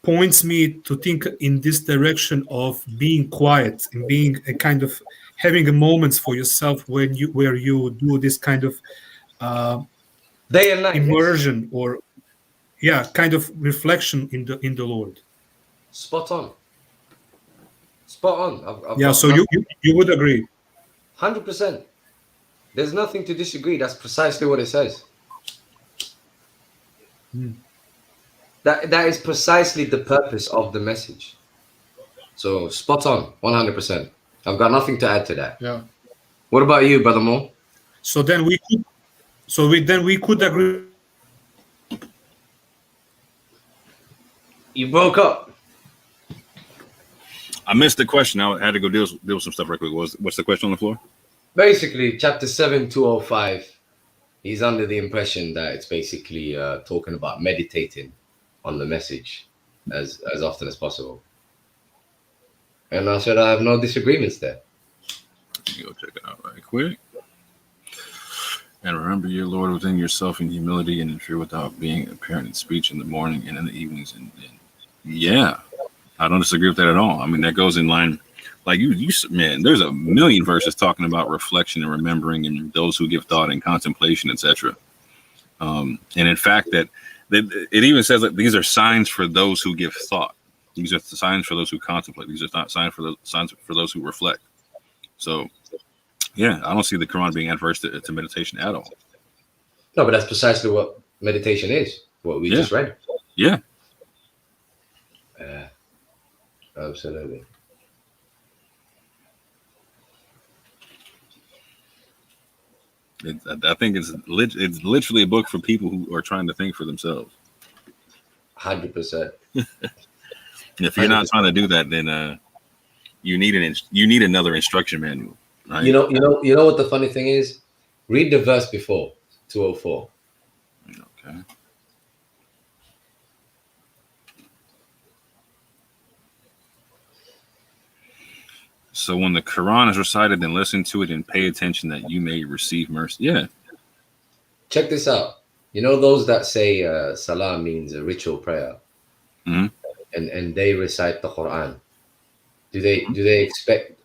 points me to think in this direction of being quiet and being a kind of having a moments for yourself where you do this kind of Day and night. immersion, or kind of reflection in the Lord. Spot on. Spot on. I've Yeah, got so nothing- you would agree. 100%. There's nothing to disagree. That's precisely what it says. That is precisely the purpose of the message. So spot on, 100%. I've got nothing to add to that. Yeah. What about you, Brother Mo? So then we could agree. You broke up. I missed the question. I had to go deal with some stuff right quick. What's the question on the floor? Basically, chapter 7205, he's under the impression that it's basically talking about meditating on the message as often as possible. And I said I have no disagreements there. Let me go check it out right quick. And remember your Lord within yourself in humility and in fear without being apparent in speech in the morning and in the evenings. And yeah, I don't disagree with that at all. I mean, that goes in line. Like you man, there's a million verses talking about reflection and remembering and those who give thought and contemplation, etc. And in fact, that it even says that these are signs for those who give thought. These are signs for those who contemplate. These are not signs for those who reflect. So, yeah, I don't see the Quran being adverse to meditation at all. No, but that's precisely what meditation is. What we just read. Yeah. Absolutely. I think it's literally a book for people who are trying to think for themselves. 100%. If you're not trying to do that, then you need another instruction manual. Right? You know what the funny thing is? Read the verse before 204. Okay. So when the Quran is recited, then listen to it and pay attention that you may receive mercy. Yeah. Check this out. You know those that say Salah means a ritual prayer, and they recite the Quran. Do they expect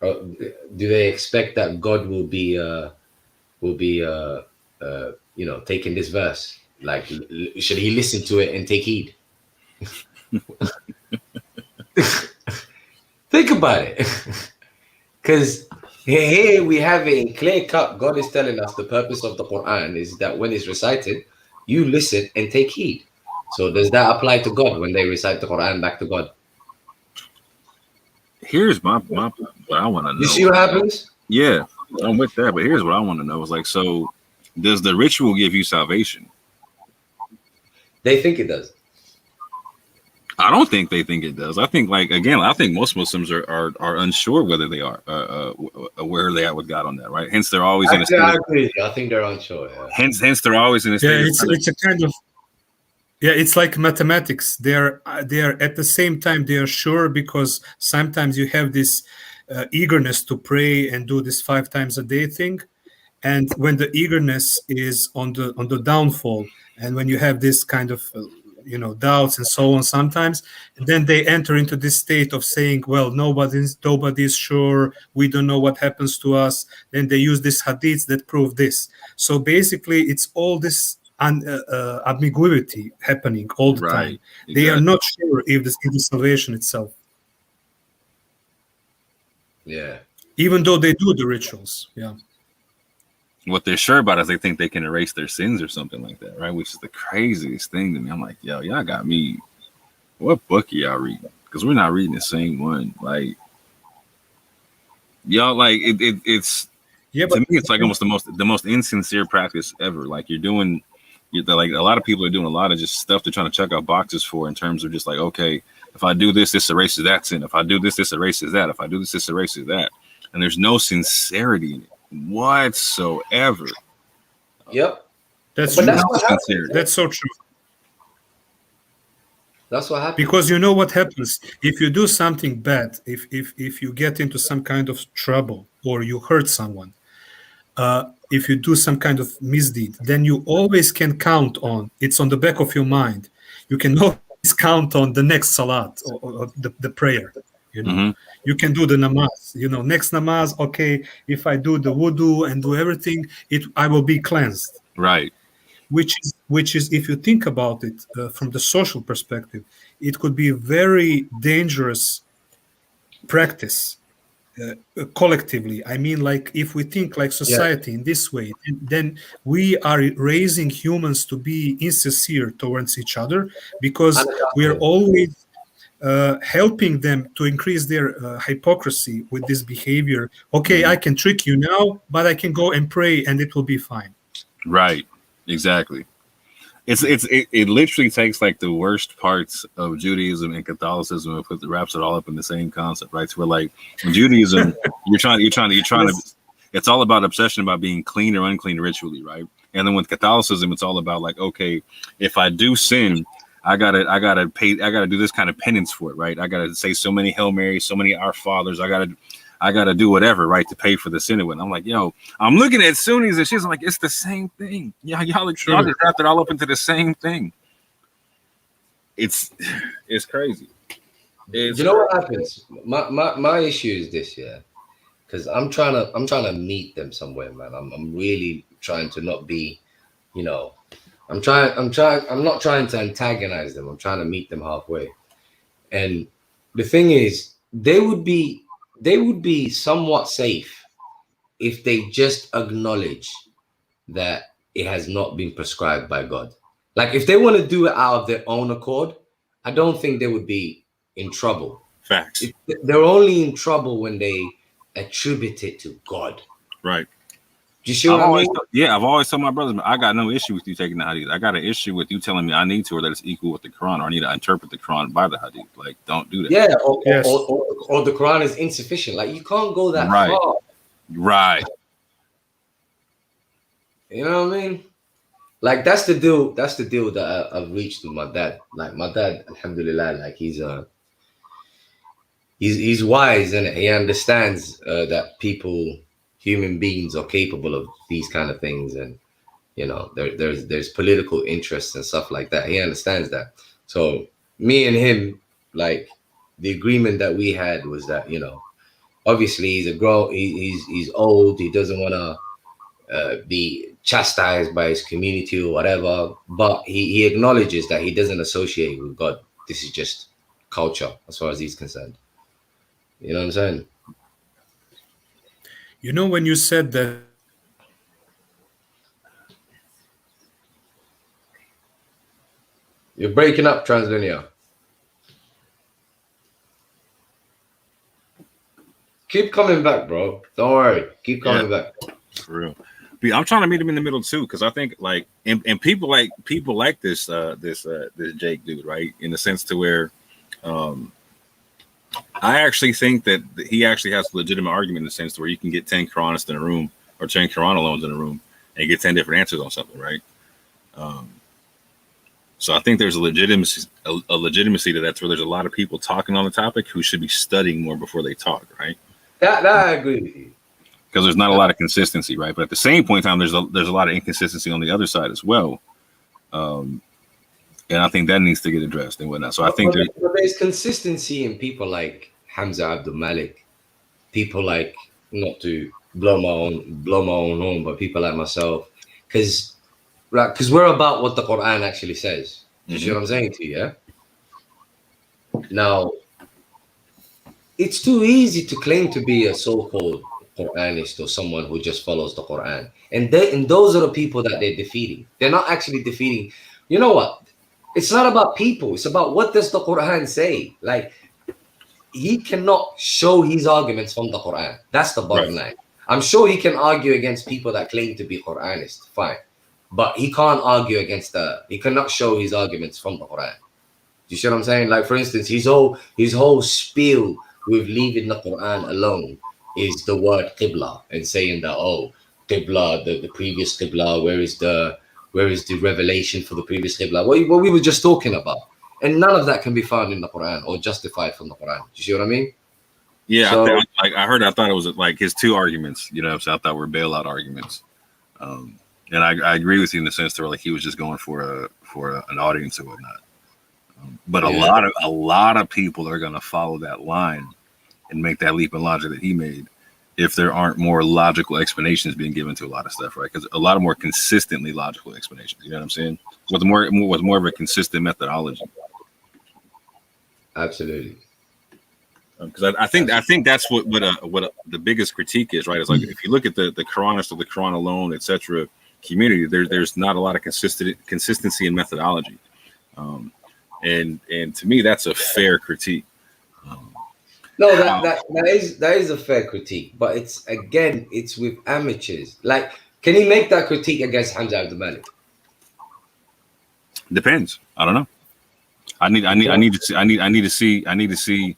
that God will be taking this verse? Like, should he listen to it and take heed? Think about it. Because here we have a clear cut. God is telling us the purpose of the Quran is that when it's recited, you listen and take heed. So does that apply to God when they recite the Quran back to God? Here's what I want to know. You see what happens? Yeah, I'm with that. But here's what I want to know is like, so does the ritual give you salvation? They think it does. I don't think they think it does. I think, like, again, I think most Muslims are unsure whether they are where they are with God on that, right? Hence, they're always in a state. I agree. I think they're unsure. Yeah. Hence, they're always in a state. It's a kind of it's like mathematics. They're at the same time they are sure, because sometimes you have this eagerness to pray and do this 5 times a day thing, and when the eagerness is on the downfall, and when you have this kind of doubts and so on sometimes, and then they enter into this state of saying, well, nobody's sure, we don't know what happens to us. Then they use these hadiths that prove this. So basically it's all this ambiguity happening all the time. Exactly. They are not sure if the salvation itself. Yeah. Even though they do the rituals. Yeah. What they're sure about is they think they can erase their sins or something like that, right? Which is the craziest thing to me. I'm like, yo, y'all got me. What book are y'all reading? Because we're not reading the same one. Like, y'all, like, it's to me, it's like almost the most insincere practice ever. Like, like a lot of people are doing a lot of just stuff they're trying to check out boxes for, in terms of just like, okay, if I do this, this erases that sin. If I do this, this erases that. If I do this, this erases that. And there's no sincerity in it whatsoever. Yep. That's so true. That's what happens. Because you know what happens if you do something bad, if you get into some kind of trouble or you hurt someone, if you do some kind of misdeed, then you always can count on, it's on the back of your mind, you can always count on the next salat or the prayer. You can do the namaz, next namaz, okay, if I do the wudu and do everything, I will be cleansed. Right. Which is, if you think about it from the social perspective, it could be a very dangerous practice collectively. I mean, like, if we think like society in this way, then we are raising humans to be insincere towards each other, because we are always helping them to increase their hypocrisy with this behavior. Okay, I can trick you now, but I can go and pray and it will be fine. Right. Exactly. It literally takes like the worst parts of Judaism and Catholicism and wraps it all up in the same concept, right? So we're like, in Judaism, you're trying to. It's all about obsession about being clean or unclean ritually, right? And then with Catholicism, it's all about like, okay, if I do sin, I gotta do this kind of penance for it, right? I gotta say so many Hail Marys, so many Our Fathers. I gotta do whatever, right, to pay for the sin of it. And I'm like, yo, I'm looking at Sunnis and she's like, it's the same thing. Yeah, y'all just wrapped it all up into the same thing. It's crazy. You know what happens? My issue is this, yeah, because I'm trying to meet them somewhere, man. I'm really trying to not be, you know, I'm not trying to antagonize them. I'm trying to meet them halfway. And the thing is, they would be somewhat safe if they just acknowledge that it has not been prescribed by God. Like if they want to do it out of their own accord, I don't think they would be in trouble. Facts. They're only in trouble when they attribute it to God. Right. Do you see what I mean? I've always told my brothers, I got no issue with you taking the hadith. I got an issue with you telling me I need to, or that it's equal with the Quran, or I need to interpret the Quran by the hadith. Like, don't do that. Yeah, or the Quran is insufficient. Like, you can't go that far. Right. You know what I mean? Like, that's the deal. That's the deal that I've reached with my dad. Like, my dad, alhamdulillah, like he's wise, and he understands that human beings are capable of these kind of things, and you know, there's political interests and stuff like that. He understands that. So me and him, like, the agreement that we had was that, you know, obviously he's old, he doesn't want to be chastised by his community or whatever, but he acknowledges that he doesn't associate with God. This is just culture as far as he's concerned. You know what I'm saying? You know, when you said that, you're breaking up, Translinear. Keep coming back, bro. Don't worry. Keep coming back. For real. I'm trying to meet him in the middle too, because I think like and people like this Jake dude, right? In the sense to where I actually think that he actually has a legitimate argument in the sense to where you can get 10 Quranists in a room, or 10 Quran alone in a room, and get 10 different answers on something, right? So I think there's a legitimacy to that, where there's a lot of people talking on the topic who should be studying more before they talk, right? That I agree with you. Because there's not a lot of consistency, right? But at the same point in time, there's a lot of inconsistency on the other side as well. And I think that needs to get addressed and whatnot. So I think there's consistency in people like Hamza Abdul Malik, people like, not to blow my own horn, but people like myself, because we're about what the Quran actually says. You see what I'm saying to you? Yeah. Now, it's too easy to claim to be a so-called Quranist or someone who just follows the Quran, and those are the people that they're defeating. They're not actually defeating. You know what? It's not about people. It's about what does the Quran say. Like, he cannot show his arguments from the Quran. That's the bottom line. I'm sure he can argue against people that claim to be Quranist, fine, but he can't argue against he cannot show his arguments from the Quran. You see what I'm saying? Like, for instance, his whole spiel with leaving the Quran alone is the word Qibla, and saying that, oh, Qibla, the previous Qibla, where is the revelation for the previous Qibla? What we were just talking about. And none of that can be found in the Quran or justified from the Quran. Do you see what I mean? Yeah, so, I thought it was like his two arguments, you know, so I thought were bailout arguments. And I agree with you in the sense that like he was just going for an audience or whatnot. But a lot of people are going to follow that line and make that leap in logic that he made if there aren't more logical explanations being given to a lot of stuff, right? Because a lot of more consistently logical explanations, you know what I'm saying? With more of a consistent methodology. Absolutely. Because I think that's what the biggest critique is, right? It's like if you look at the Quranists or the Quran alone, etc. community, there's not a lot of consistency in methodology, and to me that's a fair critique. No, that is a fair critique, but it's with amateurs. Like, can he make that critique against Hamza Abdul Malik? Depends. I don't know. I need to see.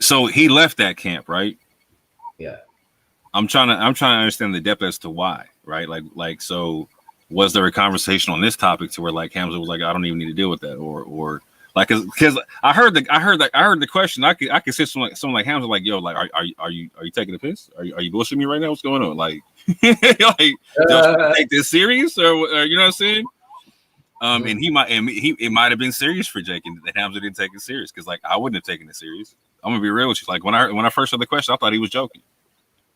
So he left that camp, right? Yeah. I'm trying to understand the depth as to why, right? Like so was there a conversation on this topic to where like Hamza was like, I don't even need to deal with that, or like, because I heard the question. I could say someone like Hamza like, yo, like, are you taking a piss? Are you bullshitting me right now? What's going on? Like, like, take this serious, or you know what I'm saying? And it might have been serious for Jake, and Hamza didn't take it serious because like I wouldn't have taken it serious. I'm gonna be real with you. Like when I first heard the question, I thought he was joking.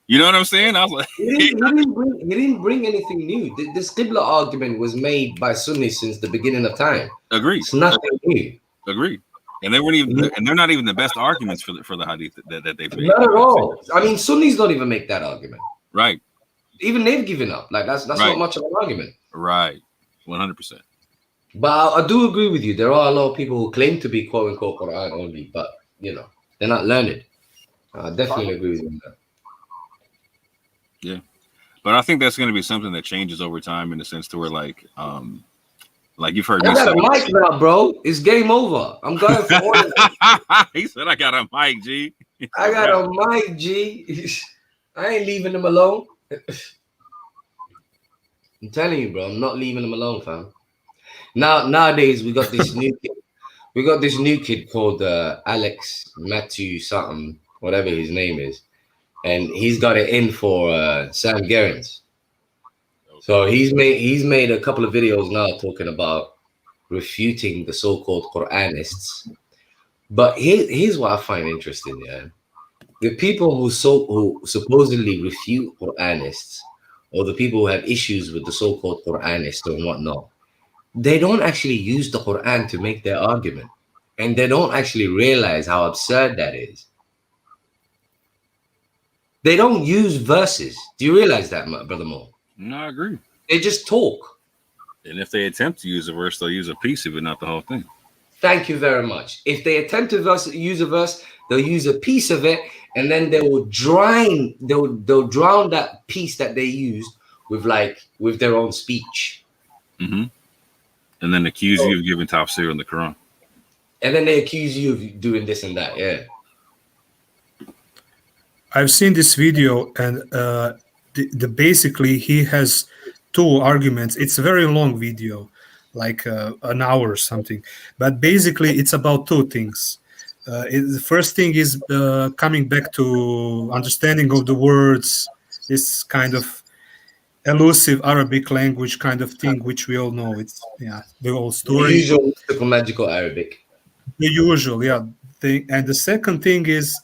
You know what I'm saying? I was like, he didn't bring anything new. This Qibla argument was made by Sunnis since the beginning of time. Agreed. It's nothing new. Agreed. And they weren't even, and they're not even the best arguments for the hadith that they've made. Not at all. I mean, Sunnis don't even make that argument. Right. Even they've given up. Like that's right. not much of an argument. Right. 100%. But I do agree with you. There are a lot of people who claim to be quote unquote Quran only, but you know they're not learned. I definitely agree with you on that. Yeah, but I think that's going to be something that changes over time in the sense to where like you've heard. I got a mic now, bro. It's game over. I'm going for all of it. He said, "I got a mic, G. I got a mic, G. I ain't leaving them alone. I'm telling you, bro. I'm not leaving them alone, fam. Nowadays, we got this new kid. We got this new kid called Alex Matthew something, whatever his name is, and he's got it in for Sam Gerrans. So he's made a couple of videos now talking about refuting the so-called Quranists. But here's what I find interesting, yeah. The people who supposedly refute Quranists, or the people who have issues with the so-called Quranists and whatnot, they don't actually use the Quran to make their argument. And they don't actually realize how absurd that is. They don't use verses. Do you realize that, Brother Mo? No, I agree. They just talk. And if they attempt to use a verse, they'll use a piece of it, not the whole thing. Thank you very much. If they attempt to use a verse, they'll use a piece of it, and then they will drown that piece that they used with their own speech. Mm-hmm. And then accuse you of giving tafsir on the Quran. And then they accuse you of doing this and that, yeah. I've seen this video, and basically he has two arguments. It's a very long video, like an hour or something. But basically, it's about two things. The first thing is coming back to understanding of the words, this kind of elusive Arabic language kind of thing, which we all know. It's the whole story. The usual mystical, magical Arabic. The usual, thing. And the second thing is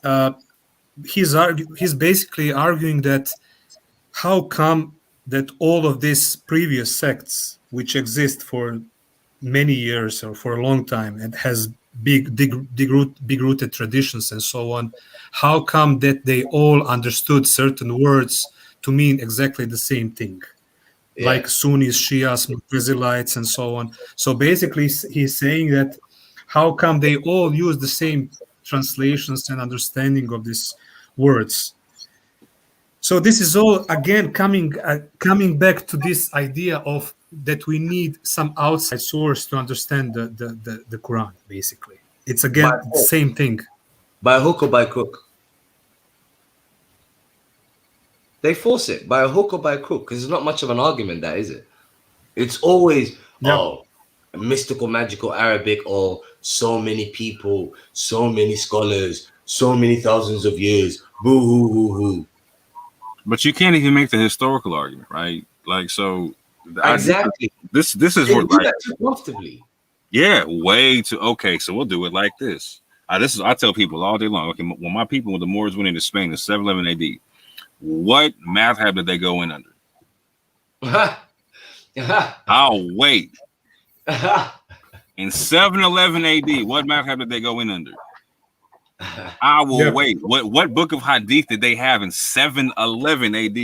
he's basically arguing that how come that all of these previous sects, which exist for many years or for a long time and has big-rooted traditions and so on, how come that they all understood certain words to mean exactly the same thing, like Sunnis, Shias, Mu'tazilites, and so on. So basically, he's saying that how come they all use the same translations and understanding of these words? So this is all again coming back to this idea of that we need some outside source to understand the Quran. Basically, it's again the same thing. By hook or by crook. They force it by a hook or by a crook, because it's not much of an argument, that is it? It's always mystical, magical Arabic, or so many people, so many scholars, so many thousands of years. Boo hoo hoo hoo. But you can't even make the historical argument, right? Like, so exactly. This is they what do that too comfortably. Yeah, way too. Okay, so we'll do it like this. I tell people all day long. Okay, when my people, when the Moors went into Spain in 711 AD. What madhab did they go in under? I'll wait. In 711 AD, what madhab did they go in under? I will wait. What book of hadith did they have in 711 AD?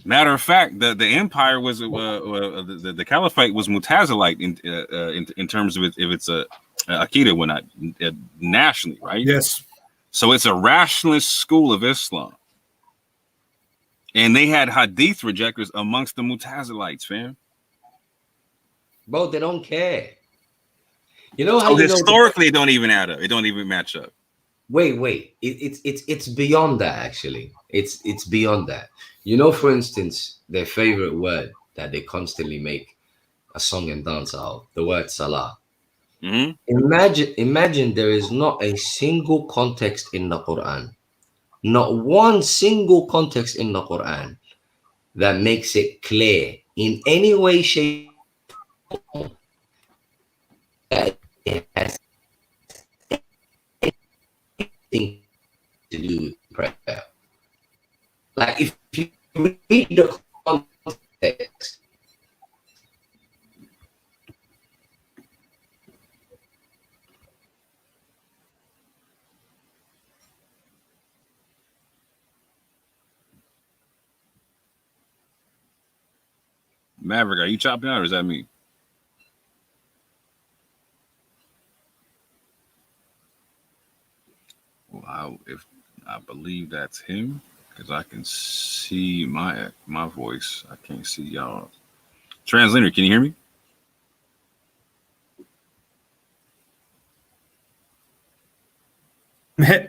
Matter of fact, the empire was the caliphate was Mu'tazilite in terms of its Aqidah, when not nationally, right? Yes. So it's a rationalist school of Islam. And they had hadith rejectors amongst the Mu'tazilites, fam. Bro, they don't care. You know how historically it don't even add up. It don't even match up. Wait. It's beyond that, actually. It's beyond that. You know, for instance, their favorite word that they constantly make a song and dance out of, the word salah. Hmm. Imagine there is not a single context in the Quran, not one single context in the Quran that makes it clear in any way, shape, that it has anything to do with prayer. Like if you read the context, Maverick, are you chopping out or is that me? Well, if I believe that's him, because I can see my voice. I can't see y'all. Translator, can you hear me?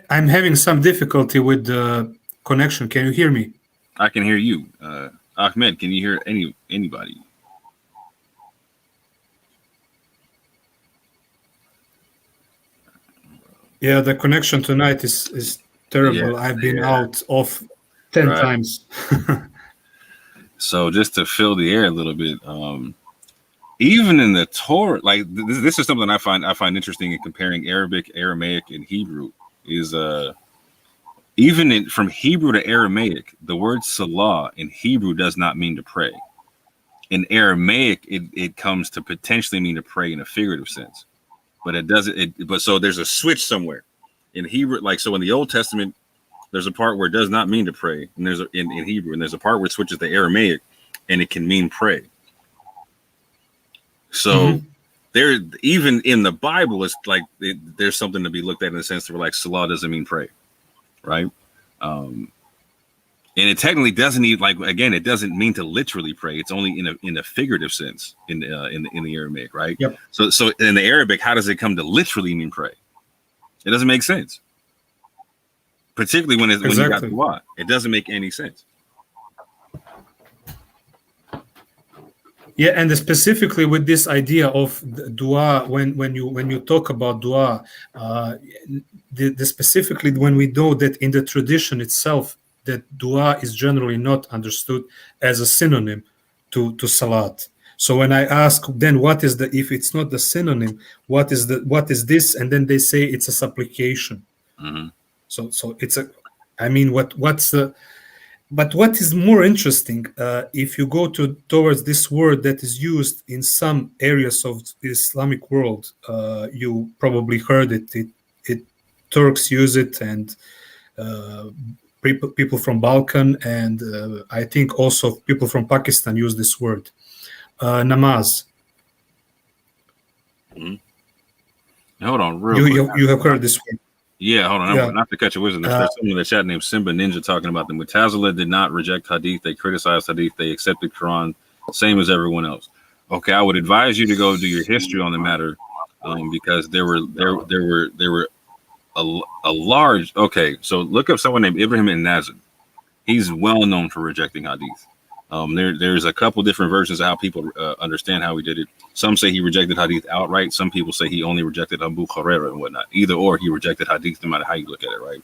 I'm having some difficulty with the connection. Can you hear me? I can hear you. Ahmed, can you hear anybody? Yeah, the connection tonight is terrible. Yeah, I've been out of 10 times. So just to fill the air a little bit, even in the Torah, like this is something I find interesting in comparing Arabic, Aramaic, and Hebrew. Is even from Hebrew to Aramaic, the word salah in Hebrew does not mean to pray. In Aramaic, it comes to potentially mean to pray in a figurative sense, but it doesn't. But so there's a switch somewhere in Hebrew, like so in the Old Testament, there's a part where it does not mean to pray, and there's in Hebrew, and there's a part where it switches to Aramaic, and it can mean pray. So there, even in the Bible, it's like there's something to be looked at in the sense that we're like salah doesn't mean pray, right? And it technically doesn't need, like, again, it doesn't mean to literally pray. It's only in a figurative sense in the Aramaic, right? Yep. So in the Arabic, how does it come to literally mean pray? It doesn't make sense. Particularly when you got dua, it doesn't make any sense. Yeah, and specifically with this idea of dua, when you talk about dua, specifically when we know that in the tradition itself, that dua is generally not understood as a synonym to salat. So when I ask, then what is if it's not the synonym, what is this? And then they say it's a supplication. Mm-hmm. So it's but what is more interesting, if you go towards this word that is used in some areas of the Islamic world, you probably heard it. Turks use it, and people from Balkan, and I think also people from Pakistan use this word, namaz. Mm-hmm. Hold on, real quick. You have heard this word. Yeah, hold on. Yeah. Not to cut your wisdom. There's someone in the chat named Simba Ninja talking about the Mu'tazila did not reject Hadith. They criticized Hadith. They accepted Quran, same as everyone else. Okay, I would advise you to go do your history on the matter, because there were a large. Okay, so look up someone named Ibrahim an-Nazim. He's well known for rejecting Hadith. There's a couple different versions of how people understand how he did it. Some say he rejected Hadith outright. Some people say he only rejected Abu Hurairah and whatnot. Either or, he rejected Hadith no matter how you look at it, right?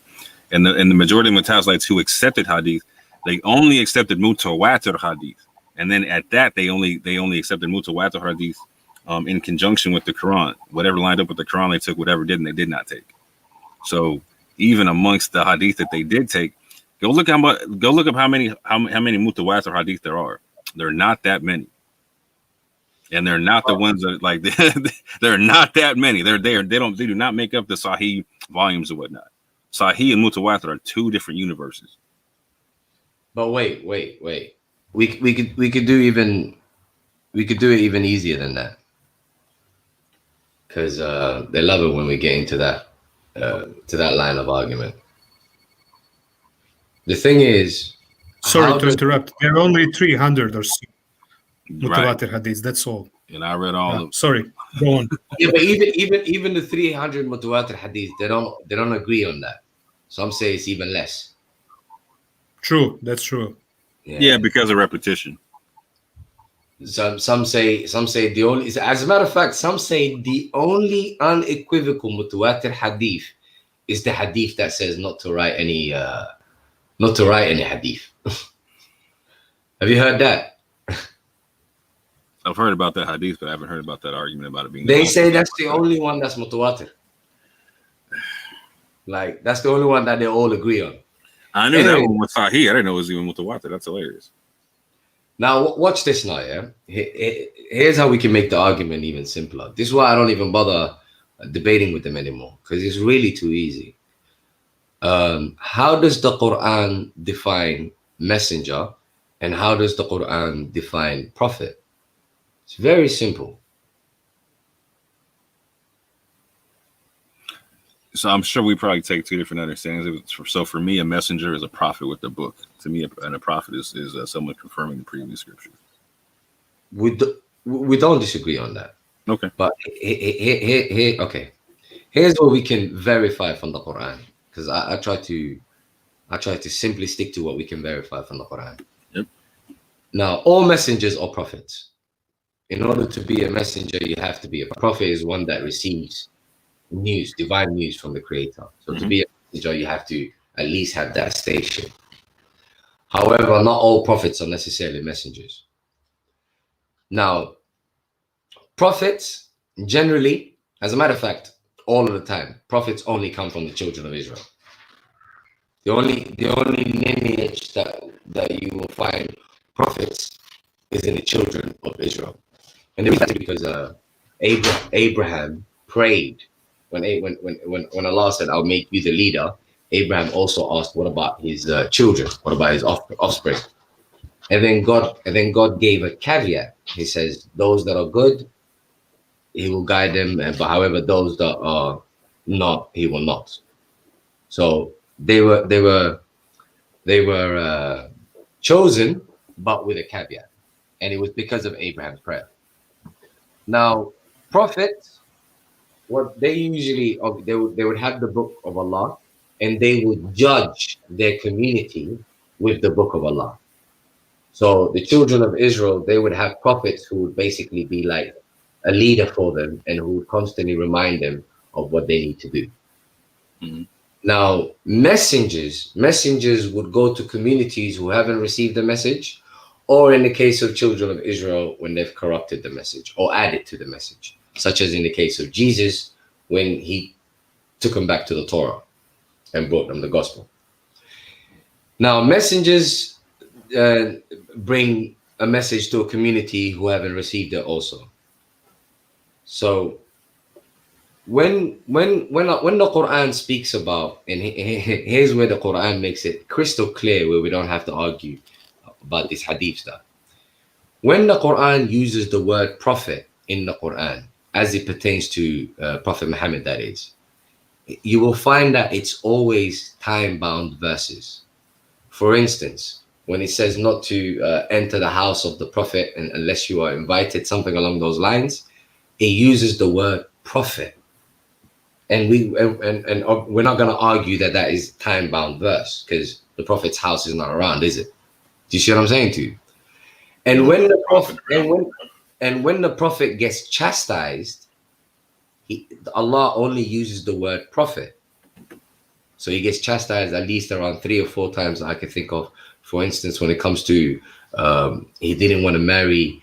And the majority of Mutazilites who accepted Hadith, they only accepted Mutawatir Hadith, and then at that they only accepted Mutawatir Hadith in conjunction with the Quran. Whatever lined up with the Quran, they took. Whatever didn't, they did not take. So even amongst the Hadith that they did take, go look up how many Mutawatir Hadith there are. There are not that many. And they're not the ones that, like, they're not that many. They do not make up the Sahih volumes and whatnot. Sahih and Mutawatir are two different universes. But wait. We could do it even easier than that. Because they love it when we get into that line of argument. The thing is, sorry to interrupt. There are only 300 or so Mutawatir Right. Hadiths. That's all. And I read all of them. Sorry, go on. Yeah, but even the 300 Mutawatir Hadith, they don't agree on that. Some say it's even less. True, that's true. Yeah, because of repetition. Some say the only, as a matter of fact, some say the only unequivocal mutawatir hadith is the hadith that says not to write any hadith. Have you heard that? I've heard about that hadith, but I haven't heard about that argument about it being. They say that's the only one that's mutawatir. Like that's the only one that they all agree on. I knew that one was Sahih. I didn't know it was even mutawatir. That's hilarious. Now watch this now, yeah. Here's how we can make the argument even simpler. This is why I don't even bother debating with them anymore, because it's really too easy. How does the Quran define messenger, and how does the Quran define prophet? It's very simple. So I'm sure we probably take two different understandings. So for me, a messenger is a prophet with the book. To me, and a prophet is someone confirming the previous scriptures. We don't disagree on that. Okay. But okay. Here's what we can verify from the Quran, because I try to simply stick to what we can verify from the Quran. Yep. Now, all messengers are prophets. In order to be a messenger, you have to be a prophet. Is one that receives news, divine news from the Creator. So to be a messenger, you have to at least have that station. However, not all prophets are necessarily messengers. Now, prophets generally, as a matter of fact, all of the time, prophets only come from the children of Israel. The only lineage that you will find prophets is in the children of Israel. And the reason is because Abraham prayed when Allah said, "I'll make you the leader." Abraham also asked, "What about his children? What about his offspring?" And then God gave a caveat. He says, "Those that are good, He will guide them, but however, those that are not, He will not." So they were chosen, but with a caveat, and it was because of Abraham's prayer. Now, prophets, what they usually they would have the book of Allah, and they would judge their community with the book of Allah. So the children of Israel, they would have prophets who would basically be like a leader for them and who would constantly remind them of what they need to do. Now, messengers would go to communities who haven't received the message, or in the case of children of Israel, when they've corrupted the message or added to the message, such as in the case of Jesus, when he took them back to the Torah and brought them the gospel. Now, messengers bring a message to a community who haven't received it also. So when the Quran speaks about, and here's where the Quran makes it crystal clear, where we don't have to argue about this hadith stuff. When the Quran uses the word prophet in the Quran, as it pertains to Prophet Muhammad, that is, you will find that it's always time-bound verses. For instance, when it says not to enter the house of the Prophet unless you are invited, something along those lines, it uses the word prophet. And we're not going to argue that is time-bound verse, because the Prophet's house is not around, is it? Do you see what I'm saying to you? And when the Prophet when the Prophet gets chastised, Allah only uses the word prophet. So he gets chastised at least around 3 or 4 times I can think of. For instance, when it comes to he didn't want to marry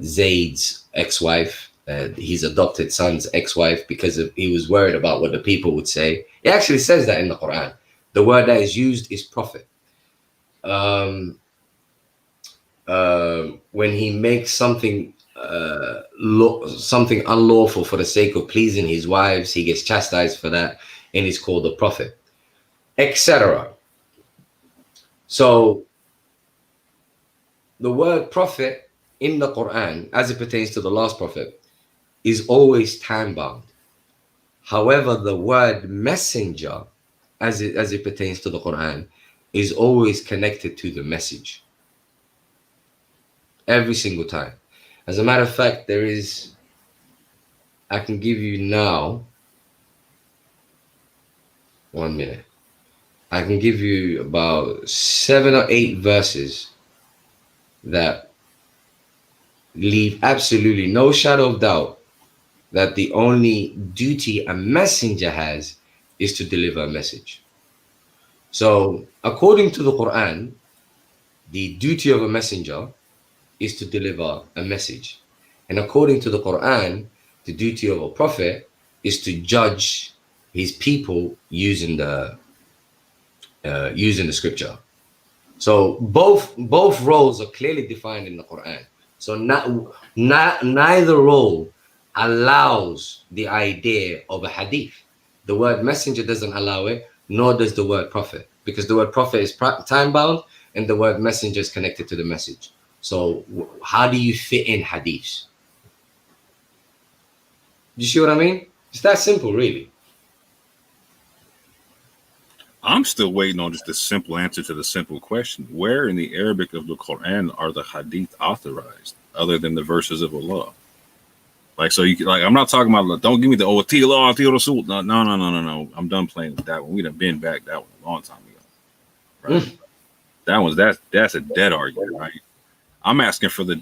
Zayd's ex-wife, his adopted son's ex-wife, because he was worried about what the people would say. It actually says that in the Quran. The word that is used is prophet. When he makes something something unlawful for the sake of pleasing his wives, he gets chastised for that, and he's called a prophet, etc. So the word prophet in the Quran, as it pertains to the last prophet, is always time-bound. However, the word messenger, as it pertains to the Quran, is always connected to the message. Every single time. As a matter of fact, I can give you now, 1 minute. I can give you about 7 or 8 verses that leave absolutely no shadow of doubt that the only duty a messenger has is to deliver a message. So, according to the Quran, the duty of a messenger is to deliver a message. And according to the Quran, the duty of a prophet is to judge his people using the scripture. So both roles are clearly defined in the Quran. So neither role allows the idea of a hadith. The word messenger doesn't allow it, nor does the word prophet, because the word prophet is time bound and the word messenger is connected to the message. So how do you fit in hadiths? You see what I mean? It's that simple, really. I'm still waiting on just a simple answer to the simple question. Where in the Arabic of the Quran are the hadith authorized other than the verses of Allah? Like, so you can, like, I'm not talking about, don't give me the Allah, Rasul. No. I'm done playing with that one. We done been back that one a long time ago. Right? That's a dead argument, right? I'm asking for the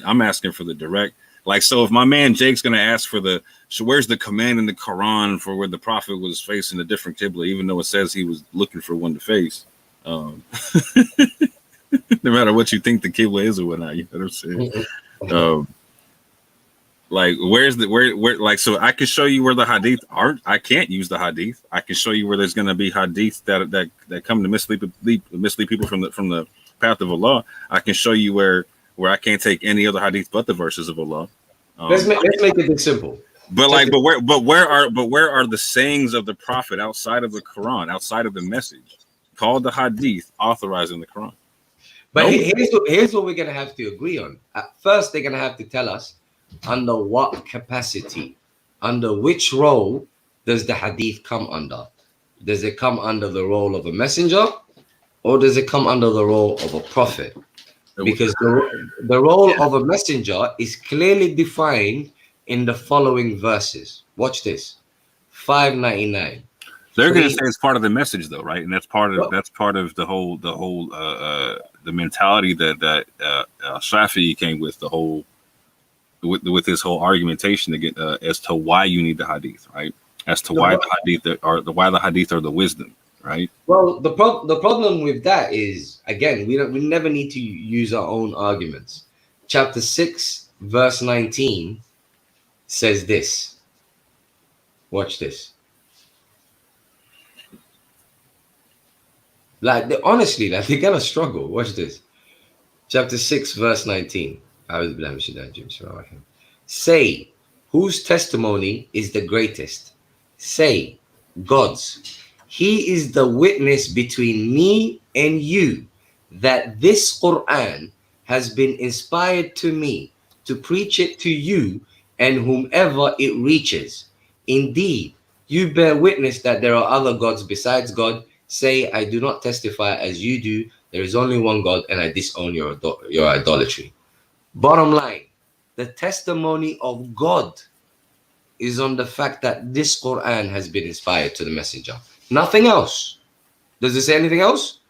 direct. Like, so if my man Jake's gonna ask for so where's the command in the Quran for where the Prophet was facing a different Qibla, even though it says he was looking for one to face. No matter what you think the Qibla is or whatnot, you know what I'm saying? Like, where like, so I can show you where the hadith aren't. I can't use the hadith. I can show you where there's gonna be hadith that come to mislead people from the path of Allah. I can show you where I can't take any other hadith but the verses of Allah. Let's make it simple. But where are the sayings of the Prophet outside of the Quran, outside of the message, called the hadith, authorizing the Quran? But here's what we're gonna have to agree on. At first, they're gonna have to tell us under what capacity, under which role does the hadith come under? Does it come under the role of a messenger, or does it come under the role of a prophet? Because the role of a messenger is clearly defined in the following verses. Watch this. 599. They're going to say it's part of the message, though, right? And that's part of the whole the mentality that Shafi'i came with, with his whole argumentation as to why you need the hadith, right? As to why the hadith are the wisdom. Right. Well, the problem with that is, again, we never need to use our own arguments. Chapter 6, verse 19 says this. Watch this. Honestly, they're gonna struggle. Watch this. Chapter 6, verse 19. Say, whose testimony is the greatest? Say, God's. He is the witness between me and you that this Quran has been inspired to me to preach it to you and whomever it reaches. Indeed, you bear witness that there are other gods besides God. Say, I do not testify as you do. There is only one God, and I disown your idolatry. Bottom line, the testimony of God is on the fact that this Quran has been inspired to the messenger. Nothing else. Does it say anything else?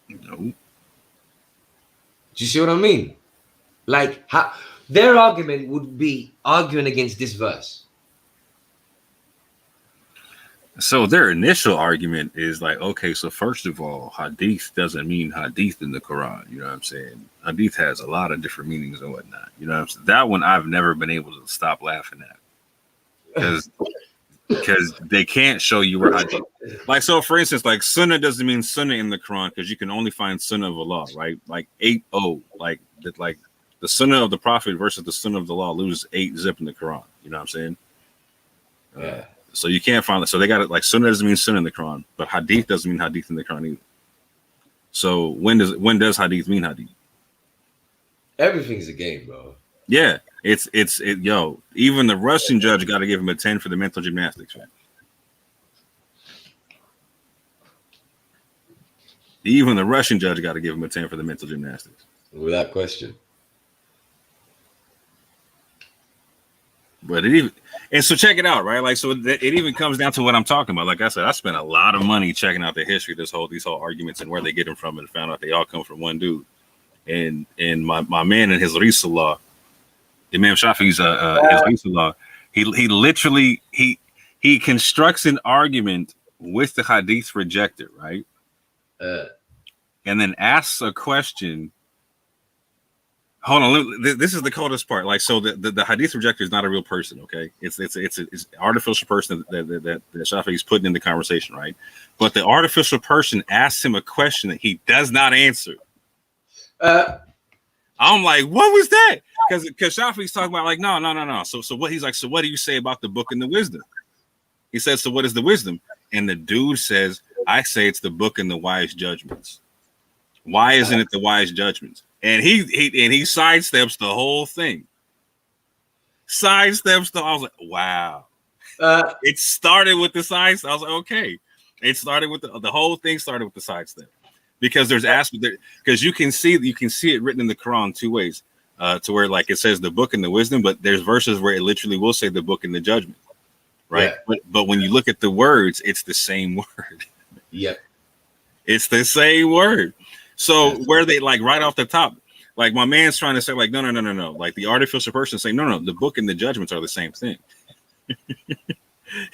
No. Do you see what I mean? Like, their argument would be arguing against this verse. So their initial argument is like, okay, so first of all, hadith doesn't mean hadith in the Quran. You know what I'm saying? Hadith has a lot of different meanings and whatnot. You know what I'm saying? That one I've never been able to stop laughing at. Because they can't show you where hadith. Like, so for instance, like sunnah doesn't mean sunnah in the Quran because you can only find sunnah of Allah, right? Like 8-0, like the sunnah of the Prophet versus the sunnah of the law loses 8 zip in the Quran. You know what I'm saying? Yeah. So you can't find it. So they got it like sunnah doesn't mean sunnah in the Quran, but hadith doesn't mean hadith in the Quran either. So when does hadith mean hadith? Everything's a game, bro. Yeah, yo. Even the Russian judge got to give him a 10 for the mental gymnastics, man. Even the Russian judge got to give him a 10 for the mental gymnastics. Without question. But it And so check it out, right? Like, so it even comes down to what I'm talking about. Like I said, I spent a lot of money checking out the history of these whole arguments and where they get them from, and found out they all come from one dude. And my man in his Risalah, Imam Shafi's his Risalah, he literally he constructs an argument with the hadith rejector, right? And then asks a question. Hold on, this is the coldest part. Like, so the hadith rejector is not a real person, okay? It's an artificial person that Shafi's putting in the conversation, right? But the artificial person asks him a question that he does not answer. I'm like, what was that? Because Shafi's talking about like, no. So what he's like, so what do you say about the book and the wisdom? He says, so what is the wisdom? And the dude says, I say it's the book and the wise judgments. Why isn't it the wise judgments? And he sidesteps the whole thing. I was like, wow. It started with the sidestep. I was like, okay. It started with the whole thing started with the sidestep. Because there's aspect there, because you can see it written in the Quran two ways. To where like it says the book and the wisdom, but there's verses where it literally will say the book and the judgment. Right. Yeah. But when you look at the words, it's the same word. Yep. It's the same word. So where they like right off the top, like my man's trying to say like, no. Like the artificial person saying, no, the book and the judgments are the same thing.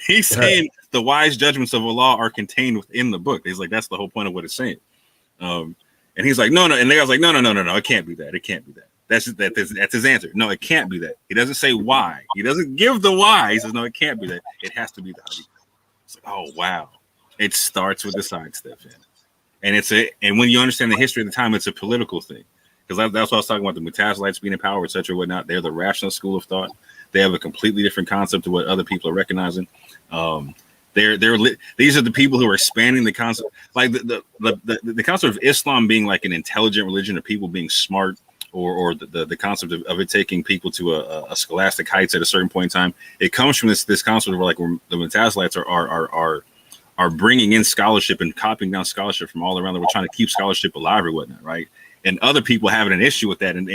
He's saying the wise judgments of Allah are contained within the book. He's like, that's the whole point of what it's saying. And he's like, no. And the guy's like, no. It can't be that. It can't be that. That's his answer. No, it can't be that. He doesn't say why. He doesn't give the why. He says, no, it can't be that. It has to be the hadith. It's like, oh wow. It starts with the sidestep, and and when you understand the history of the time, it's a political thing. Because that's what I was talking about, the Mutazilites being in power, etc., whatnot. They're the rational school of thought. They have a completely different concept to what other people are recognizing. These are the people who are expanding the concept, like the concept of Islam being like an intelligent religion, or people being smart, or the concept of it taking people to a scholastic heights at a certain point in time. It comes from this concept of like where the Mutazilites are bringing in scholarship and copying down scholarship from all around the world, trying to keep scholarship alive or whatnot, right? And other people having an issue with that and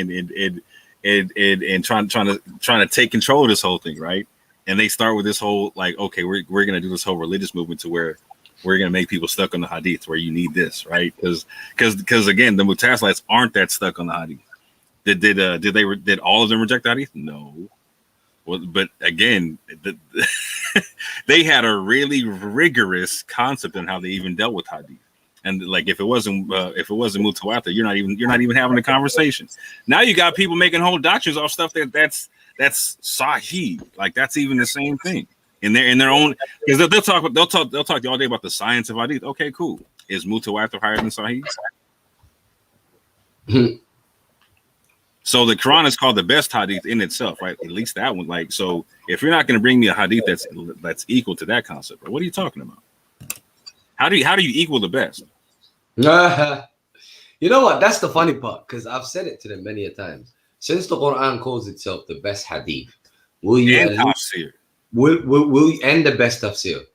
trying to take control of this whole thing, right? And they start with this whole like, okay, we're gonna do this whole religious movement to where we're gonna make people stuck on the hadith, where you need this, right? Because again, the Mutazilites aren't that stuck on the hadith. Did all of them reject the hadith? No. Well, but again, they had a really rigorous concept on how they even dealt with hadith. And like, if it wasn't mutawatir, you're not even having a conversation. Now you got people making whole doctrines off stuff that's sahih. Like that's even the same thing in their own, because they'll talk all day about the science of hadith. Okay, cool. Is mutawatir higher than sahih? So the Quran is called the best hadith in itself, right? At least that one. Like, so if you're not going to bring me a hadith that's equal to that concept, right? What are you talking about? How do you equal the best? You know what? That's the funny part, because I've said it to them many a times. Since the Quran calls itself the best hadith, will you and tafsir, will and the best tafsir,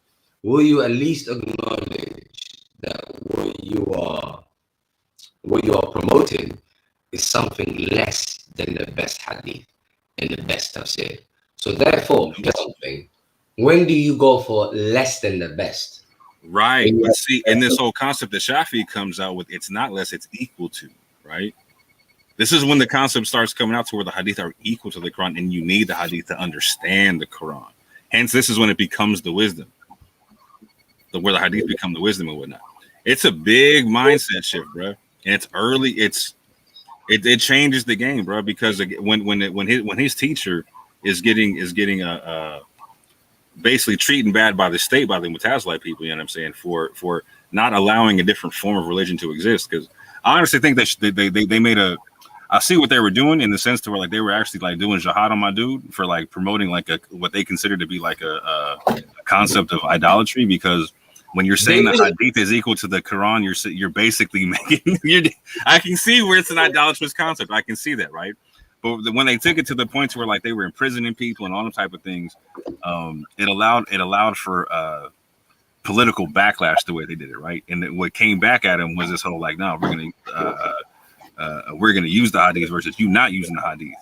will you at least acknowledge that what you are promoting is something less than the best hadith and the best tafsir? So therefore, something. When do you go for less than the best? Right. But see, in this whole concept that Shafi comes out with, it's not less, it's equal to, right? This is when the concept starts coming out to where the hadith are equal to the Quran, and you need the hadith to understand the Quran. Hence, this is when it becomes the wisdom, where the hadith become the wisdom and whatnot. It's a big mindset shift, bro. And it's early. It changes the game, bro. Because when his teacher is getting basically treated bad by the state, by the Mutazilite people, you know what I'm saying, for not allowing a different form of religion to exist. Because I honestly think that they made I see what they were doing in the sense to where like they were actually like doing jihad on my dude for like promoting like what they consider to be like a concept of idolatry. Because when you're saying that hadith is equal to the Quran, you're basically making I can see where it's an idolatrous concept. I can see that, right? But when they took it to the point where like they were imprisoning people and all them type of things, it allowed for political backlash the way they did it, right? And then what came back at him was this whole like, no, we're gonna use the hadith versus you not using the hadith.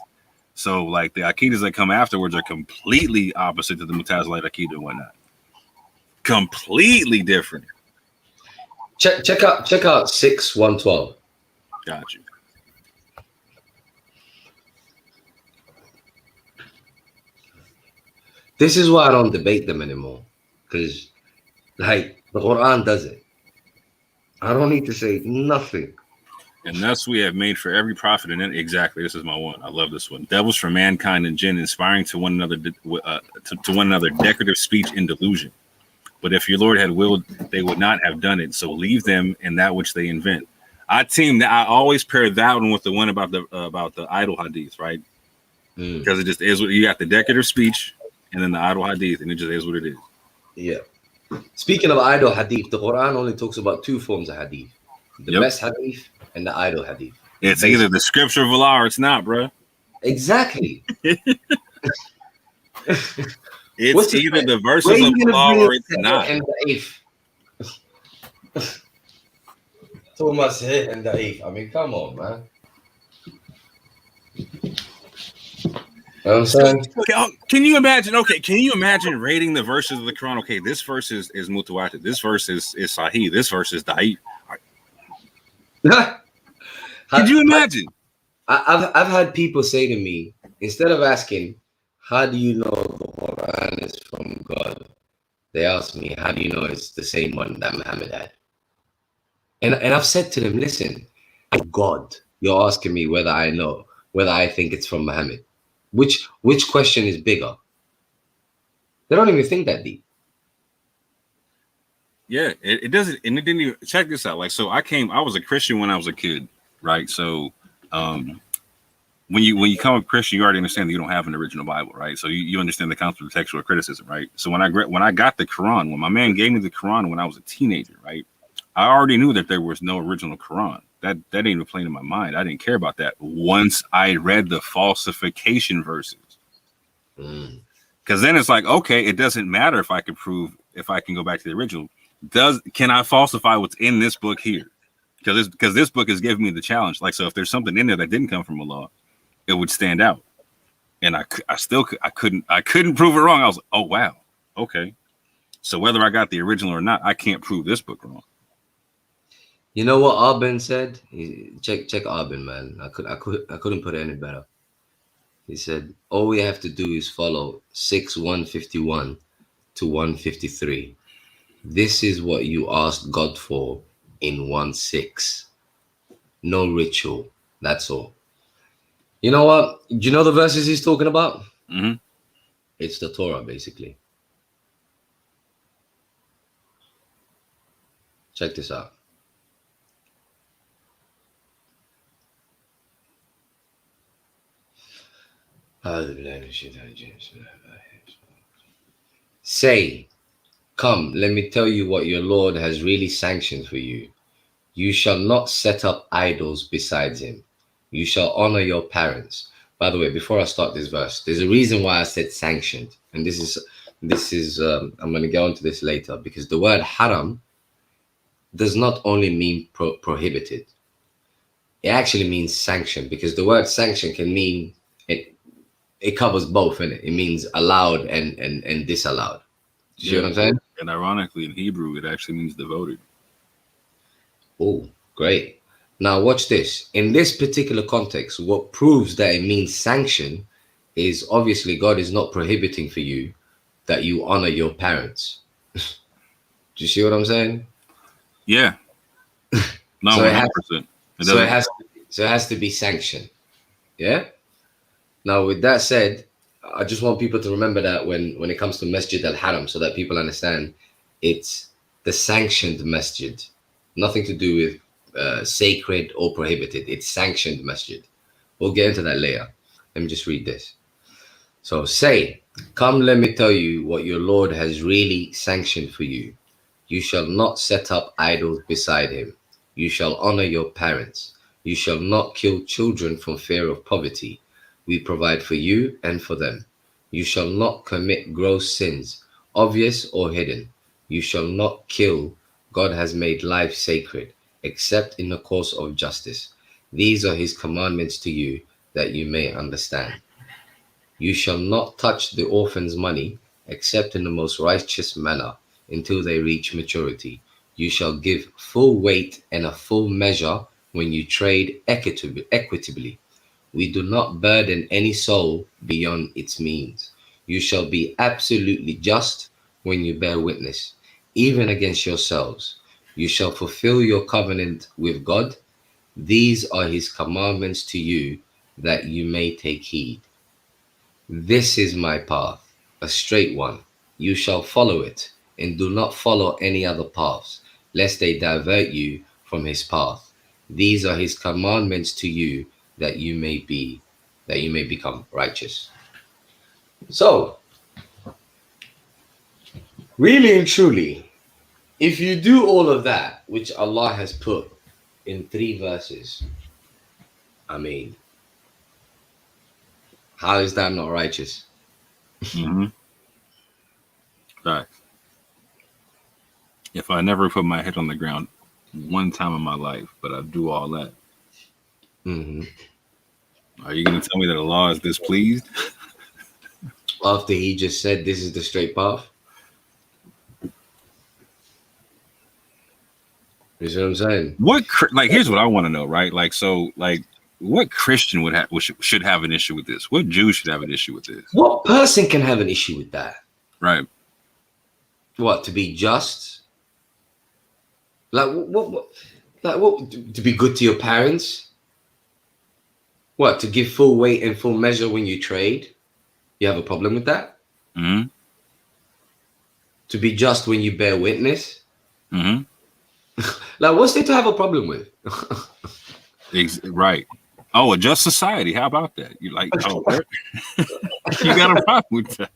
So like the Aqidas that come afterwards are completely opposite to the Mutazilite Aqidah and whatnot. Completely different. Check out 6:112. Got you. This is why I don't debate them anymore, because like the Quran does it. I don't need to say nothing. And thus we have made for every prophet and exactly this is my one. I love this one. Devils for mankind and jinn, inspiring to one another to one another decorative speech and delusion. But if your Lord had willed, they would not have done it. So leave them in that which they invent. I always pair that one with the one about the idol hadith, right? Because it just is what you got, the decorative speech and then the idol hadith, and it just is what it is. Yeah. Speaking of idol hadith, the Quran only talks about two forms of hadith: the best hadith and the idol hadith. It's basically either the scripture of Allah or it's not, bro. Exactly. It's either the verses of Allah or it's not. And the eighth. Talking about Sahih and the eighth. I mean, come on, man. You know what I'm saying? Can you imagine? Okay, can you imagine rating the verses of the Quran? Okay, this verse is mutawatir. This verse is sahih. This verse is da'if. Could you imagine? I've had people say to me, instead of asking, how do you know the Quran is from God? They ask me, how do you know it's the same one that Muhammad had? And I've said to them, listen, God, you're asking me whether I know, whether I think it's from Muhammad. Which question is bigger? They don't even think that deep. Yeah, it doesn't, and it didn't even check this out. Like, so I was a Christian when I was a kid, right? So when you come a Christian, you already understand that you don't have an original Bible, right? So you understand the concept of textual criticism, right? So when I got the Quran, when my man gave me the Quran when I was a teenager, right? I already knew that there was no original Quran. That ain't even playing in my mind. I didn't care about that once I read the falsification verses. Because then it's like, okay, it doesn't matter if I can go back to the original. Can I falsify what's in this book here? Because this book is giving me the challenge. Like, so if there's something in there that didn't come from Allah, it would stand out. And I couldn't prove it wrong. I was like, oh wow, okay. So whether I got the original or not, I can't prove this book wrong. You know what Arbin said? Check Arbin, man. I couldn't put it any better. He said, all we have to do is follow 6:151 to 153. This is what you asked God for in 1:6. No ritual. That's all. You know what? Do you know the verses he's talking about? Mm-hmm. It's the Torah, basically. Check this out. Say, come, let me tell you what your Lord has really sanctioned for you. You shall not set up idols besides him. You shall honor your parents. By the way, before I start this verse, there's a reason why I said sanctioned. And this is I'm going to go into this later, because the word haram does not only mean prohibited. It actually means sanctioned, because the word sanction can mean it covers both, innit? It means allowed and disallowed. Do you see what I'm saying? And ironically, in Hebrew, it actually means devoted. Oh, great. Now watch this. In this particular context, what proves that it means sanction is obviously God is not prohibiting for you that you honor your parents. Do you see what I'm saying? Yeah. No, so 100%. It has to be sanctioned. Yeah. Now, with that said, I just want people to remember that when it comes to Masjid al-Haram, so that people understand it's the sanctioned Masjid. Nothing to do with sacred or prohibited. It's sanctioned Masjid. We'll get into that later. Let me just read this. So say, come, let me tell you what your Lord has really sanctioned for you. You shall not set up idols beside him. You shall honor your parents. You shall not kill children from fear of poverty. We provide for you and for them. You shall not commit gross sins, obvious or hidden. You shall not kill. God has made life sacred, except in the course of justice. These are his commandments to you, that you may understand. You shall not touch the orphan's money except in the most righteous manner until they reach maturity. You shall give full weight and a full measure when you trade equitably. We do not burden any soul beyond its means. You shall be absolutely just when you bear witness, even against yourselves. You shall fulfill your covenant with God. These are his commandments to you, that you may take heed. This is my path, a straight one. You shall follow it, and do not follow any other paths, lest they divert you from his path. These are his commandments to you, that you may become righteous. So, really and truly, if you do all of that, which Allah has put in 3 verses, I mean, how is that not righteous? Right. If I never put my head on the ground one time in my life, but I do all that, are you going to tell me that Allah is displeased? After he just said this is the straight path? You see what I'm saying? Here's what I want to know, right? What Christian should have an issue with this? What Jew should have an issue with this? What person can have an issue with that? Right. What, to be just? What to be good to your parents? What, to give full weight and full measure when you trade? You have a problem with that? Mm-hmm. To be just when you bear witness? Mm-hmm. What's there to have a problem with? Right. Oh, a just society. How about that? You like, oh, you got a problem with that?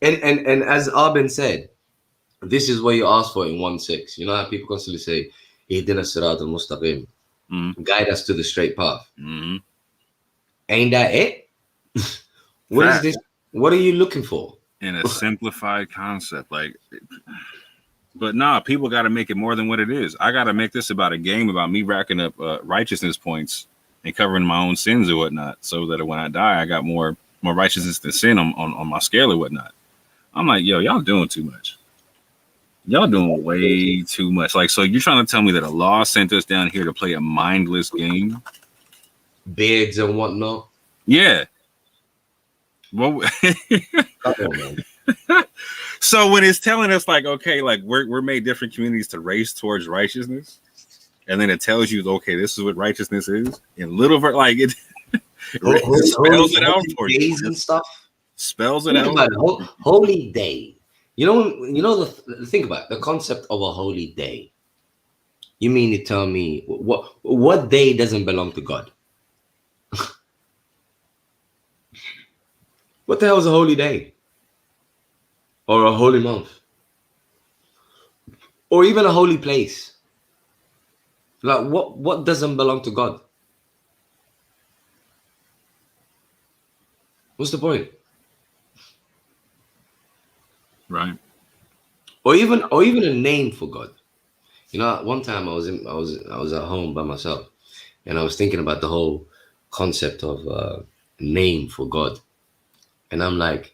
and as Abin said, this is what you ask for in 1:6. You know how people constantly say, "Ihdina sirat al-mustaqim," guide us to the straight path. Mm-hmm. Ain't that it? What is this? What are you looking for? In a simplified concept, but nah, people got to make it more than what it is. I got to make this about a game about me racking up righteousness points and covering my own sins or whatnot, so that when I die, I got more righteousness than sin on my scale or whatnot. I'm like, yo, y'all doing too much. Y'all doing way too much. So you're trying to tell me that Allah sent us down here to play a mindless game? Beards and whatnot? Yeah. Well, come on, man. So when it's telling us we're made different communities to race towards righteousness, and then it tells you, okay, this is what righteousness is in little it spells it out for you and stuff. Spells it out. Holy day. Think about the concept of a holy day. You mean to tell me what day doesn't belong to God? What the hell is a holy day? Or a holy month? Or even a holy place? What doesn't belong to God? What's the point? Right. Or even a name for God. One time I was at home by myself, and I was thinking about the whole concept of name for God. And I'm like,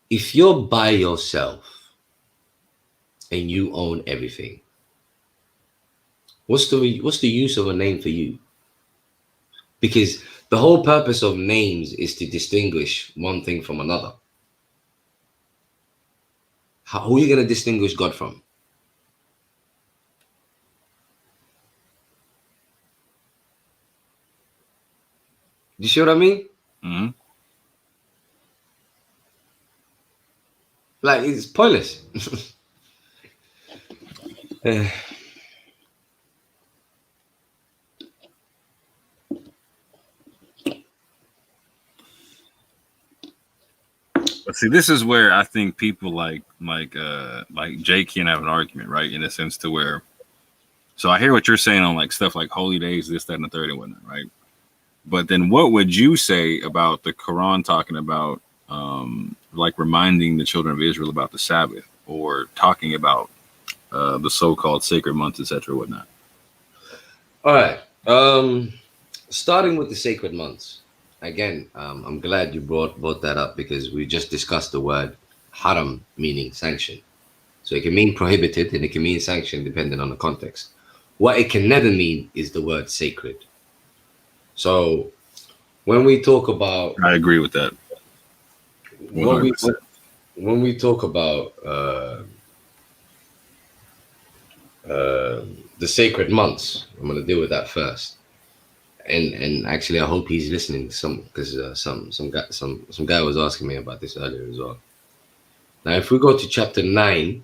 if you're by yourself and you own everything, what's the use of a name for you? Because the whole purpose of names is to distinguish one thing from another. Who are you going to distinguish God from? Do you see what I mean? Mm-hmm. It's pointless. But see, this is where I think people like Jay can have an argument, right? In a sense to where, so I hear what you're saying on stuff like holy days, this, that, and the third and whatnot, right? But then what would you say about the Quran talking about reminding the children of Israel about the Sabbath, or talking about the so-called sacred months, etc., whatnot? All right. Starting with the sacred months. again, I'm glad you brought that up because we just discussed the word haram, meaning sanction. So it can mean prohibited and it can mean sanction depending on the context. What it can never mean is the word sacred. So when we talk about, I agree with that. when we talk about the sacred months, I'm going to deal with that first. And actually, I hope he's listening. Because some guy was asking me about this earlier as well. Now, if we go to chapter 9,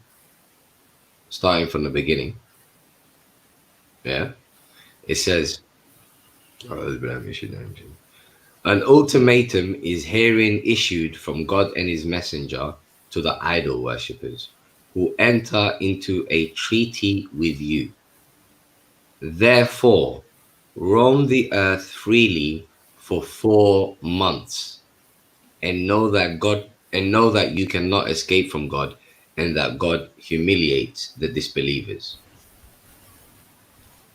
starting from the beginning, yeah, it says, an ultimatum is herein issued from God and his messenger to the idol worshippers who enter into a treaty with you. Therefore, roam the earth freely for 4 months and know that you cannot escape from God and that God humiliates the disbelievers.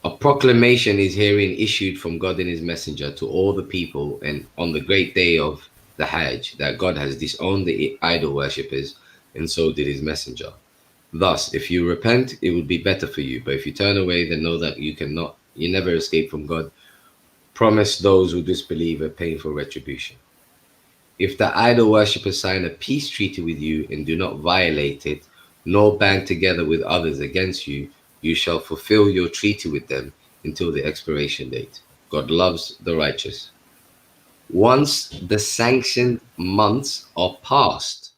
A proclamation is herein issued from God and his messenger to all the people and on the great day of the Hajj that God has disowned the idol worshippers and so did his messenger. Thus, if you repent, it would be better for you. But if you turn away, then know that you never escape from God. Promise those who disbelieve a painful retribution. If the idol worshippers sign a peace treaty with you and do not violate it, nor band together with others against you, you shall fulfill your treaty with them until the expiration date. God loves the righteous. Once the sanctioned months are past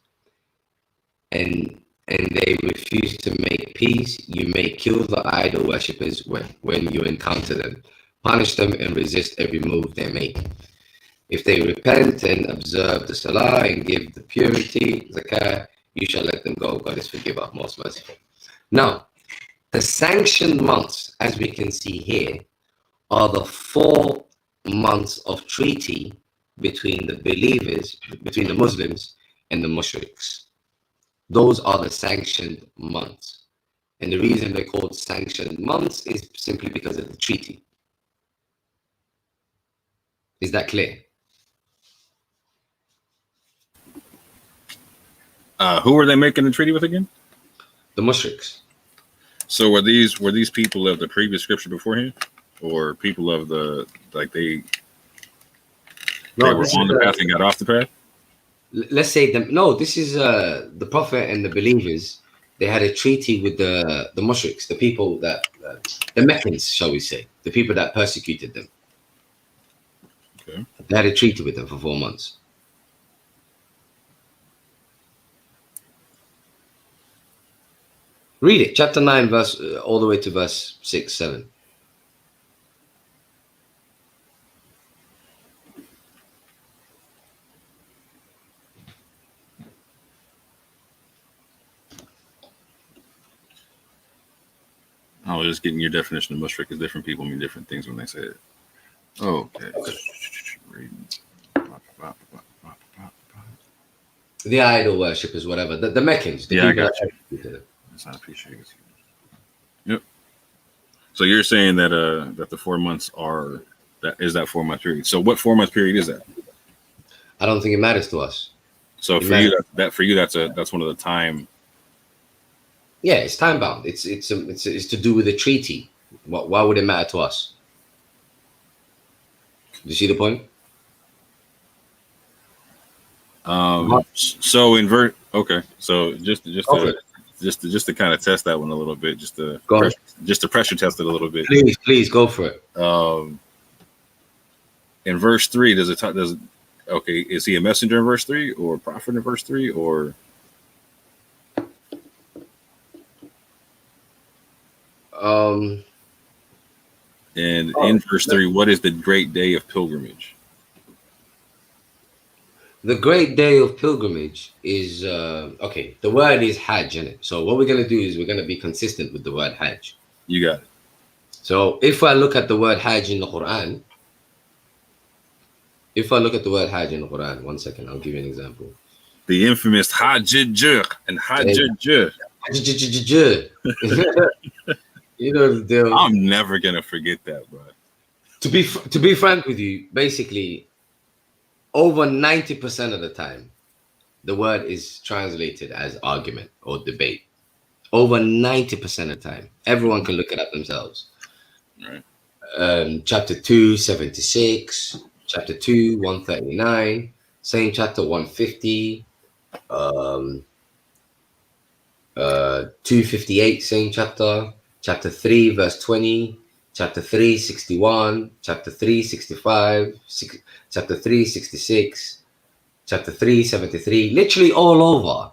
and they refuse to make peace, you may kill the idol worshippers when you encounter them. Punish them and resist every move they make. If they repent and observe the salah and give the purity, zakah, you shall let them go. God is forgiver, most merciful. Now, the sanctioned months, as we can see here, are the 4 months of treaty between the believers, between the Muslims and the mushriks. Those are the sanctioned months. And the reason they're called sanctioned months is simply because of the treaty. Is that clear? Who were they making the treaty with again? The mushriks. So were these people of the previous scripture beforehand, or people of the they were on the path and got off the path? Let's say them. No, this is the Prophet and the believers. They had a treaty with the mushriks, the people that the Meccans, shall we say, the people that persecuted them. Okay. They had a treaty with them for 4 months. Read it, chapter 9, verse all the way to verse 6, 7. I was just getting your definition of mushrik, because different people mean different things when they say it. Okay. The idol worshippers, whatever. The Meccans. The I got you. That's not appreciated. Yep. So you're saying that that the 4 months are that 4 month period. So what 4 month period is that? I don't think it matters to us. So for you, that's one of the time. Yeah, it's time bound. It's to do with the treaty. Why would it matter to us? Do you see the point? So invert. Okay. So just to kind of test that one a little bit, just to pressure test it a little bit. Please go for it. In verse 3, okay, is he a messenger in verse 3 or a prophet in verse 3 or? And in verse 3, what is the great day of pilgrimage? The great day of pilgrimage is okay. The word is Hajj, isn't it? So what we're gonna do is we're gonna be consistent with the word Hajj. You got it. So if I look at the word Hajj in the Quran, one second, I'll give you an example. The infamous Hajj and Hajj. You know the deal. I'm never gonna forget that, bro. To be frank with you, basically, over 90% of the time, the word is translated as argument or debate. Over 90% of the time. Everyone can look it up themselves. Right. Chapter 2, 76, chapter 2, 139, same chapter 150, 258, same chapter, chapter 3, verse 20, chapter 3, 61, chapter 3, 65, chapter 3, 66, chapter 3, 73, literally all over.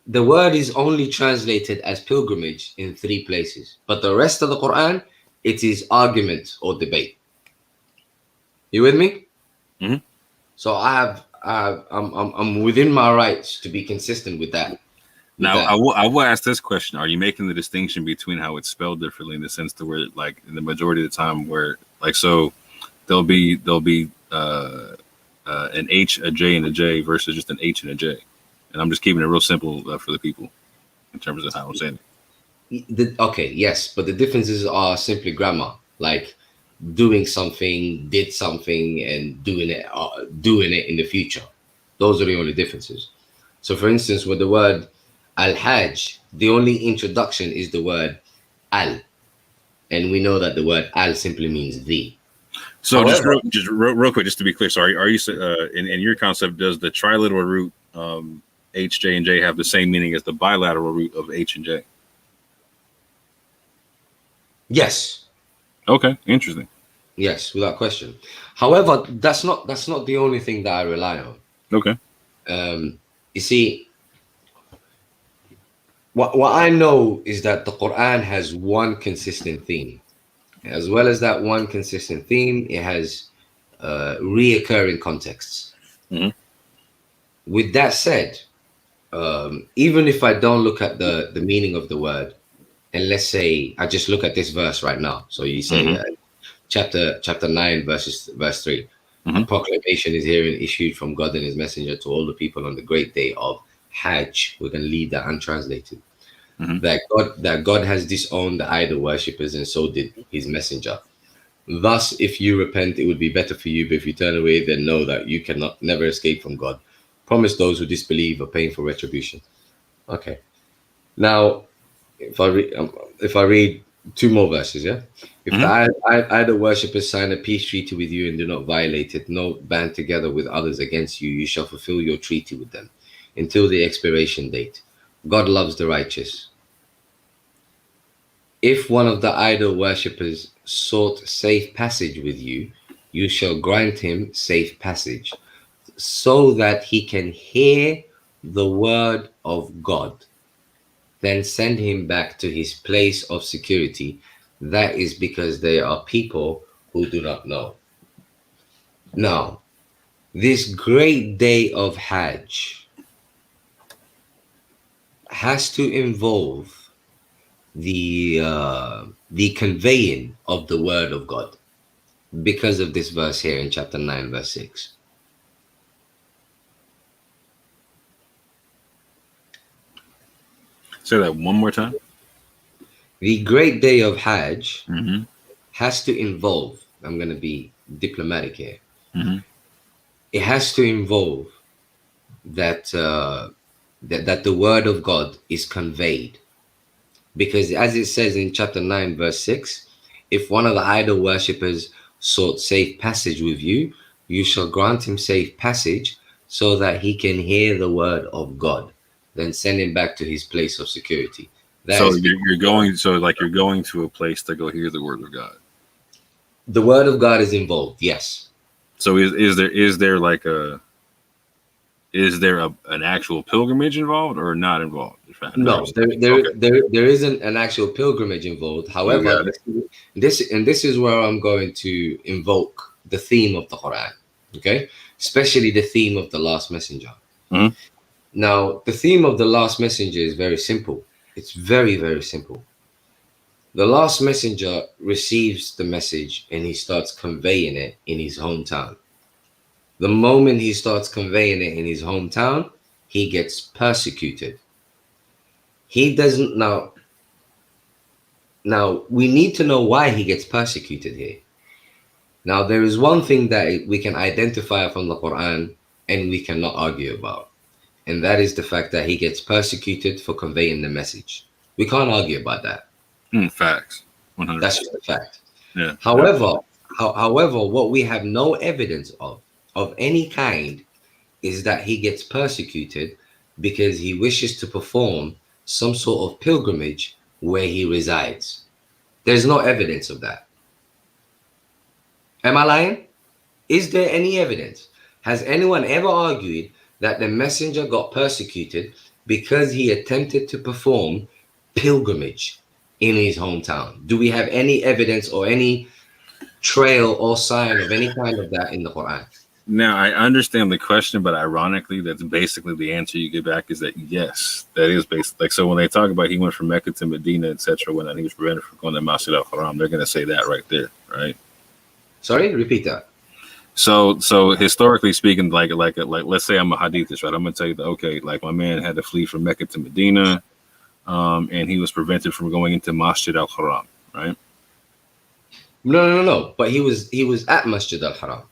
The word is only translated as pilgrimage in 3 places, but the rest of the Quran, it is argument or debate. You with me? Mhm. So I'm within my rights to be consistent with that. Now, I will ask this question: are you making the distinction between how it's spelled differently in the sense to where, like, in the majority of the time, where, like, so there'll be an H, a J, and a J versus just an H and a J, and I'm just keeping it real simple for the people in terms of how I'm saying it. Okay, yes, but the differences are simply grammar, like doing something, did something, and doing it in the future. Those are the only differences. So, for instance, with the word al-hajj, the only introduction is the word al, and we know that the word al simply means the. So, However, just real quick, just to be clear, so are you in your concept, does the triliteral root H, J, and J have the same meaning as the bilateral root of H and J? yes. Okay, interesting. Yes, without question. However, that's not the only thing that I rely on. Okay. You see, what I know is that the Quran has one consistent theme. As well as that one consistent theme, it has reoccurring contexts. Mhm. With that said, even if I don't look at the meaning of the word, and let's say I just look at this verse right now. So you say chapter 9, verse 3. A proclamation is herein issued from God and his messenger to all the people on the great day of Hajj. We're going to leave that untranslated. That God has disowned the idol worshippers, and so did his messenger. Thus, if you repent, it would be better for you, but if you turn away, then know that you cannot never escape from God. Promise those who disbelieve a painful retribution. Okay. Now, if I read 2 more verses, yeah. If the idol worshippers sign a peace treaty with you and do not violate it, nor band together with others against you, you shall fulfill your treaty with them until the expiration date. God loves the righteous. If one of the idol worshippers sought safe passage with you, you shall grant him safe passage, so that he can hear the word of God. Then send him back to his place of security. That is because they are people who do not know. Now, this great day of Hajj has to involve the conveying of the word of God because of this verse here in chapter 9, verse 6. Say that one more time. The great day of Hajj has to involve, I'm going to be diplomatic here, it has to involve that that the word of God is conveyed. Because as it says in chapter 9, verse 6, if one of the idol worshippers sought safe passage with you, you shall grant him safe passage so that he can hear the word of God. Then send him back to his place of security. So you're going to a place to go hear the word of God. The word of God is involved, yes. So is there an actual pilgrimage involved or not involved? No, there isn't an actual pilgrimage involved. However, this is where I'm going to invoke the theme of the Quran, okay? Especially the theme of the last messenger. Now, the theme of the last messenger is very simple. It's very, very simple. The last messenger receives the message and he starts conveying it in his hometown. The moment he starts conveying it in his hometown, he gets persecuted. He doesn't now we need to know why he gets persecuted here. Now, there is one thing that we can identify from the Quran and we cannot argue about, and that is the fact that he gets persecuted for conveying the message. We can't argue about that. Facts. 100%. That's just a fact. Yeah. However, what we have no evidence of any kind is that he gets persecuted because he wishes to perform some sort of pilgrimage where he resides. There's no evidence of that. Am I lying? Is there any evidence? Has anyone ever argued that the messenger got persecuted because he attempted to perform pilgrimage in his hometown? Do we have any evidence or any trail or sign of any kind of that in the Quran? Now, I understand the question, but ironically, that's basically the answer you get back is that yes, that is based. Like, so when they talk about he went from Mecca to Medina, etc., when he was prevented from going to Masjid al-Haram, they're going to say that right there, right? Sorry, repeat that. So historically speaking, like let's say I'm a hadithist, right? I'm going to tell you that, okay, like my man had to flee from Mecca to Medina, and he was prevented from going into Masjid al-Haram, right? No. But he was at Masjid al-Haram.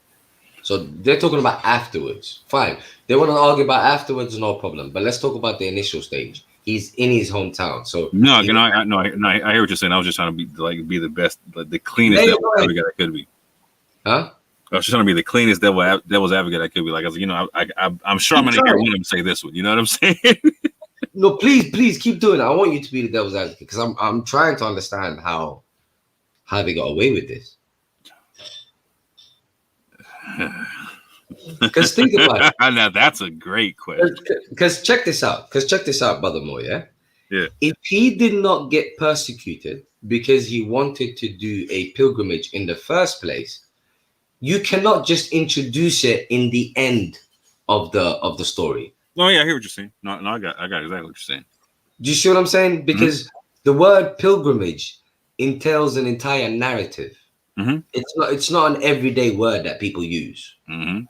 So they're talking about afterwards. Fine. They want to argue about afterwards, no problem. But let's talk about the initial stage. He's in his hometown. So I hear what you're saying. I was just trying to be the best, the cleanest devil's advocate I could be. Huh? I was just trying to be the cleanest devil's advocate I could be. Like, I was, I'm sure I'm going to hear one of them say this one. You know what I'm saying? No, please keep doing it. I want you to be the devil's advocate because I'm trying to understand how they got away with this. Because think about it. Now that's a great question. Because check this out, Brother Mo, yeah? Yeah. If he did not get persecuted because he wanted to do a pilgrimage in the first place, you cannot just introduce it in the end of the story. Oh yeah, I hear what you're saying. No, I got exactly what you're saying. Do you see what I'm saying? Because the word pilgrimage entails an entire narrative. Mm-hmm. It's not an everyday word that people use. Mm-hmm.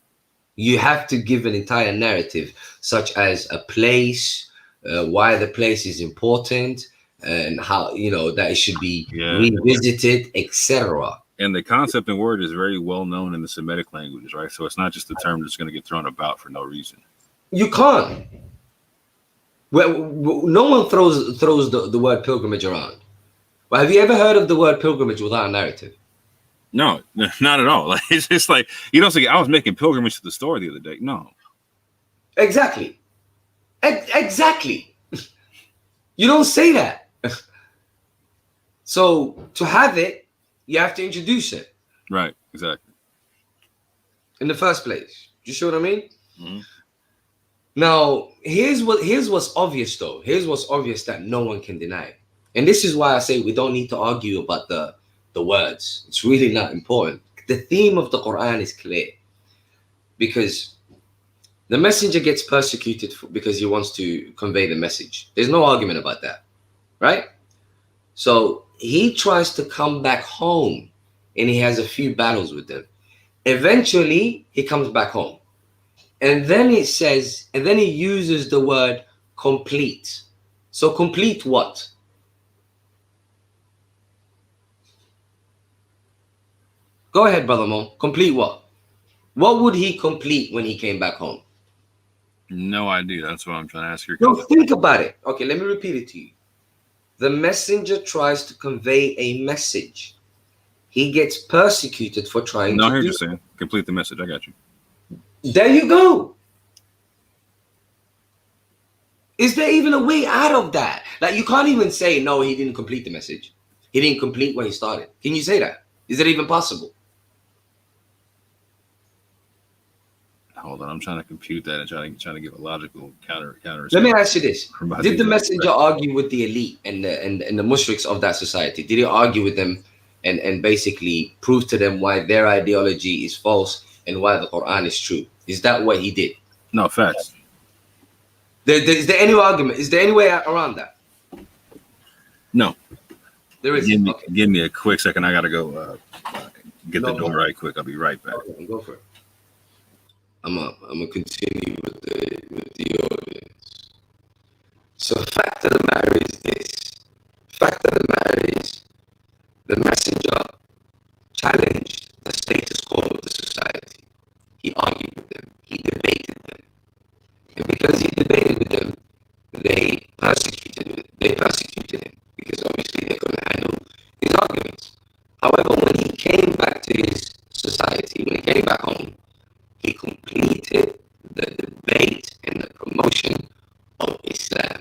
You have to give an entire narrative, such as a place, why the place is important, and how that it should be revisited, etc. And the concept and word is very well known in the Semitic languages, right? So it's not just a term that's going to get thrown about for no reason. You can't. Well, no one throws the word pilgrimage around. But have you ever heard of the word pilgrimage without a narrative? No, not at all. Like, it's just like you don't say I was making pilgrimage to the store the other day. No. Exactly. Exactly. You don't say that. So to have it, you have to introduce it. Right. Exactly. In the first place. You see what I mean? Mm-hmm. Now, here's what's obvious though. Here's what's obvious that no one can deny. And this is why I say we don't need to argue about the words. It's really not important. The theme of the Quran is clear. Because the messenger gets persecuted because he wants to convey the message. There's no argument about that. Right? So he tries to come back home and he has a few battles with them. Eventually, he comes back home. And then it says, and then he uses the word complete. So complete what? Go ahead, Brother Mo. Complete what? What would he complete when he came back home? No idea. That's what I'm trying to ask you. No, think about it. Okay, let me repeat it to you. The messenger tries to convey a message. He gets persecuted for trying to. No, I hear you saying. Complete the message. I got you. There you go. Is there even a way out of that? Like, you can't even say, no, he didn't complete the message. He didn't complete what he started. Can you say that? Is it even possible? Hold on, I'm trying to compute that and trying to give a logical counter. Let me ask you this: did the messenger argue with the elite and the mushriks of that society? Did he argue with them and basically prove to them why their ideology is false and why the Quran is true? Is that what he did? No, facts. Is there any argument? Is there any way around that? No. There is. Give me a quick second. I gotta go get the door right quick. I'll be right back. Okay, go for it. I'm gonna continue with the audience. So fact of the matter is this. Fact of the matter is the messenger challenged the status debated with them, they persecuted him because obviously they couldn't handle his arguments. However, when he came back to his society, when he came back home, he completed the debate and the promotion of Islam,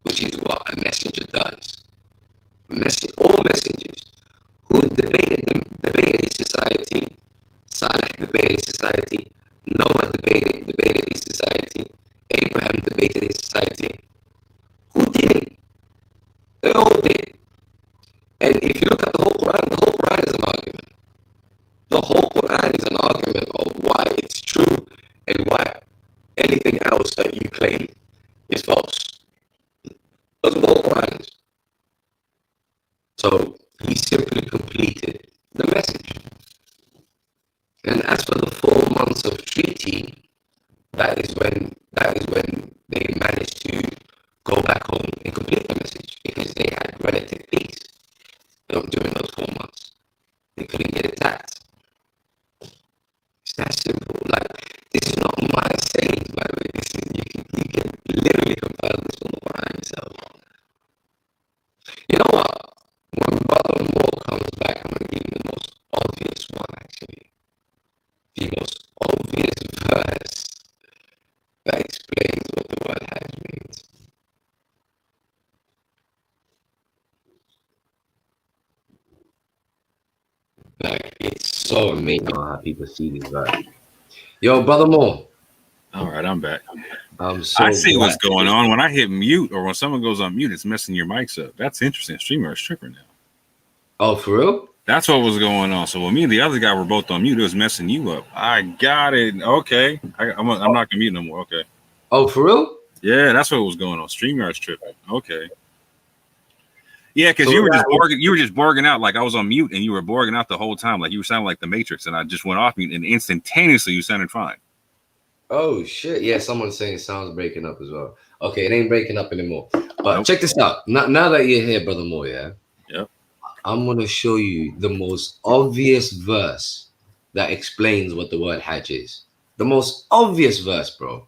which is what a messenger does. All messengers who debated his society, Salih debated his society, Noah debated his society, Abraham debated his society. Who didn't? They all did. And if you look at the whole Quran is an argument. The whole Quran is an argument of why it's true and why anything else that you claim is false. That's what the whole Quran is. So he simply completed the message. And as for the 4 months of treaty, that is when they managed to go back home and complete the message because they had relative peace during those 4 months. They couldn't get attacked. It's that simple. Like, this is not my saying, by the way. This is you can literally compile this from the Quran yourself. You know what? When Brother Moore comes back, I'm going to give you the most obvious one, actually. The most obvious verse that explains what the word Hajj means. Like, it's so amazing how people see this verse. Yo, Brother Moore. All right, I'm back. I'm so I see glad. what's going on. When I hit mute or when someone goes on mute, it's messing your mics up. That's interesting. Streamer is tripping now. Oh, for real? That's what was going on. So when me and the other guy were both on mute, it was messing you up. I got it. Okay. I'm not going to mute no more. Okay. Oh, for real? Yeah, that's what was going on. StreamYard's tripping. Okay. Yeah, because So you were just borging out like I was on mute and you were borging out the whole time. Like you were sounding like the Matrix and I just went off mute and instantaneously you sounded fine. Oh, shit. Yeah, someone's saying it sounds breaking up as well. Okay, it ain't breaking up anymore. But Nope. check this out. Now that you're here, Brother Moore, yeah? Yep. I'm going to show you the most obvious verse that explains what the word Hajj is. The most obvious verse, bro.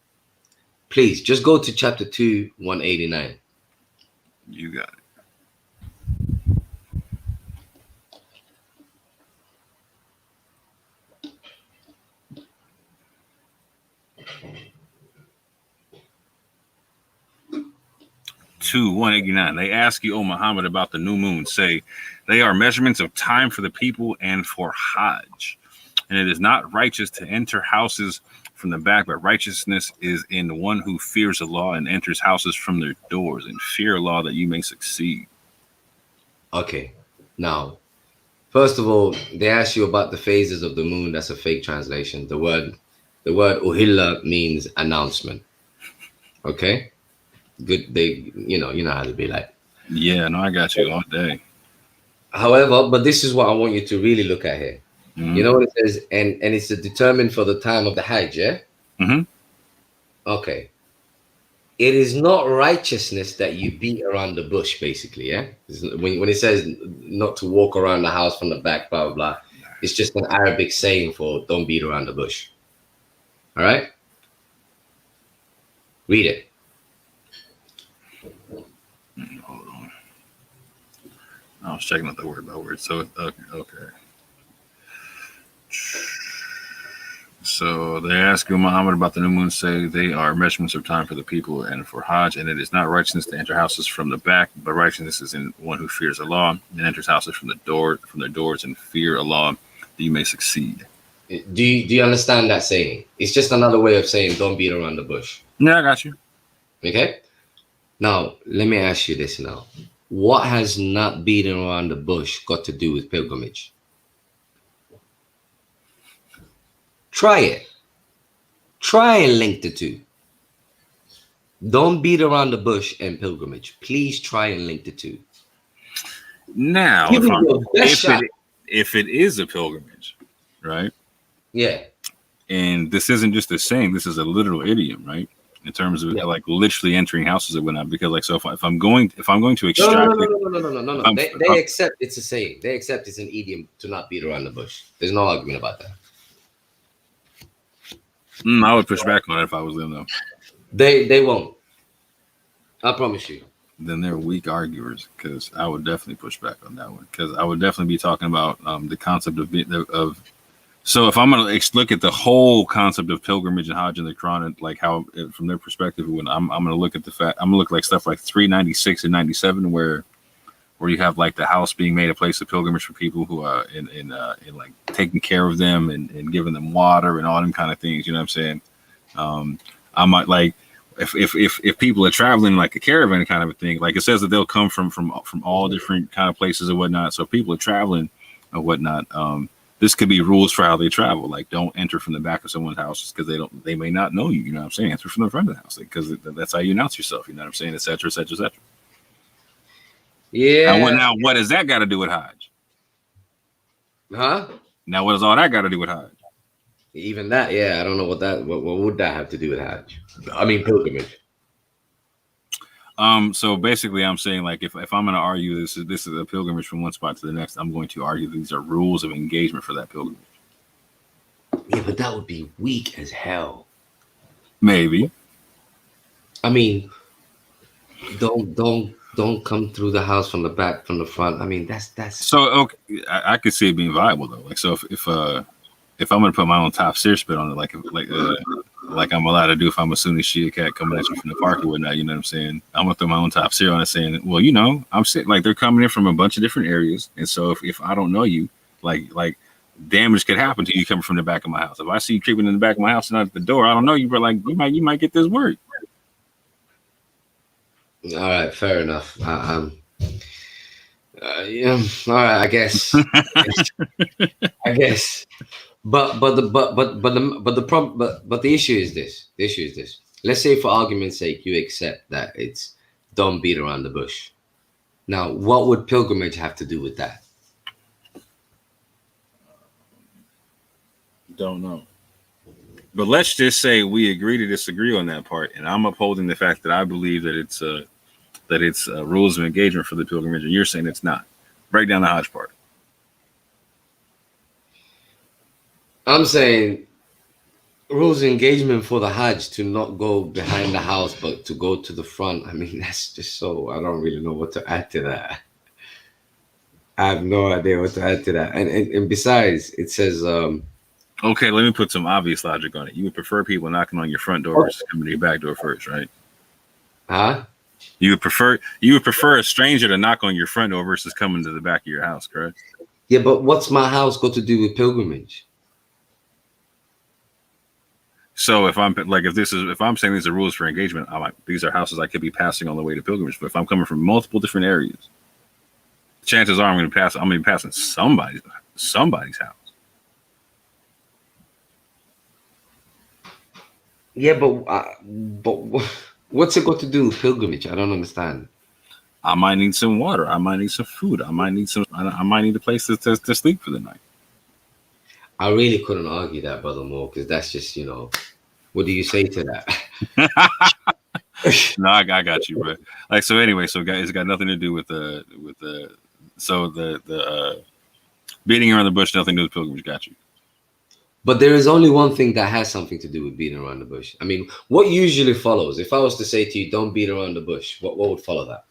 Please, just go to chapter 2, 189. You got it. To 189. They ask you, O Muhammad, about the new moon. Say, they are measurements of time for the people and for Hajj. And it is not righteous to enter houses from the back, but righteousness is in the one who fears Allah and enters houses from their doors and fear Allah that you may succeed. Okay. Now, first of all, they ask you about the phases of the moon. That's a fake translation. The word uhilla means announcement. Okay? Good. You know how to be like. Yeah, no, I got you all day. However, but this is what I want you to really look at here. Mm-hmm. You know what it says? And it's determined for the time of the Hajj, yeah? Mm-hmm. Okay. It is not righteousness that you beat around the bush, basically, yeah? When it says not to walk around the house from the back, blah, blah, blah, it's just an Arabic saying for don't beat around the bush. All right? Read it. Hold on. I was checking out the word by word. So, okay. So they ask you, Muhammad, about the new moon. Say they are measurements of time for the people and for Hajj, and it is not righteousness to enter houses from the back, but righteousness is in one who fears Allah and enters houses from their doors and fear Allah that you may succeed. Do you understand that saying? It's just another way of saying don't beat around the bush. Yeah, I got you. Okay? Now, let me ask you this now. What has not beating around the bush got to do with pilgrimage? Try it. Try and link the two. Don't beat around the bush and pilgrimage. Please try and link the two. Now, if it is a pilgrimage, right? Yeah. And this isn't just a saying, this is a literal idiom, right? In terms of like literally entering houses and whatnot. Because like, so if I'm going to extract no. They accept it's a saying. They accept it's an idiom to not beat around the bush. There's no argument about that. I would push back on it if I was them, though. They won't. I promise you. Then they're weak arguers, because I would definitely push back on that one, because I would definitely be talking about the concept of. So if I'm gonna look at the whole concept of pilgrimage and Hajj in the Quran, and like how from their perspective, when I'm gonna look at the fact, I'm gonna look like stuff like 396 and 97, where you have like the house being made a place of pilgrimage for people who are in like taking care of them and giving them water and all them kind of things. You know what I'm saying? I might like if people are traveling like a caravan kind of a thing, like it says that they'll come from all different kind of places and whatnot. So if people are traveling or whatnot, this could be rules for how they travel. Like, don't enter from the back of someone's house just because they may not know you. You know what I'm saying? Enter from the front of the house, because that's how you announce yourself. You know what I'm saying? Et cetera, et cetera, et cetera. Yeah. Now what does that got to do with Hajj? Huh? Now what does all that got to do with Hajj? Even that, yeah. I don't know what would that have to do with Hajj? I mean, pilgrimage. So basically, I'm saying, like, if I'm going to argue this is a pilgrimage from one spot to the next, I'm going to argue these are rules of engagement for that pilgrimage. Yeah, but that would be weak as hell. Maybe. I mean, don't come through the house from the back, from the front. I mean, that's. So okay, I could see it being viable though. Like, so if I'm going to put my own top sear spit on it, like I'm allowed to do if I'm a Sunni Shia cat coming at you from the park or whatnot, you know what I'm saying? I'm gonna throw my own top sear on it, saying, well, you know, I'm sitting like they're coming in from a bunch of different areas, and so if I don't know you, like damage could happen to you coming from the back of my house. If I see you creeping in the back of my house and not at the door, I don't know you, but like you might get this word. All right, fair enough. Yeah, all right, I guess. I guess. But the issue is this. The issue is this. Let's say, for argument's sake, you accept that it's don't beat around the bush. Now, what would pilgrimage have to do with that? Don't know. But let's just say we agree to disagree on that part, and I'm upholding the fact that I believe that it's rules of engagement for the pilgrimage, and you're saying it's not. Break down the Hajj part. I'm saying rules of engagement for the Hajj to not go behind the house, but to go to the front. I mean, that's just so. I don't really know what to add to that. I have no idea what to add to that. And besides, it says. Okay, let me put some obvious logic on it. You would prefer people knocking on your front door versus coming to your back door first, right? Huh? You would prefer a stranger to knock on your front door versus coming to the back of your house, correct? Yeah, but what's my house got to do with pilgrimage? So if I'm saying these are rules for engagement, these are houses I could be passing on the way to pilgrimage. But if I'm coming from multiple different areas, chances are I'm going to be passing somebody's house. Yeah, but what's it got to do with pilgrimage? I don't understand. I might need some water. I might need some food. I might need a place to sleep for the night. I really couldn't argue that, Brother Moore, because that's just, what do you say to that? No, I got you, bro. Like, so anyway, so guys, it's got nothing to do with the beating around the bush, nothing to do with pilgrimage. Got you. But there is only one thing that has something to do with beating around the bush. I mean, what usually follows? If I was to say to you, don't beat around the bush, what would follow that?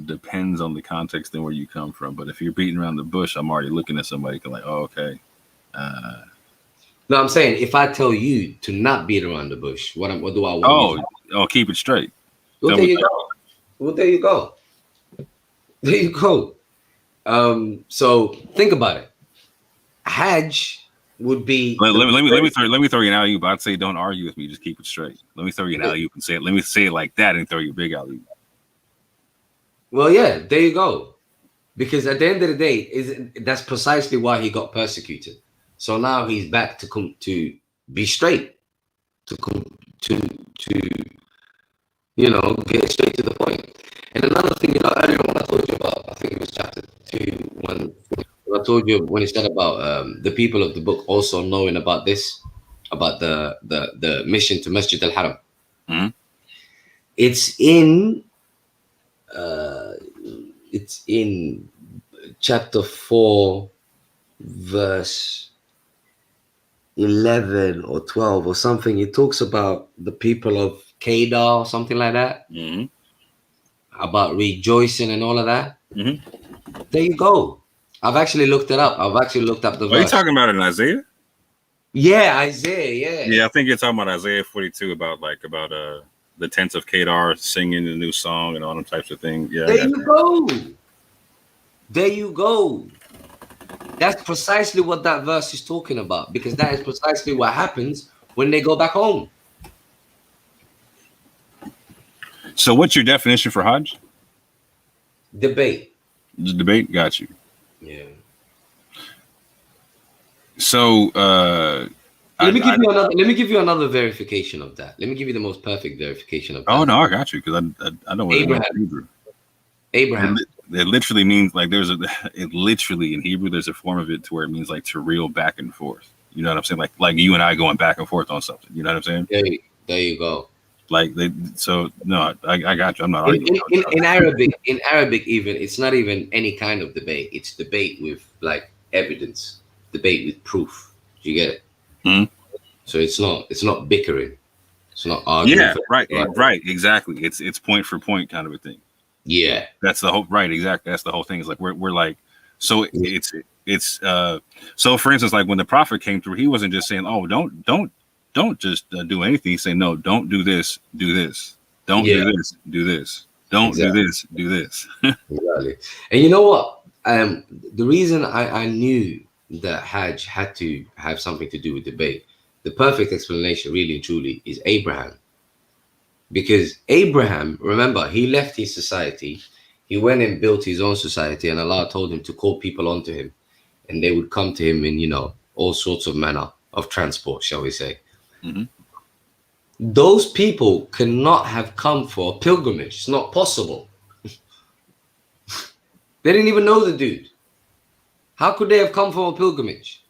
Depends on the context and where you come from. But if you're beating around the bush, I'm already looking at somebody like, oh, okay. No, I'm saying, if I tell you to not beat around the bush, what do I want? Oh, keep it straight. Well, there you go. Well, there you go. There you go. So think about it. Hajj would be. Let me throw you an alley-oop. I'd say don't argue with me. Just keep it straight. Let me throw you an alley-oop and say it. Let me say it like that and throw you a big alley-oop. Well, yeah, there you go. Because at the end of the day, that's precisely why he got persecuted. So now he's back to be straight, to get straight to the point. And another thing, earlier when I told you about, I think it was chapter 2, when I told you when he said about the people of the book also knowing about this, about the mission to Masjid al-Haram. Mm-hmm. It's in chapter 4, verse 11 or 12 or something, it talks about the people of Kedar or something like that, Mm-hmm. about rejoicing and all of that. Mhm. There you go. I've actually looked it up. I've actually looked up the Are you verse. talking about it in Isaiah? Yeah, Isaiah. Yeah. Yeah, I think you're talking about Isaiah 42 about the tents of Kedar singing the new song and all them types of things. Yeah, I There got you you. go. There you go. That's precisely what that verse is talking about, because that is precisely what happens when they go back home. So, what's your definition for Hajj? Debate. The debate. Got you. Yeah. So, Let me give you another verification of that. Let me give you the most perfect verification of that. Oh no, I got you because I know what it means in Hebrew. Abraham. It literally means like it literally in Hebrew there's a form of it to where it means like to reel back and forth. You know what I'm saying? Like you and I going back and forth on something. You know what I'm saying? There you go. Like so no, I got you. I'm not arguing. In Arabic even it's not even any kind of debate. It's debate with like evidence, debate with proof. Do you get it? Mm-hmm. So it's not bickering. It's not arguing. Yeah, right, exactly. It's point for point kind of a thing. Yeah, that's the whole right. Exactly, that's the whole thing. Is like we're like so it's so for instance, like when the prophet came through, he wasn't just saying, "Oh, don't just do anything." He's saying, "No, don't do this, do this. Don't do this, do this. Don't do this, do this." Exactly. And you know what? The reason I knew that Hajj had to have something to do with debate, the perfect explanation, really and truly, is Abraham. Because Abraham, remember, he left his society, he went and built his own society, and Allah told him to call people onto him, and they would come to him in, all sorts of manner of transport, shall we say. Mm-hmm. Those people cannot have come for a pilgrimage. It's not possible. They didn't even know the dude. How could they have come for a pilgrimage?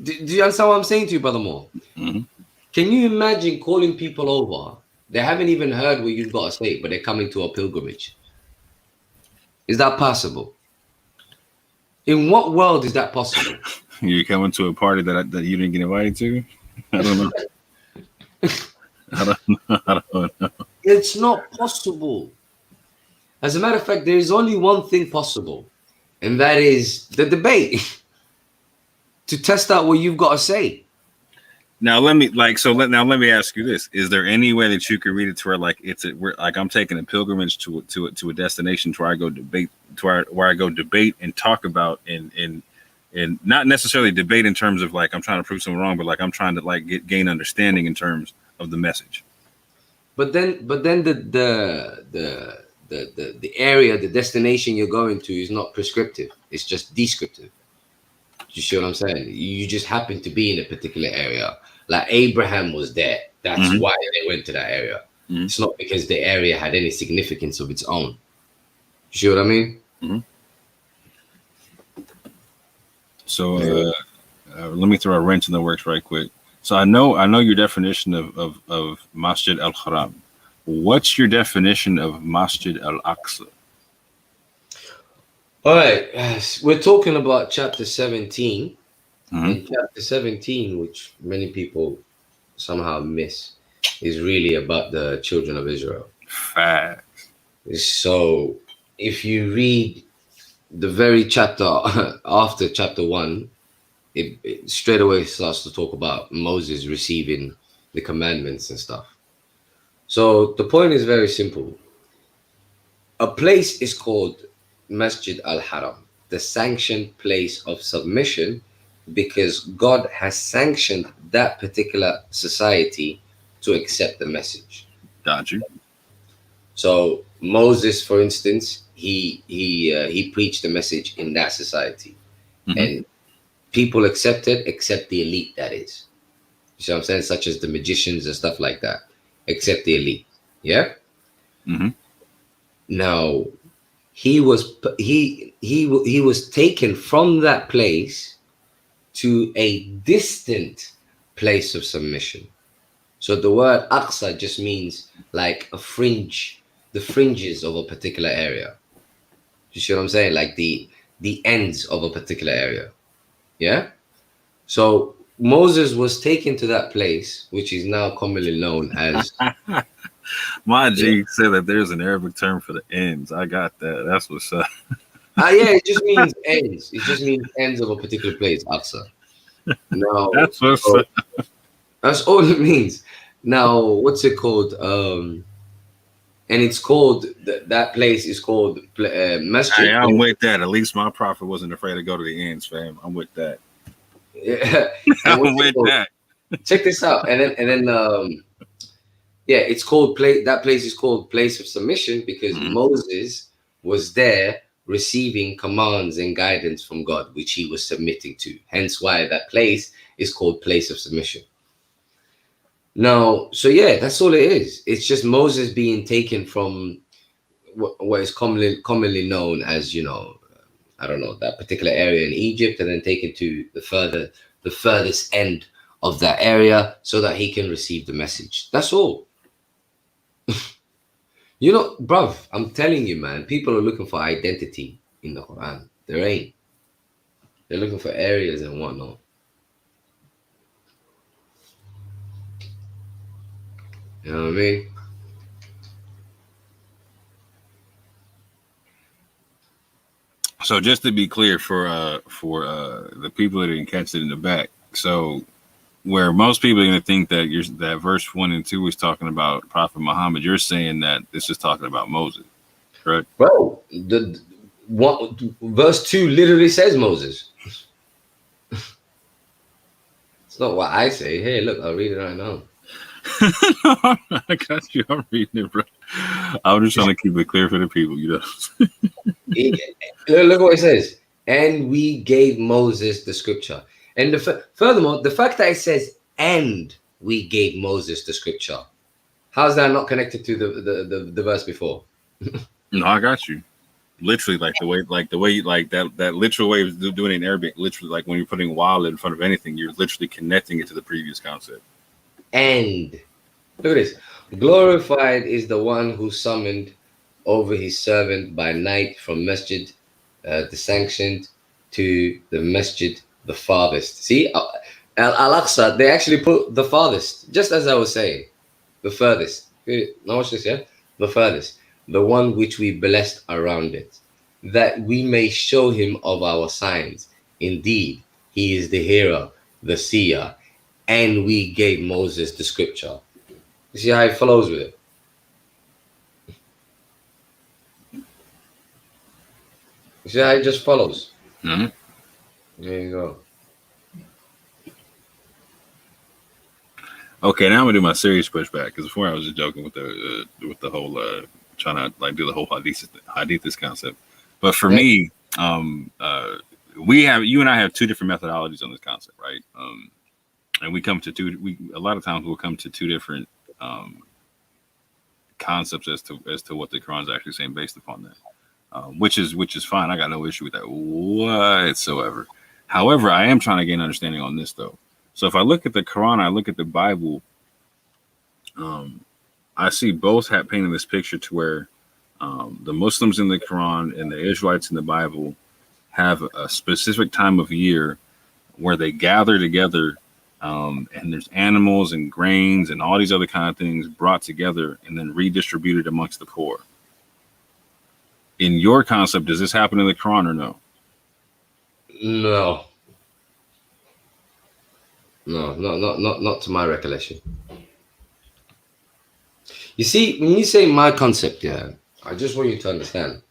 Do you understand what I'm saying to you, Brother Moore? Mm-hmm. Can you imagine calling people over? They haven't even heard what you've got to say, but they're coming to a pilgrimage. Is that possible? In what world is that possible? You're coming to a party that you didn't get invited to? I don't know. I don't know. It's not possible. As a matter of fact, there is only one thing possible, and that is the debate to test out what you've got to say. Now let me ask you this: is there any way that you could read it to where like I'm taking a pilgrimage to a destination to where I go debate where I go debate and talk about and not necessarily debate in terms of like I'm trying to prove something wrong, but like I'm trying to like gain understanding in terms of the message. But then the area, the destination you're going to is not prescriptive. It's just descriptive. You see what I'm saying? You just happen to be in a particular area. Like Abraham was there. That's why they went to that area. Mm-hmm. It's not because the area had any significance of its own. You see what I mean? Mm-hmm. So let me throw a wrench in the works right quick. So I know your definition of Masjid al-Haram. What's your definition of Masjid al-Aqsa? All right, we're talking about chapter 17. Mm-hmm. And chapter 17, which many people somehow miss, is really about the children of Israel. Facts. So if you read the very chapter after chapter 1, it straight away starts to talk about Moses receiving the commandments and stuff. So the point is very simple. A place is called Masjid al-Haram, the sanctioned place of submission, because God has sanctioned that particular society to accept the message. Got you. So Moses, for instance, he preached the message in that society, and people except the elite. That is, you see what I'm saying, such as the magicians and stuff like that, except the elite. Yeah. Mm-hmm. Now, he was taken from that place to a distant place of submission. So the word Aqsa just means like a fringe, the fringes of a particular area. You see what I'm saying? Like the ends of a particular area. Yeah? So Moses was taken to that place, which is now commonly known as. My G said that there's an Arabic term for the ends. I got that. That's what's up. Yeah, it just means ends. It just means ends of a particular place, Aqsa. No, That's what's so up. that's all it means. Now, what's it called? And it's called that place is called Masjid. Hey, I'm with that. At least my prophet wasn't afraid to go to the ends, fam. I'm with that. Yeah, and I'm with that. check this out, and then yeah, it's called that place is called place of submission because Moses was there receiving commands and guidance from God, which he was submitting to. Hence why that place is called place of submission. Now, so yeah, that's all it is. It's just Moses being taken from what is commonly known as, I don't know, that particular area in Egypt, and then taken to the furthest end of that area so that he can receive the message. That's all. Bruv, I'm telling you, man, people are looking for identity in the Quran. There ain't. They're looking for areas and whatnot. You know what I mean? So just to be clear for the people that didn't catch it in the back, so where most people are going to think that that verse 1 and 2 is talking about Prophet Muhammad, you're saying that this is talking about Moses, correct? Bro, verse 2 literally says Moses. It's not what I say. Hey, look, I'll read it right now. I got you. I'm reading it, bro. I'm just trying to keep it clear for the people, Look what it says. And we gave Moses the scripture. And furthermore, the fact that it says, and we gave Moses the scripture, how's that not connected to the verse before? No, I got you. Literally, like the way, that literal way of doing it in Arabic. Literally, like when you're putting "wal" in front of anything, you're literally connecting it to the previous concept. And look at this. Glorified is the one who summoned over his servant by night from Masjid, the sanctioned, to the Masjid, the farthest. See, Al-Aqsa, they actually put the farthest, just as I was saying, the furthest. Now watch this, yeah? The furthest, the one which we blessed around it, that we may show him of our signs. Indeed, he is the hearer, the seer, and we gave Moses the scripture. You see how it flows with it? You see how it just follows? Mm-hmm. There you go. Okay, now I'm gonna do my serious pushback because before I was just joking with the whole trying to like do the whole hadithist concept. But for me, you and I have two different methodologies on this concept, right? And we come to a lot of times we'll come to two different concepts as to what the Quran is actually saying based upon that, which is fine. I got no issue with that whatsoever. However, I am trying to gain understanding on this though. So if I look at the Quran, I look at the Bible, I see both painting this picture to where the Muslims in the Quran and the Israelites in the Bible have a specific time of year where they gather together, and there's animals and grains and all these other kind of things brought together and then redistributed amongst the poor. In your concept, does this happen in the Quran or no? No. No, not to my recollection. You see, when you say my concept, yeah, I just want you to understand.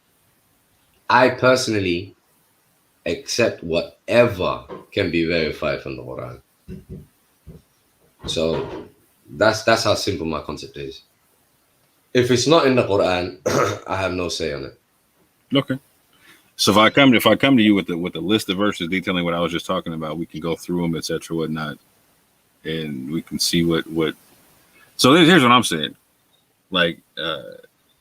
I personally accept whatever can be verified from the Quran. So that's how simple my concept is. If it's not in the Quran, I have no say on it. Okay. So if I come to you with the list of verses detailing what I was just talking about, we can go through them, etc., whatnot, and we can see what. So here's what I'm saying. Like,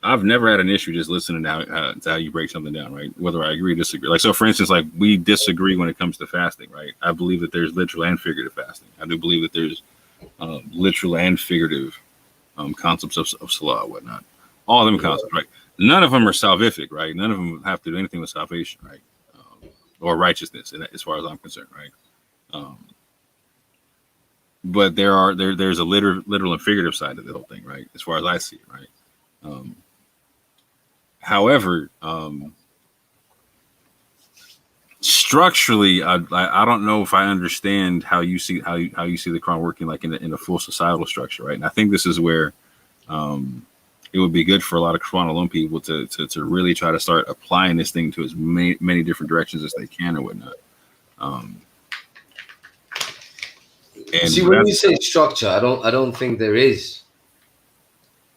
I've never had an issue just listening to how you break something down, right? Whether I agree or disagree. Like, so for instance, like we disagree when it comes to fasting, right? I believe that there's literal and figurative fasting. I do believe that there's literal and figurative concepts of salah and whatnot. All of them concepts, right? None of them are salvific, right? None of them have to do anything with salvation, right? Or righteousness, as far as I'm concerned, right? but there's a literal and figurative side to the whole thing, right? As far as I see it, right? However, structurally, I don't know if I understand how you see how you see the Quran working like in a full societal structure, right? And I think this is where it would be good for a lot of Quran alone people to really try to start applying this thing to as many different directions as they can or whatnot. And see, when you say structure, I don't think there is.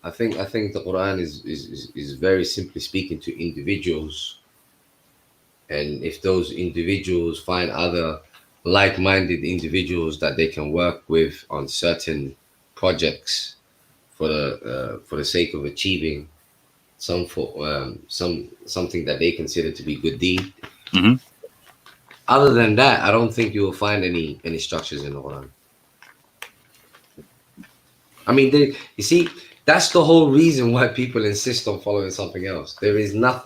I think the Quran is very simply speaking to individuals, and if those individuals find other like-minded individuals that they can work with on certain projects for the sake of achieving something that they consider to be good deed. Mhm. Other than that, I don't think you will find any structures in the Quran. I mean, you see, that's the whole reason why people insist on following something else. There is not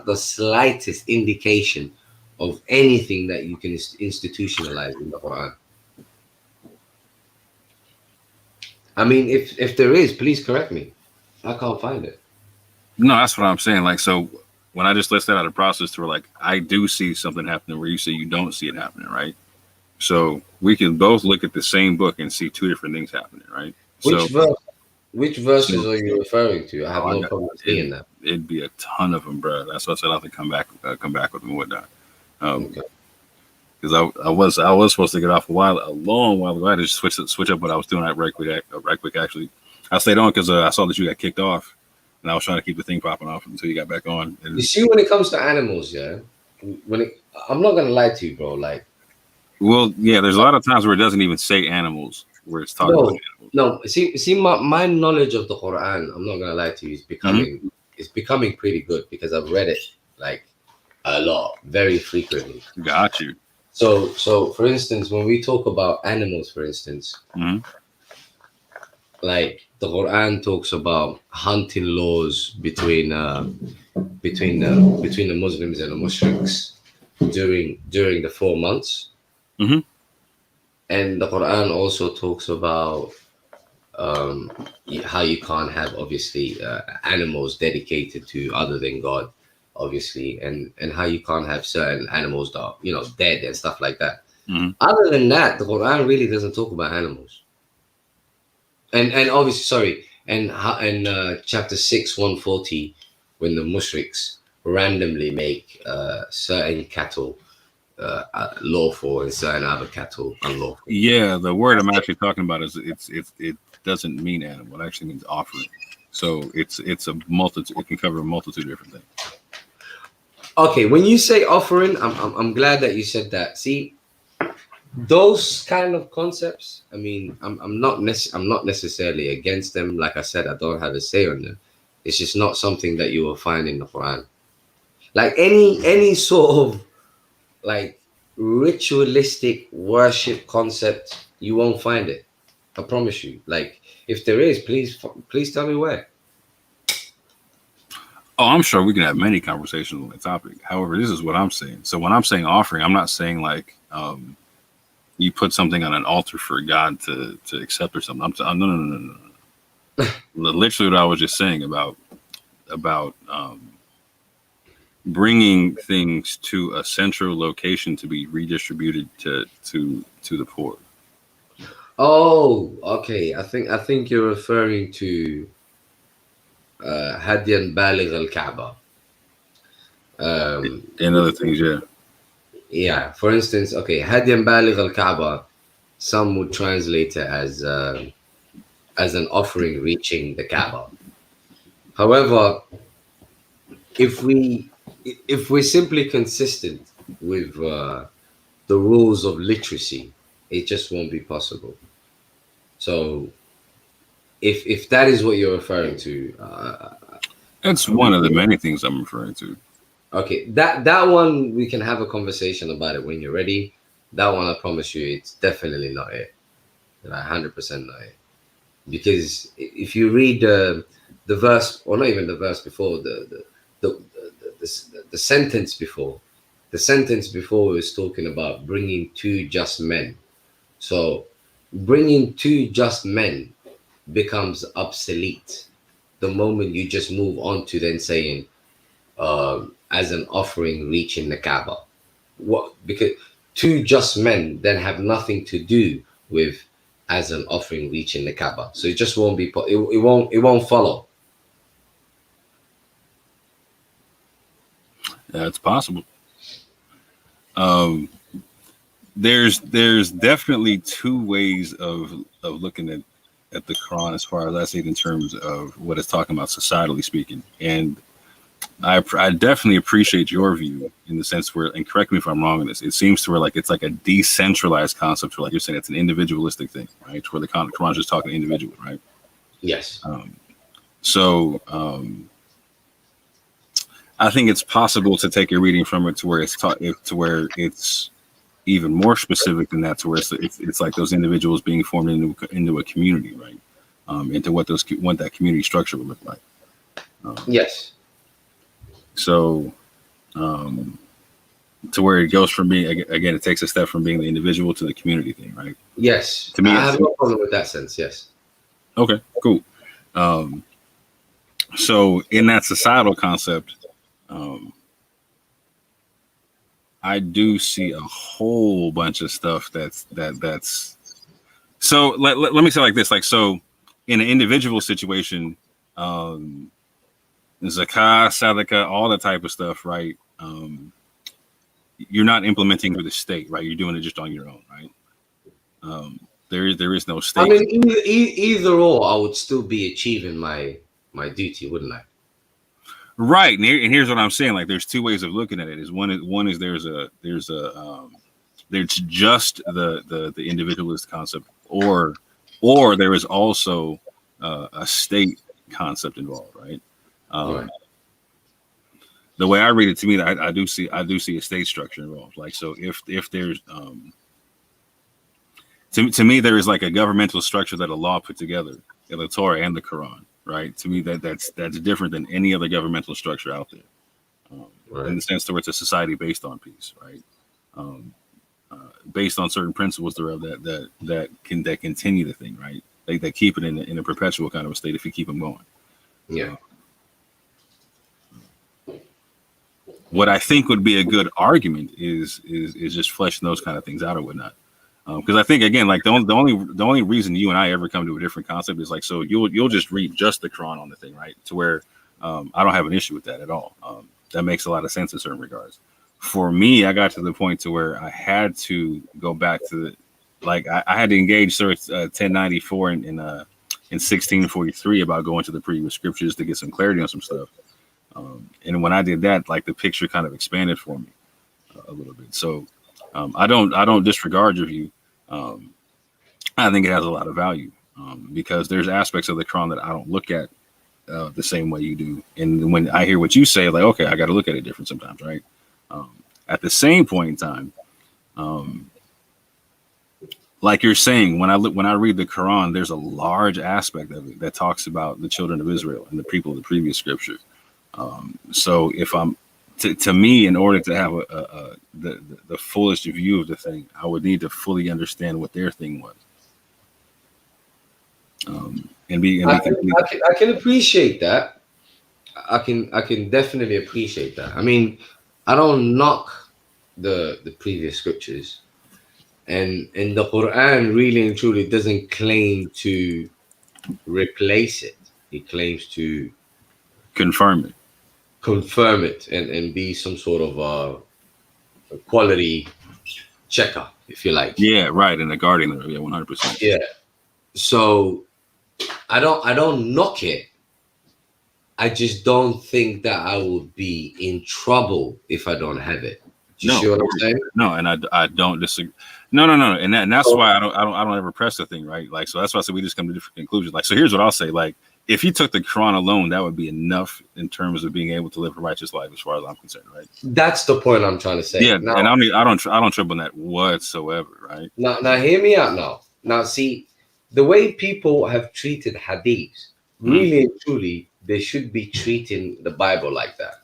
the slightest indication of anything that you can institutionalize in the Quran. I mean, if there is, please correct me. I can't find it. No, that's what I'm saying. Like, so when I just listed out a process to where, like, I do see something happening where you say you don't see it happening, right? So we can both look at the same book and see two different things happening, right? Which verses are you referring to? I have no problem seeing that. It'd be a ton of them, bro. That's why I said I have to come back with them and whatnot. Because I was supposed to get off a long while ago. I had to switch up what I was doing right quick. Actually, I stayed on because I saw that you got kicked off, and I was trying to keep the thing popping off until you got back on. And you see, when it comes to animals, yeah, I'm not gonna lie to you, bro. Like, well, yeah, there's a lot of times where it doesn't even say animals, where it's talking about animals. No, see, my knowledge of the Quran, I'm not gonna lie to you, is becoming pretty good because I've read it like a lot, very frequently. Got you. So for instance, when we talk about animals, for instance, like the Quran talks about hunting laws between the Muslims and the Mushriks during the 4 months. And the Quran also talks about how you can't have obviously animals dedicated to other than God, obviously, and how you can't have certain animals that are, dead and stuff like that. Other than that, the Quran really doesn't talk about animals. And obviously, sorry, and chapter 6, 140, when the mushriks randomly make certain cattle lawful and certain other cattle unlawful. Yeah, the word I'm actually talking about is it doesn't mean animal. It actually means offering. So it's a multitude. It can cover a multitude of different things. Okay, when you say offering, I'm glad that you said that. See, those kind of concepts. I mean, I'm not necessarily against them. Like I said, I don't have a say on them. It's just not something that you will find in the Quran. Like any sort of like ritualistic worship concept, you won't find it. I promise you. Like, if there is, please tell me where. Oh, I'm sure we can have many conversations on the topic. However, this is what I'm saying. So when I'm saying offering, I'm not saying like you put something on an altar for God to accept or something. No. Literally, what I was just saying about bringing things to a central location to be redistributed to the poor. Oh, okay. I think you're referring to Hadiyan Baligh al-Kaaba. And other things, yeah. Yeah. For instance, okay, Hadiyan Baligh al-Kaaba, some would translate it as an offering reaching the Kaaba. However, if we're simply consistent with the rules of literacy, it just won't be possible. So if that is what you're referring to, that's one of the many things I'm referring to. Okay, that one we can have a conversation about it when you're ready. That one, I promise you, it's definitely not it. 100% not it. Because if you read the verse, or not even the verse before, the sentence before, was talking about bringing two just men. So bringing two just men becomes obsolete the moment you just move on to then saying, as an offering reaching the Kaaba. What? Because two just men then have nothing to do with as an offering reaching the Kaaba. So it just won't be. It won't follow. That's possible. There's definitely two ways of looking at the Quran as far as I see it in terms of what it's talking about societally speaking. And I definitely appreciate your view in the sense where, and correct me if I'm wrong in this, it seems to where like it's like a decentralized concept, where like you're saying it's an individualistic thing, right? Where the Quran is just talking to individuals, right? Yes. I think it's possible to take a reading from it to where it's even more specific than that, to where it's like those individuals being formed into a community, right? Into what that community structure would look like. Yes. So, to where it goes from being, again, it takes a step from being the individual to the community thing, right? Yes. To me, I have no problem with that sense. Yes. Okay, cool. So in that societal concept, I do see a whole bunch of stuff that's so let me say it like this, like, so in an individual situation, zakah, sadaqah, all that type of stuff, right? You're not implementing with the state, right? You're doing it just on your own, right? There is no state. I mean, either or, I would still be achieving my duty, wouldn't I? Right, and here's what I'm saying. Like, there's two ways of looking at it. One is there's just the individualist concept, or there is also a state concept involved, right? Right. The way I read it, to me, I do see a state structure involved. Like, so if there's to me there is like a governmental structure that Allah put together in the Torah and the Quran. Right. To me, that's different than any other governmental structure out there, Right. in the sense that it's a society based on peace, right? Based on certain principles thereof that continue the thing, right? They keep it in a perpetual kind of a state if you keep them going. Yeah. What I think would be a good argument is just fleshing those kind of things out or whatnot. Because I think, again, like the only reason you and I ever come to a different concept is like, so you'll just read just the Quran on the thing, right? To where I don't have an issue with that at all. That makes a lot of sense in certain regards. For me, I got to the point to where I had to go back to I had to engage Surah 1094 in 1643 about going to the previous scriptures to get some clarity on some stuff. And when I did that, like, the picture kind of expanded for me a little bit. So I don't disregard your view. I think it has a lot of value because there's aspects of the Quran that I don't look at the same way you do. And when I hear what you say, like, okay, I got to look at it different sometimes, right? At the same point in time, like you're saying, when I read the Quran, there's a large aspect of it that talks about the children of Israel and the people of the previous scripture. So if I'm to me, in order to have the fullest view of the thing, I would need to fully understand what their thing was. I can appreciate that. I can definitely appreciate that. I mean, I don't knock the previous scriptures, and the Quran really and truly doesn't claim to replace it. It claims to confirm it and be some sort of a quality checker, if you like. Yeah, right. And the guardian of it, 100%. Yeah. So I don't knock it. I just don't think that I would be in trouble if I don't have it. Do you see what I'm saying? No, and I don't disagree. No, and that's why I don't ever press the thing, right? Like, so that's why I said we just come to different conclusions. Like, so here's what I'll say. Like, if you took the Quran alone, that would be enough in terms of being able to live a righteous life, as far as I'm concerned, right? That's the point I'm trying to say. Yeah, now, and I don't trip on that whatsoever, right? Now hear me out now. Now, see, the way people have treated hadiths, really and truly, they should be treating the Bible like that.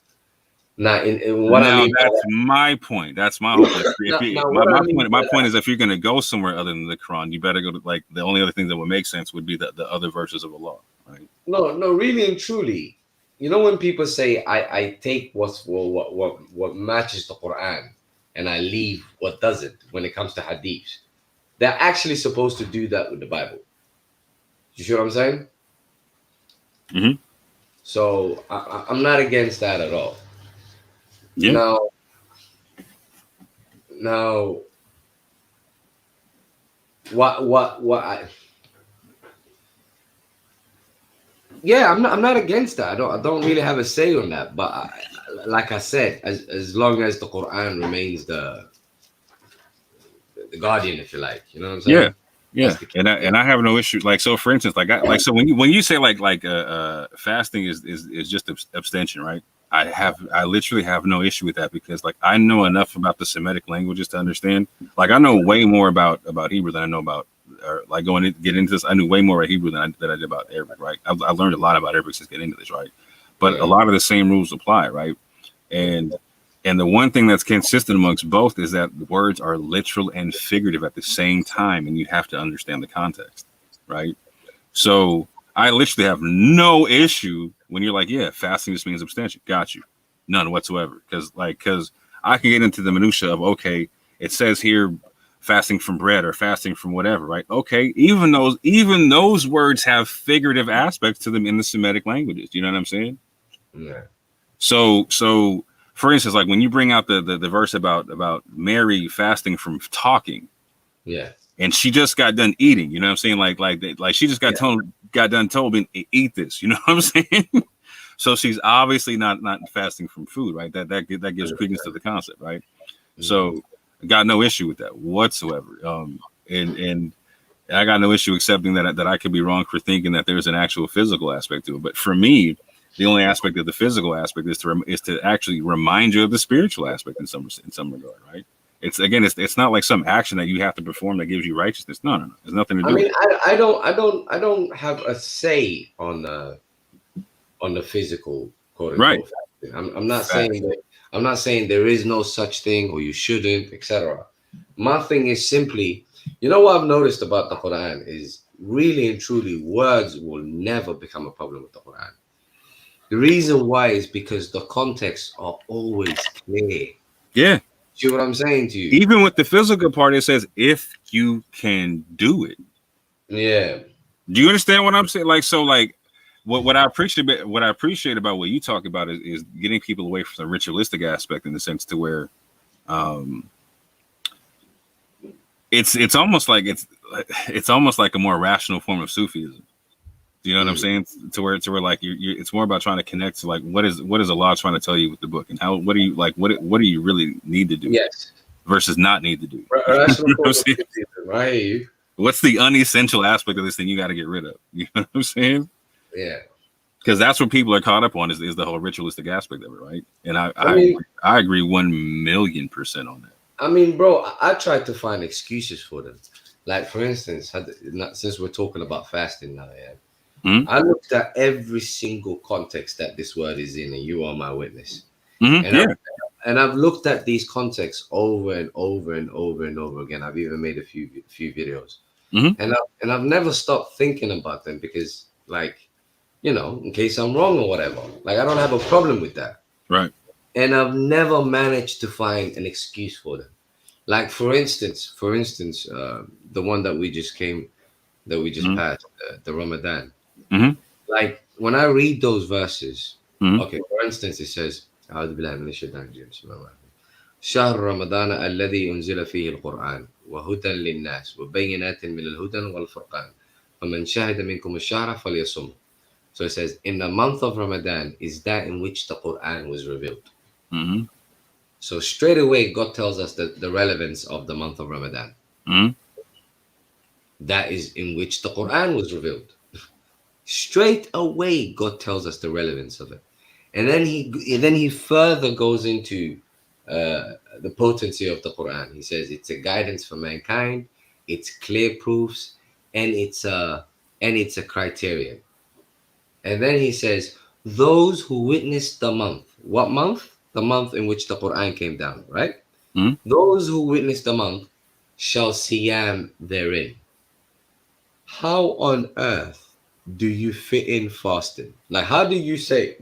Now, in what I Now mean by that's that, my point. That's my whole point. now My, what I my mean point. by My point is, if you're going to go somewhere other than the Quran, you better go to like the only other thing that would make sense would be the other verses of Allah, right? no, really and truly, you know, when people say I take what matches the Quran and I leave what doesn't when it comes to hadith, they're actually supposed to do that with the Bible. You see what I'm saying? Mhm. So I'm not against that at all. Yeah. Now, what I yeah, I'm not against that. I don't really have a say on that. But like I said, as long as the Quran remains the guardian, if you like, you know what I'm Yeah. saying? Yeah, That's the key. and I have no issue. Like, so for instance, like so when you say fasting is just abstention, right? I literally have no issue with that because like I know enough about the Semitic languages to understand. Like I know way more about Hebrew than I know about, or like going to get into this. I knew way more about Hebrew than I did about Arabic, right? I learned a lot about Arabic since getting into this, right? But a lot of the same rules apply, right? And the one thing that's consistent amongst both is that words are literal and figurative at the same time, and you have to understand the context, right? So I literally have no issue when you're like, yeah, fasting just means abstention. Got you. None whatsoever. Because I can get into the minutia of, okay, it says here fasting from bread or fasting from whatever, right? Okay, even those words have figurative aspects to them in the Semitic languages. You know what I'm saying? Yeah. So for instance, like when you bring out the verse about Mary fasting from talking, Yeah, and she just got done eating, you know what I'm saying? Like she just got done told me eat this, you know what I'm saying? So she's obviously not fasting from food, right? That gives credence to the concept, right? So I got no issue with that whatsoever. And I got no issue accepting that I could be wrong for thinking that there's an actual physical aspect to it. But for me, the only aspect of the physical aspect is to actually remind you of the spiritual aspect in some regard, right? It's not like some action that you have to perform that gives you righteousness. No. There's nothing to do. I mean, I don't have a say on the physical quote unquote. Right. Fasting. I'm not saying there is no such thing or you shouldn't, etc. My thing is simply, you know what I've noticed about the Quran is really and truly words will never become a problem with the Quran. The reason why is because the contexts are always clear. Yeah. See what I'm saying to you? Even with the physical part, it says if you can do it. Yeah. Do you understand what I'm saying? What I appreciate about what you talk about is getting people away from the ritualistic aspect in the sense to where it's almost like a more rational form of Sufism. Do you know what I'm saying? To where like it's more about trying to connect to like what is Allah trying to tell you with the book, and what do you really need to do? Yes. Versus not need to do. Rational form of Sufism, right? What's the unessential aspect of this thing you got to get rid of? You know what I'm saying? Yeah. Because that's what people are caught up on is the whole ritualistic aspect of it, right? And I agree 1,000,000% on that. I mean, bro, I tried to find excuses for them. Like, for instance, since we're talking about fasting now, I looked at every single context that this word is in, and you are my witness. And I've looked at these contexts over and over and over and over again. I've even made a few videos, and I've never stopped thinking about them because, like, you know, in case I'm wrong or whatever, like I don't have a problem with that, right? And I've never managed to find an excuse for them. Like for instance, the one that we just passed, the Ramadan. Like when I read those verses, okay, for instance, it says, شهر رمضان الذي أنزل فيه القرآن وهدى للناس وبينات من الهدى والفرقان فمن شهد منكم الشهر فليصم. So it says, in the month of Ramadan is that in which the Quran was revealed. So straight away, God tells us that the relevance of the month of Ramadan. That is in which the Quran was revealed. Straight away, God tells us the relevance of it. And then he further goes into the potency of the Quran. He says it's a guidance for mankind, it's clear proofs, and it's a criterion. And then he says, those who witness the month. What month? the month in which the Quran came down, right? Mhm. Those who witness the month shall siyam therein. How on earth do you fit in fasting? Like, how do you say,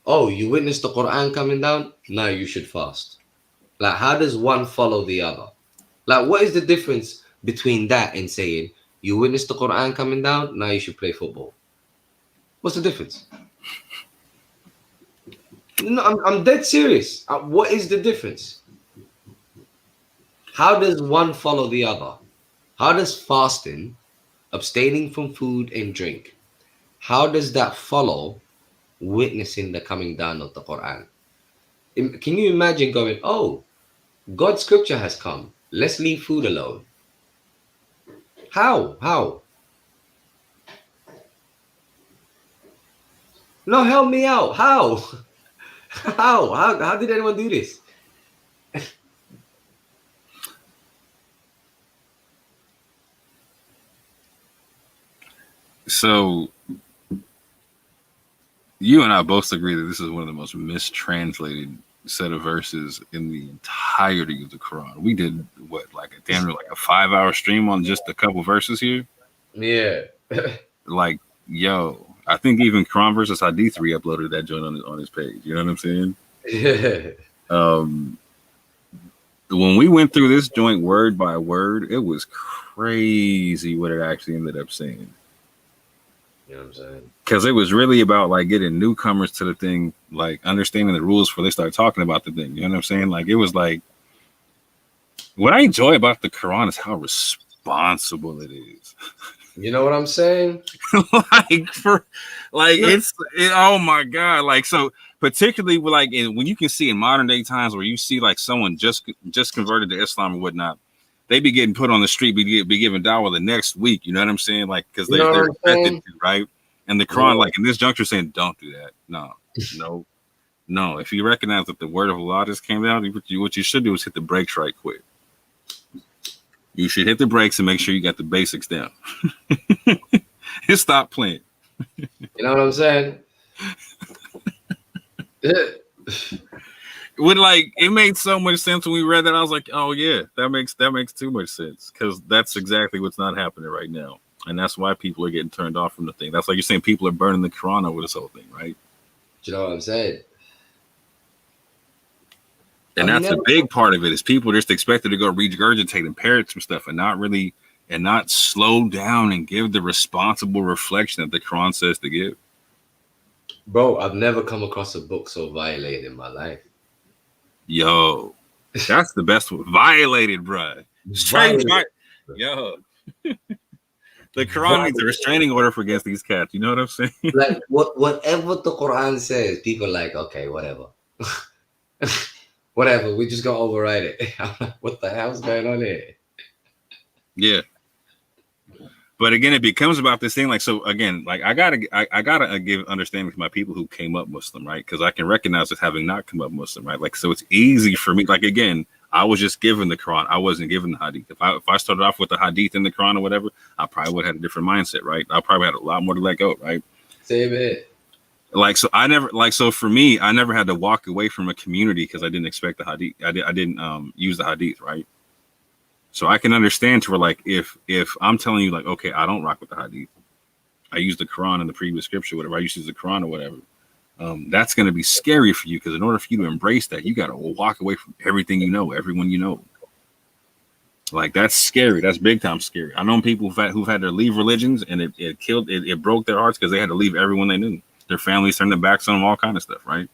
oh, you witnessed the Quran coming down, now you should fast? Like, how does one follow the other? Like, what is the difference between that and saying, you witnessed the Quran coming down, now you should play football? What's the difference? No, I'm dead serious. What is the difference? How does one follow the other? How does fasting, abstaining from food and drink, how does that follow witnessing the coming down of the Quran? Can you imagine going, oh, God's scripture has come. Let's leave food alone. How? How? No, help me out. How? How did anyone do this? So you and I both agree that this is one of the most mistranslated set of verses in the entirety of the Quran. We did what, like a 5-hour stream on just a couple verses here. Yeah. Like, yo, I think even Quran versus Hadith re-uploaded that joint on his page. You know what I'm saying? Yeah. When we went through this joint word by word, it was crazy what it actually ended up saying. You know what I'm saying? Because it was really about like getting newcomers to the thing, like understanding the rules before they start talking about the thing. You know what I'm saying? Like, it was like, what I enjoy about the Quran is how responsible it is. You know what I'm saying? Oh my God. Like, so particularly with like when you can see in modern day times where you see like someone just converted to Islam or whatnot, they be getting put on the street, be given dawah the next week. You know what I'm saying? Like, because they're expected to, right? And the Quran, like in this juncture, saying, don't do that. No. If you recognize that the word of Allah just came down, what you should do is hit the brakes right quick. You should hit the brakes and make sure you got the basics down. And stop playing. You know what I'm saying? With like, it made so much sense when we read that. I was like, oh yeah, that makes too much sense, because that's exactly what's not happening right now, and that's why people are getting turned off from the thing. That's like you're saying people are burning the Quran over this whole thing, right? You know what I'm saying? And that's a big part of it, is people just expected to go regurgitate and parrot some stuff and not slow down and give the responsible reflection that the Quran says to give. Bro, I've never come across a book so violated in my life. Yo, that's the best one. Violated, bro. Straight yo. The Quran needs a restraining order for against these cats. You know what I'm saying? Like, whatever the Quran says, people are like, okay, whatever. Whatever, we just gonna override it. I'm like, what the hell's going on here? Yeah. But again, it becomes about this thing. Like, so again, like I gotta give understanding to my people who came up Muslim, right? Because I can recognize as having not come up Muslim, right? Like, so it's easy for me. Like, again, I was just given the Quran. I wasn't given the Hadith. If I started off with the Hadith in the Quran or whatever, I probably would have had a different mindset, right? I probably had a lot more to let go, right? Same it. Like, so for me, I never had to walk away from a community because I didn't expect the Hadith. I didn't use the Hadith, right? So I can understand to where, like, if I'm telling you, like, okay, I don't rock with the Hadith, I use the Quran in the previous scripture, whatever, I used to use the Quran or whatever, that's going to be scary for you, because in order for you to embrace that, you got to walk away from everything you know, everyone you know. Like, that's scary. That's big time scary. I know people who've had to leave religions, and it broke their hearts because they had to leave everyone they knew. Their families turned their backs on them, all kind of stuff, right?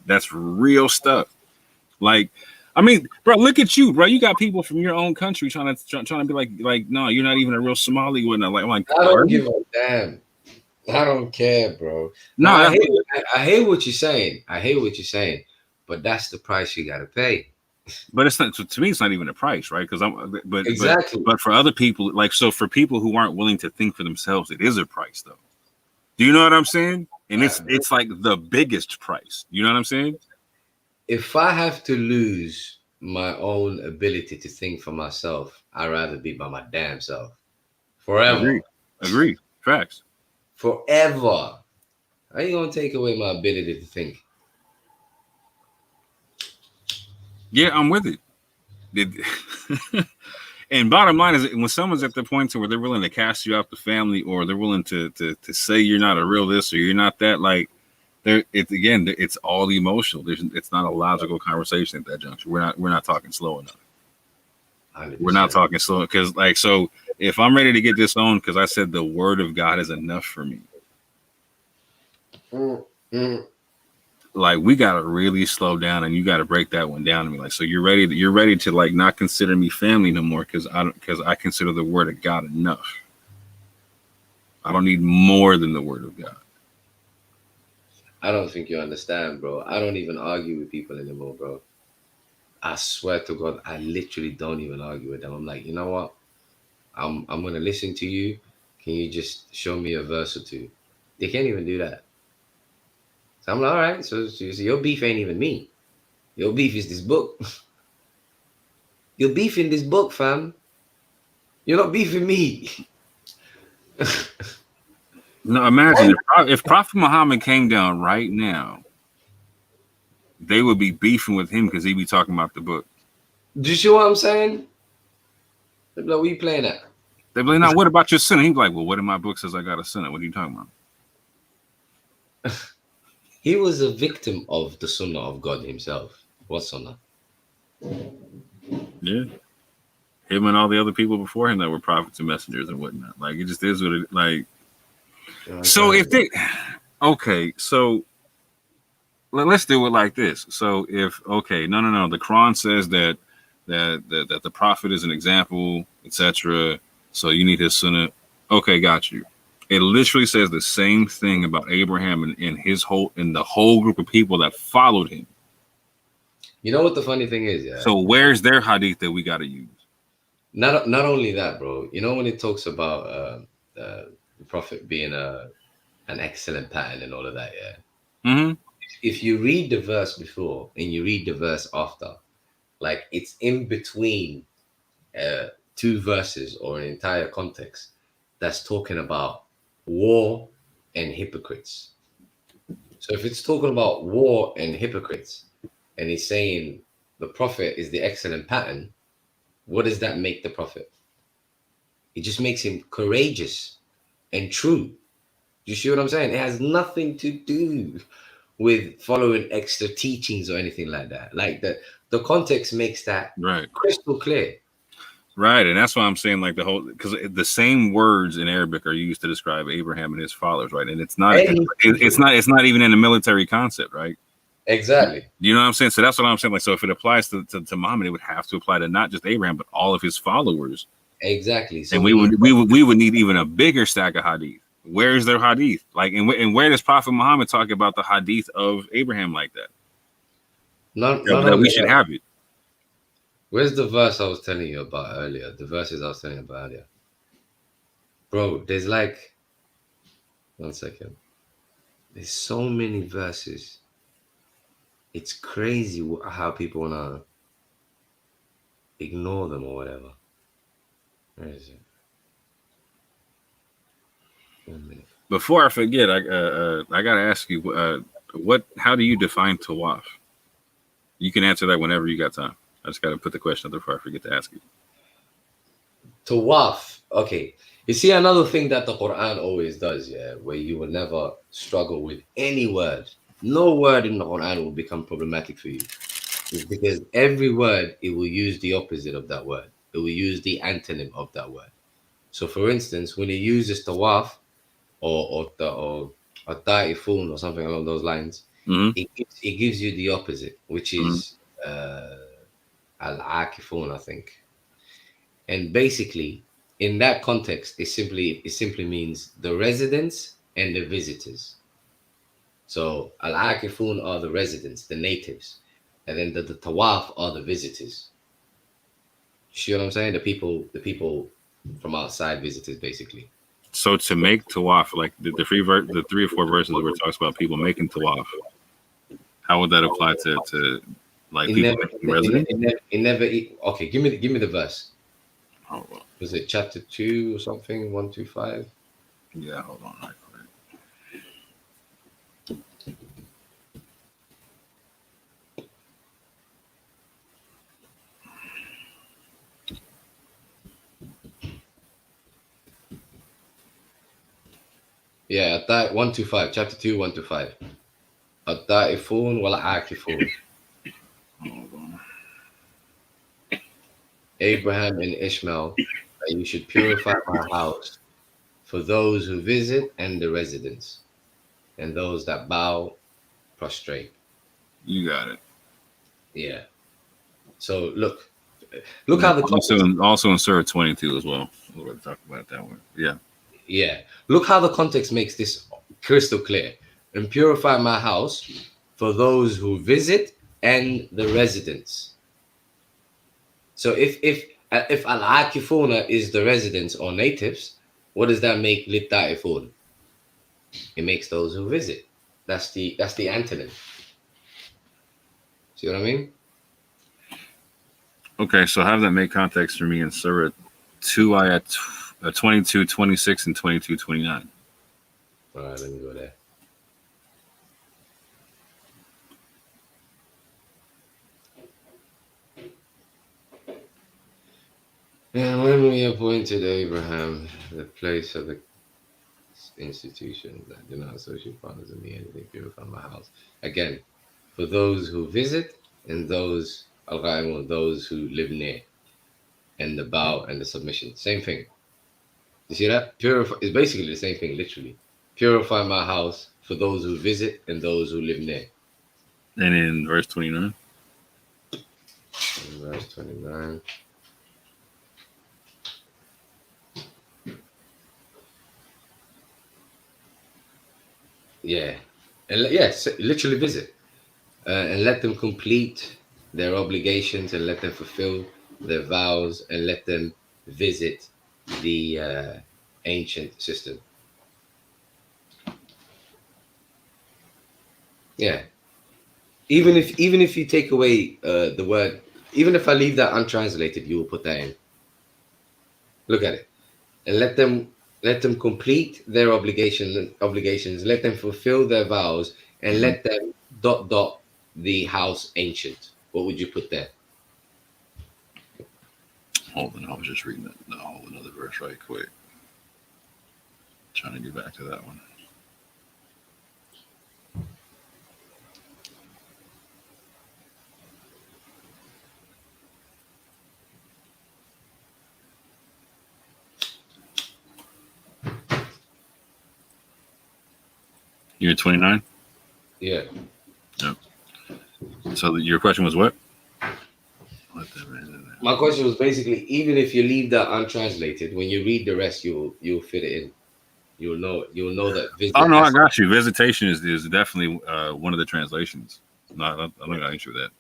That's real stuff. Like, I mean, bro, look at you, bro. You got people from your own country trying to be like, no, you're not even a real Somali. Whatnot. Like, I don't give a damn. I don't care, bro. No, I hate what you're saying. I hate what you're saying, but that's the price you got to pay. But it's not, to me, it's not even a price, right? Because exactly. But for other people, like, so for people who aren't willing to think for themselves, it is a price, though. Do you know what I'm saying? And it's like the biggest price. You know what I'm saying? If I have to lose my own ability to think for myself, I'd rather be by my damn self. Forever. Agree. Facts. Forever. How you gonna take away my ability to think? Yeah, I'm with it. And bottom line is, when someone's at the point to where they're willing to cast you out the family, or they're willing to say you're not a real this or you're not that, like, it's all emotional. It's not a logical conversation at that juncture. We're not talking slow enough. 100%. We're not talking slow, because like, so if I'm ready to get disowned because I said the word of God is enough for me, like, we gotta really slow down, and you gotta break that one down to me. Like, so you're ready to like not consider me family no more because I consider the word of God enough. I don't need more than the word of God. I don't think you understand, bro. I don't even argue with people anymore, bro. I swear to God, I literally don't even argue with them. I'm like, you know what? I'm gonna listen to you. Can you just show me a verse or two? They can't even do that. So I'm like, all right. So your beef ain't even me. Your beef is this book. You're beefing this book, fam. You're not beefing me. No, imagine if Prophet Muhammad came down right now, they would be beefing with him because he'd be talking about the book. Do you see what I'm saying? They'd be like, what are you playing at? They'd be like, "Now, what about your sinner?" He'd be like, "Well, what in my book says I got a sinner? What are you talking about?" He was a victim of the sunnah of God himself. What sunnah? Yeah, him and all the other people before him that were prophets and messengers and whatnot. Like, it just is what it like. You know So if they, okay, so let's do it like this. So if no, the Quran says that the prophet is an example, etc. So you need his sunnah. Okay, got you. It literally says the same thing about Abraham and the whole group of people that followed him. You know what the funny thing is, yeah? So where's their hadith that we got to use? Not only that, bro. You know when it talks about the prophet being an excellent pattern and all of that, yeah. Mm-hmm. If you read the verse before and you read the verse after, like it's in between two verses or an entire context that's talking about war and hypocrites. So if it's talking about war and hypocrites, and he's saying the prophet is the excellent pattern, what does that make the prophet? It just makes him courageous and true. You see what I'm saying? It has nothing to do with following extra teachings or anything like that. Like the context makes that Right. crystal clear. Right, and that's why I'm saying, like, because the same words in Arabic are used to describe Abraham and his followers, right? And it's not even in a military concept, right? Exactly. You know what I'm saying? So that's what I'm saying. Like, so if it applies to Muhammad, it would have to apply to not just Abraham, but all of his followers. Exactly. So and we would need even a bigger stack of hadith. Where's their hadith? Like, and where does Prophet Muhammad talk about the hadith of Abraham like that? That we should have it. Where's the verse I was telling you about earlier? The verses I was telling you about earlier. Bro, there's like, 1 second. There's so many verses. It's crazy how people want to ignore them or whatever. Where is it? 1 minute. Before I forget, I gotta ask you, how do you define tawaf? You can answer that whenever you got time. I just gotta put the question up there before I forget to ask you. Tawaf. Okay. You see, another thing that the Quran always does, yeah, where you will never struggle with any word. No word in the Quran will become problematic for you. It's because every word, it will use the opposite of that word. It will use the antonym of that word. So, for instance, when it uses tawaf or ta'ifun or something along those lines, it gives you the opposite, which is al-akifun, I think. And basically, in that context, it simply means the residents and the visitors. So al-akifun are the residents, the natives, and then the tawaf are the visitors. You see what I'm saying? The people from outside, visitors, basically. So to make tawaf, like the 3 or 4 verses where it talks about people making tawaf, how would that apply to like people making residents? It never. Okay, give me the verse. Oh, well. Was it chapter 2 or something? 125. Yeah, hold on. Right quick. Yeah, 125, chapter 2, 1 to 5. الطائفون والعاكفون. Abraham and Ishmael, that you should purify my house for those who visit and the residents, and those that bow, prostrate. You got it. Yeah. So look how the also in Surah 22 as well. We'll talk about that one. Yeah. Yeah. Look how the context makes this crystal clear. And purify my house for those who visit and the residents. So if al-akifuna is the residents or natives, what does that make lit-ta'ifun? It makes those who visit. That's the antonym. See what I mean? Okay, so have that make context for me in Surah 2 ayat 22, 26, and 22, 29. All right, let me go there. And when we appointed Abraham the place of the institution that do not associate partners in me, anything purify my house. Again, for those who visit and those those who live near, and the bow and the submission. Same thing. You see that? Purify is basically the same thing, literally. Purify my house for those who visit and those who live near. And in verse 29. In verse 29. Yeah. And yes, literally visit. And let them complete their obligations and let them fulfill their vows and let them visit the ancient system. Yeah. Even if you take away the word, even if I leave that untranslated, you will put that in. Look at it. And let them complete their obligations, let them fulfill their vows, and let them ... the house ancient. What would you put there? Hold on, I was just reading another verse right quick. Trying to get back to that one. You're 29? Yeah. Yep. So your question was what? My question was basically, even if you leave that untranslated, when you read the rest, you'll fit it in. You'll know that. Oh no, I got you. Visitation is definitely one of the translations. No, I'm not gonna answer that.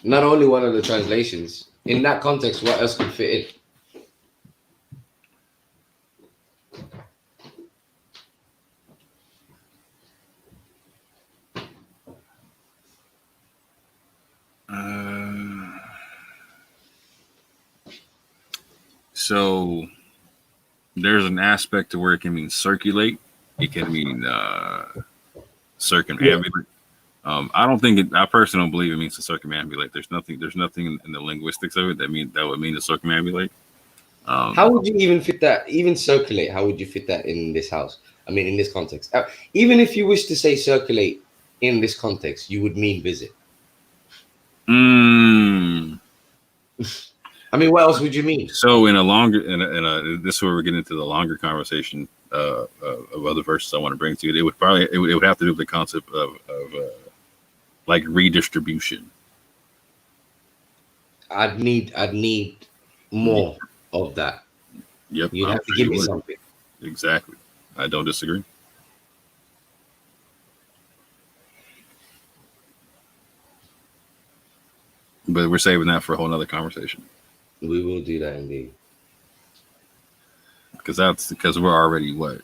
Not only one of the translations. In that context, what else could fit in? So there's an aspect to where it can mean circulate. It can mean circumambulate. I don't think I personally don't believe it means to circumambulate. There's nothing in the linguistics of it that would mean to circumambulate. How would you even fit that? Even circulate, how would you fit that in this house? I mean, in this context. Even if you wish to say circulate in this context, you would mean visit. I mean, what else would you mean? So in this is where we're getting into the longer conversation of other verses I want to bring to you. It would have to do with the concept of like redistribution. I'd need more of that. Yep. You'd have to give me something. Exactly. I don't disagree. But we're saving that for a whole nother conversation. We will do that indeed. Because we're already what?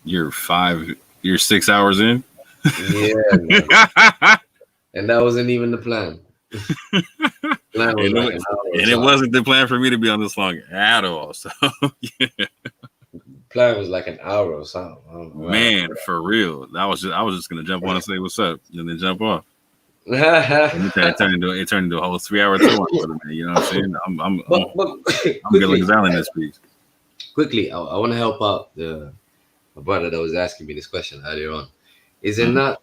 You're 6 hours in? Yeah. And that wasn't even the plan. It wasn't the plan for me to be on this long at all. So yeah. Plan was like an hour or something. Man, for real. I was just gonna jump on and say what's up and then jump off. It turned into a whole 3-hour tour. You know what I'm saying? I'm Bill Exile in this piece. Quickly, I want to help out the brother that was asking me this question earlier on. Is it not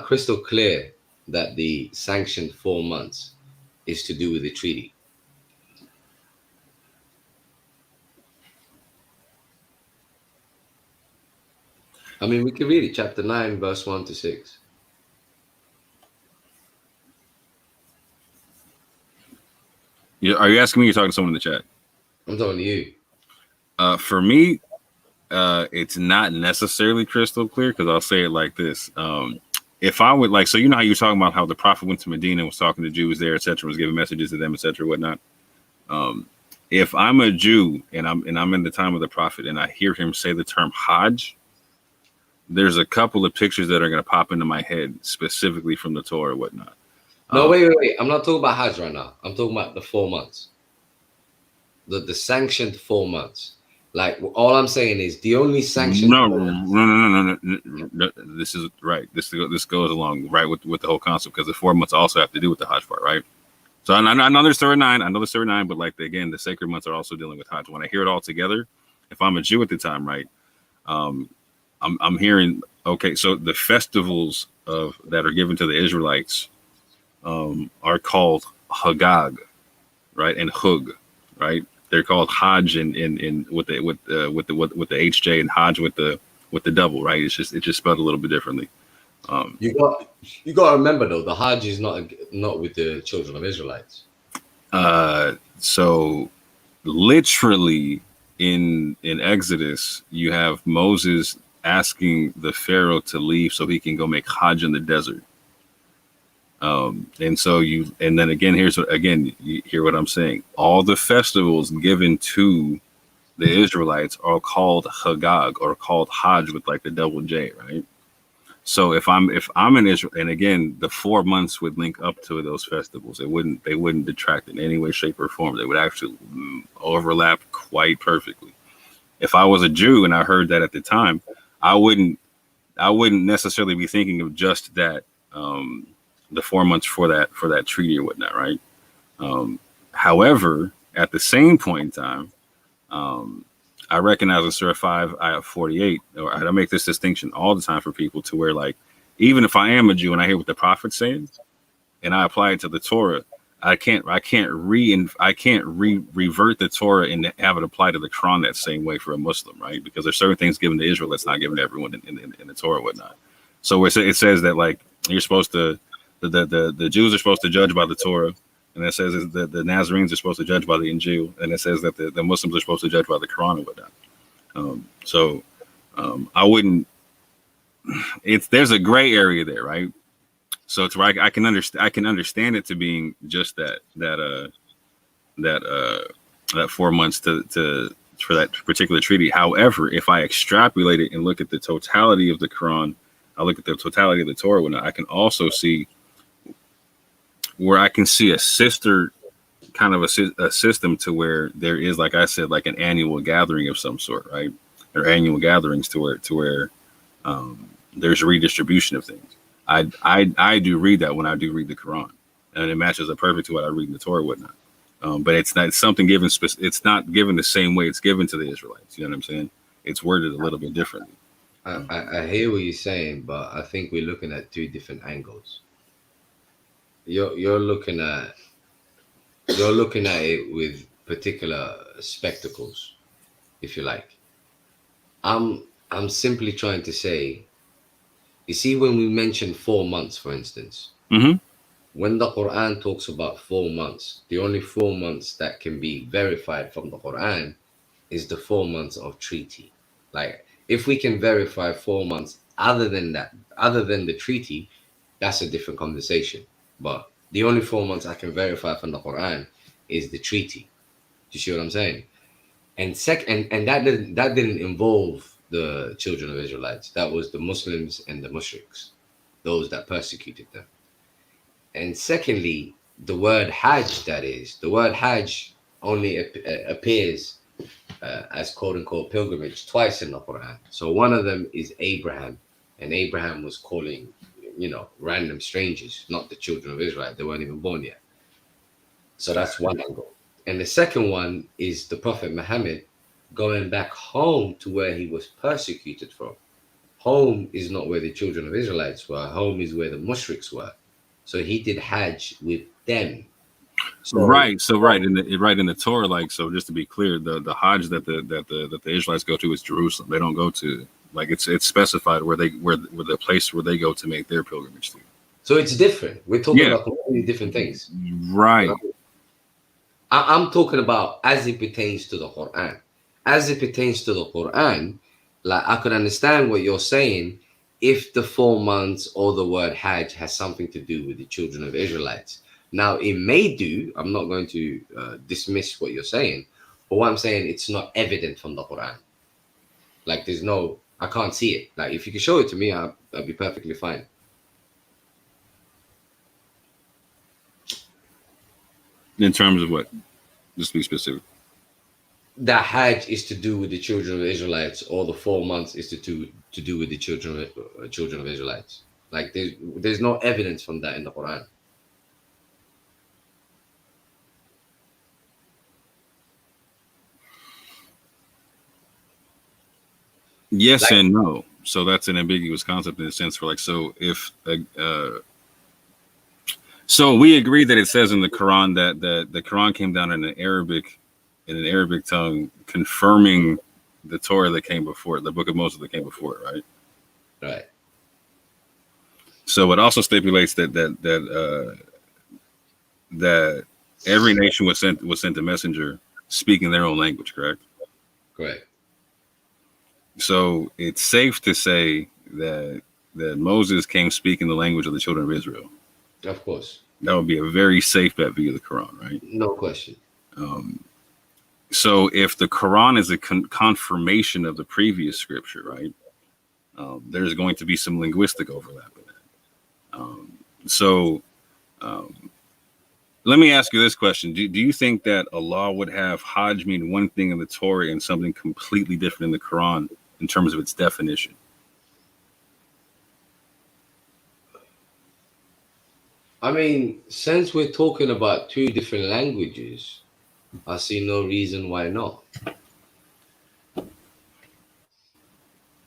crystal clear that the sanctioned 4 months is to do with the treaty? I mean, we can read it, chapter 9, verse 1 to 6. Are you asking me? Or you're talking to someone in the chat? I'm talking to you. For me, it's not necessarily crystal clear, because I'll say it like this. If I would like, so you know how you were talking about how the prophet went to Medina, was talking to Jews there, etc., was giving messages to them, etc., whatnot. If I'm a Jew and I'm in the time of the prophet and I hear him say the term Hajj, there's a couple of pictures that are going to pop into my head specifically from the Torah or whatnot. No, wait. I'm not talking about Hajj right now. I'm talking about the 4 months. The sanctioned 4 months. Like, all I'm saying is the only sanctioned. No. This is right. This goes along right with the whole concept, because the 4 months also have to do with the Hajj part, right? So I know there's Surah 9. I know there's Surah 9, but like again, the sacred months are also dealing with Hajj. When I hear it all together, if I'm a Jew at the time, right? I'm hearing, okay, so the festivals that are given to the Israelites are called Hagag, right, and Hug, right? They're called Hajj in with the HJ, and Hajj with the double, right? It's just spelled a little bit differently. You got to remember though, the Hajj is not with the children of Israelites. So literally in Exodus, you have Moses asking the Pharaoh to leave so he can go make Hajj in the desert. And then again, you hear what I'm saying. All the festivals given to the Israelites are called Hagag, or called Hajj with like the double J, right? So if I'm in Israel, and again, the 4 months would link up to those festivals. They wouldn't detract in any way, shape, or form. They would actually overlap quite perfectly. If I was a Jew and I heard that at the time, I wouldn't necessarily be thinking of just that, the 4 months for that treaty or whatnot, right? However, at the same point in time, I recognize in Surah 5, ayah 48, or I make this distinction all the time for people, to where, like, even if I am a Jew and I hear what the prophet's saying and I apply it to the Torah, I can't revert the Torah and have it apply to the Quran that same way for a Muslim, right? Because there's certain things given to Israel that's not given to everyone in the Torah and whatnot. So it says that, like, you're supposed to, the Jews are supposed to judge by the Torah, and it says that the Nazarenes are supposed to judge by the Injil, and it says that the Muslims are supposed to judge by the Quran and whatnot. I wouldn't. There's a gray area there, right? So it's right. I can understand it to being just that 4 months for that particular treaty. However, if I extrapolate it and look at the totality of the Quran, I look at the totality of the Torah, and I can also see where I can see a sister kind of a system to where there is, like I said, like an annual gathering of some sort, right? Or annual gatherings to where there's redistribution of things. I do read that when I do read the Quran, and it matches up perfect to what I read in the Torah, whatnot. But it's something given. It's not given the same way it's given to the Israelites. You know what I'm saying? It's worded a little bit differently. I hear what you're saying, but I think we're looking at two different angles. You're looking at it with particular spectacles, if you like. I'm simply trying to say, you see, when we mention 4 months, for instance, when the Quran talks about 4 months, the only 4 months that can be verified from the Quran is the 4 months of treaty. Like, if we can verify 4 months other than the treaty, that's a different conversation. But the only 4 months I can verify from the Quran is the treaty. Do you see what I'm saying? And that didn't involve the children of Israelites. That was the Muslims and the mushriks, those that persecuted them. And secondly, the word Hajj, the word Hajj only appears as quote unquote pilgrimage twice in the Quran. So one of them is Abraham, and Abraham was calling random strangers, not the children of Israel. They weren't even born yet. So that's one angle. And the second one is the Prophet Muhammad going back home to where he was persecuted from. Home is not where the children of Israelites were. Home is where the mushriks were. So he did Hajj with them. So, right in the Torah, like, so just to be clear, the Hajj that the Israelites go to is Jerusalem. They don't go to, like, it's specified where the place where they go to make their pilgrimage to. So it's different. We're talking about completely different things. Right. I'm talking about as it pertains to the Quran. As it pertains to the Quran, like, I could understand what you're saying if the 4 months or the word Hajj has something to do with the children of Israelites. Now, it may do. I'm not going to dismiss what you're saying, but what I'm saying, it's not evident from the Quran. Like, I can't see it. Like, if you could show it to me, I'll be perfectly fine. In terms of what? Just to be specific. That Hajj is to do with the children of Israelites, or the 4 months is to do with the children of Israelites. Like, there's no evidence from that in the Quran. Yes, like, and no. So that's an ambiguous concept in a sense. For like, so if so we agree that it says in the Quran that the Quran came down in an Arabic tongue, confirming the Torah that came before it, the Book of Moses that came before it, right? Right. So it also stipulates that every nation was sent a messenger speaking their own language, correct? Correct. So it's safe to say that Moses came speaking the language of the children of Israel. Of course. That would be a very safe bet via the Quran, right? No question. So if the Quran is a confirmation of the previous scripture, right, there's going to be some linguistic overlap in that. Let me ask you this question. Do you think that Allah would have Hajj mean one thing in the Torah and something completely different in the Quran in terms of its definition? I mean, since we're talking about two different languages, I see no reason why not.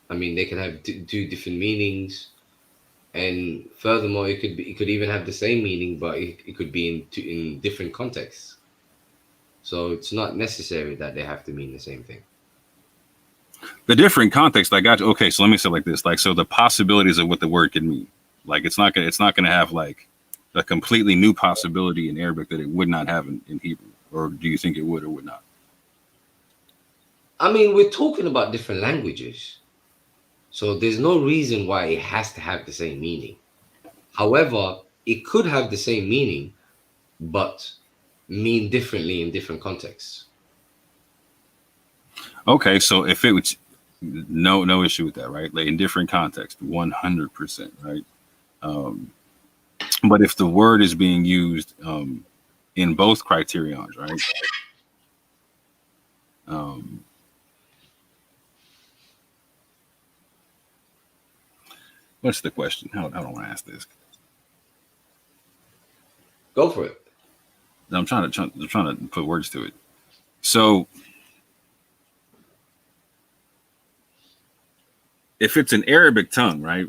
I mean, they can have two different meanings, and furthermore, it could even have the same meaning, but it could be in different contexts. So it's not necessary that they have to mean the same thing. The different context, I got you. Okay, so let me say it like this: like, so the possibilities of what the word can mean, like, it's not gonna have like a completely new possibility in Arabic that it would not have in Hebrew, or do you think it would or would not? I mean, we're talking about different languages, so there's no reason why it has to have the same meaning. However, it could have the same meaning, but mean differently in different contexts. Okay, so if it was no issue with that, right? Like, in different contexts, 100%, right? But if the word is being used in both criterions, right? What's the question? How do I want to ask this? Go for it. I'm trying to put words to it. So, if it's an Arabic tongue, right?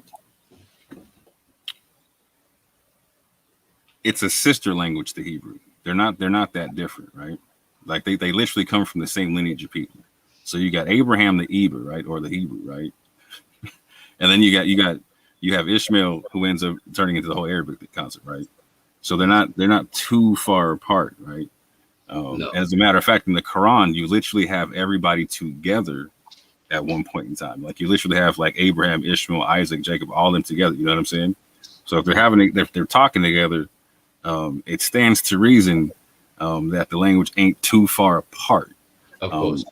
It's a sister language to Hebrew. They're not that different, right? Like, they literally come from the same lineage of people. So you got Abraham the Eber, right, or the Hebrew, right? And then you have Ishmael, who ends up turning into the whole Arabic concept, right? So they're not too far apart, right? No. As a matter of fact, in the Quran, you literally have everybody together at one point in time. Like, you literally have like Abraham, Ishmael, Isaac, Jacob, all of them together. You know what I'm saying? So if they're talking together, it stands to reason that the language ain't too far apart. Of course.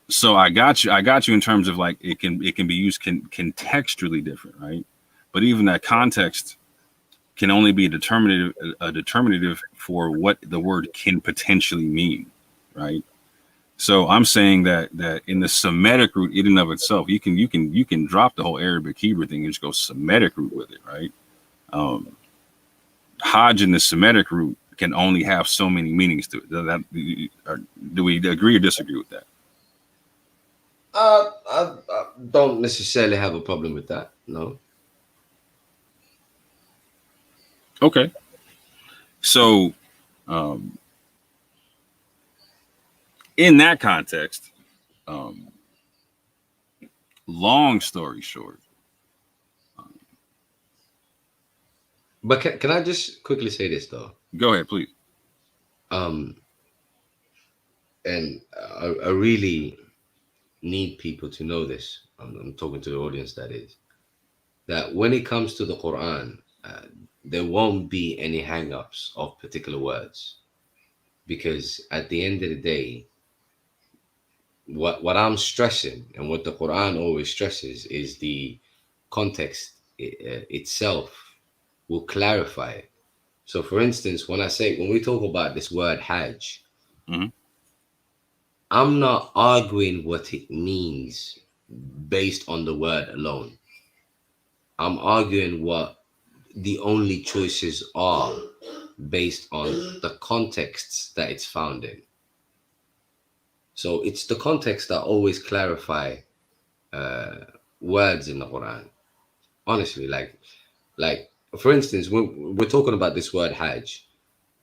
So I got you in terms of, like, it can be used contextually different, right? But even that context can only be determinative for what the word can potentially mean, right? So I'm saying that in the Semitic root, in and of itself, you can drop the whole Arabic Hebrew thing and just go Semitic root with it, right? Hajj in the Semitic root can only have so many meanings to it. Do we agree or disagree with that? I don't necessarily have a problem with that. No. Okay. So, in that context, long story short. But can I just quickly say this though? Go ahead, please. And I really need people to know this. I'm talking to the audience, that is, that when it comes to the Quran, there won't be any hang-ups of particular words, because at the end of the day, what I'm stressing and what the Quran always stresses is the context itself will clarify it. So, for instance, when we talk about this word Hajj, I'm not arguing what it means based on the word alone. I'm arguing what the only choices are based on the contexts that it's found in. So it's the context that always clarify words in the Quran. Honestly, like for instance, when we're talking about this word Hajj,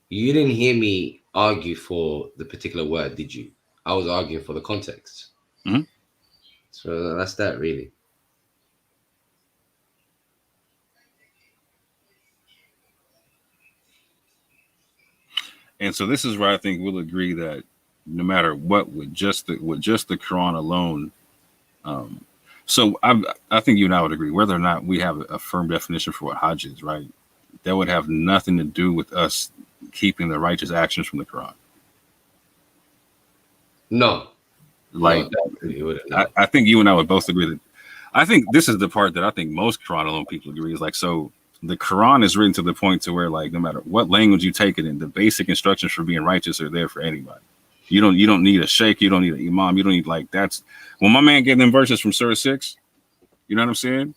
you didn't hear me argue for the particular word, did you? I was arguing for the context. So that's that, really. And so this is where I think we'll agree that no matter what, with just the Quran alone. So I think you and I would agree, whether or not we have a firm definition for what Hajj is, right? That would have nothing to do with us keeping the righteous actions from the Quran. No. Like, no, I think you and I would both agree that. I think this is the part that I think most Quran alone people agree is like, so the Quran is written to the point to where, like, no matter what language you take it in, the basic instructions for being righteous are there for anybody. You don't need a sheikh, you don't need an imam, you don't need, like, that's when my man gave them verses from Surah 6. You know what I'm saying?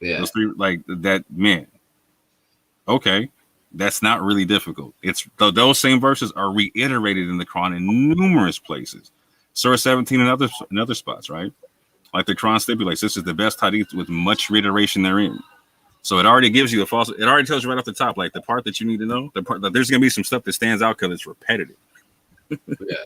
Yeah. Those three, like that, man. Okay, that's not really difficult. It's those same verses are reiterated in the Quran in numerous places. Surah 17 and other spots, right? Like the Quran stipulates, this is the best hadith with much reiteration therein. So it already gives you it already tells you right off the top, like the part that you need to know, the part that there's gonna be some stuff that stands out because it's repetitive. Yeah.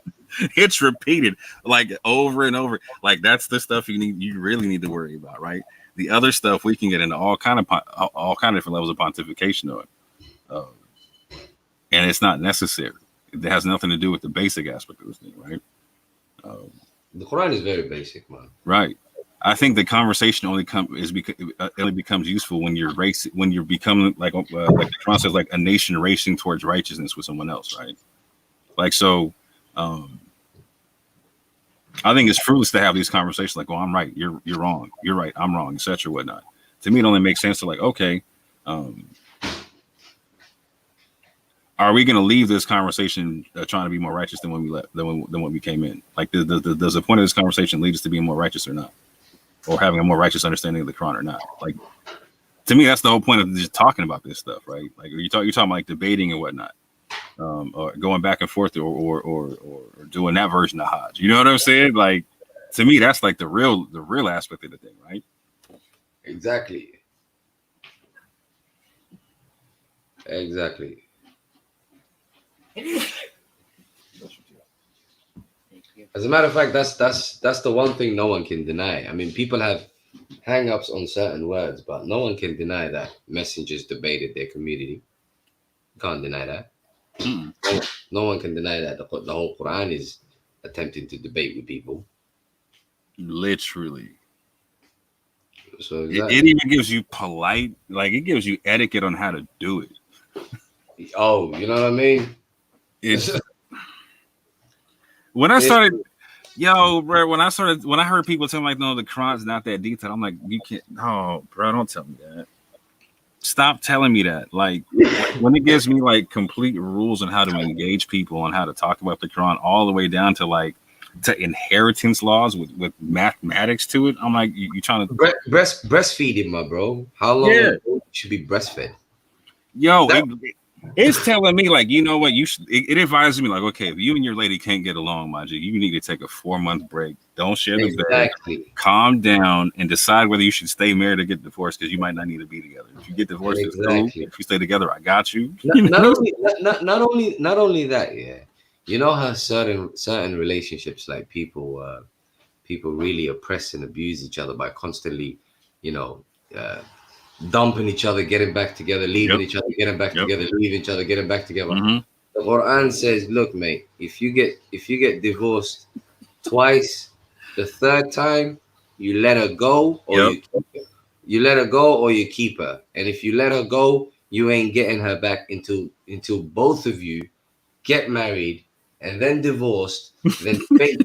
It's repeated like over and over. Like that's the stuff you really need to worry about, right? The other stuff we can get into all kind of different levels of pontification on, and it's not necessary. It has nothing to do with the basic aspect of this thing, right? The Quran is very basic, man. Right. I think the conversation only becomes useful when you're becoming like the Quran says, like a nation racing towards righteousness with someone else, right? Like so. I think it's fruitless to have these conversations like, "Oh, I'm right, you're wrong, you're right, I'm wrong," etc. Whatnot. To me, it only makes sense to like, okay, are we going to leave this conversation trying to be more righteous than when we left, than when we came in? Like, does the point of this conversation lead us to being more righteous or not, or having a more righteous understanding of the Quran or not? Like, to me, that's the whole point of just talking about this stuff, right? Like, you're talking about like debating and whatnot. Or going back and forth, or doing that version of Hajj. You know what I'm saying? Like, to me, that's like the real aspect of the thing, right? Exactly. As a matter of fact, that's the one thing no one can deny. I mean, people have hang-ups on certain words, but no one can deny that messengers debated their community. Can't deny that. No one can deny that the whole Quran is attempting to debate with people. Literally. So it even gives you it gives you etiquette on how to do it. Oh, you know what I mean? It's when I started, bro. When I heard people tell me like, no, the Quran's not that detailed. I'm like, you can't. No, bro, don't tell me that. Stop telling me that. Like, when it gives me like complete rules on how to engage people, on how to talk about the Quran, all the way down to like to inheritance laws with mathematics to it. I'm like, you trying to breastfeeding, my bro. How long Yeah. ago you should be breastfed? Yo, That- it's telling me like, you know what, you should. It advises me like, okay, if you and your lady can't get along, Majid, you need to take a 4-month break. Don't share the bed. Exactly. Calm down and decide whether you should stay married or get divorced, because you might not need to be together. If you get divorced, it's cool. Exactly. If you stay together, I got you. Not only that, yeah. You know how certain relationships, like people really oppress and abuse each other by constantly, dumping each other, getting back together, leaving each other, getting back together, leaving each other, getting back together. Mhm. The Quran says, look, mate, if you get divorced twice, the third time you let her go or you keep her. You let her go or you keep her. And if you let her go, you ain't getting her back until both of you get married and then divorced. Then fate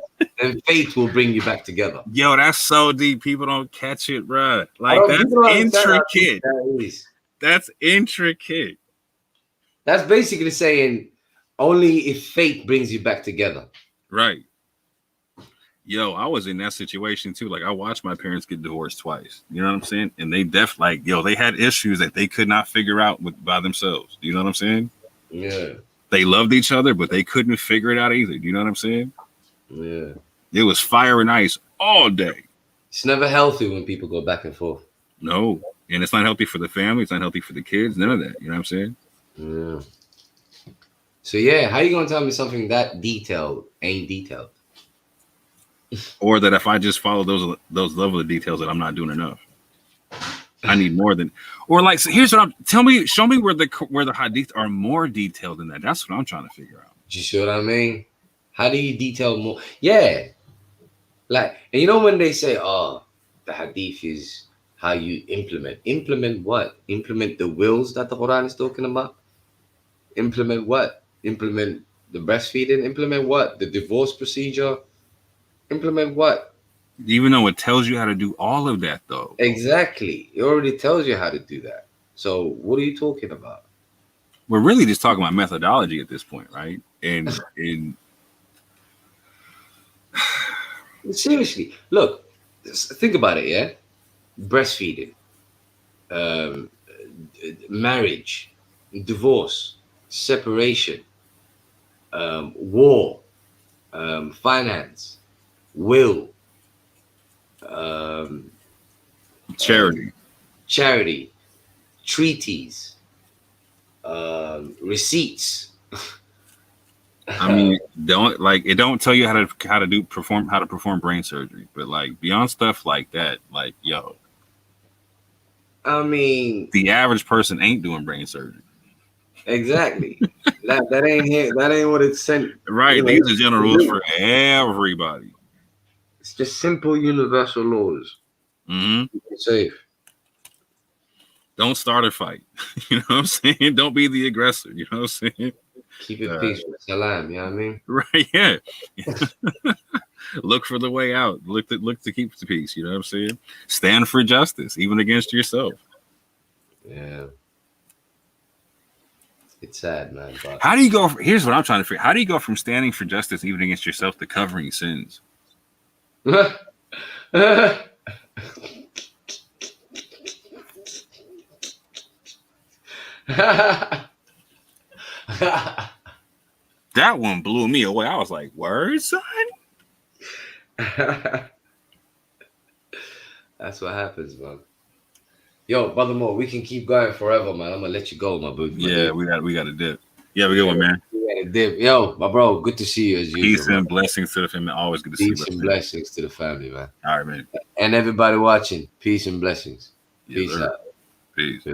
will bring you back together. Yo, that's so deep. People don't catch it, bruh. Like, that's People don't understand how deep intricate. that is. That's intricate. That's basically saying only if fate brings you back together. Right. Yo, I was in that situation too. Like, I watched my parents get divorced twice. You know what I'm saying? And they they had issues that they could not figure out by themselves. Do you know what I'm saying? Yeah. They loved each other, but they couldn't figure it out either. Do you know what I'm saying? Yeah. It was fire and ice all day. It's never healthy when people go back and forth. No. And it's not healthy for the family. It's not healthy for the kids. None of that. You know what I'm saying? Yeah. So yeah, how you gonna tell me something that detailed ain't detailed? Or that if I just follow those level of details, that I'm not doing enough. I need more than, or like, so here's what show me where the hadith are more detailed than that. That's what I'm trying to figure out. You see what I mean? How do you detail more? Yeah. Like, and you know when they say, oh, the hadith is how you implement what? Implement the wills that the Quran is talking about? Implement what? Implement the breastfeeding? Implement what? The divorce procedure? Implement what? Even though it tells you how to do all of that, though. Exactly. It already tells you how to do that. So what are you talking about? We're really just talking about methodology at this point, right? And seriously, look, think about it, yeah? Breastfeeding, marriage, divorce, separation, war, finance, will, charity, treaties, receipts. I mean, it don't tell you how to perform brain surgery, but like beyond stuff like that, like, yo, I mean, the average person ain't doing brain surgery. Exactly. that ain't here. That ain't what it's sent. Right. These are general rules for everybody. It's just simple universal laws. Mm-hmm. Keep it safe. Don't start a fight. You know what I'm saying? Don't be the aggressor. You know what I'm saying? Keep it peaceful. Salam. You know what I mean? Right. Yeah. Look for the way out. Look to keep the peace. You know what I'm saying? Stand for justice, even against yourself. Yeah. It's sad, man. But how do you go? Here's what I'm trying to figure. How do you go from standing for justice, even against yourself, to covering sins? That one blew me away. I was like, "Word, son." That's what happens, man. Yo, Brother Moore, we can keep going forever, man. I'm gonna let you go, my boo. Yeah, we got a dip. Yeah, we got one, man. We got a dip. Yo, my bro, good to see you as usual. Peace and blessings to the family. Always good to see you. Peace and blessings to the family, man. All right, man. And everybody watching, peace and blessings. Yes, Peace out. Peace. Peace.